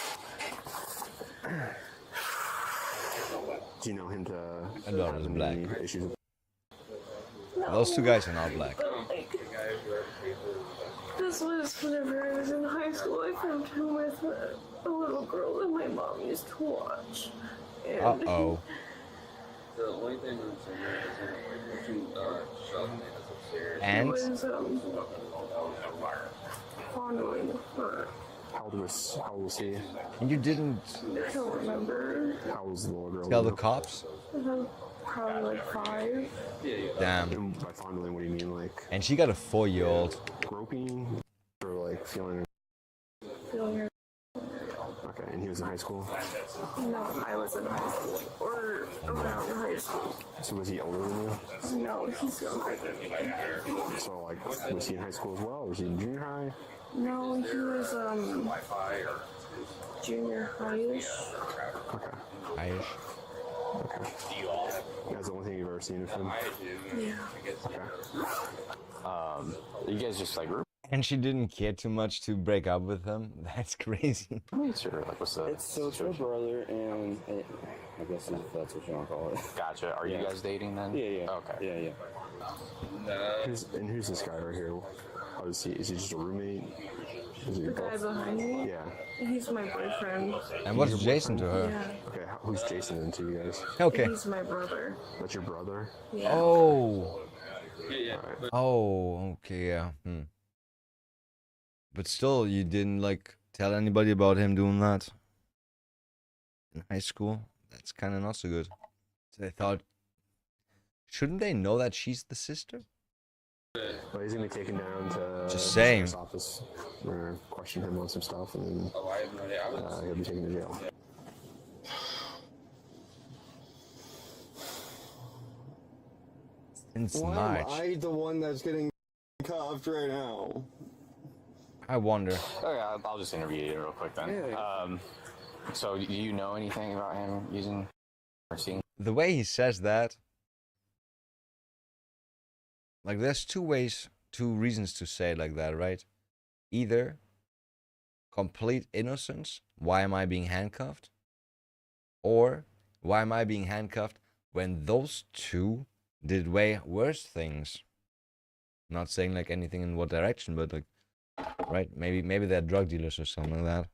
Do you know him to? My daughter's have black. any issues with- Those two guys are not black. This was whenever I was in high school. I filmed him with a little girl that my mom used to watch. And Uh-oh. The only thing I'm saying is And? He was fondling her. How old was he? And you didn't I don't remember. How was the little girl? tell the cops? Probably like 5. Damn. And by fondling, what do you mean, like And she got a 4-year-old. groping or like feeling? Feeling her. Okay, and he was in high school. No, I was in high school. Or around high school. So was he older than you? No, he's younger than me. So like, was he in high school as well, or was he in junior high? No, he was junior high-ish. Okay. Irish. Okay. That's the only thing you've ever seen of him? Yeah. Okay. You guys just like And she didn't care too much to break up with him. That's crazy. sure, like what's the It's her brother, and I guess if that's what you want to call it. Gotcha. Are you guys dating then? Yeah. Okay. Yeah. Who's this guy right here? How is he? Is he just a roommate? Is he The guy behind me? Yeah. He's my boyfriend. And what's Jason to her? Yeah. Okay, who's Jason then to you guys? Okay. He's my brother. That's your brother? Yeah. Oh. Alright. Oh, okay, yeah. But still, you didn't, like, tell anybody about him doing that? In high school? That's kind of not so good. So they thought, shouldn't they know that she's the sister? Well, he's gonna be taken down to Just the saying. sheriff's office. We're gonna question him on some stuff, and then he'll be taken to jail. Since Why March. am I the one that's getting cuffed right now? I wonder. Okay, I'll just interview you real quick then. Yeah. So do you know anything about him using or seeing? The way he says that, like, there's two reasons to say it like that, right? Either complete innocence, why am I being handcuffed? Or why am I being handcuffed when those two did way worse things? Not saying like anything in what direction, but like, right? Maybe they're drug dealers or something like that.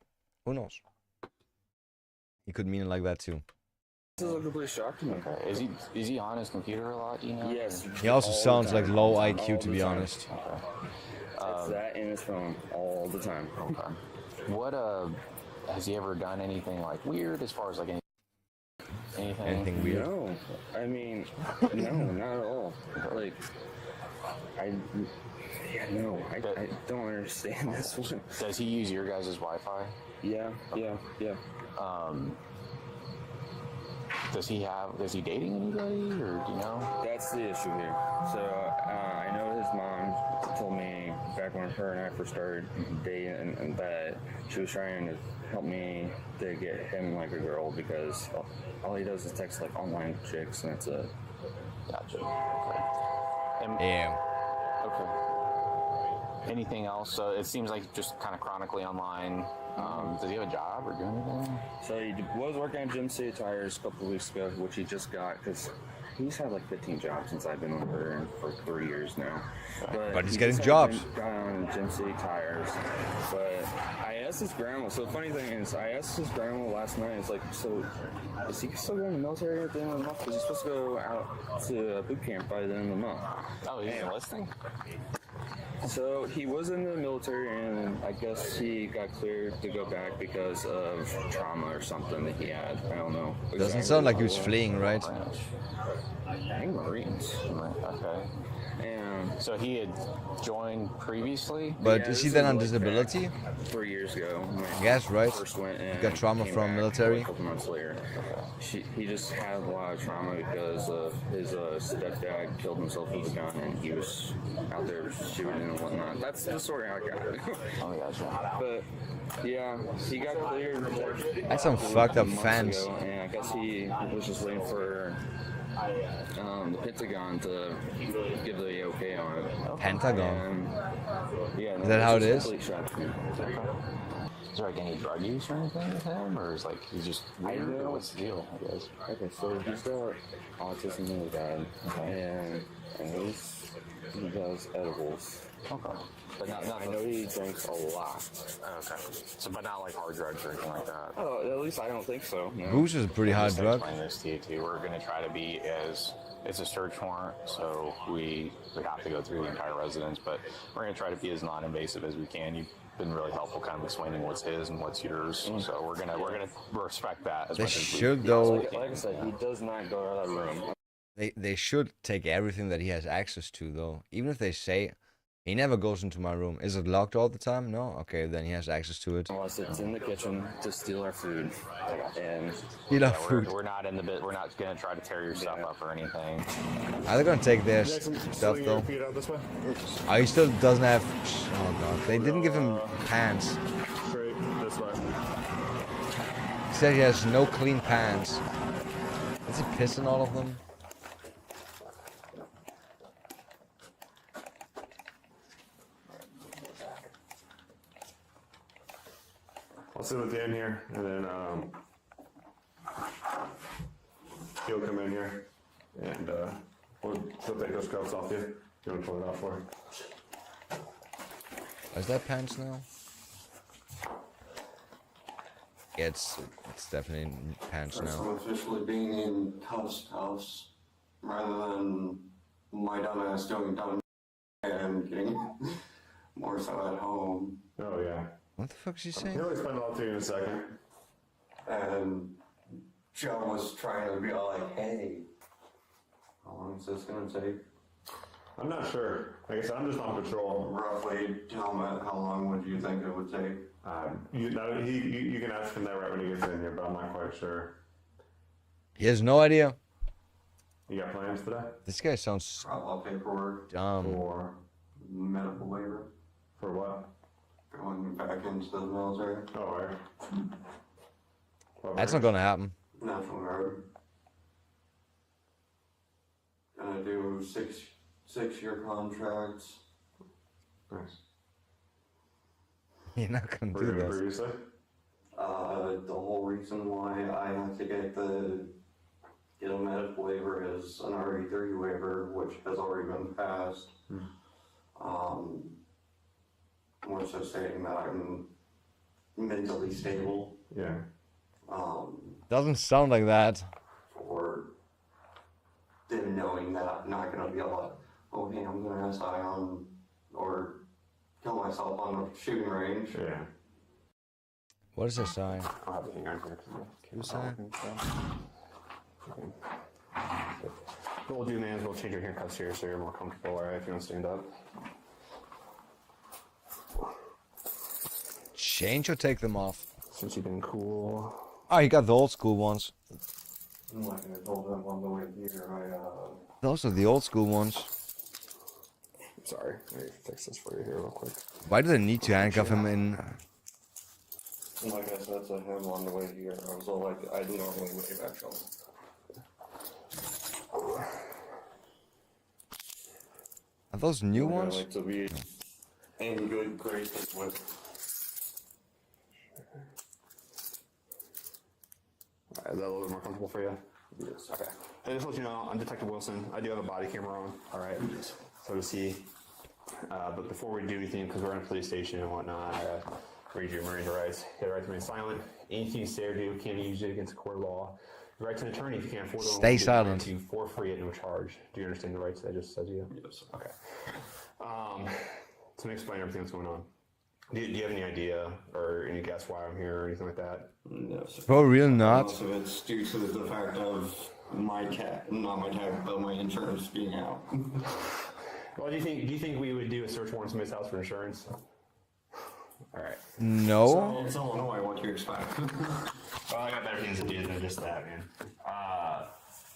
Who knows? He could mean it like that too. This is a complete shock to me. Okay. Is he on his computer a lot? Do you know? Yes. He also all the sounds like time. low All IQ, to the be time. honest. It's that in his phone all the time. Okay. What has he ever done anything like weird as far as like anything? Anything weird? No, I mean, no, not at all. Like, I don't understand this one. Does he use your guys' Wi-Fi? Yeah. Is he dating anybody, or do you know? That's the issue here. So I know his mom told me back when her and I first started dating, and that she was trying to help me to get him like a girl, because all he does is text like online chicks, and it's a. Gotcha. Okay. Yeah. Okay. Anything else? It seems like just kind of chronically online. Does he have a job or do anything? So he was working at Gym City Tires a couple of weeks ago, which he just got, because he's had like 15 jobs since I've been with her for 3 years now. But he's he getting just jobs. Got on Gym City Tires. But I asked his grandma. So the funny thing is, I asked his grandma last night. It's like, so is he still going to the military at the end of the month? Because he's supposed to go out to boot camp by the end of the month. Oh, he's enlisting? So he was in the military, and I guess he got cleared to go back because of trauma or something that he had. I don't know. Doesn't sound like he was fleeing, right? I think Marines. Okay. And So he had joined previously. But is he then on disability? 3 years ago. I guess, right? First went in, He got trauma came from back military. A couple months later. He just had a lot of trauma because his stepdad killed himself with a gun, and he was out there shooting and whatnot. That's the story I got. Oh, gotcha. But yeah, he got cleared. That's some fucked up months fans. ago, and I guess he was just waiting for the Pentagon to give the okay on it. Pentagon? And, yeah, Is that how it is? complete shock to me. Is there like any drug use or anything with him, or is like he's just weird? Or what's the deal? I guess. Okay, so he's got autism really bad, and he does edibles. Okay. But not I know he drinks a lot. Okay. So, but not like hard drugs or anything like that. Oh, at least I don't think so. No. Booze is a pretty hard Just to drug. explain this to you too. We're going to try to be as it's a search warrant, so we have to go through the entire residence, but we're going to try to be as non-invasive as we can. You've been really helpful, kind of explaining what's his and what's yours. So we're gonna respect that as They much as we should can. though. Like I said, he does not go out of that room. They should take everything that he has access to though. Even if they say he never goes into my room. Is it locked all the time? No? Okay, then he has access to it. Unless it's in the kitchen to steal our food. And Steal our food. We're not in the bit. We're not gonna try to tear your stuff up or anything. Are they gonna take their stuff though? Oh, he still doesn't have. Oh god, they didn't give him pants. Straight this way. He said he has no clean pants. Is he pissing all of them? I'll sit with you in here, and then he'll come in here, and he'll take those cuffs off you. You want to pull it out for him? Is that pants now? Yeah, it's definitely pants That's now. officially being in Tusk's house, rather than my dumbass doing dumb and getting more so at home. Oh yeah. What the fuck is he saying? He'll explain it all to you in a second. And Joe was trying to be all like, hey, how long is this going to take? I'm not sure. Like I said, I'm just on patrol. Roughly, tell him how long would you think it would take? You can ask him that right when he gets in here, but I'm not quite sure. He has no idea. You got plans today? This guy sounds Outlaw paperwork dumb. for medical labor. For what? Going back into the military. Oh, right. That's not gonna happen. National Guard. Gonna do six-year contracts. Nice. You're not gonna do this. Previously? The whole reason why I have to get a medical waiver is an RE3 waiver, which has already been passed. More so stating that I'm mentally stable. Yeah. Doesn't sound like that. For them knowing that I'm not gonna be able to, oh hey, I'm gonna SI on or kill myself on a shooting range. Yeah. What is this sign? I'll have it here. Who's sign? What we'll do, man, is we'll change your handcuffs here so you're more comfortable, alright, if you want to stand up. Change or take them off? Since you've been cool. Oh, he got the old school ones. I'm like I told them on the way here, Those are the old school ones. Sorry, let me fix this for you here real quick. Why do they need to handcuff him in? like I said to him on the way here, I was all like, I normally wave at y'all. Are those new ones? I like to be in good graces with. Alright, is that a little bit more comfortable for you? Yes. Okay. And just to let you know, I'm Detective Wilson. I do have a body camera on, alright? So to see. But before we do anything, because we're in a police station and whatnot, I gotta read your Marine rights. You have the right to remain silent. Anything you say or do can't be used against a court of law. The right to an attorney if you can't afford one. Stay silent. You for free at no charge. Do you understand the rights that I just said to you? Yes. Okay. So let me explain everything that's going on. Do you have any idea or any guess why I'm here or anything like that? No, sir. Bro, really not? Most of it's due to the fact of my not my tag, but my insurance being out. Well, do you think we would do a search warrant in somebody's house for insurance? All right. No. So it's Illinois. What do you expect? Well, I got better things to do than just that, man.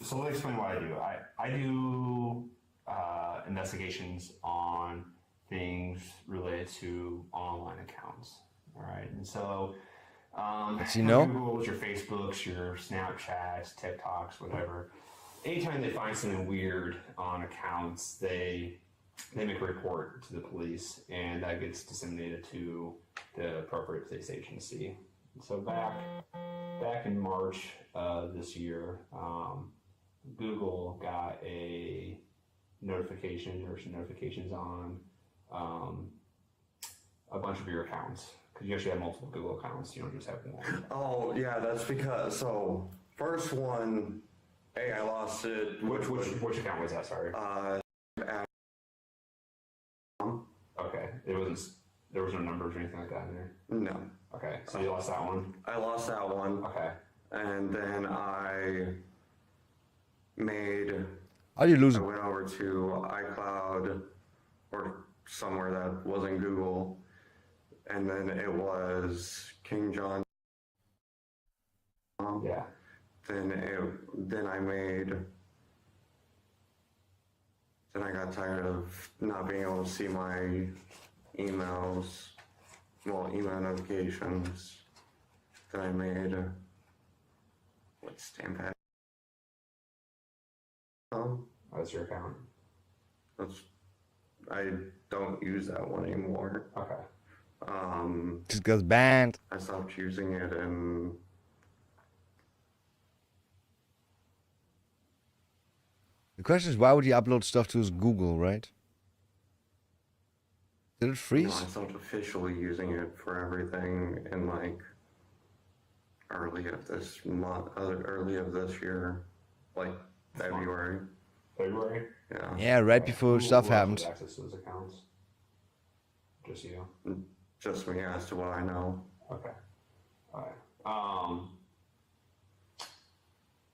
So let me explain what I do. I do investigations on things related to online accounts. All right, and so Google's, your Facebooks, your Snapchats, TikToks, whatever. Anytime they find something weird on accounts, they make a report to the police, and that gets disseminated to the appropriate police agency. So back in March this year, Google got a notification or some notifications on a bunch of your accounts, because you actually have multiple Google accounts. You don't just have one. Oh yeah, that's because first one, I lost it. Which account was that? Sorry. Okay, there was no numbers or anything like that in there. No. Okay, so you lost that one. I lost that one. Okay. And then I How do you lose I it? went over to iCloud or somewhere that wasn't Google, and then it was King John. Yeah. Then I got tired of not being able to see my emails, email notifications. Then I made Stamp. That's your account. I don't use that one anymore. Okay. Just goes banned. I stopped using it and The question is, why would you upload stuff to his Google, right? Did it freeze? I stopped officially using it for everything in early of this month, early of this year, February. February? Yeah. Yeah, right before stuff happened. Who else has access to those accounts? Just you? Just me, as to what I know. Okay. Alright.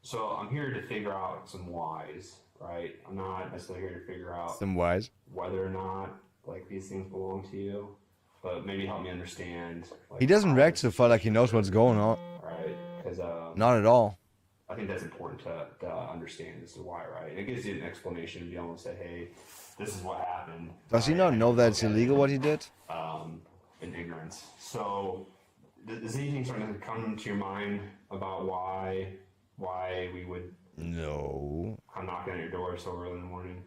So I'm here to figure out some whys, right? I'm not necessarily here to figure out Some whys. whether or not these things belong to you, but maybe help me understand. He doesn't react so far like he knows what's going on. Right? Because Not at all. I think that's important to understand as to why, right? It gives you an explanation to be able to say, hey, this is what happened. Does he not know that it's illegal what he did? In ignorance. So, does anything starting to come to your mind about why we would No. come knocking at your door so early in the morning?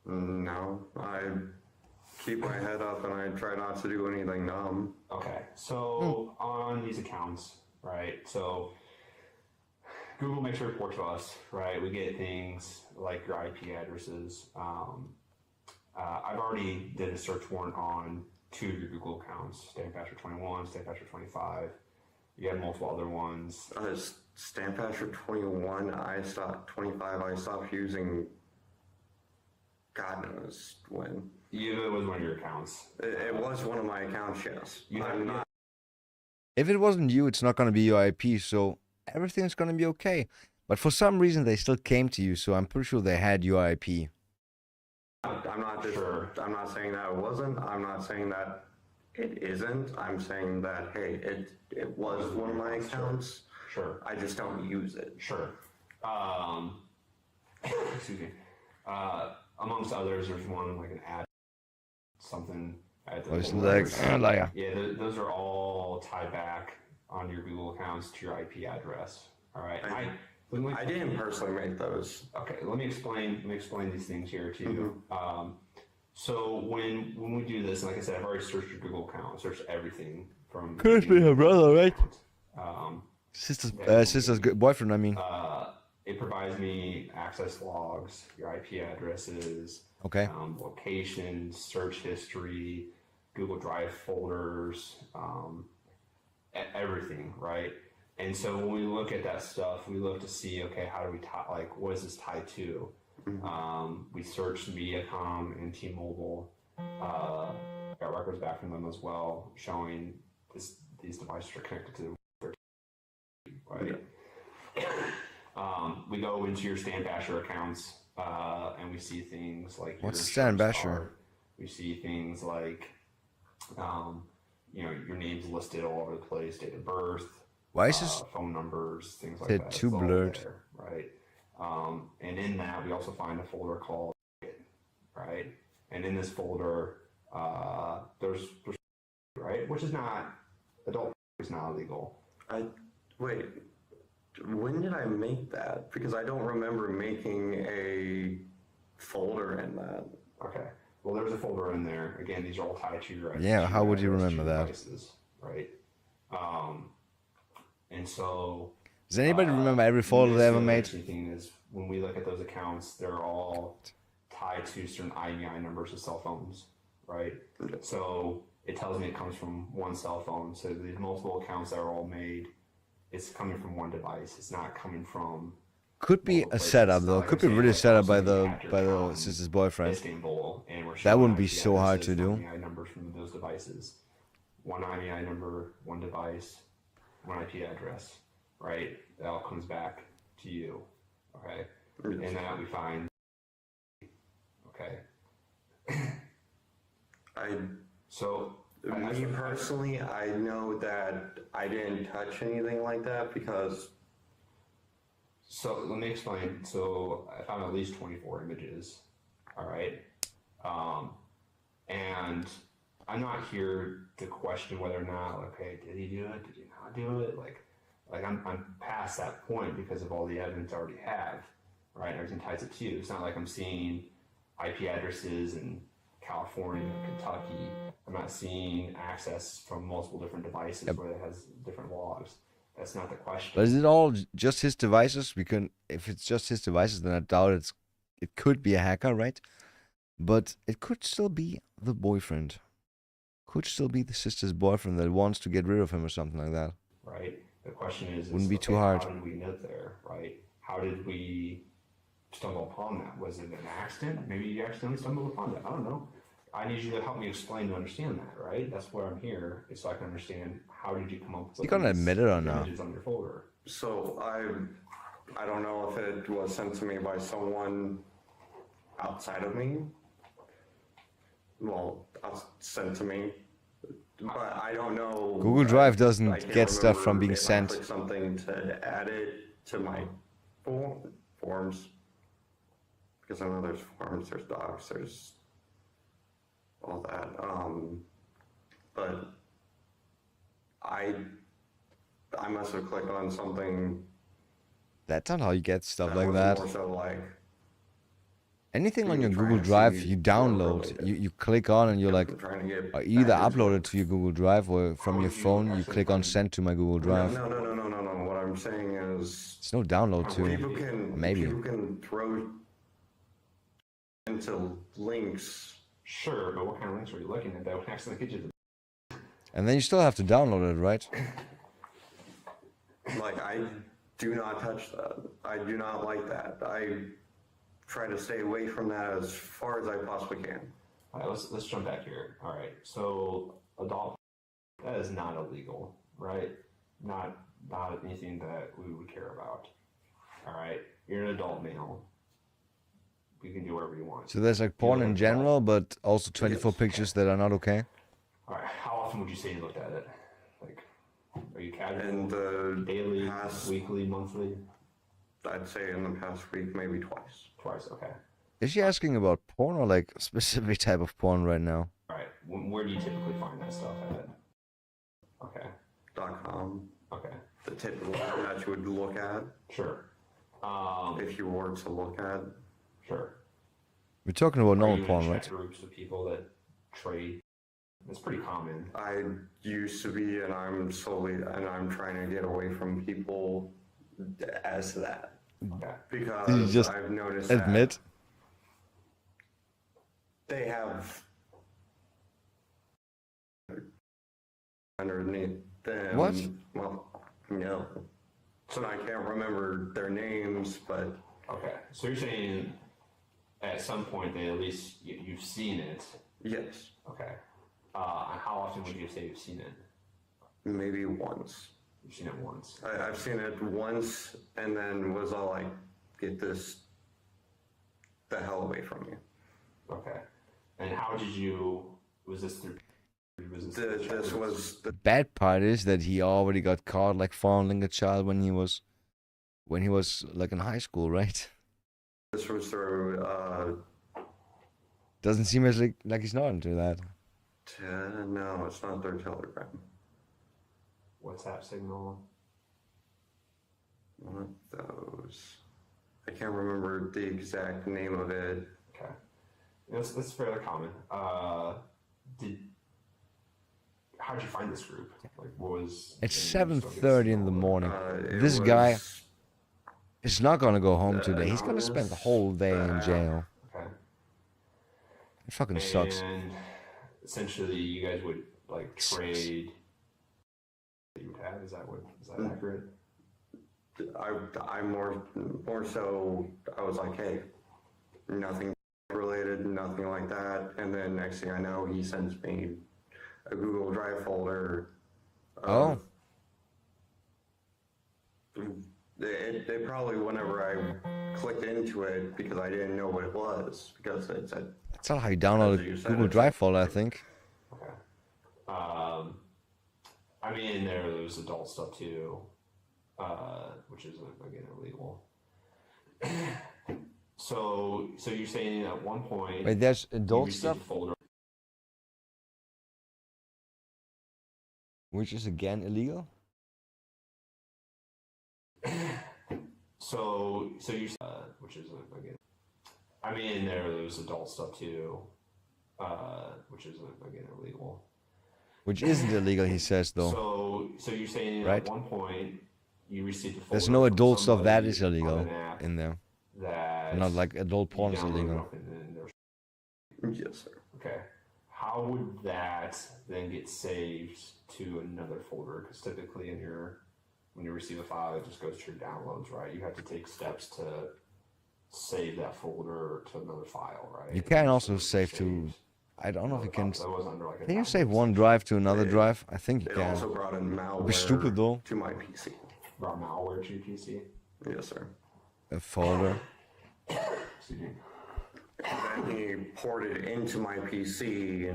No, I keep my head up and I try not to do anything dumb. Okay, so on these accounts, right? So Google makes a report to us, right? We get things like your IP addresses. I've already did a search warrant on 2 of your Google accounts, Stampatcher 21, Stampatcher 25. You have multiple other ones. Stampatcher 21, I stopped 25. I stopped using God knows when. It was one of your accounts. It was one of my accounts, yes. If it wasn't you, it's not going to be your IP, so everything's going to be okay. But for some reason, they still came to you, so I'm pretty sure they had your IP. I'm not sure. I'm not saying that it wasn't. I'm not saying that it isn't. I'm saying that, hey, it was one of my accounts. Sure. I just don't use it. Sure. Excuse me. Amongst others, there's one like an ad, something at the yeah, those are all tied back on your Google accounts to your IP address. All right. I didn't personally make those. Okay, let me explain these things here to you. So when we do this, and like I said, I've already searched your Google account, searched everything from. Could be her brother, right? Sister's boyfriend, I mean. It provides me access logs, your IP addresses, okay, locations, search history, Google Drive folders, everything, right? And so when we look at that stuff, we look to see, okay, how do we tie, what is this tied to? We searched Mediacom and T-Mobile, got records back from them as well, showing these devices are connected to their right? We go into your Stampatcher accounts. and we see things like What's your Stan insurance Basher? card. We see things like, you know, your name's listed all over the place, date of birth, Why is this phone numbers, things like it that. too It's all blurred? there, right? And in that, we also find a folder called, right? And in this folder, there's right, which is not adult is not illegal. Wait, when did I make that? Because I don't remember making a folder in that. Okay. Well, there's a folder in there. Again, these are all tied to your Yeah, how would you address, remember to your that? devices, right? And so. Does anybody remember every folder they ever made? The thing is, when we look at those accounts, they're all tied to certain IMEI numbers of cell phones, right? So it tells me it comes from one cell phone. So these multiple accounts that are all made, it's coming from one device. It's not coming from. Could be a setup though. Could be really set up by the sister's boyfriend. Istanbul, and we're That showing wouldn't be IP so hard to addresses, do. IMEI numbers from those devices. One IMEI number, one device, one IP address, right? That all comes back to you, okay? And that we find, okay? Me personally, I know that I didn't touch anything like that because. So let me explain. So I found at least 24 images, all right? And I'm not here to question whether or not, okay, did he do it? Did he not do it? Like I'm past that point because of all the evidence I already have, right? Everything ties it to you. It's not like I'm seeing IP addresses in California, Kentucky. I'm not seeing access from multiple different devices where it has different logs. That's not the question. But is it all just his devices? If it's just his devices, then I doubt it could be a hacker, right? But it could still be the boyfriend. Could still be the sister's boyfriend that wants to get rid of him or something like that. Right. The question is, Wouldn't be too okay, hard. How did we get there, right? How did we stumble upon that? Was it an accident? Maybe you accidentally stumbled upon that. I don't know. I need you to help me explain to understand that, right? That's where I'm here, is so I can understand how did you come up with You gonna admit it or not? images on your folder. So I don't know if it was sent to me by someone outside of me. Well, sent to me, but I don't know. Google Drive doesn't I can't get stuff remember from being if I sent. clicked something to add it to my forms, because I know there's forms, there's docs, there's all that. But I must have clicked on something. That's not how you get stuff that like was that. More so like Anything on your trying Google to Drive, see you download, you click on and you're like, trying to get either back into upload it to your Google Drive or from your phone, you click on send to my Google Drive. No. What I'm saying is, It's no download to people can maybe. people can throw into links. Sure, but what kind of links were you looking at that would accidentally get you to? And then you still have to download it, right? Like, I do not touch that. I do not like that. I try to stay away from that as far as I possibly can. All right, let's jump back here. All right, so adult, that is not illegal, right? Not anything that we would care about. All right, you're an adult male. You can do whatever you want. So there's like porn in general, but also 24 pictures that are not okay. All right, how often would you say you looked at it? Like, are you casual? In the daily, weekly, monthly? I'd say in the past week, maybe twice. Twice, okay. Is she asking about porn or like a specific type of porn right now? All right, where do you typically find that stuff at? Okay. .com. Okay. The typical one that you would look at. Sure. If you were to look at. Sure. We're talking about Are normal you in porn, chat right? groups with people that trade? It's pretty common. I used to be, and I'm trying to get away from people as that. Okay. Because Did you just I've noticed admit? that they have underneath them. What? Well, no. So I can't remember their names, but Okay, so you're saying at some point they at least you've seen it. yes, Okay. And how often would you say you've seen it? maybe once. You've seen it once. I've seen it once, and then was all like, get this the hell away from me. Okay. And how did you? Was this through? This was The bad part is that he already got caught like fondling a child when he was like in high school, right? This was through. Doesn't seem as like he's not into that. No, it's not through Telegram. WhatsApp signal. One of those. I can't remember the exact name of it. Okay. That's fairly common. How'd you find this group? Like, what was? It's 7:30 in the morning. This guy is not gonna go home today. He's gonna spend the whole day in jail. Okay. It fucking sucks. And essentially, you guys would like trade. That you would have. Is that accurate? I more so. I was like, hey, nothing related, nothing like that. And then next thing I know, he sends me a Google Drive folder. They probably, whenever I clicked into it, because I didn't know what it was, because it said. That's not how you download a Google Drive folder, I think. Okay. I mean, there's adult stuff too, which is again illegal. So you're saying at one point. Wait, there's you adult received stuff, a folder. which is again illegal. So you which is again. I mean, there's adult stuff too, which is again illegal. Which isn't illegal, he says though. So you're saying right? at one point you received a folder. There's no from adult stuff that somebody is on illegal an app in there. That Not like adult porn you is downloaded illegal. up and then there's- Yes, sir. Okay. How would that then get saved to another folder? Because typically when you receive a file, it just goes to your downloads, right? You have to take steps to save that folder to another file, right? You can also save to. I don't know if you can. That was under like a Can you save one drive to another drive? I think you It can. also brought in It'd be stupid though. malware to my PC. brought malware to your PC? Yes, sir. A folder. Excuse me. And then he ported it into my PC,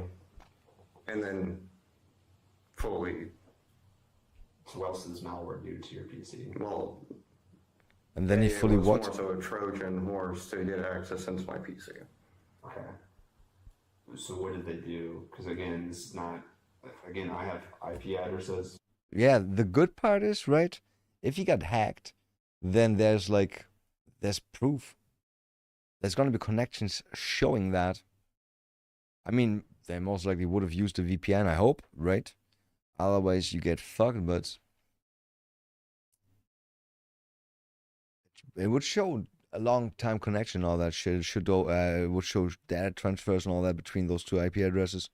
and then fully. So what else does malware do to your PC? Well. And then he it fully was what? More so a Trojan horse to get access into my PC. Okay. So what did they do? Because again, this is not. Again, I have IP addresses. Yeah, the good part is, right, if you got hacked, then there's proof. There's gonna be connections showing that. I mean, they most likely would have used a VPN, I hope, right? Otherwise you get fucked, but it would show a long time connection, all that shit. It would show data transfers and all that between those two IP addresses.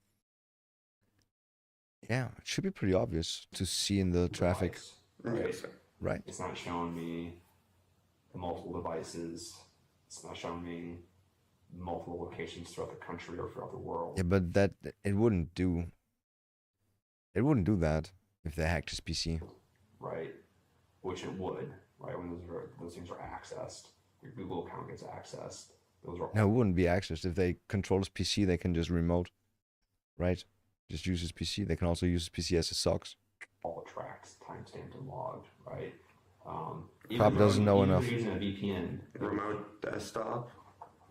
Yeah, it should be pretty obvious to see in the traffic. Right. Right. It's not showing me the multiple devices. It's not showing me multiple locations throughout the country or throughout the world. Yeah, but it wouldn't do that if they hacked his PC. Right. Which it would, right? When those things are accessed, your Google account gets accessed. Those are No, it wouldn't be accessed. If they control his PC, they can just remote, right? Just use his PC. They can also use his PC as a SOCs. all tracked, timestamped, and logged, right? Cop doesn't know enough. Even if you're using a VPN, remote desktop.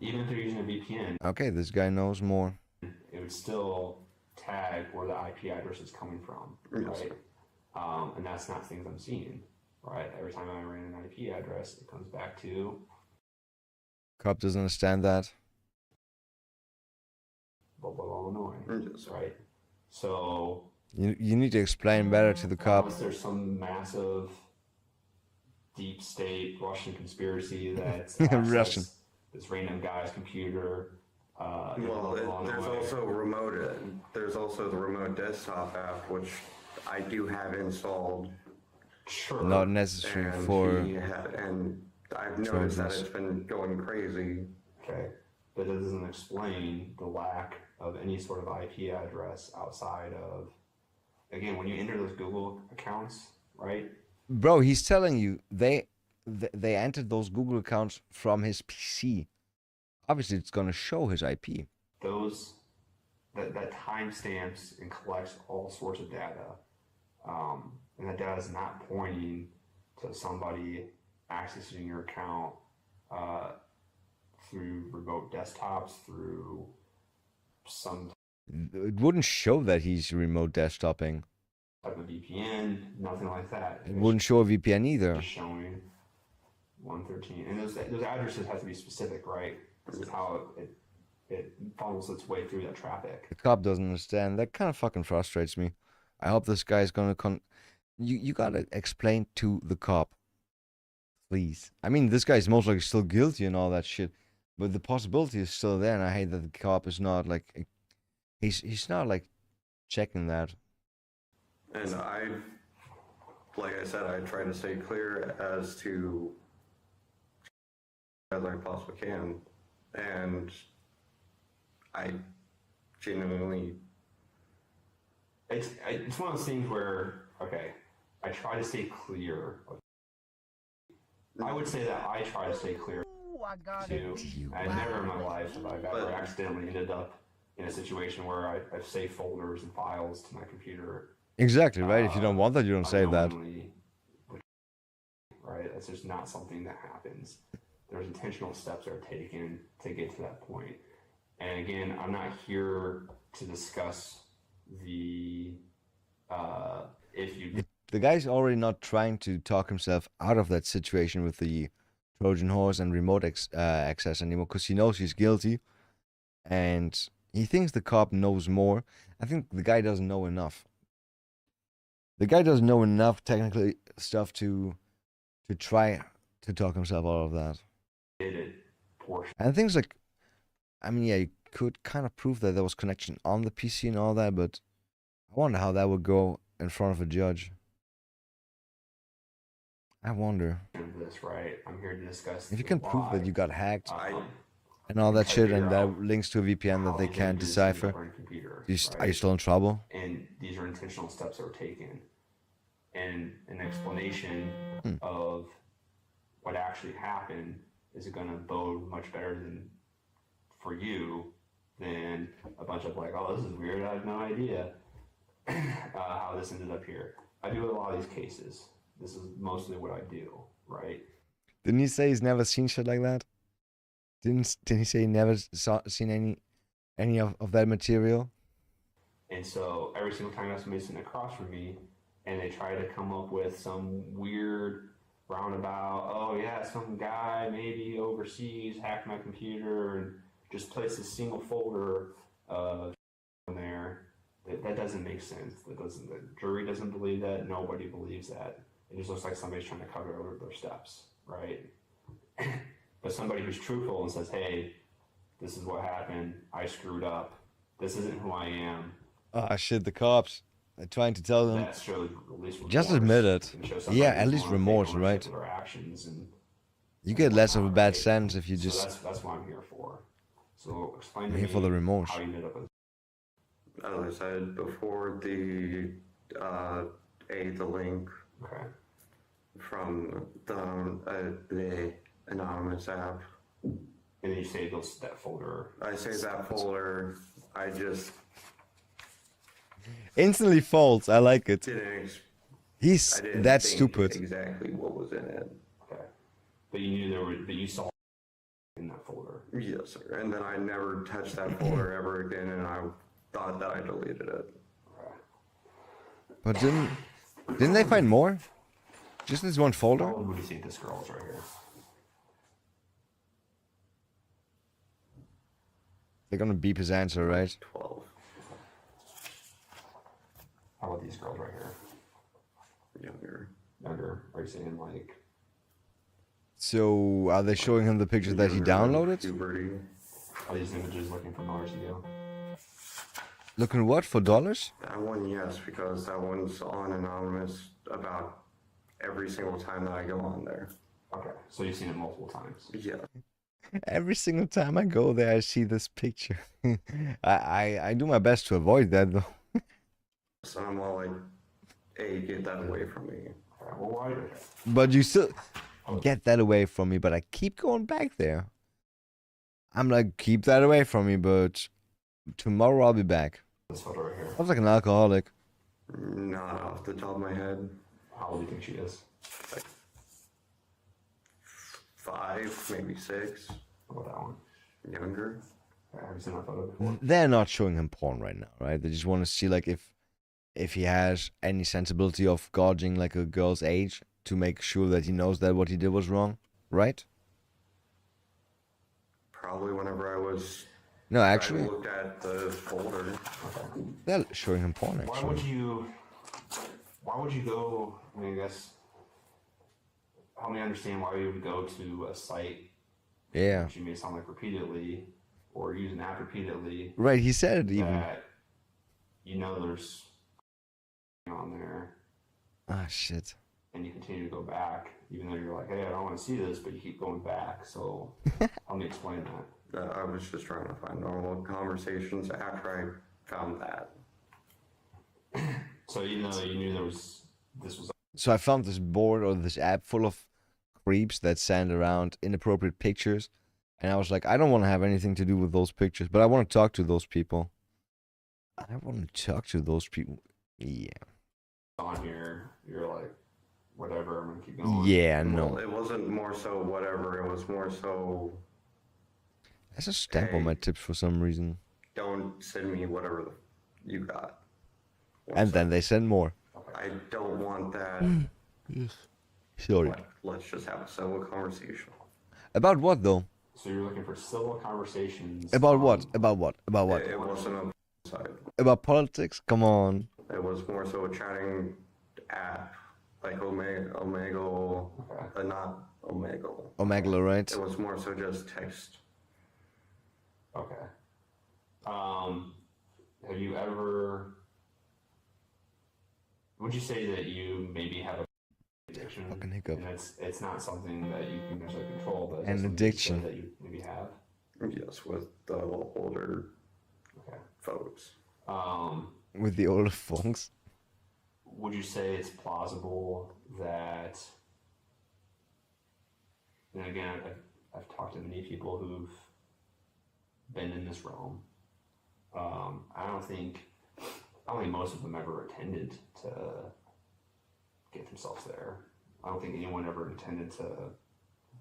Even if you're using a VPN, Okay, this guy knows more. it would still tag where the IP address is coming from, right? And that's not things I'm seeing, right? Every time I ran an IP address, it comes back to Cop doesn't understand that. Illinois, right? So You need to explain better to the cop. unless there's some massive deep state Russian conspiracy that's Russian. this random guy's computer. Well, there's also remote. There's also the remote desktop app, which I do have installed. Sure. Not necessary And for. and I've noticed that Trojans. it's been going crazy. Okay, but it doesn't explain the lack of any sort of IP address outside of. Again, when you enter those Google accounts, right? Bro, he's telling you they entered those Google accounts from his PC. obviously it's gonna show his IP. Those that timestamps and collects all sorts of data, and that data is not pointing to somebody accessing your account through remote desktops, through some It wouldn't show that he's remote desktoping. type of VPN, nothing like that. It wouldn't show a VPN either. Just showing 113, and those addresses have to be specific, right? This is how it funnels its way through that traffic. The cop doesn't understand. That kind of fucking frustrates me. I hope this guy's gonna You gotta explain to the cop, please. I mean, this guy's most likely still guilty and all that shit, but the possibility is still there, and I hate that the cop is not like, he's not like checking that. And like I said, I try to stay clear as to as I possibly can, and I genuinely. It's one of those things where, okay, I try to stay clear. I would say that I try to stay clear too. I never in my life have I ever accidentally ended up in a situation where I've saved folders and files to my computer. Exactly, right? If you don't want that, you don't save that. Right? That's just not something that happens. There's intentional steps that are taken to get to that point. And again, I'm not here to discuss the The guy's already not trying to talk himself out of that situation with the Trojan horse and remote access anymore, because he knows he's guilty, and he thinks the cop knows more. I think the guy doesn't know enough. The guy doesn't know enough technically stuff to try to talk himself out of that. And things like, I mean, yeah, you could kind of prove that there was connection on the PC and all that, but I wonder how that would go in front of a judge. I wonder. This, right? I'm here to discuss. If you can prove that you got hacked and all that shit, and that links to a VPN that they can't decipher, are you still in trouble? And these are intentional steps that were taken. And an explanation of what actually happened is going to bode much better for you than a bunch of like, oh, this is weird, I have no idea how this ended up here. I do a lot of these cases. This is mostly what I do, right? Didn't he say he's never seen shit like that? Didn't he say he never seen any of that material? And so every single time I have somebody sitting across from me and they try to come up with some weird roundabout, oh yeah, some guy maybe overseas hacked my computer and just placed a single folder in there. That doesn't make sense. The jury doesn't believe that. Nobody believes that. It just looks like somebody's trying to cover over their steps, right? But somebody who's truthful and says, hey, this is what happened. I screwed up. This isn't who I am. Ah, shit, the cops are trying to tell them. That shows at least remorse. Just admit it. Yeah, at least remorse, right? You get less of a bad sense if you just. So that's what I'm here for. So explain I'm to here me for the remorse. how you ended up with. As I said before, the link from the anonymous app. And then you saved that folder. I saved that folder. I just Instantly false. I like it. He's I didn't that think stupid. exactly what was in it. Okay. But you knew but you saw in that folder. Yes, sir. And then I never touched that folder ever again, and I thought that I deleted it. But didn't they find more? Just this one folder? How old would you say this girl is right here? They're gonna beep his answer, right? 12. How about these girls right here? Younger. Younger. Are you saying like? So are they showing him the picture that he downloaded? Puberty. Are these images looking for dollars to you? Looking what, for dollars? That one, yes, because that one's on anonymous about every single time that I go on there. Okay, so you've seen it multiple times. Yeah. Every single time I go there, I see this picture. I do my best to avoid that though. So I'm all like, hey, get that away from me. Well, why? But you still get that away from me, but I keep going back there. I'm like, keep that away from me, but tomorrow I'll be back. This photo right here. I was like an alcoholic. Not off the top of my head. How old do you think she is? Like 5, maybe 6. What about that one? Younger. Have you seen that photo before? They're not showing him porn right now, right? They just want to see like if he has any sensibility of gauging like a girl's age to make sure that he knows that what he did was wrong, right? Probably whenever I was. No, actually, I looked at the folder. they're showing him porn. Why Actually, would you go? I mean, I guess help me understand why you would go to a site. Yeah. Which you may sound like repeatedly, or use an app repeatedly. Right, he said it even. That you know there's on there. Ah, shit. And you continue to go back, even though you're like, hey, I don't want to see this, but you keep going back. So help me explain that. I was just trying to find normal conversations after I found that. So even though you knew this was. So I found this board or this app full of creeps that send around inappropriate pictures, and I was like, I don't want to have anything to do with those pictures, but I want to talk to those people. I want to talk to those people. Yeah. On here, you're like, whatever, I'm gonna keep going. Yeah, no. Well, it wasn't more so whatever. It was more so. That's a stamp on my tips for some reason. Don't send me whatever you got. And then they send more. I don't want that. Sorry. Let's just have a civil conversation. About what though? So you're looking for civil conversations. About what? About what? About what? It wasn't a side. About politics? Come on. It was more so a chatting app, like Omegle, not Omegle. Omegle, right? It was more so just text. Okay. Have you ever? Would you say that you maybe have a addiction? Fucking hiccup. And it's not something that you can necessarily control, but An addiction. that you maybe have. Yes, with the older folks. With the older folks. Would you say it's plausible that? And again, I've talked to many people who've been in this realm. I don't think most of them ever intended to get themselves there. I don't think anyone ever intended to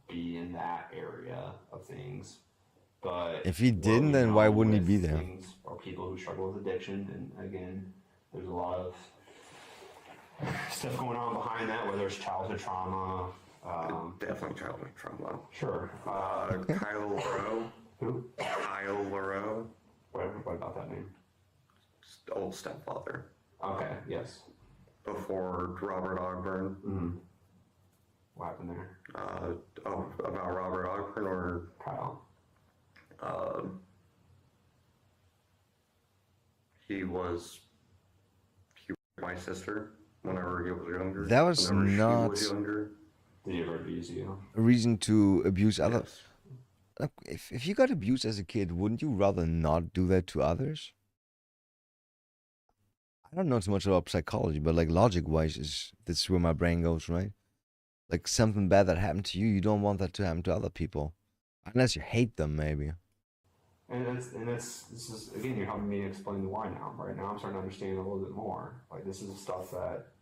be in that area of things. But if he didn't, then why wouldn't he be there? Or people who struggle with addiction, and again, there's a lot of stuff going on behind that, whether it's childhood trauma. Definitely childhood trauma. Sure. Kyle Laroe. Who? Kyle Laroe. What about that name? Old stepfather. Okay, yes. Before Robert Ogburn. Mm-hmm. What happened there? About Robert Ogburn or Kyle? He was my sister whenever he was younger. That was whenever not she was younger. Did he ever abuse you? a reason to abuse others. Yes. Look, if you got abused as a kid, wouldn't you rather not do that to others? I don't know too much about psychology, but like logic-wise, this is where my brain goes, right? Like something bad that happened to you, you don't want that to happen to other people, unless you hate them, maybe. And this is again, you're helping me explain the why now. Right now, I'm starting to understand a little bit more. Like this is stuff that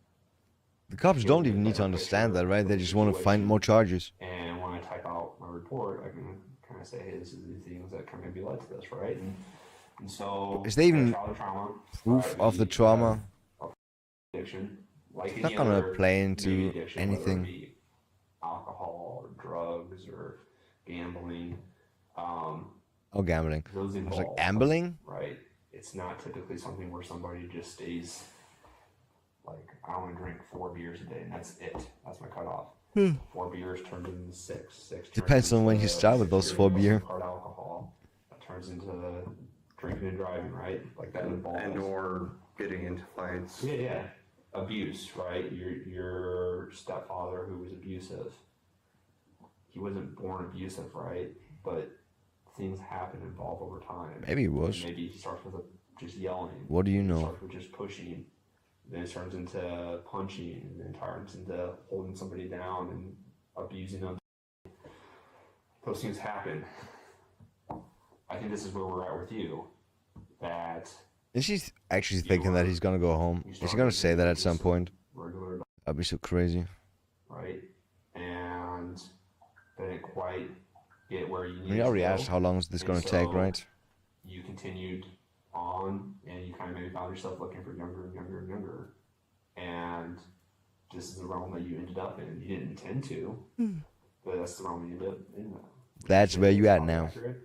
The cops don't even need to understand that, right? They just want to find more charges. And when I type out my report, I can kind of say, hey, this is the things that kind of maybe led to this, right? And so Is there even childhood trauma, proof of the trauma? addiction, like It's not any gonna other play maybe into addiction, anything. whether it be alcohol or drugs or gambling. Oh, gambling. Those I was like, involve, gambling? right? It's not typically something where somebody just stays like, I only drink 4 beers a day and that's it. That's my cutoff. 4 beers turns into 6. 6 Depends on when you start with those 4 beer. Hard alcohol. That turns into drinking and driving, right? Like that involves. And or getting into fights. Yeah. Abuse, right? Your stepfather who was abusive. He wasn't born abusive, right? But things happen, evolve over time. Maybe he was. Maybe he starts with just yelling. What do you know? Starts with just pushing. Then it turns into punching, and then turns into holding somebody down and abusing them. Those things happen. think this is where we're at with you. That Is she actually thinking that he's gonna go home? Is she gonna say that at some point? regular, That'd be so crazy. right? And didn't quite get where you I need mean, I to already go. asked how long is this And gonna take, so right? You continued on, and you kind of maybe found yourself looking for younger and younger and younger. And this is the realm that you ended up in. You didn't intend to, but that's the realm you ended up in. That's where you at now. Accurate?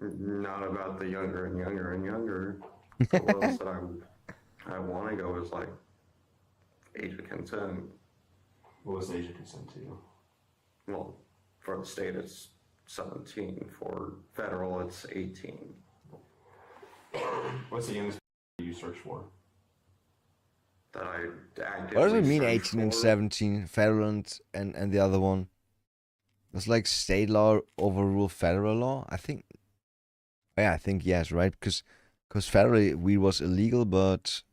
Not about the younger and younger and younger. The levels that I want to go is like age of consent. What was the age of consent to you? Well, for the state it's 17. For federal it's 18. What's the youngest you search for? That I actively What does it mean, search 18 and for. 17? Federal and the other one? It's like state law overrule federal law? I think. Yeah, I think yes, right? Because federally weed was illegal, but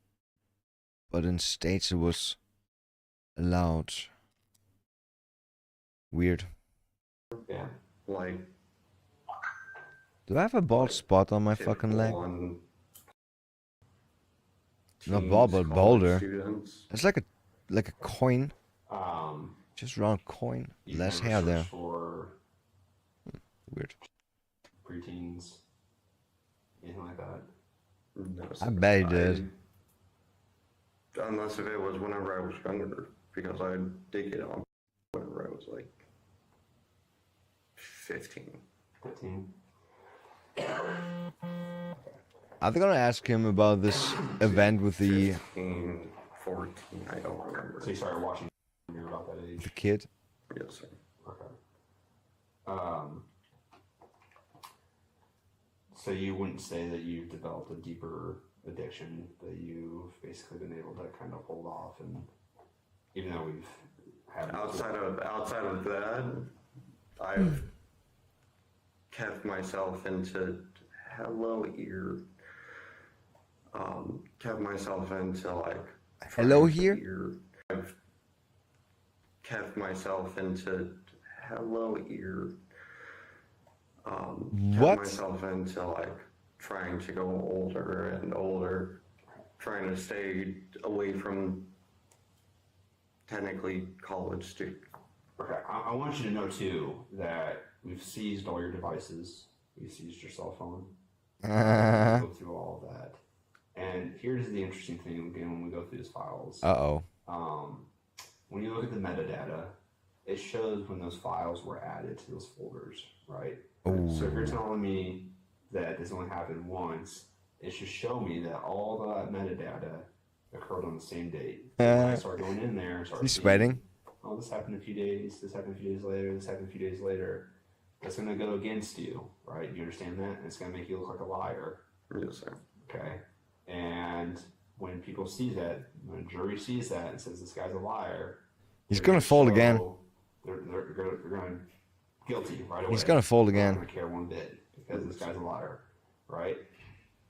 in states it was allowed. Weird. Yeah. Like, Do I have a bald spot on my fucking leg? on Not bald, but college boulder. students. It's like a coin. Um, Just round coin. you Less never hair searched there. For Weird. preteens, anything like that. No, I bet he did. Unless if it was whenever I was younger, because I did get on whenever I was like 15. 15. Are they gonna ask him about this event with the 15, 14, I don't remember. So you started watching when you were about that age? kid? Yes, sir. Okay. So you wouldn't say that you've developed a deeper addiction, that you've basically been able to kind of hold off, and even though we've had Outside of that, I've kept myself into hello ear. Kept myself into like Hello trying to here? ear. I've kept myself into hello ear. What? Kept myself into like trying to go older and older, trying to stay away from technically college students. Okay, I want you to know too that we've seized all your devices. We've seized your cell phone. Go through all of that. And here's the interesting thing again when we go through these files. Uh-oh. When you look at the metadata, it shows when those files were added to those folders, right? Ooh. So if you're telling me that this only happened once, it should show me that all that metadata occurred on the same date. When I start going in there and start He's seeing, sweating. oh, this happened a few days, this happened a few days later, this happened a few days later. That's going to go against you, right? You understand that? And it's going to make you look like a liar. Yes, sir. Okay? And when people see that, when a jury sees that and says this guy's a liar, He's they're gonna fold show- again. They're going to guilty right away. He's gonna fold They're again. not going to care one bit because this guy's a liar, right?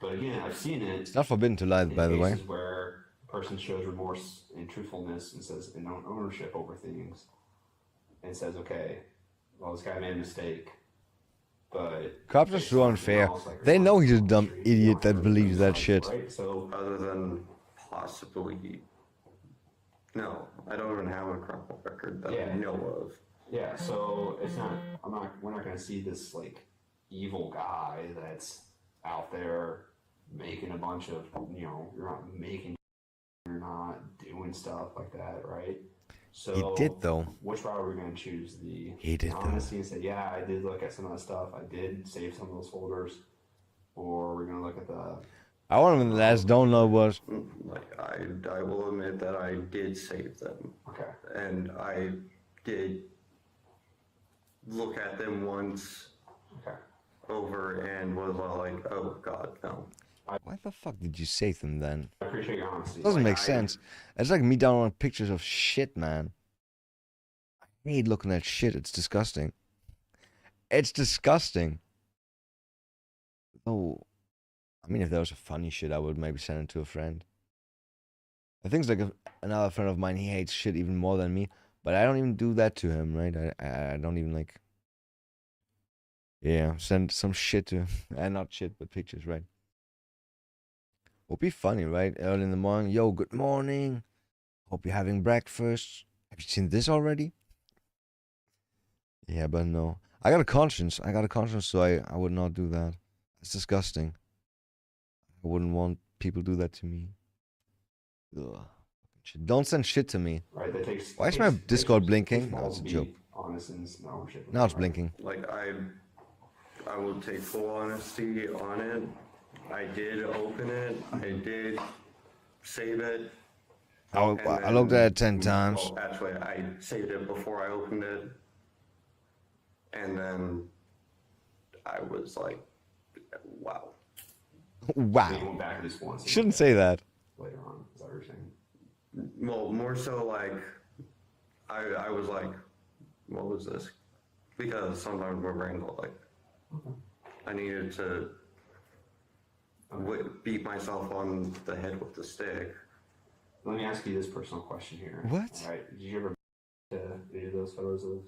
But again, I've seen it. It's not forbidden to lie, in by the way. cases where a person shows remorse and truthfulness and says and ownership over things, and says, okay, well, this guy made a mistake, but Cops are so unfair. They know he's a dumb idiot that believes that shit. right? So Other than possibly, no, I don't even have a criminal record that I know of. yeah, so it's not. We're not going to see this like evil guy that's out there making a bunch of, you're not making, you're not doing stuff like that, right? So He did, though. Which route are we going to choose? He did, though. honesty and say, yeah, I did look at some of that stuff. I did save some of those folders, or we're going to look at the. I want him to last don't know what. Like, I will admit that I did save them. Okay. And I did look at them once over and was all like, oh God, no. Why the fuck did you save them then? I appreciate your honesty. Doesn't Like, make sense. It's like me downloading pictures of shit, man. I hate looking at shit. It's disgusting. It's disgusting. Oh, I mean, if there was a funny shit, I would maybe send it to a friend. I think it's like another friend of mine. He hates shit even more than me, but I don't even do that to him, right? I don't even like. Yeah, send some shit to, and not shit, but pictures, right? Would be funny, right? Early in the morning, yo, good morning. Hope you're having breakfast. Have you seen this already? Yeah, but no. I got a conscience. So I would not do that. It's disgusting. I wouldn't want people to do that to me. Ugh. Don't send shit to me. Right, that takes. Why is my Discord blinking? No, it's a joke. Honest and no shit. Now it's blinking. Like I will take full honesty on it. I did open it. I did save it. I looked at it 10 times. Well, actually, I saved it before I opened it. And then I was like, wow. Wow. Back this once. Shouldn't say that. Later on, is that what you're saying? Well, more so like, I was like, what was this? Because sometimes my brain will like, I needed to beat myself on the head with the stick. Let me ask you this personal question here. What? All right. Did you ever any of those photos of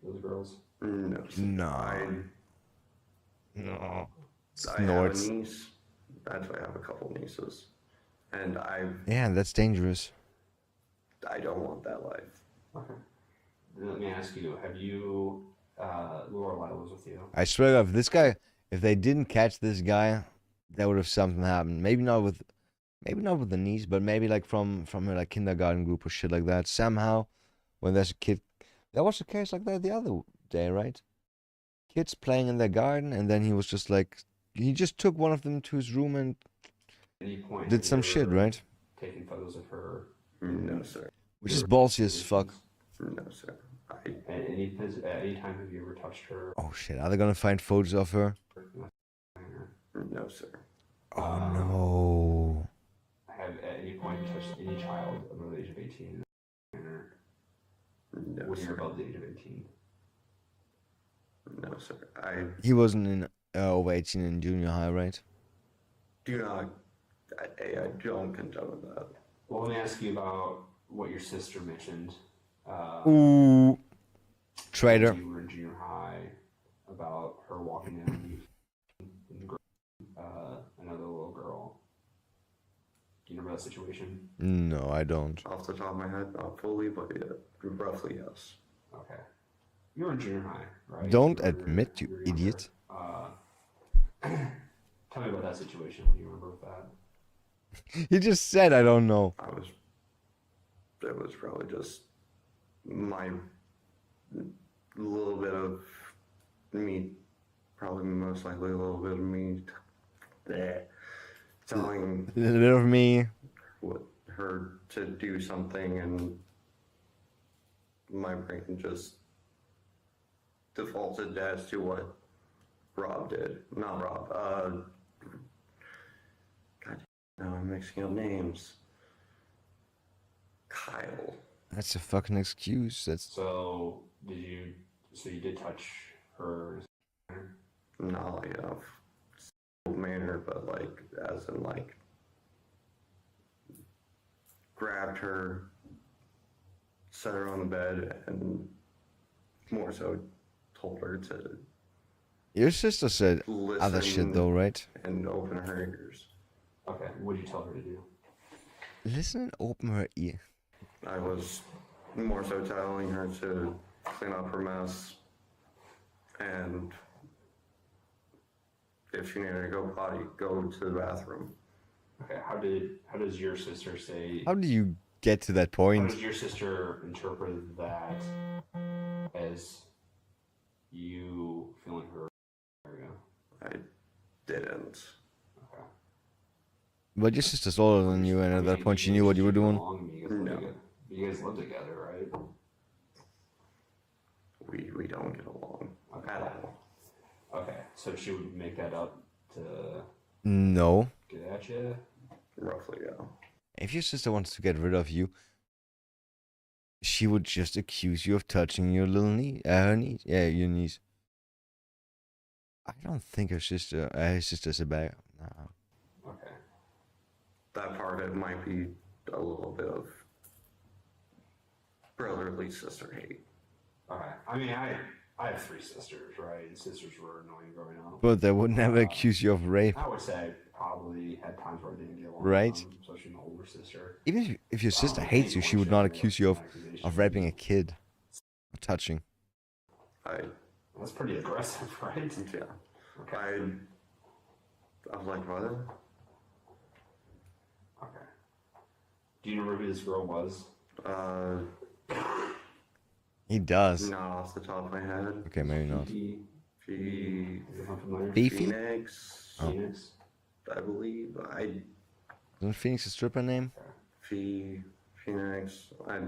those girls? No. No. No. I have Snorts. a niece. Actually, I have a couple nieces. And Yeah, that's dangerous. I don't want that life. Okay. Then let me ask you, have you, Lorelai was with you? I swear, if they didn't catch this guy, there would have something happened. Maybe not with the niece, but maybe like from her like kindergarten group or shit like that. Somehow, when there's a kid, there was a case like that the other day, right? Kids playing in their garden, and then he was just like, he just took one of them to his room and Any point did some shit, right? Taking photos of her. No, sir. Which is ballsy as fuck. No, sir. At any time have you ever touched her? Oh shit, are they gonna find photos of her? No, sir. Oh no. Have at any point touched any child under the age of 18? No, when sir. you're above the age of 18? No, sir. He wasn't in over 18 in junior high, right? Do not. I don't condone that. Well, let me ask you about what your sister mentioned. Ooh. Traitor. When you were in junior high, about her walking in and another little girl. Do you remember that situation? No, I don't. Off the top of my head, not fully, but yeah, roughly yes. Okay. You were in junior high, right? Don't admit, you idiot. Tell me about that situation. What do you remember with that? He just said, I don't know. It was probably just my little bit of me, probably most likely a little bit of me telling A little bit of me. her to do something, and my brain just defaulted as to what Rob did. Not Rob. God, now I'm mixing up names. Kyle. That's a fucking excuse. That's So you did touch her? Not like in a manner, but like as in like grabbed her, set her on the bed, and more so told her to your sister said other shit though, right? And open her ears. Okay, what did you tell her to do? Listen and open her ear. I was more so telling her to clean up her mess, and if she needed to go potty, go to the bathroom. Okay, how does your sister say? How do you get to that How point? does your sister interpret that as you feeling her area? I didn't. Okay. But your sister's older than you, and at that point she knew what you were doing. No. You guys live together, right? We don't get along at all. Okay, so she would make that up to No. get at you? Roughly, yeah. If your sister wants to get rid of you, she would just accuse you of touching your little niece. Her niece. Yeah, your niece. I don't think her sister's a bad. No. Okay. That part, it might be a little bit of brotherly sister hate. Alright. I mean, I have 3 sisters, right? And sisters were annoying growing up. But they would never accuse you of rape. I would say probably had times where I didn't get along. Right. With them, especially my older sister. Even if your sister hates you, she would not accuse you of raping a kid. Or touching. That's pretty aggressive, right? Yeah. Okay. I was like, what? Okay. Do you remember who this girl was? He does. Not off the top of my head. Okay, maybe not. Fifi? Phoenix. Oh. Phoenix? I believe. Isn't Phoenix a stripper name? Phoenix. I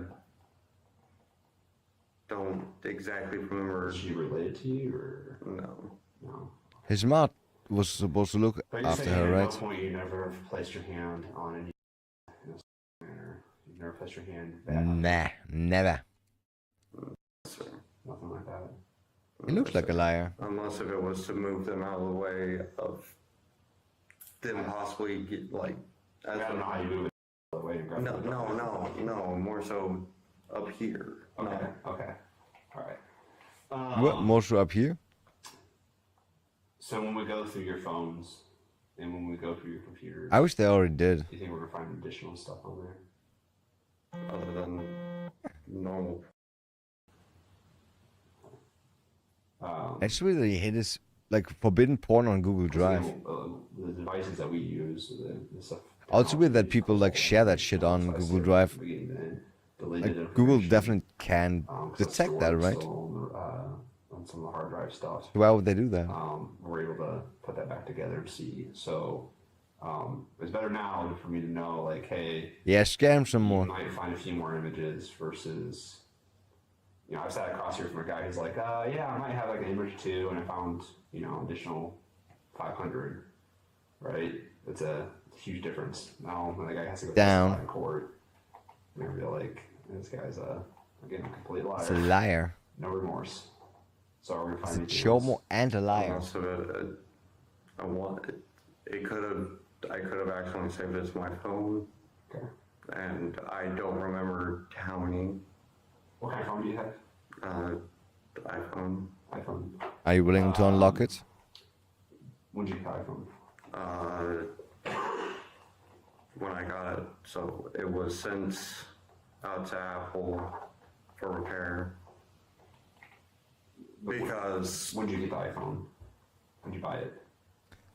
don't exactly remember. Is she related to you, or no? No. His mom was supposed to look But you after said her, at right? no point you never placed your hand on any in a manner. You never placed your hand back on Nah, never. nothing like that. He looks like a liar. Unless if it was to move them out of the way of them possibly get like. I don't know how you move it the way. No. More so up here. Okay. Okay. All right. What, more so up here? So when we go through your phones and when we go through your computers, I wish they already did. do you think we're gonna find additional stuff on there? Other than normal. Actually, they hit his like forbidden porn on Google Drive. The devices that we use, the stuff. Also weird that people like share that shit on Google Drive. Like, Google definitely can detect that, right? On some of the hard drive stuff. Why would they do that? We're able to put that back together and see. So it's better now for me to know, like, hey, Yeah, scam some more. you might find a few more images versus, you know, I sat across here from a guy who's like, yeah, I might have like an image or two, and I found, you know, additional 500, right? It's a huge difference. Now the guy has to go Down. in court. And they'll be like, this guy's again, a complete liar. It's a liar. No remorse. So we're gonna It's find a chomo and a liar. Also, I could have actually saved it to my phone. Okay. And I don't remember how many. What kind of phone do you have? iPhone. iPhone. Are you willing to unlock it? When did you get the iPhone? When I got it, so it was sent out to Apple for repair. Because when did you get the iPhone? When did you buy it?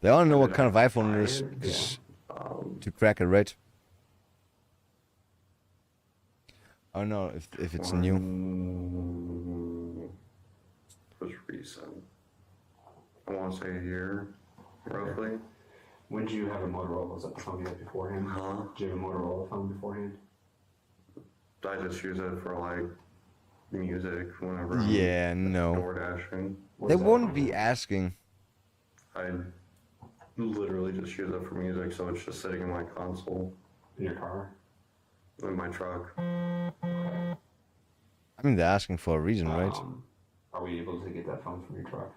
They all know what kind of iPhone it is to crack it, right? I don't know if it's new. It was recent. I want to say a year, roughly. When did you have a Motorola? Was that the phone you had beforehand? Huh? Did you have a Motorola phone beforehand? I just use it for like music whenever Yeah, I'm no. door dashing. They won't be asking. I literally just use it for music, so it's just sitting in my console. In your car? In my truck. I mean, they're asking for a reason, right? Are we able to get that phone from your truck?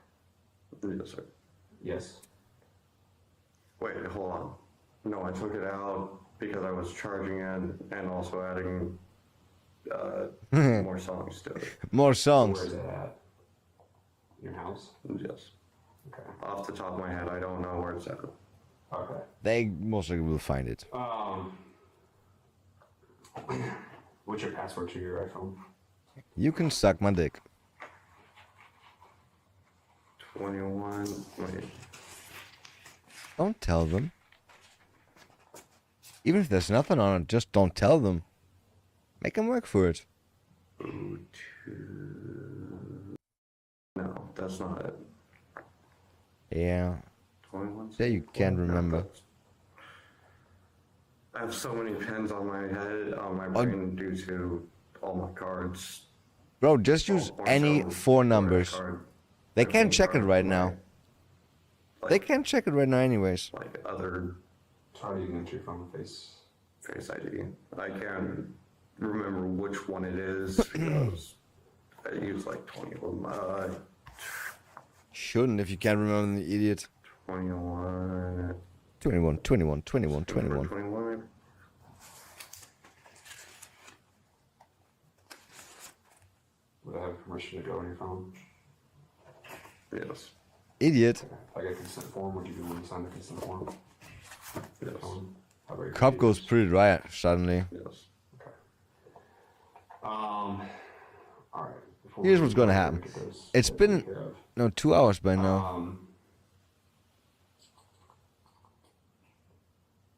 Yes, sir. Yes. Wait, hold on. No, I took it out because I was charging it and also adding more songs to it. More songs. Where is it at? Your house? Yes. Okay. Off the top of my head, I don't know where it's at. Okay. They most likely will find it. What's your password to your iPhone? You can suck my dick. 21. Wait. Don't tell them. Even if there's nothing on it, just don't tell them. Make them work for it. No, that's not it. Yeah. 21. Yeah, you can't remember. I have so many pins on my head, on my brain, due to all my cards. Bro, just use any 4 numbers. They can't check it right now. They can't check it right now anyways. Like other... How do you enter your phone Face ID? I can't remember which one it is because I use like 20 of them. Shouldn't if you can't remember, the idiot. 21. 21, 21, 21, 21. 21. Would I have permission to go on your phone? Yes. Idiot. If I get consent form, would you be willing to sign the consent form? Yes. How about your Cup videos? goes pretty dry suddenly. Yes. All right. Before Here's we what's gonna get happen. this It's taken been care of, no 2 hours by now.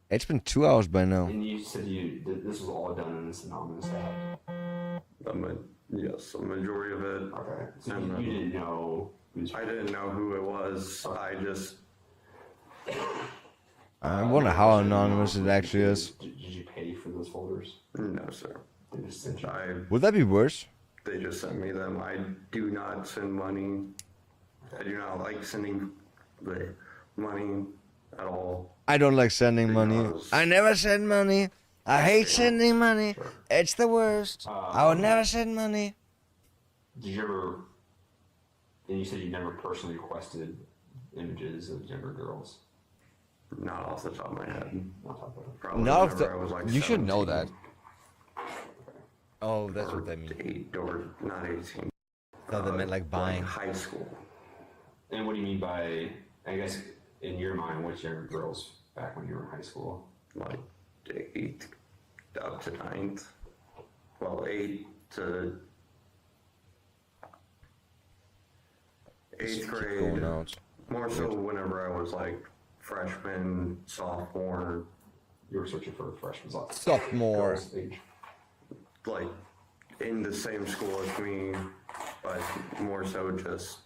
It's been 2 hours by now. And you said this was all done in this anonymous app. Yes, a majority of it. Okay. So And you didn't know. I didn't know who it was. I just. I wonder how anonymous it actually is. Did you pay for those folders? No, sir. They just sent you. Would that be worse? They just sent me them. I do not send money. I do not like sending the money at all. I don't like sending money. I never send money. I hate sending money. It's the worst. I would never send money. Did you ever? And you said you never personally requested images of younger girls. Not off the top of my head. Not off the. I was like You should know 17. that. Oh, that's what they mean. 8 or not 18. I thought they meant like buying. High school. And what do you mean by? I guess in your mind, which younger girls back when you were in high school? Like 8th up to 9th. Well, 8 to 8th grade. Going out. More so whenever I was like freshman, sophomore. You were searching for freshmen. Sophomore. Girls age. Like in the same school as me, but more so just.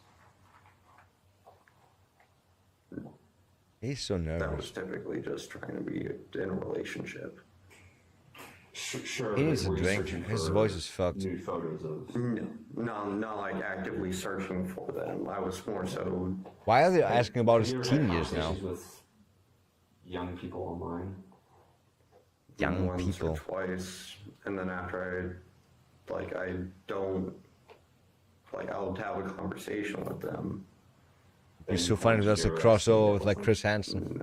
He's so nervous. That was typically just trying to be in a relationship. Sure. He needs a were you drink. searching His for voice is fucked. Nude photos of. No, not like actively searching for them. I was more so. Why are they asking about Have you his ever had teen years now? conversations with young people online? Young once people. or twice, and then after I don't, I'll have a conversation with them. You're so funny that's a crossover with like Chris Hansen.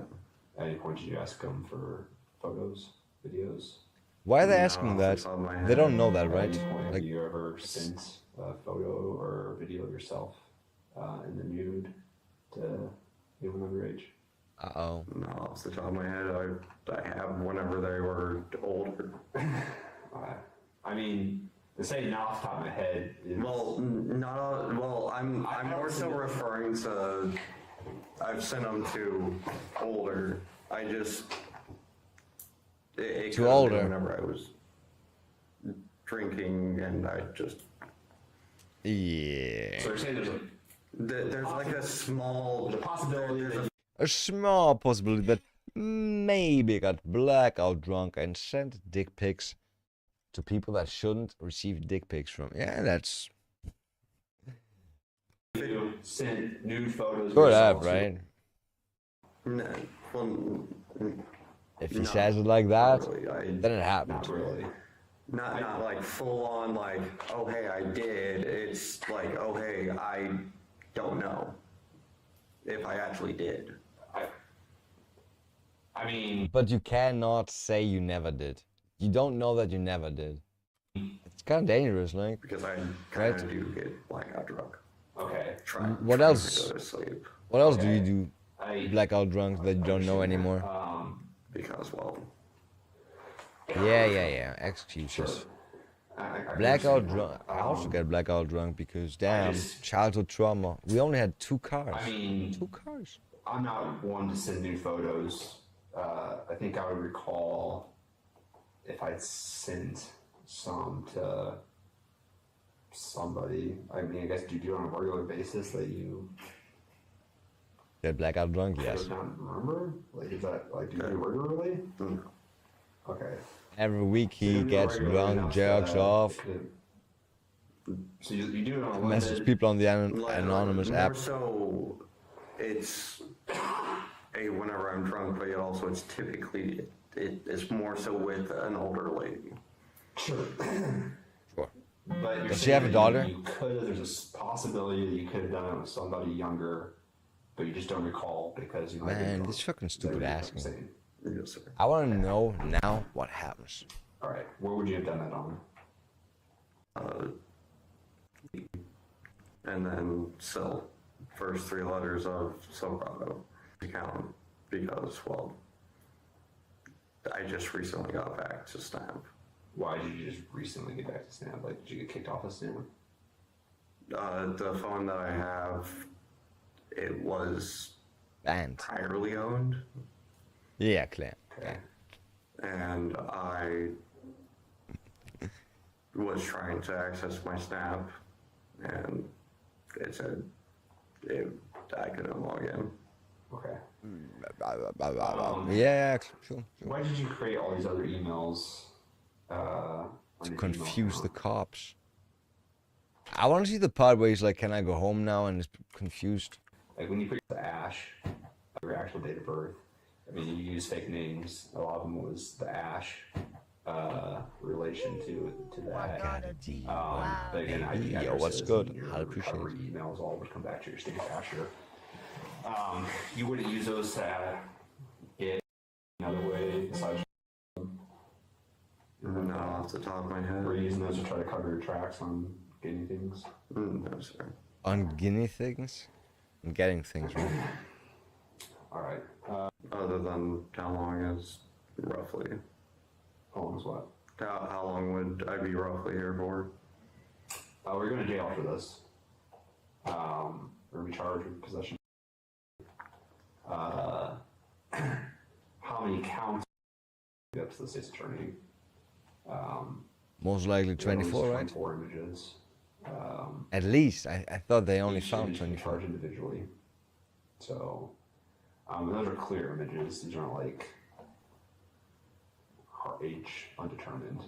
At any point did you ask them for photos, videos? Why are they No, asking off the that? top of my They head. don't know that, At right? any point, Like, have you ever sent a photo or video of yourself in the nude to anyone underage? uh-oh. No, off the top of my head, I have whenever they were older. I mean, to say not off the top of my head is... Well, not well. I'm more so referring to. I've sent them to older. I just. It To could've been older. Whenever I was drinking, and I just. Yeah. So you're saying There's like a small. There's a possibility that A small possibility that maybe got blackout drunk and sent dick pics to people that shouldn't receive dick pics from. Yeah, that's you sent nude photos of good yourself up, to- right? No, well, If he no, says it like that, not really. then it happened. Not really. Not like full on like, oh hey, I did. It's like, oh hey, I don't know if I actually did. I mean... But you cannot say you never did. You don't know that you never did. It's kind of dangerous, like. Because I kind Right. of do get blackout drunk. Okay. What else? Go to sleep. What else do you do I- blackout drunk that you don't know anymore? Because well. Yeah. Excuses. Blackout drunk. I also get blackout drunk because damn, childhood trauma. We only had 2 cars. I mean... 2 cars. I'm not one to send nude photos. I think I would recall if I'd sent some to somebody. I mean, I guess do you do it on a regular basis that you Get blackout drunk, yes. not remember? Like, is that, like, do you do it regularly? Okay. Every week You he do it gets regularly drunk, enough jerks that off, So you do it on a message limited... people on the Like, anonymous more app. so, it's whenever I'm drunk, but yet also it's typically it's more so with an older lady. Sure. Sure. But you're Does she saying have a that daughter? You could. There's a possibility that you could have done it with somebody younger, but you just don't recall because you might be Man, drunk. this fucking Is that stupid what you're asking. saying? Yes, sir. I want to know now what happens. All right. Where would you have done that on? And then sell first three letters of Silverado account because, well, I just recently got back to Snap. Why did you just recently get back to Snap? Like, did you get kicked off of Snap? The phone that I have, it was banned, privately owned. Yeah, clear. Okay. And I was trying to access my Snap, and it said I couldn't log in. Okay. Yeah, sure. Why did you create all these other emails? To confuse the cops. I want to see the part where he's like, "Can I go home now?" and is confused. Like when you put the Ash, your actual date of birth. I mean, you use fake names. A lot of them was the Ash relation to that. But again, IP Yo, what's good? and your I appreciate recovery emails all would come back to your state Asher. You wouldn't use those to get another way besides. No, off the top of my head. Were you using those to try to cover your tracks on getting things? No, sir. On guinea things? And getting things right. Alright. Other than how long is roughly? How long is what? How long would I be roughly here for? We're going to jail for this. We're going to be charged with possession. How many counts? Up to the state's attorney. Most likely 24, right? 24 images. At least. I thought they only Each found image can be 24. charged individually. So, those are clear images. These aren't like age undetermined.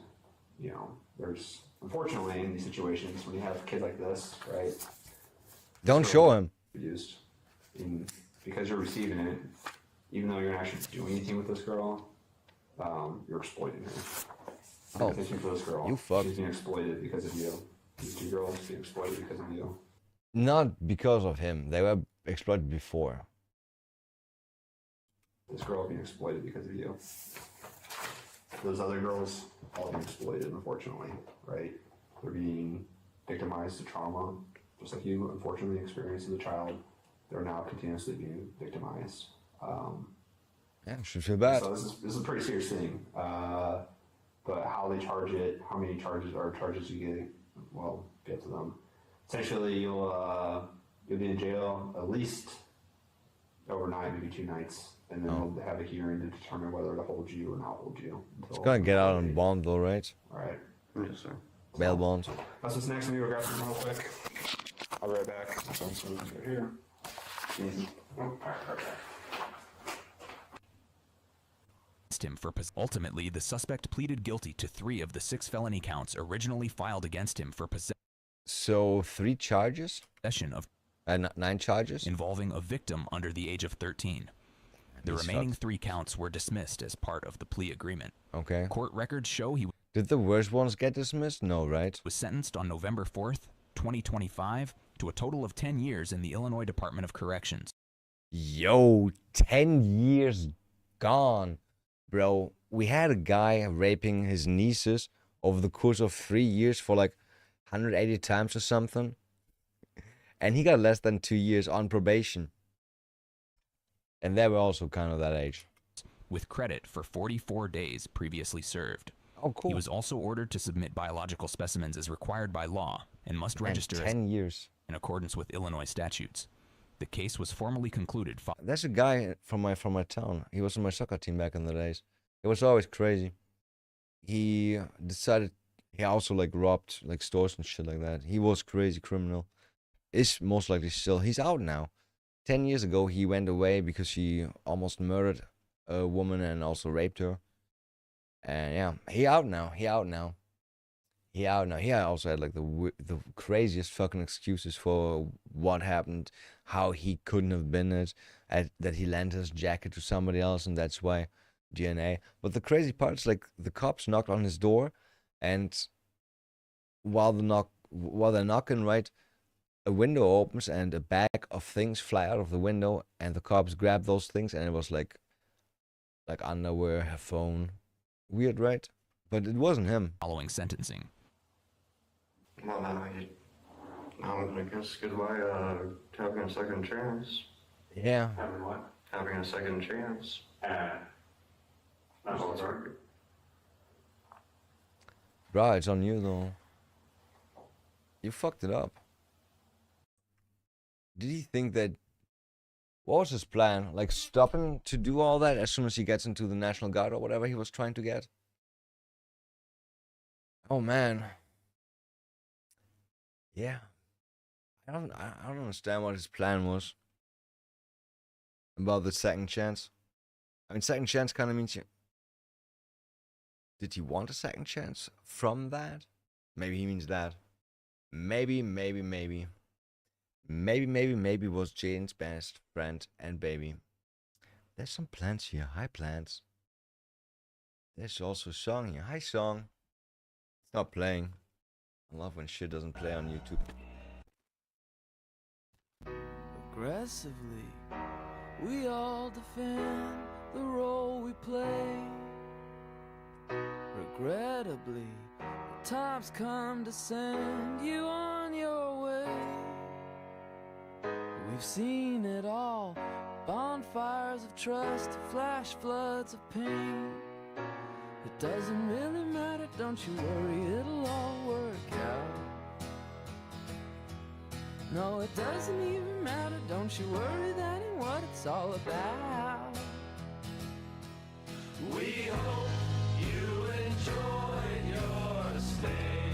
You know, there's unfortunately in these situations when you have a kid like this, right? Don't show him. Used because you're receiving it, even though you're not actually doing anything with this girl, you're exploiting her. Oh, Attention for this girl. you fucked. She's being exploited because of you. These two girls being exploited because of you. Not because of him. They were exploited before. This girl being exploited because of you. Those other girls all being exploited, unfortunately, right? They're being victimized to trauma, just like you unfortunately experienced as a child. They're now continuously being victimized. Yeah, should feel bad. So this is a pretty serious thing. But how they charge it, how many charges you get, well, get to them. Essentially, you'll be in jail at least overnight, maybe 2 nights, and then they'll have a hearing to determine whether to hold you or not hold you. It's gonna get out on bond though, right? All right. Yes, sir. Bail bond. That's what's next. Let me go grab some real quick. I'll be right back. So right here. Easy. Oh, all right. Him for ultimately, the suspect pleaded guilty to 3 of the 6 felony counts originally filed against him for possession. So 3 charges? Of 9 charges? Involving a victim under the age of 13. The remaining 3 counts were dismissed as part of the plea agreement. Okay. Court records show he Did the worst ones get dismissed? No, right? Was sentenced on November 4th, 2025 to a total of 10 years in the Illinois Department of Corrections. Yo, 10 years gone. Bro, we had a guy raping his nieces over the course of 3 years for like 180 times or something. And he got less than 2 years on probation. And they were also kind of that age. With credit for 44 days previously served. Oh, cool. He was also ordered to submit biological specimens as required by law and must register 10 years in accordance with Illinois statutes. The case was formally concluded. There's a guy from my town. He was on my soccer team back in the days. It was always crazy. He decided he also like robbed like stores and shit like that. He was crazy criminal. Is most likely still. He's out now. 10 years ago he went away because he almost murdered a woman and also raped her. And yeah, he out now. He also had like the craziest fucking excuses for what happened, how he couldn't have been it, that he lent his jacket to somebody else and that's why DNA. But the crazy part is like the cops knocked on his door, and while they're knocking, right, a window opens and a bag of things fly out of the window, and the cops grab those things, and it was like underwear, her phone. Weird, right? But it wasn't him. Following sentencing. Well, no, I guess goodbye, having a second chance. Yeah. Having what? Having a second chance. No, sorry. Bruh, it's on you though. You fucked it up. Did he think that... What was his plan? Like stop him to do all that as soon as he gets into the National Guard or whatever he was trying to get? Oh man. Yeah. I don't understand what his plan was. About the second chance. I mean, second chance kind of means you... Did he want a second chance from that? Maybe he means that. Maybe was Jaden's best friend and baby. There's some plants here. Hi, plants. There's also a song here. Hi, song. It's not playing. I love when shit doesn't play on YouTube. Aggressively, we all defend the role we play. Regrettably, the time's come to send you on your way. We've seen it all, bonfires of trust, flash floods of pain. It doesn't really matter, don't you worry, it'll all work out. No, it doesn't even matter, don't you worry, that ain't what it's all about. We hope you enjoyed your stay.